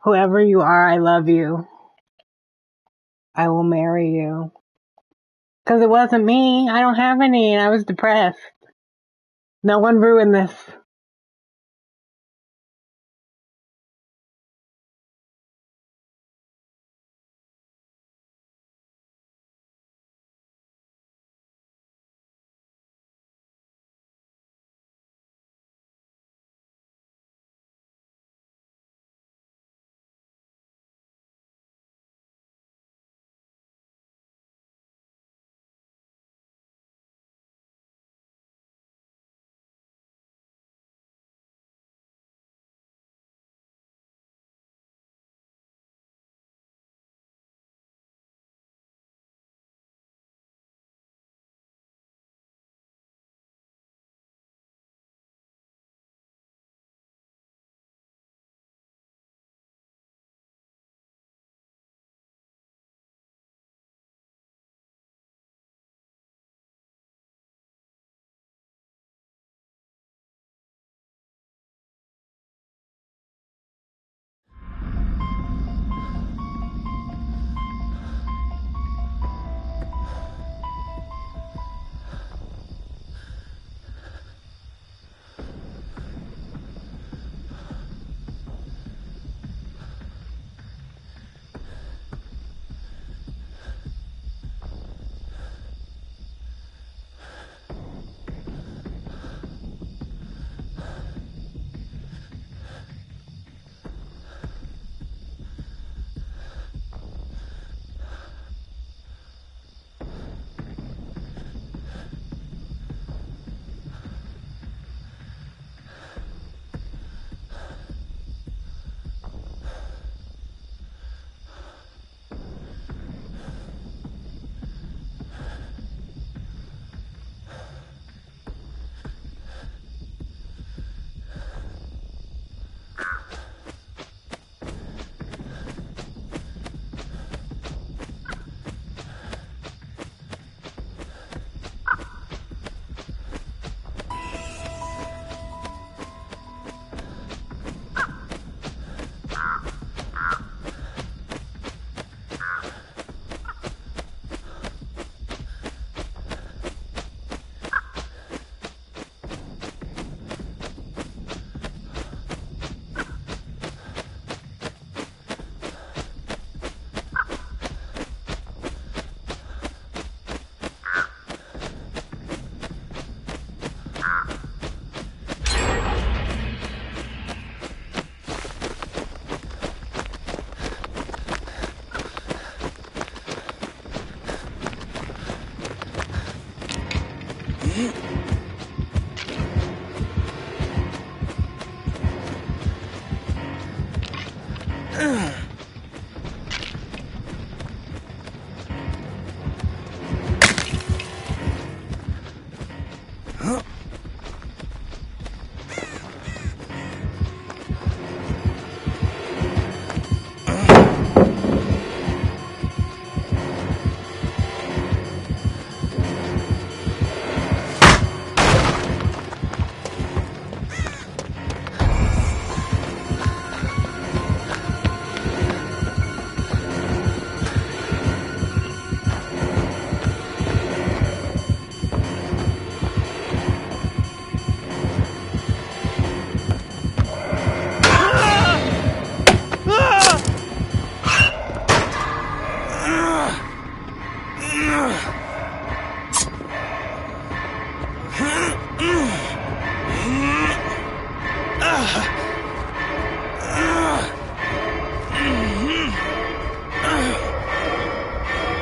Whoever you are, I love you. I will marry you. Because it wasn't me. I don't have any, and I was depressed. No one ruined this.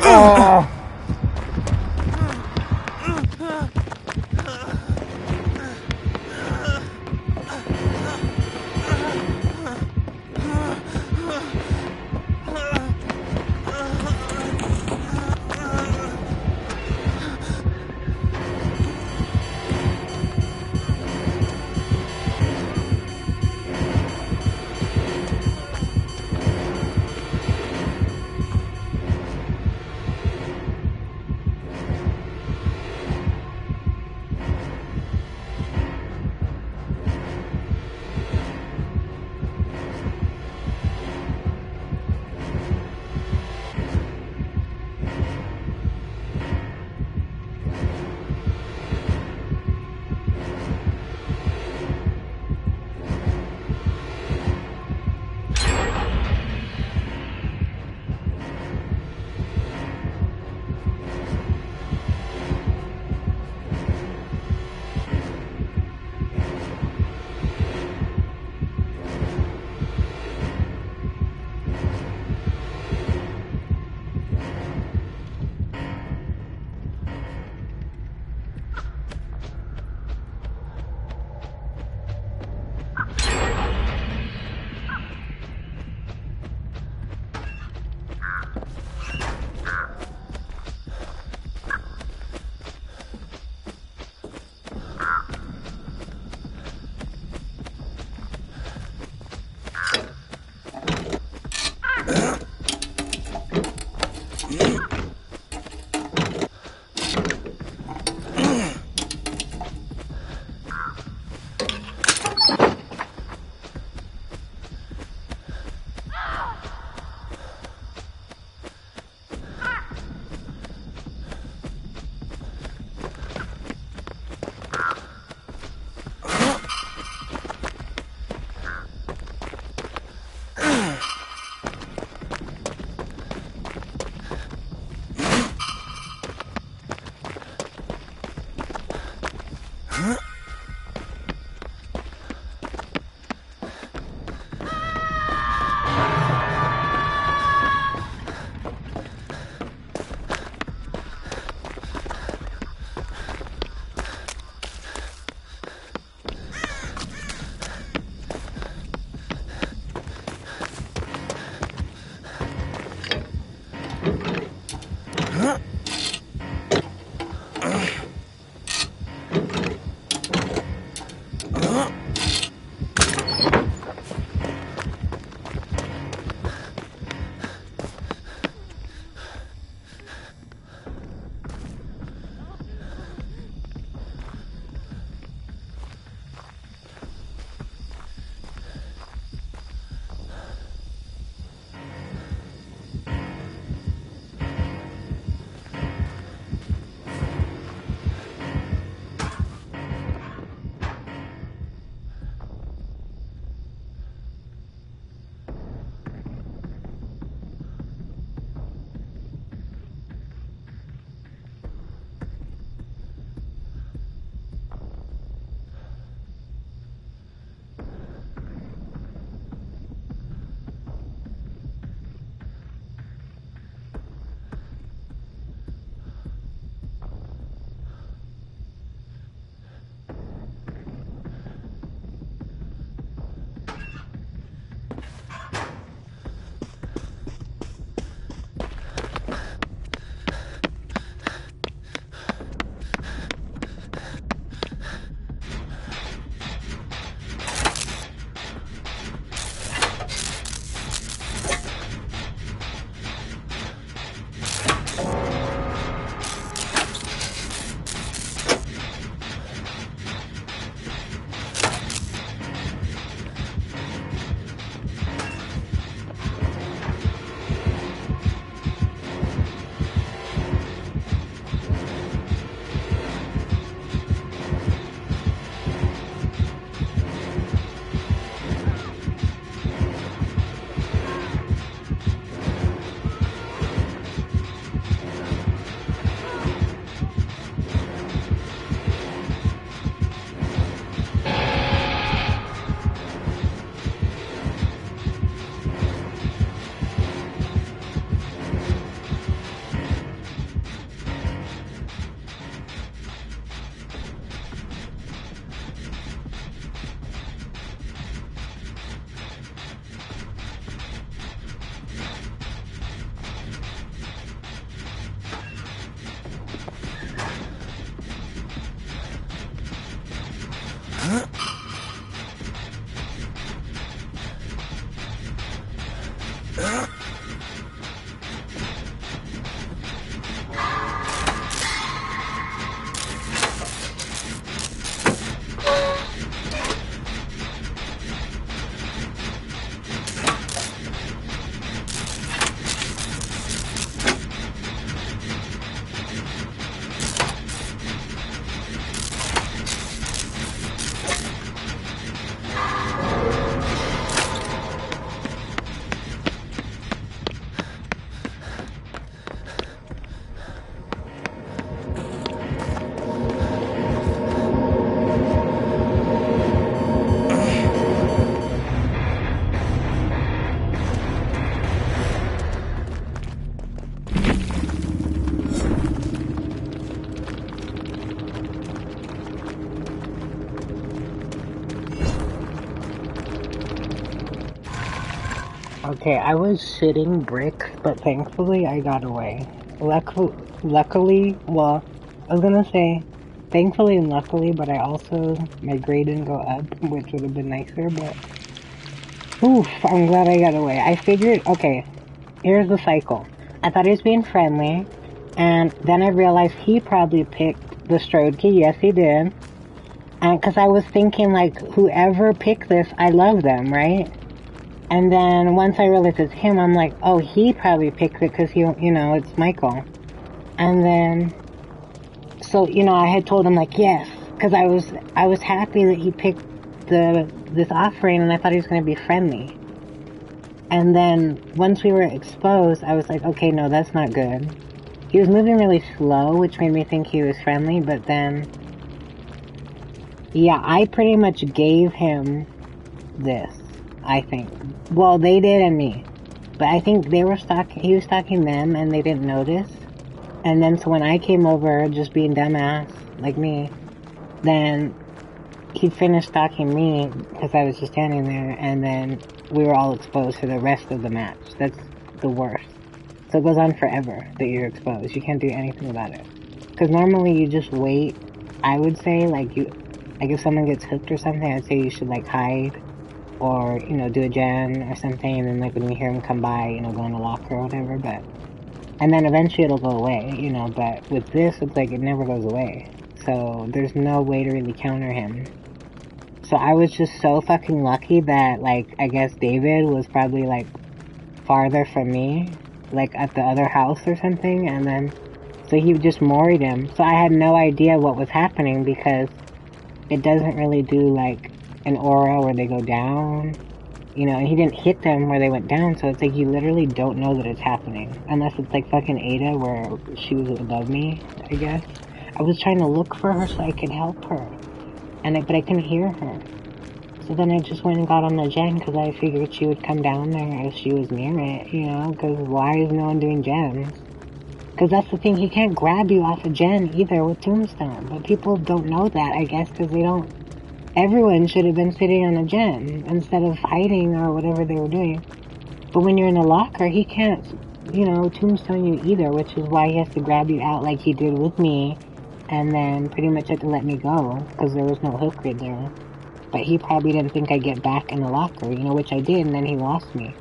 Oh. Okay, I was shitting bricks, but thankfully I got away. Luckily, well, I was gonna say, thankfully and luckily, but my grade didn't go up, which would have been nicer, but, oof, I'm glad I got away. I figured, okay, here's the cycle. I thought he was being friendly, and then I realized he probably picked the strode key. Yes, he did. And, cause I was thinking, like, whoever picked this, I love them, right? And then once I realized it's him, I'm like, oh, he probably picked it because it's Michael. And then, so, I had told him, like, yes, because I was happy that he picked this offering, and I thought he was going to be friendly. And then once we were exposed, I was like, okay, no, that's not good. He was moving really slow, which made me think he was friendly, but then, yeah, I pretty much gave him this, I think. Well, they did and me. But I think he was stalking them and they didn't notice. And then so when I came over, just being dumbass, like me, then he finished stalking me because I was just standing there, and then we were all exposed for the rest of the match. That's the worst. So it goes on forever that you're exposed. You can't do anything about it. Because normally you just wait. I would say, like if someone gets hooked or something, I'd say you should, like, hide. Or, do a gen or something, and then, like, when you hear him come by, go in a locker or whatever, and then eventually it'll go away, but with this, it's like it never goes away. So there's no way to really counter him. So I was just so fucking lucky that, like, I guess David was probably, like, farther from me, like, at the other house or something, and then, so he just moried him. So I had no idea what was happening because it doesn't really do, like, an aura where they go down, and he didn't hit them where they went down, so it's like you literally don't know that it's happening. Unless it's like fucking Ada where she was above me, I guess. I was trying to look for her so I could help her, but I couldn't hear her. So then I just went and got on the gen because I figured she would come down there if she was near it, because why is no one doing gens? Because that's the thing, he can't grab you off a gen either with Tombstone, but people don't know that, I guess, because they don't. Everyone should have been sitting on a gen instead of hiding or whatever they were doing. But when you're in a locker, he can't, tombstone you either, which is why he has to grab you out like he did with me, and then pretty much had to let me go, because there was no hook grid there. But he probably didn't think I'd get back in the locker, which I did, and then he lost me.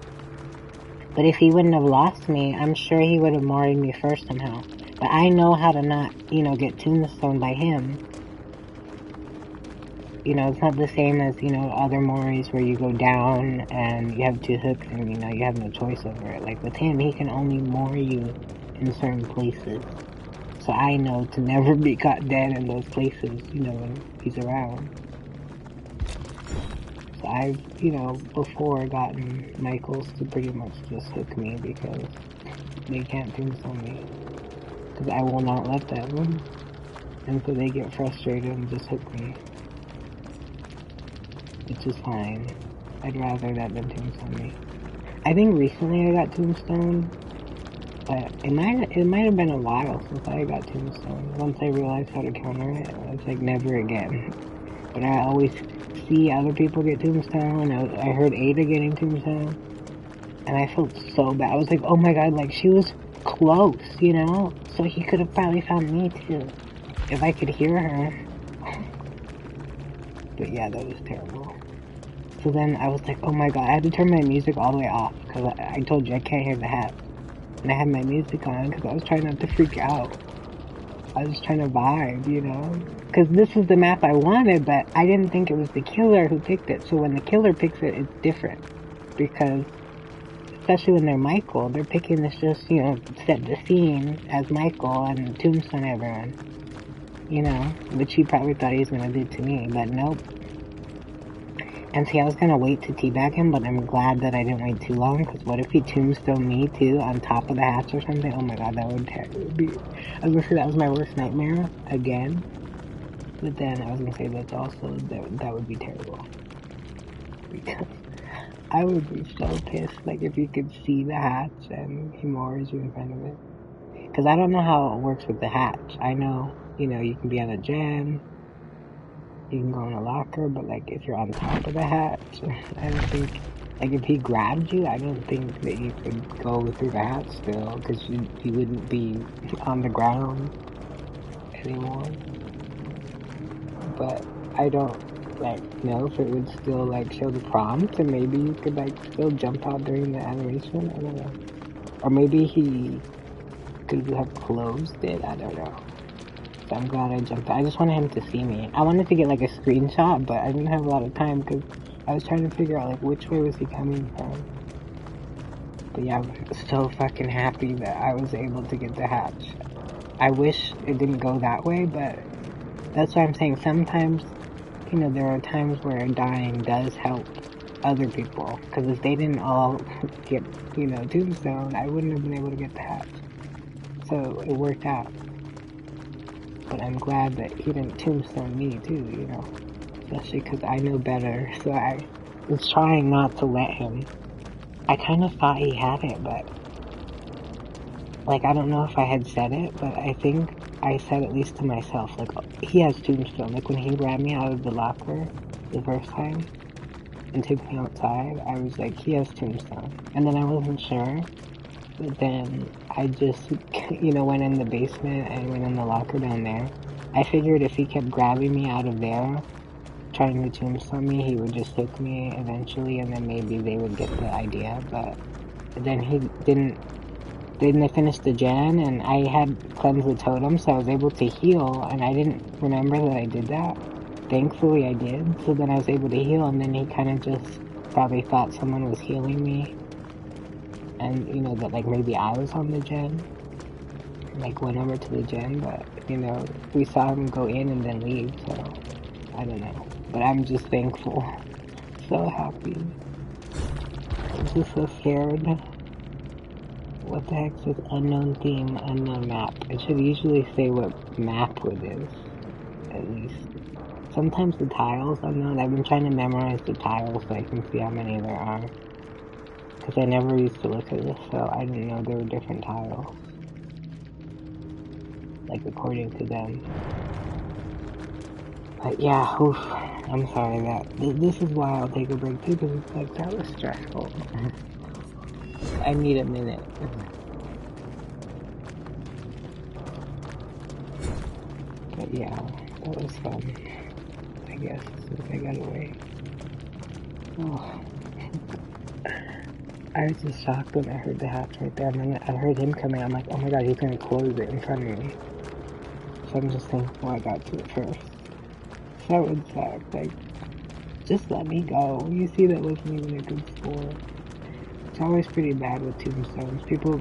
But if he wouldn't have lost me, I'm sure he would have married me first somehow. But I know how to not, get tombstoned by him. It's not the same as, other Moris where you go down and you have two hooks and, you have no choice over it. Like, with him, he can only Mori you in certain places. So I know to never be caught dead in those places, when he's around. So I've, before gotten Michaels to pretty much just hook me because they can't tombstone me. Because I will not let them. And so they get frustrated and just hook me. Which is fine. I'd rather that than tombstone me. I think recently I got tombstone, but it might have been a while since I got tombstone. Once I realized how to counter it, I was like, never again. But I always see other people get tombstone. I heard Ada getting tombstone, and I felt so bad. I was like, oh my god, like, she was close, So he could have probably found me too, if I could hear her. But yeah, that was terrible. So then I was like, oh my god, I had to turn my music all the way off, because I told you I can't hear the hat. And I had my music on, because I was trying not to freak out. I was trying to vibe, you know? Because this was the map I wanted, but I didn't think it was the killer who picked it. So when the killer picks it, it's different. Because, especially when they're Michael, they're picking this just, you know, set the scene as Michael and tombstone everyone. You know? Which he probably thought he was going to do to me, but nope. And see, I was gonna wait to teabag him, but I'm glad that I didn't wait too long, because what if he tombstone me too, on top of the hatch or something? Oh my god, that would be... I was gonna say that was my worst nightmare, again. But then I was gonna say that's also, that would be terrible. Because I would be so pissed, like, if you could see the hatch and he moors you in front of it. Because I don't know how it works with the hatch. I know, you know, you can be on a gen, you can go in a locker, but like if you're on top of the hatch, I don't think, like if he grabbed you, I don't think that you could go through the hatch still, because you wouldn't be on the ground anymore. But I don't like know if it would still like show the prompt, and maybe you could like still jump out during the animation. I don't know, or maybe he could have closed it. I don't know. So I'm glad I jumped out. I just wanted him to see me. I wanted to get like a screenshot, but I didn't have a lot of time because I was trying to figure out like which way was he coming from. But yeah, I'm so fucking happy that I was able to get the hatch. I wish it didn't go that way, but that's what I'm saying. Sometimes, you know, there are times where dying does help other people. Because if they didn't all get, you know, tombstone, I wouldn't have been able to get the hatch. So it worked out. But I'm glad that he didn't tombstone me too, you know. Especially because I know better, so I was trying not to let him. I kind of thought he had it, but... like, I don't know if I had said it, but I think I said at least to myself, like, he has tombstone. Like, when he grabbed me out of the locker the first time and took me outside, I was like, he has tombstone. And then I wasn't sure. But then I just, you know, went in the basement and went in the locker down there. I figured if he kept grabbing me out of there, trying to tombstone me, he would just hook me eventually, and then maybe they would get the idea. But then he didn't. Then they finished the gen, and I had cleansed the totem, so I was able to heal, and I didn't remember that I did that. Thankfully I did, so then I was able to heal, and then he kind of just probably thought someone was healing me. And, you know, that, like, maybe I was on the gen. Like, went over to the gen, but, you know, we saw him go in and then leave, so, I don't know. But I'm just thankful. So happy. I'm just so scared. What the heck says unknown theme, unknown map? It should usually say what map it is, at least. Sometimes the tiles unknown. I've been trying to memorize the tiles so I can see how many there are. Because I never used to look at this, so I didn't know there were different tiles. Like, according to them. But yeah, oof. I'm sorry that... This is why I'll take a break too, because it's like, that was stressful. I need a minute. But yeah, that was fun. I guess, since I got away. Oh. I was just shocked when I heard the hatch right there, and then I heard him coming. I'm like, oh my god, he's gonna close it in front of me. So I'm just thankful I got to it first. So that would suck. Like, just let me go. You see, that wasn't even a good score. It's always pretty bad with tombstones. People,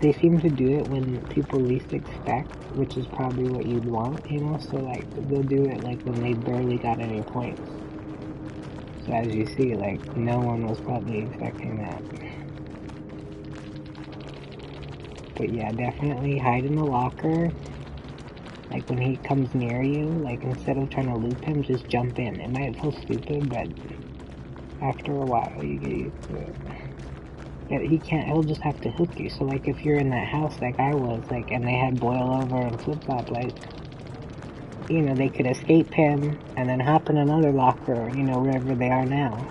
they seem to do it when people least expect, which is probably what you'd want, you know? So, like, they'll do it, like, when they barely got any points. So as you see, like, no one was probably expecting that. But yeah, definitely hide in the locker. Like, when he comes near you, like, instead of trying to loop him, just jump in. It might feel stupid, but after a while, you get used to it. Yeah, he'll just have to hook you. So, like, if you're in that house like I was, like, and they had boil over and flip-flop, like, you know, they could escape him and then hop in another locker, you know, wherever they are now.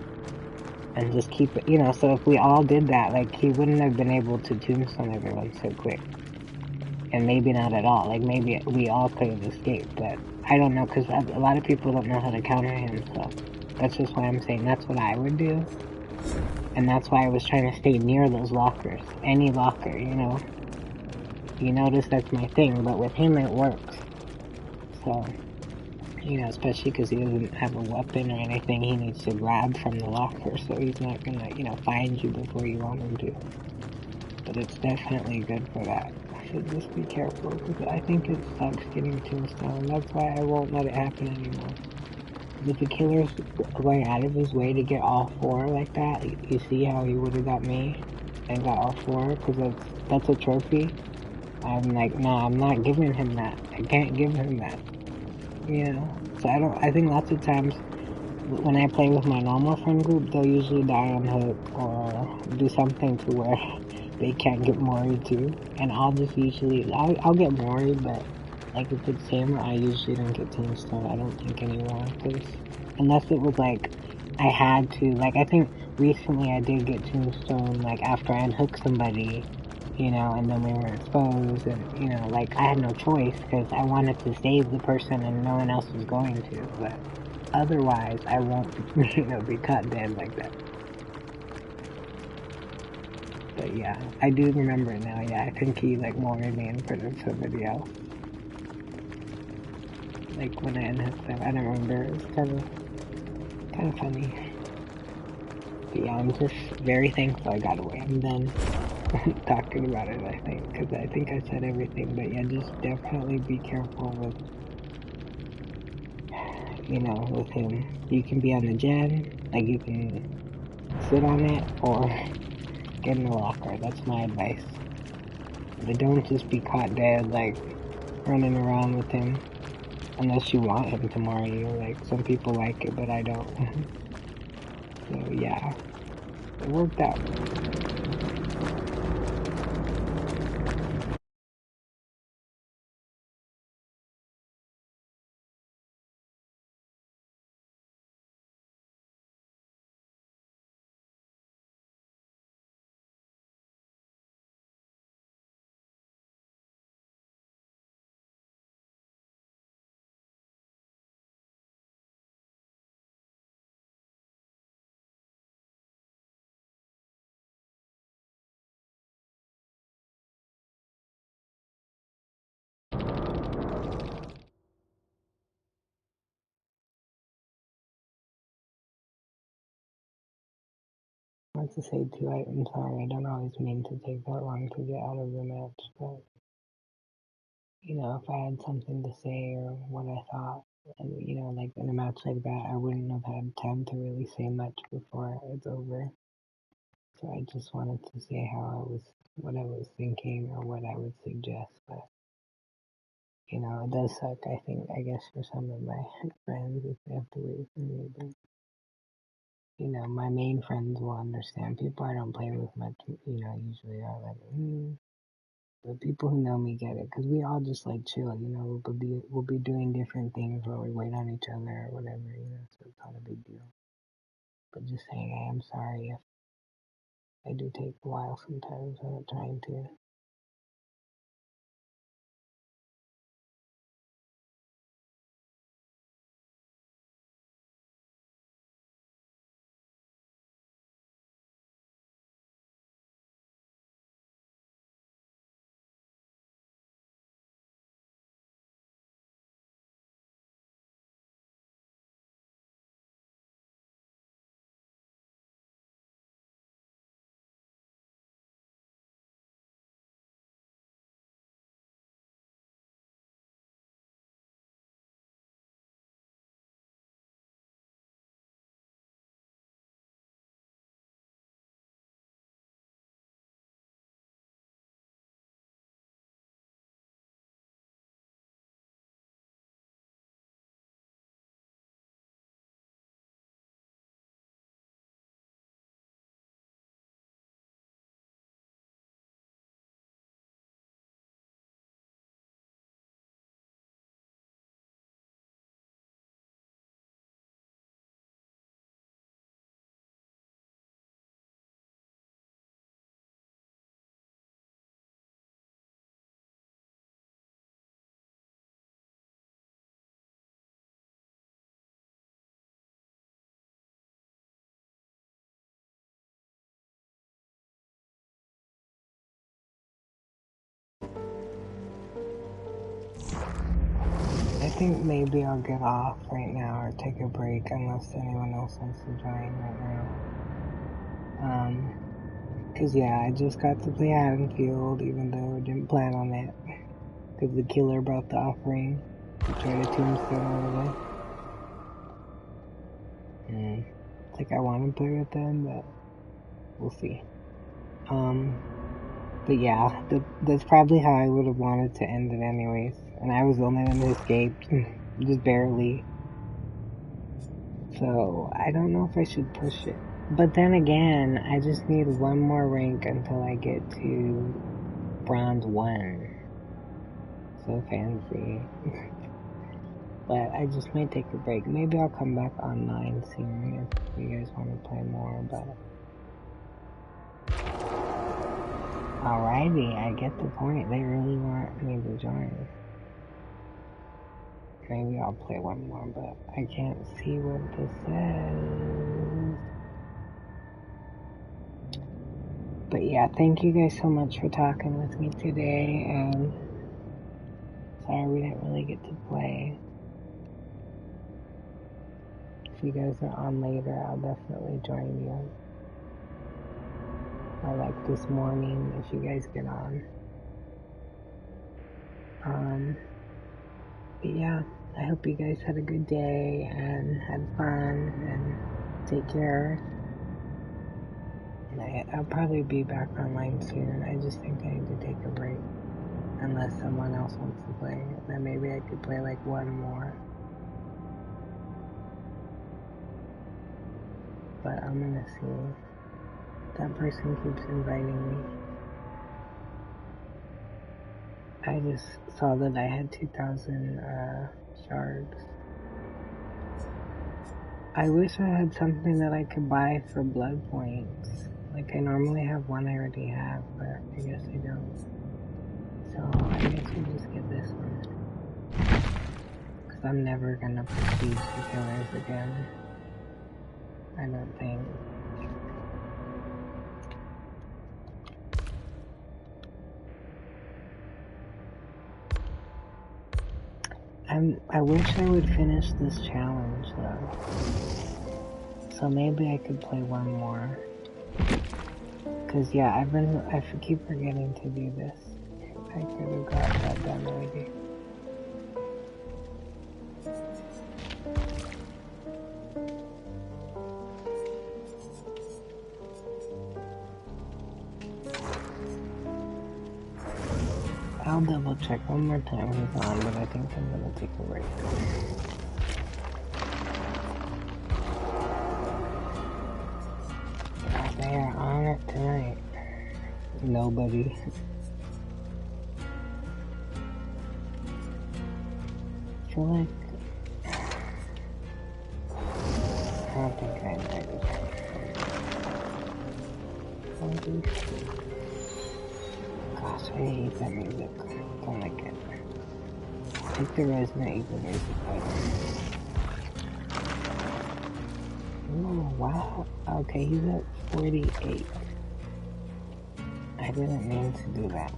And just keep it, you know, so if we all did that, like, he wouldn't have been able to tombstone everyone so quick. And maybe not at all. Like, maybe we all could have escaped, but I don't know, because a lot of people don't know how to counter him, so That's just why I'm saying that's what I would do. And that's why I was trying to stay near those lockers. Any locker, you know. You notice that's my thing, but with him it works. So, you know, especially because he doesn't have a weapon or anything, he needs to grab from the locker, so he's not gonna, you know, find you before you want him to. But it's definitely good for that. So just be careful, because I think it sucks getting tombstone. That's why I won't let it happen anymore. If the killer's going out of his way to get all four like that, you see how he would have got me and got all four, because that's a trophy. I'm like, nah, I'm not giving him that. I can't give him that. You know? So I think lots of times when I play with my normal friend group, they'll usually die on hook or do something to where they can't get Mori too. And I'll just usually, I'll get Mori, but like if it's him, I usually don't get tombstone. I don't think anymore, because unless it was like I had to, like I think recently I did get tombstone, like after I unhooked somebody, you know, and then we were exposed, and you know, like I had no choice because I wanted to save the person and no one else was going to, but otherwise I won't, you know, be caught dead like that. But yeah, I do remember it now. Yeah, I think he like wanted me in front of somebody else. Like when I unhooked them, I don't remember. It was kind of funny. But yeah, I'm just very thankful I got away. I'm done talking about it. I think because I think I said everything. But yeah, just definitely be careful with, you know, with him. You can be on the gen, like you can sit on it or get in the locker. That's my advice. But don't just be caught dead, like running around with him. Unless you want him to marry you. Like some people like it, but I don't. So yeah, it worked out. I want to say too, I'm sorry, I don't always mean to take that long to get out of the match, but you know, if I had something to say or what I thought, and you know, like in a match like that, I wouldn't have had time to really say much before it's over. So I just wanted to say what I was thinking or what I would suggest, but you know, it does suck, I think, I guess for some of my friends if they have to wait for me, but you know, my main friends will understand. People I don't play with much, you know, usually are like, but people who know me get it, because we all just like chill, you know, we'll be doing different things while we wait on each other or whatever, you know, so it's not a big deal. But just saying, I am sorry if I do take a while sometimes. I'm trying to. think maybe I'll get off right now or take a break unless anyone else wants to join right now. Cause yeah, I just got to play Haddonfield even though I didn't plan on it. Cause the killer brought the offering to try to tombstone over there. It's like I want to play with them, but we'll see. But yeah, that's probably how I would have wanted to end it anyways. And I was the only one that escaped, just barely. So, I don't know if I should push it. But then again, I just need one more rank until I get to Bronze 1. So fancy. But I just might take a break. Maybe I'll come back online soon if you guys want to play more, but... Alrighty, I get the point. They really want me to join. Maybe I'll play one more, but I can't see what this says. But yeah, thank you guys so much for talking with me today, and sorry we didn't really get to play. If you guys are on later, I'll definitely join you. Or like this morning, if you guys get on. But yeah, I hope you guys had a good day and had fun and take care. And I'll probably be back online soon. I just think I need to take a break. Unless someone else wants to play. Then maybe I could play like one more. But I'm gonna see. That person keeps inviting me. I just saw that I had 2,000 shards. I wish I had something that I could buy for blood points. Like I normally have one I already have, but I guess I don't. So I guess we'll just get this one. Cause I'm never gonna prestige the killers again. I don't think. I wish I would finish this challenge though. So maybe I could play one more. Cause yeah, I keep forgetting to do this. I could have got that done already. I'll double check one more time he's on, but I think I'm gonna take a break. Yeah, they are on it tonight. Nobody. I feel like... I don't think I invited him. Gosh, I hate that music. Don't like it. Take the Resident Evil music better. Oh, wow. Okay, he's at 48. I didn't mean to do that.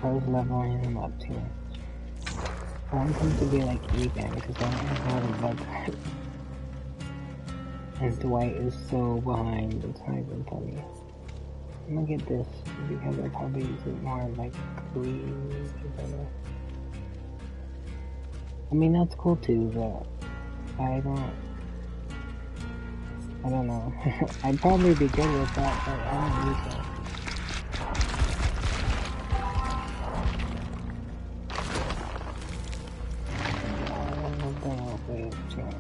I was leveling him up too much. I want him to be like even because I don't have a lot of blood types. And Dwight is so behind, it's not even funny. I'm gonna get this because I probably use it more like clean. I mean that's cool too, but I don't know. I'd probably be good with that, but I don't use it. I don't know if they'll change.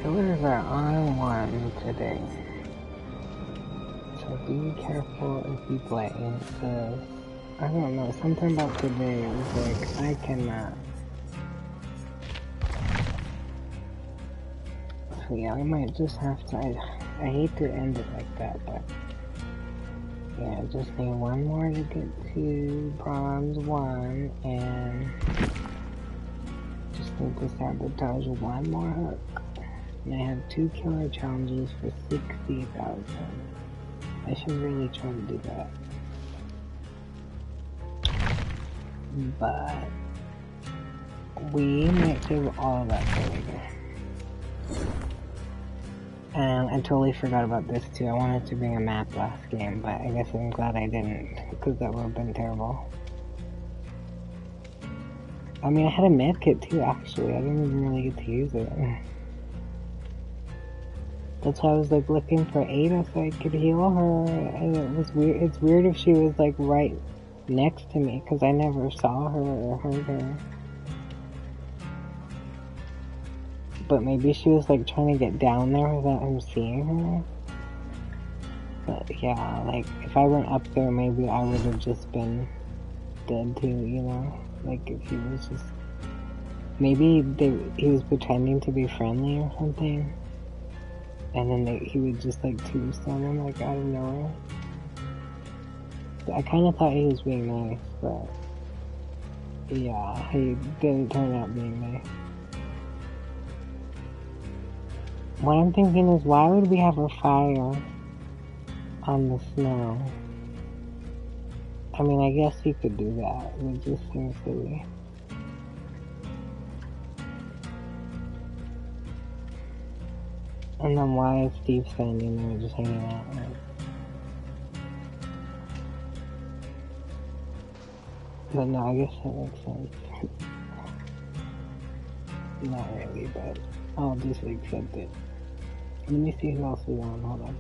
Killers are on one today, so be careful if you play, because I don't know, something about today is like, I cannot. So yeah, I might just have to I hate to end it like that, but yeah, I just need one more to get to bronze 1, and just need to sabotage one more hook. And I have 2 killer challenges for 60,000. I should really try to do that. But we might save all of that for later. And I totally forgot about this too. I wanted to bring a map last game, but I guess I'm glad I didn't, because that would have been terrible. I mean, I had a med kit too, actually. I didn't even really get to use it. That's why I was like looking for Ada so I could heal her. And it was weird. It's weird if she was like right next to me, because I never saw her or heard her. But maybe she was like trying to get down there without him seeing her. But yeah, like if I went up there, maybe I would have just been dead too, you know? Like if he was just, maybe he was pretending to be friendly or something, and then he would just like tombstone him like out of nowhere. I kind of thought he was being nice, but yeah, he didn't turn out being nice. What I'm thinking is, why would we have a fire on the snow? I mean, I guess you could do that. It just seems silly. And then why is Steve standing there just hanging out? But no, I guess that makes sense. Not really, but I'll just accept it. Let me see who else is on. Hold on.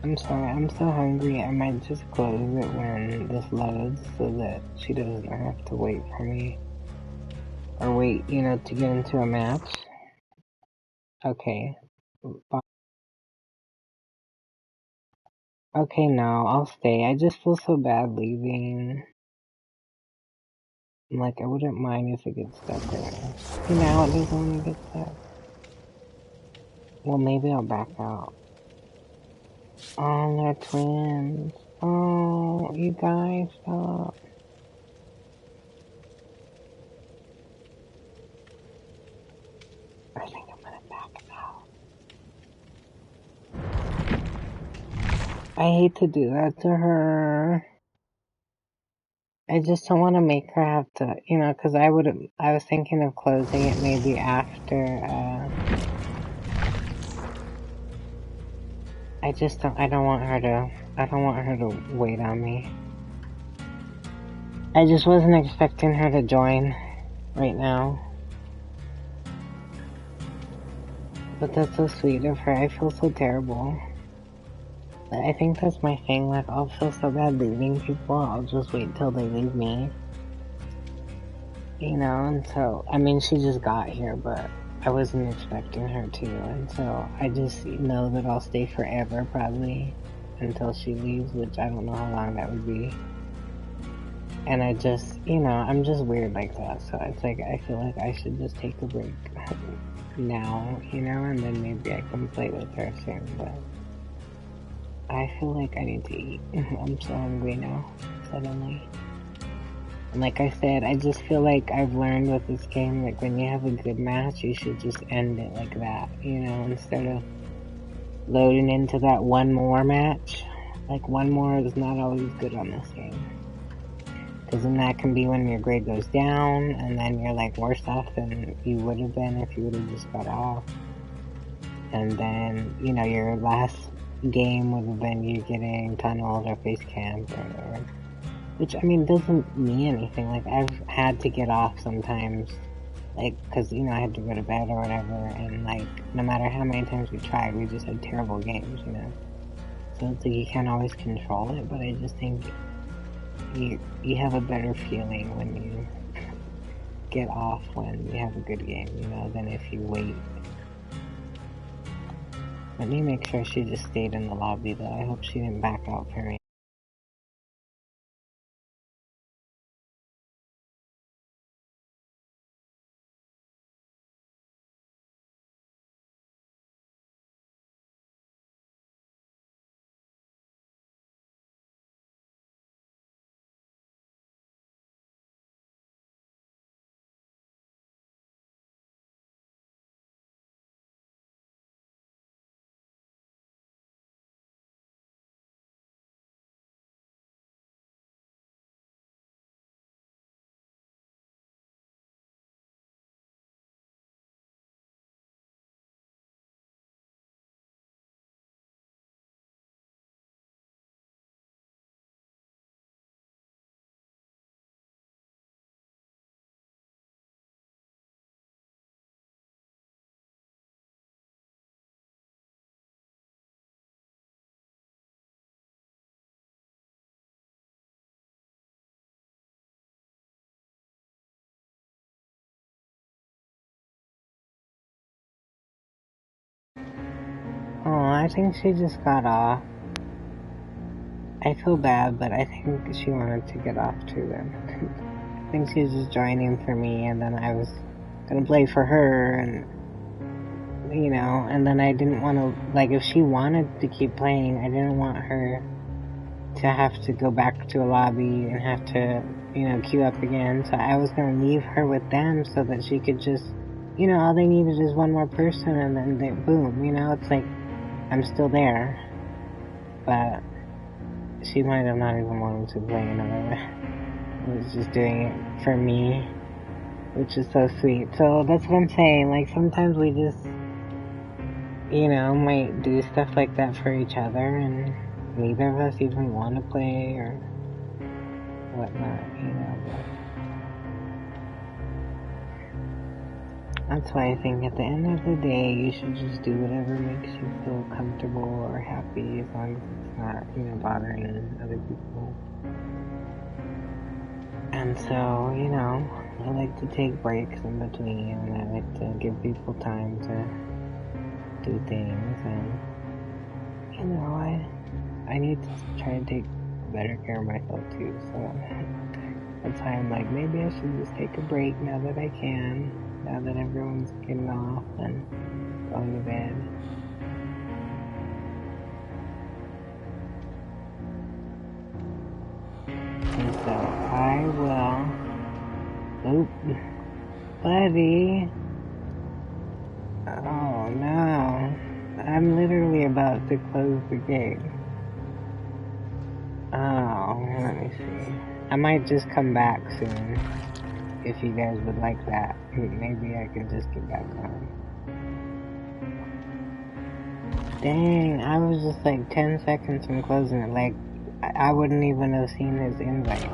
I'm sorry, I'm so hungry. I might just close it when this loads so that she doesn't have to wait for me. Or wait, you know, to get into a match. Okay. Okay, no, I'll stay. I just feel so bad leaving. Like, I wouldn't mind if it gets stuck right now. See, now it doesn't want to get stuck. Well, maybe I'll back out. Oh, they're twins. Oh, you guys, stop. I think I'm gonna back out. I hate to do that to her. I just don't want to make her have to, you know, because I was thinking of closing it maybe after, I don't want her to wait on me. I just wasn't expecting her to join right now. But that's so sweet of her. I feel so terrible. I think that's my thing. Like, I'll feel so bad leaving people. I'll just wait till they leave me. You know, and so, I mean, she just got here, but I wasn't expecting her to. And so, I just know that I'll stay forever, probably, until she leaves, which I don't know how long that would be. And I just, you know, I'm just weird like that. So it's like, I feel like I should just take a break now, you know, and then maybe I can play with her soon. But I feel like I need to eat. I'm so hungry now, suddenly. And like I said, I just feel like I've learned with this game, like when you have a good match, you should just end it like that, you know, instead of loading into that one more match. Like, one more is not always good on this game. Because then that can be when your grade goes down, and then you're like worse off than you would have been if you would have just got off. And then, you know, your last game would have been you getting tunneled or face camped or whatever. Which, I mean, doesn't mean anything. Like, I've had to get off sometimes, like, because, you know, I had to go to bed or whatever, and, like, no matter how many times we tried, we just had terrible games, you know? So it's like you can't always control it, but I just think you have a better feeling when you get off when you have a good game, you know, than if you wait. Let me make sure she just stayed in the lobby, though. I hope she didn't back out for me. Oh, I think she just got off. I feel bad, but I think she wanted to get off too then. I think she was just joining for me, and then I was gonna play for her, and, you know, and then I didn't want to, like, if she wanted to keep playing, I didn't want her to have to go back to a lobby and have to, you know, queue up again. So I was gonna leave her with them so that she could just, you know, all they needed is one more person, and then they, boom, you know, it's like, I'm still there. But she might have not even wanted to play another. Was just doing it for me, which is so sweet. So that's what I'm saying. Like, sometimes we just, you know, might do stuff like that for each other, and neither of us even want to play or whatnot, you know. That's why I think at the end of the day, you should just do whatever makes you feel comfortable or happy, as long as it's not, you know, bothering other people. And so, you know, I like to take breaks in between, and I like to give people time to do things, and, you know, I need to try to take better care of myself too, so that's why I'm like, maybe I should just take a break now that I can, now that everyone's getting off and going to bed. And so I will... Oop. Buddy. Oh no. I'm literally about to close the gate. Oh, let me see. I might just come back soon. If you guys would like that. Maybe I can just get back on. Dang, I was just like 10 seconds from closing it. Like, I wouldn't even have seen his invite.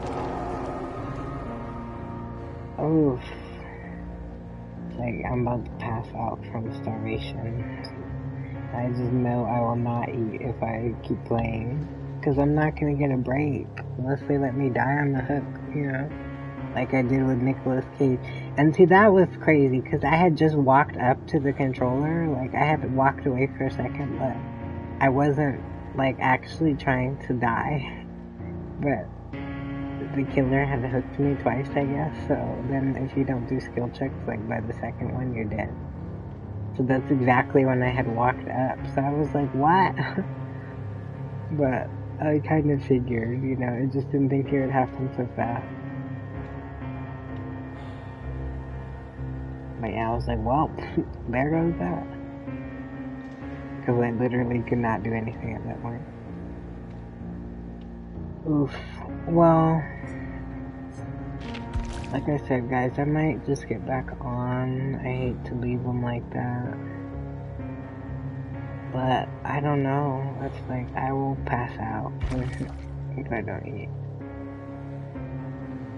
Oof. It's like I'm about to pass out from starvation. I just know I will not eat if I keep playing. Because I'm not going to get a break. Unless they let me die on the hook, you know? Like I did with Nicolas Cage. And see, that was crazy, because I had just walked up to the controller. Like, I had walked away for a second, but I wasn't, like, actually trying to die. But the killer had hooked me twice, I guess. So then if you don't do skill checks, like, by the second one, you're dead. So that's exactly when I had walked up. So I was like, what? But I kind of figured, you know, I just didn't think it would happen so fast. But yeah, I was like, well, there goes that. Because I literally could not do anything at that point. Oof. Well, like I said, guys, I might just get back on. I hate to leave them like that. But, I don't know. It's like, I will pass out if I don't eat.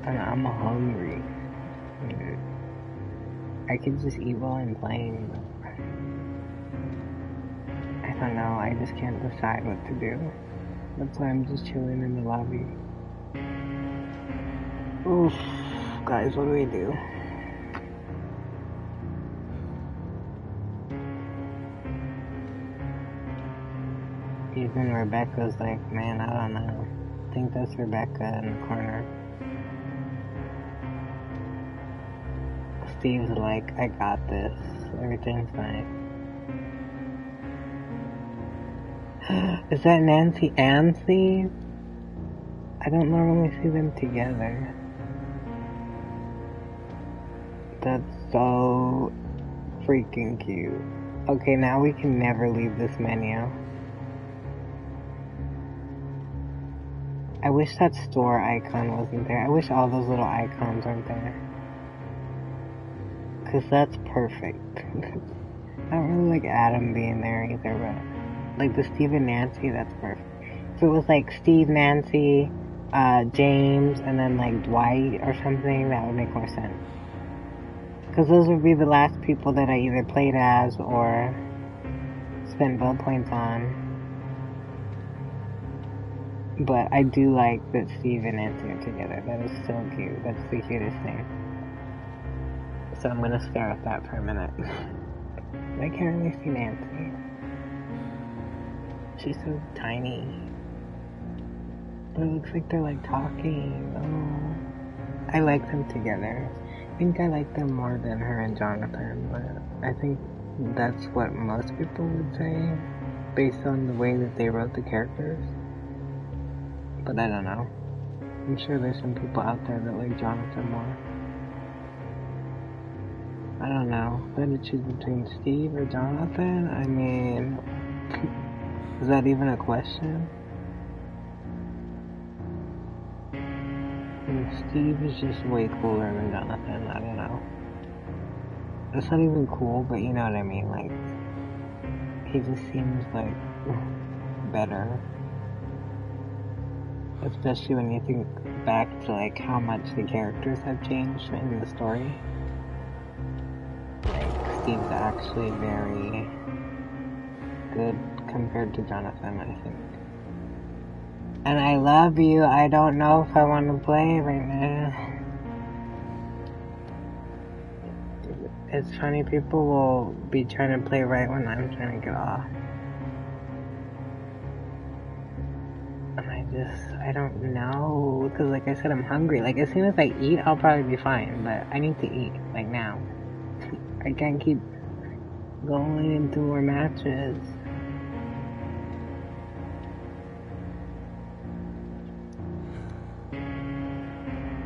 And I'm hungry. I could just eat while I'm playing, but I don't know, I just can't decide what to do. That's why I'm just chilling in the lobby. Oof, guys, what do we do? Even Rebecca's like, man, I don't know. I think that's Rebecca in the corner. Steve's like, I got this. Everything's fine. Is that Nancy and Steve? I don't normally see them together. That's so freaking cute. Okay, now we can never leave this menu. I wish that store icon wasn't there. I wish all those little icons weren't there. Cause that's perfect. I don't really like Adam being there either, but like the Steve and Nancy, that's perfect. If it was like Steve, Nancy, James, and then like Dwight or something, that would make more sense. Cause those would be the last people that I either played as or spent build points on. But I do like that Steve and Nancy are together. That is so cute. That's the cutest thing. So I'm gonna stare at that for a minute. I can't really see Nancy. She's so tiny. But it looks like they're like talking. Oh. I like them together. I think I like them more than her and Jonathan, but I think that's what most people would say based on the way that they wrote the characters. But I don't know. I'm sure there's some people out there that like Jonathan more. I don't know. If I had to choose between Steve or Jonathan, I mean, is that even a question? Steve is just way cooler than Jonathan, I don't know. It's not even cool, but you know what I mean, like, he just seems like better. Especially when you think back to like how much the characters have changed in the story. Like, Steve's actually very good compared to Jonathan, I think. And I love you. I don't know if I want to play right now. It's funny, people will be trying to play right when I'm trying to get off. And I don't know, because like I said, I'm hungry. Like, as soon as I eat, I'll probably be fine, but I need to eat, like now. I can't keep going into more matches.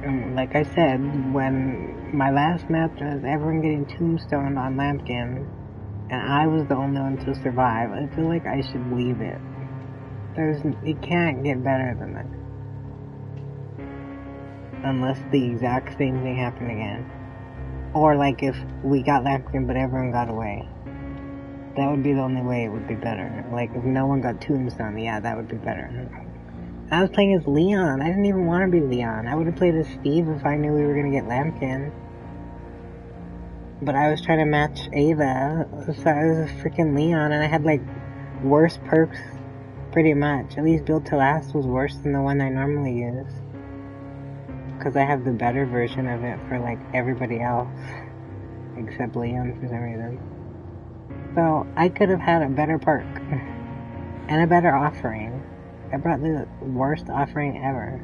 And like I said, when my last match was everyone getting tombstoned on Lampkin, and I was the only one to survive, I feel like I should leave it. It can't get better than that. Unless the exact same thing happened again. Or like if we got Lampkin but everyone got away. That would be the only way it would be better. Like if no one got tombstone, yeah, that would be better. I was playing as Leon. I didn't even want to be Leon. I would have played as Steve if I knew we were going to get Lampkin. But I was trying to match Ava, so I was a freaking Leon, and I had like worse perks. Pretty much. At least Build to Last was worse than the one I normally use. Because I have the better version of it for like everybody else. Except Leon for some reason. So I could have had a better perk. And a better offering. I brought the worst offering ever.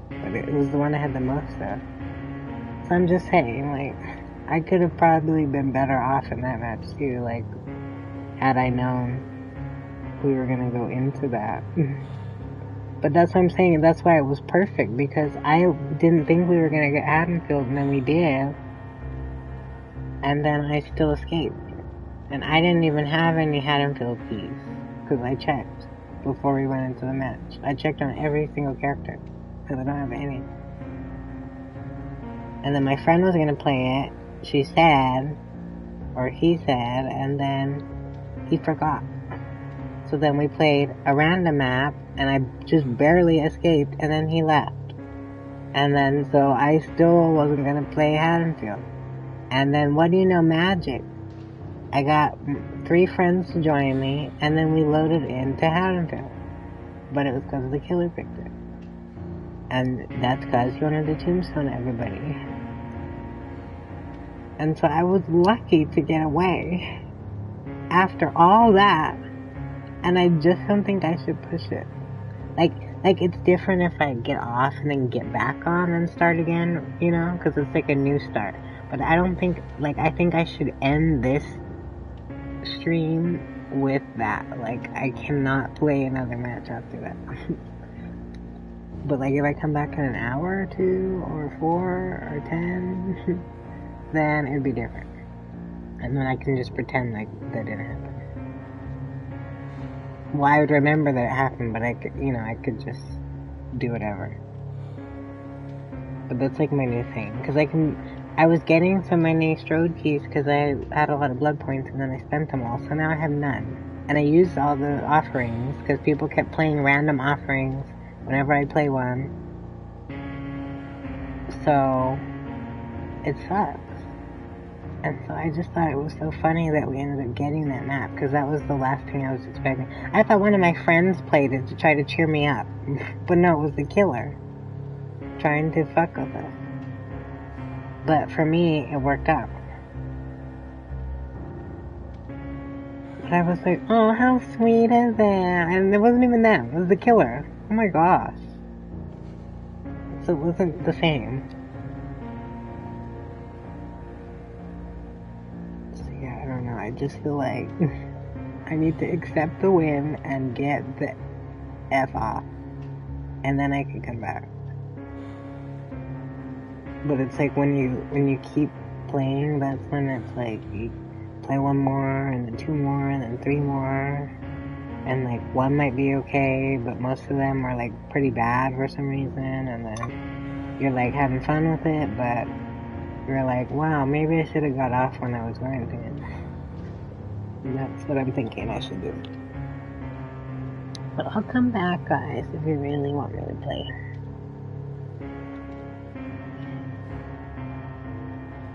But it was the one I had the most of. So I'm just saying, like, I could have probably been better off in that match too. Like, had I known we were gonna go into that. But that's what I'm saying, that's why it was perfect, because I didn't think we were gonna get Haddonfield, and then we did. And then I still escaped. And I didn't even have any Haddonfield keys, because I checked before we went into the match. I checked on every single character, because I don't have any. And then my friend was gonna play it, she said, or he said, and then he forgot. So then we played a random map, and I just barely escaped, and then he left. And then, so I still wasn't gonna play Haddonfield. And then, what do you know, magic? I got 3 friends to join me, and then we loaded into Haddonfield. But it was because the killer picked it. And that's because he wanted to tombstone everybody. And so I was lucky to get away. After all that, and I just don't think I should push it. Like it's different if I get off and then get back on and start again, you know? Because it's like a new start. But I don't think, like, I think I should end this stream with that. Like, I cannot play another match after that. But, like, if I come back in an hour or 2, or 4, or 10, then it'd be different. And then I can just pretend like that didn't happen. Well, I would remember that it happened, but I could, you know, I could just do whatever. But that's like my new thing, because I was getting so many Strode keys because I had a lot of blood points and then I spent them all, so now I have none. And I used all the offerings, because people kept playing random offerings whenever I play one. So, it sucks. And so I just thought it was so funny that we ended up getting that map, because that was the last thing I was expecting. I thought one of my friends played it to try to cheer me up, but no, it was the killer, trying to fuck with us. But for me, it worked out. But I was like, oh, how sweet is that? And it wasn't even them, it was the killer. Oh my gosh. So it wasn't the same. I just feel like I need to accept the win and get the F off, and then I can come back. But it's like when you keep playing, that's when it's like you play one more, and then 2 more, and then 3 more, and like one might be okay, but most of them are like pretty bad for some reason, and then you're like having fun with it, but you're like, wow, maybe I should have got off when I was going to. And that's what I'm thinking I should do. But I'll come back, guys, if you really want me to play.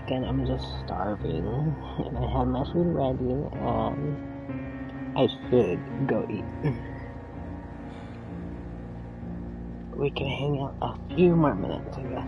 and I'm just starving, and I have my food ready, and I should go eat. We can hang out a few more minutes, I guess.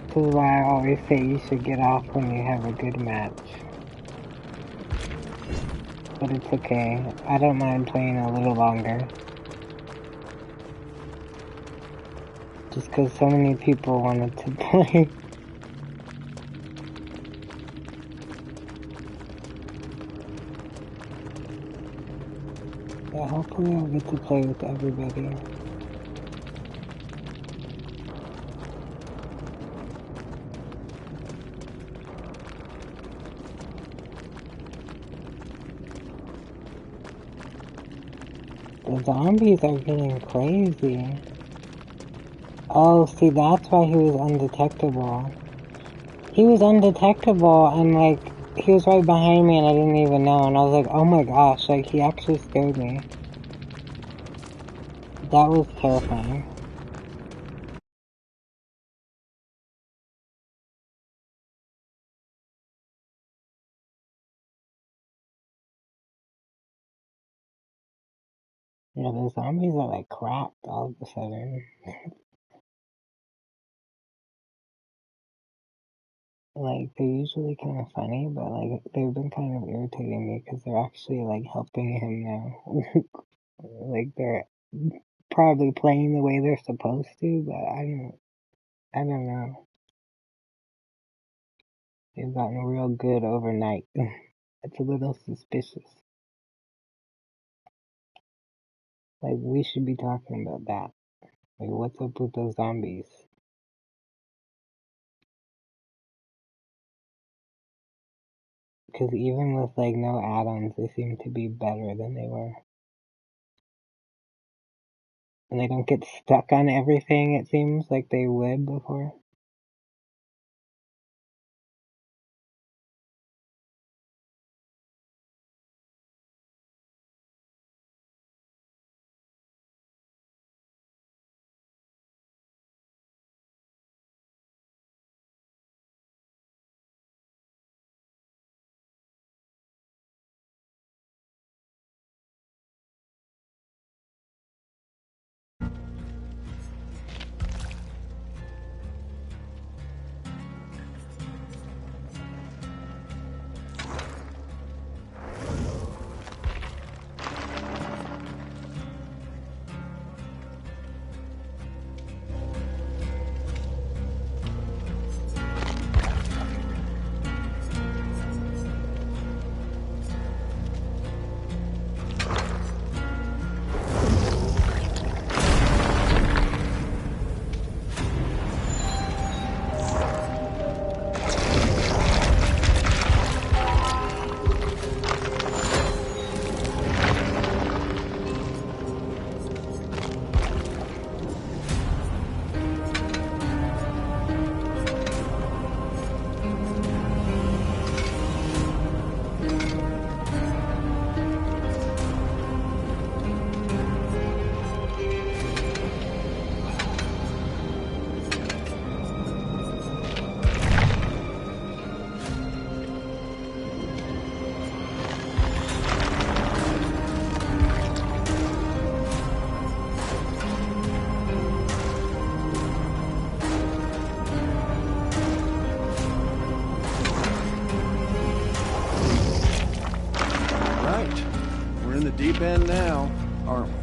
This is why I always say you should get off when you have a good match. But it's okay. I don't mind playing a little longer. Just because so many people wanted to play. Yeah, hopefully I'll get to play with everybody. The zombies are getting crazy. Oh, see, that's why he was undetectable. He was undetectable, and, like, he was right behind me, and I didn't even know, and I was like, oh my gosh, like, he actually scared me. That was terrifying. Yeah, the zombies are, like, crap all of a sudden. Like, they're usually kind of funny, but, like, they've been kind of irritating me, because they're actually, like, helping him now. Like, they're probably playing the way they're supposed to, but I don't know. They've gotten real good overnight. It's a little suspicious. Like, we should be talking about that. Like, what's up with those zombies? Because even with, like, no add-ons, they seem to be better than they were. And they don't get stuck on everything, it seems, like they would before. Bend now, aren't we?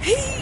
He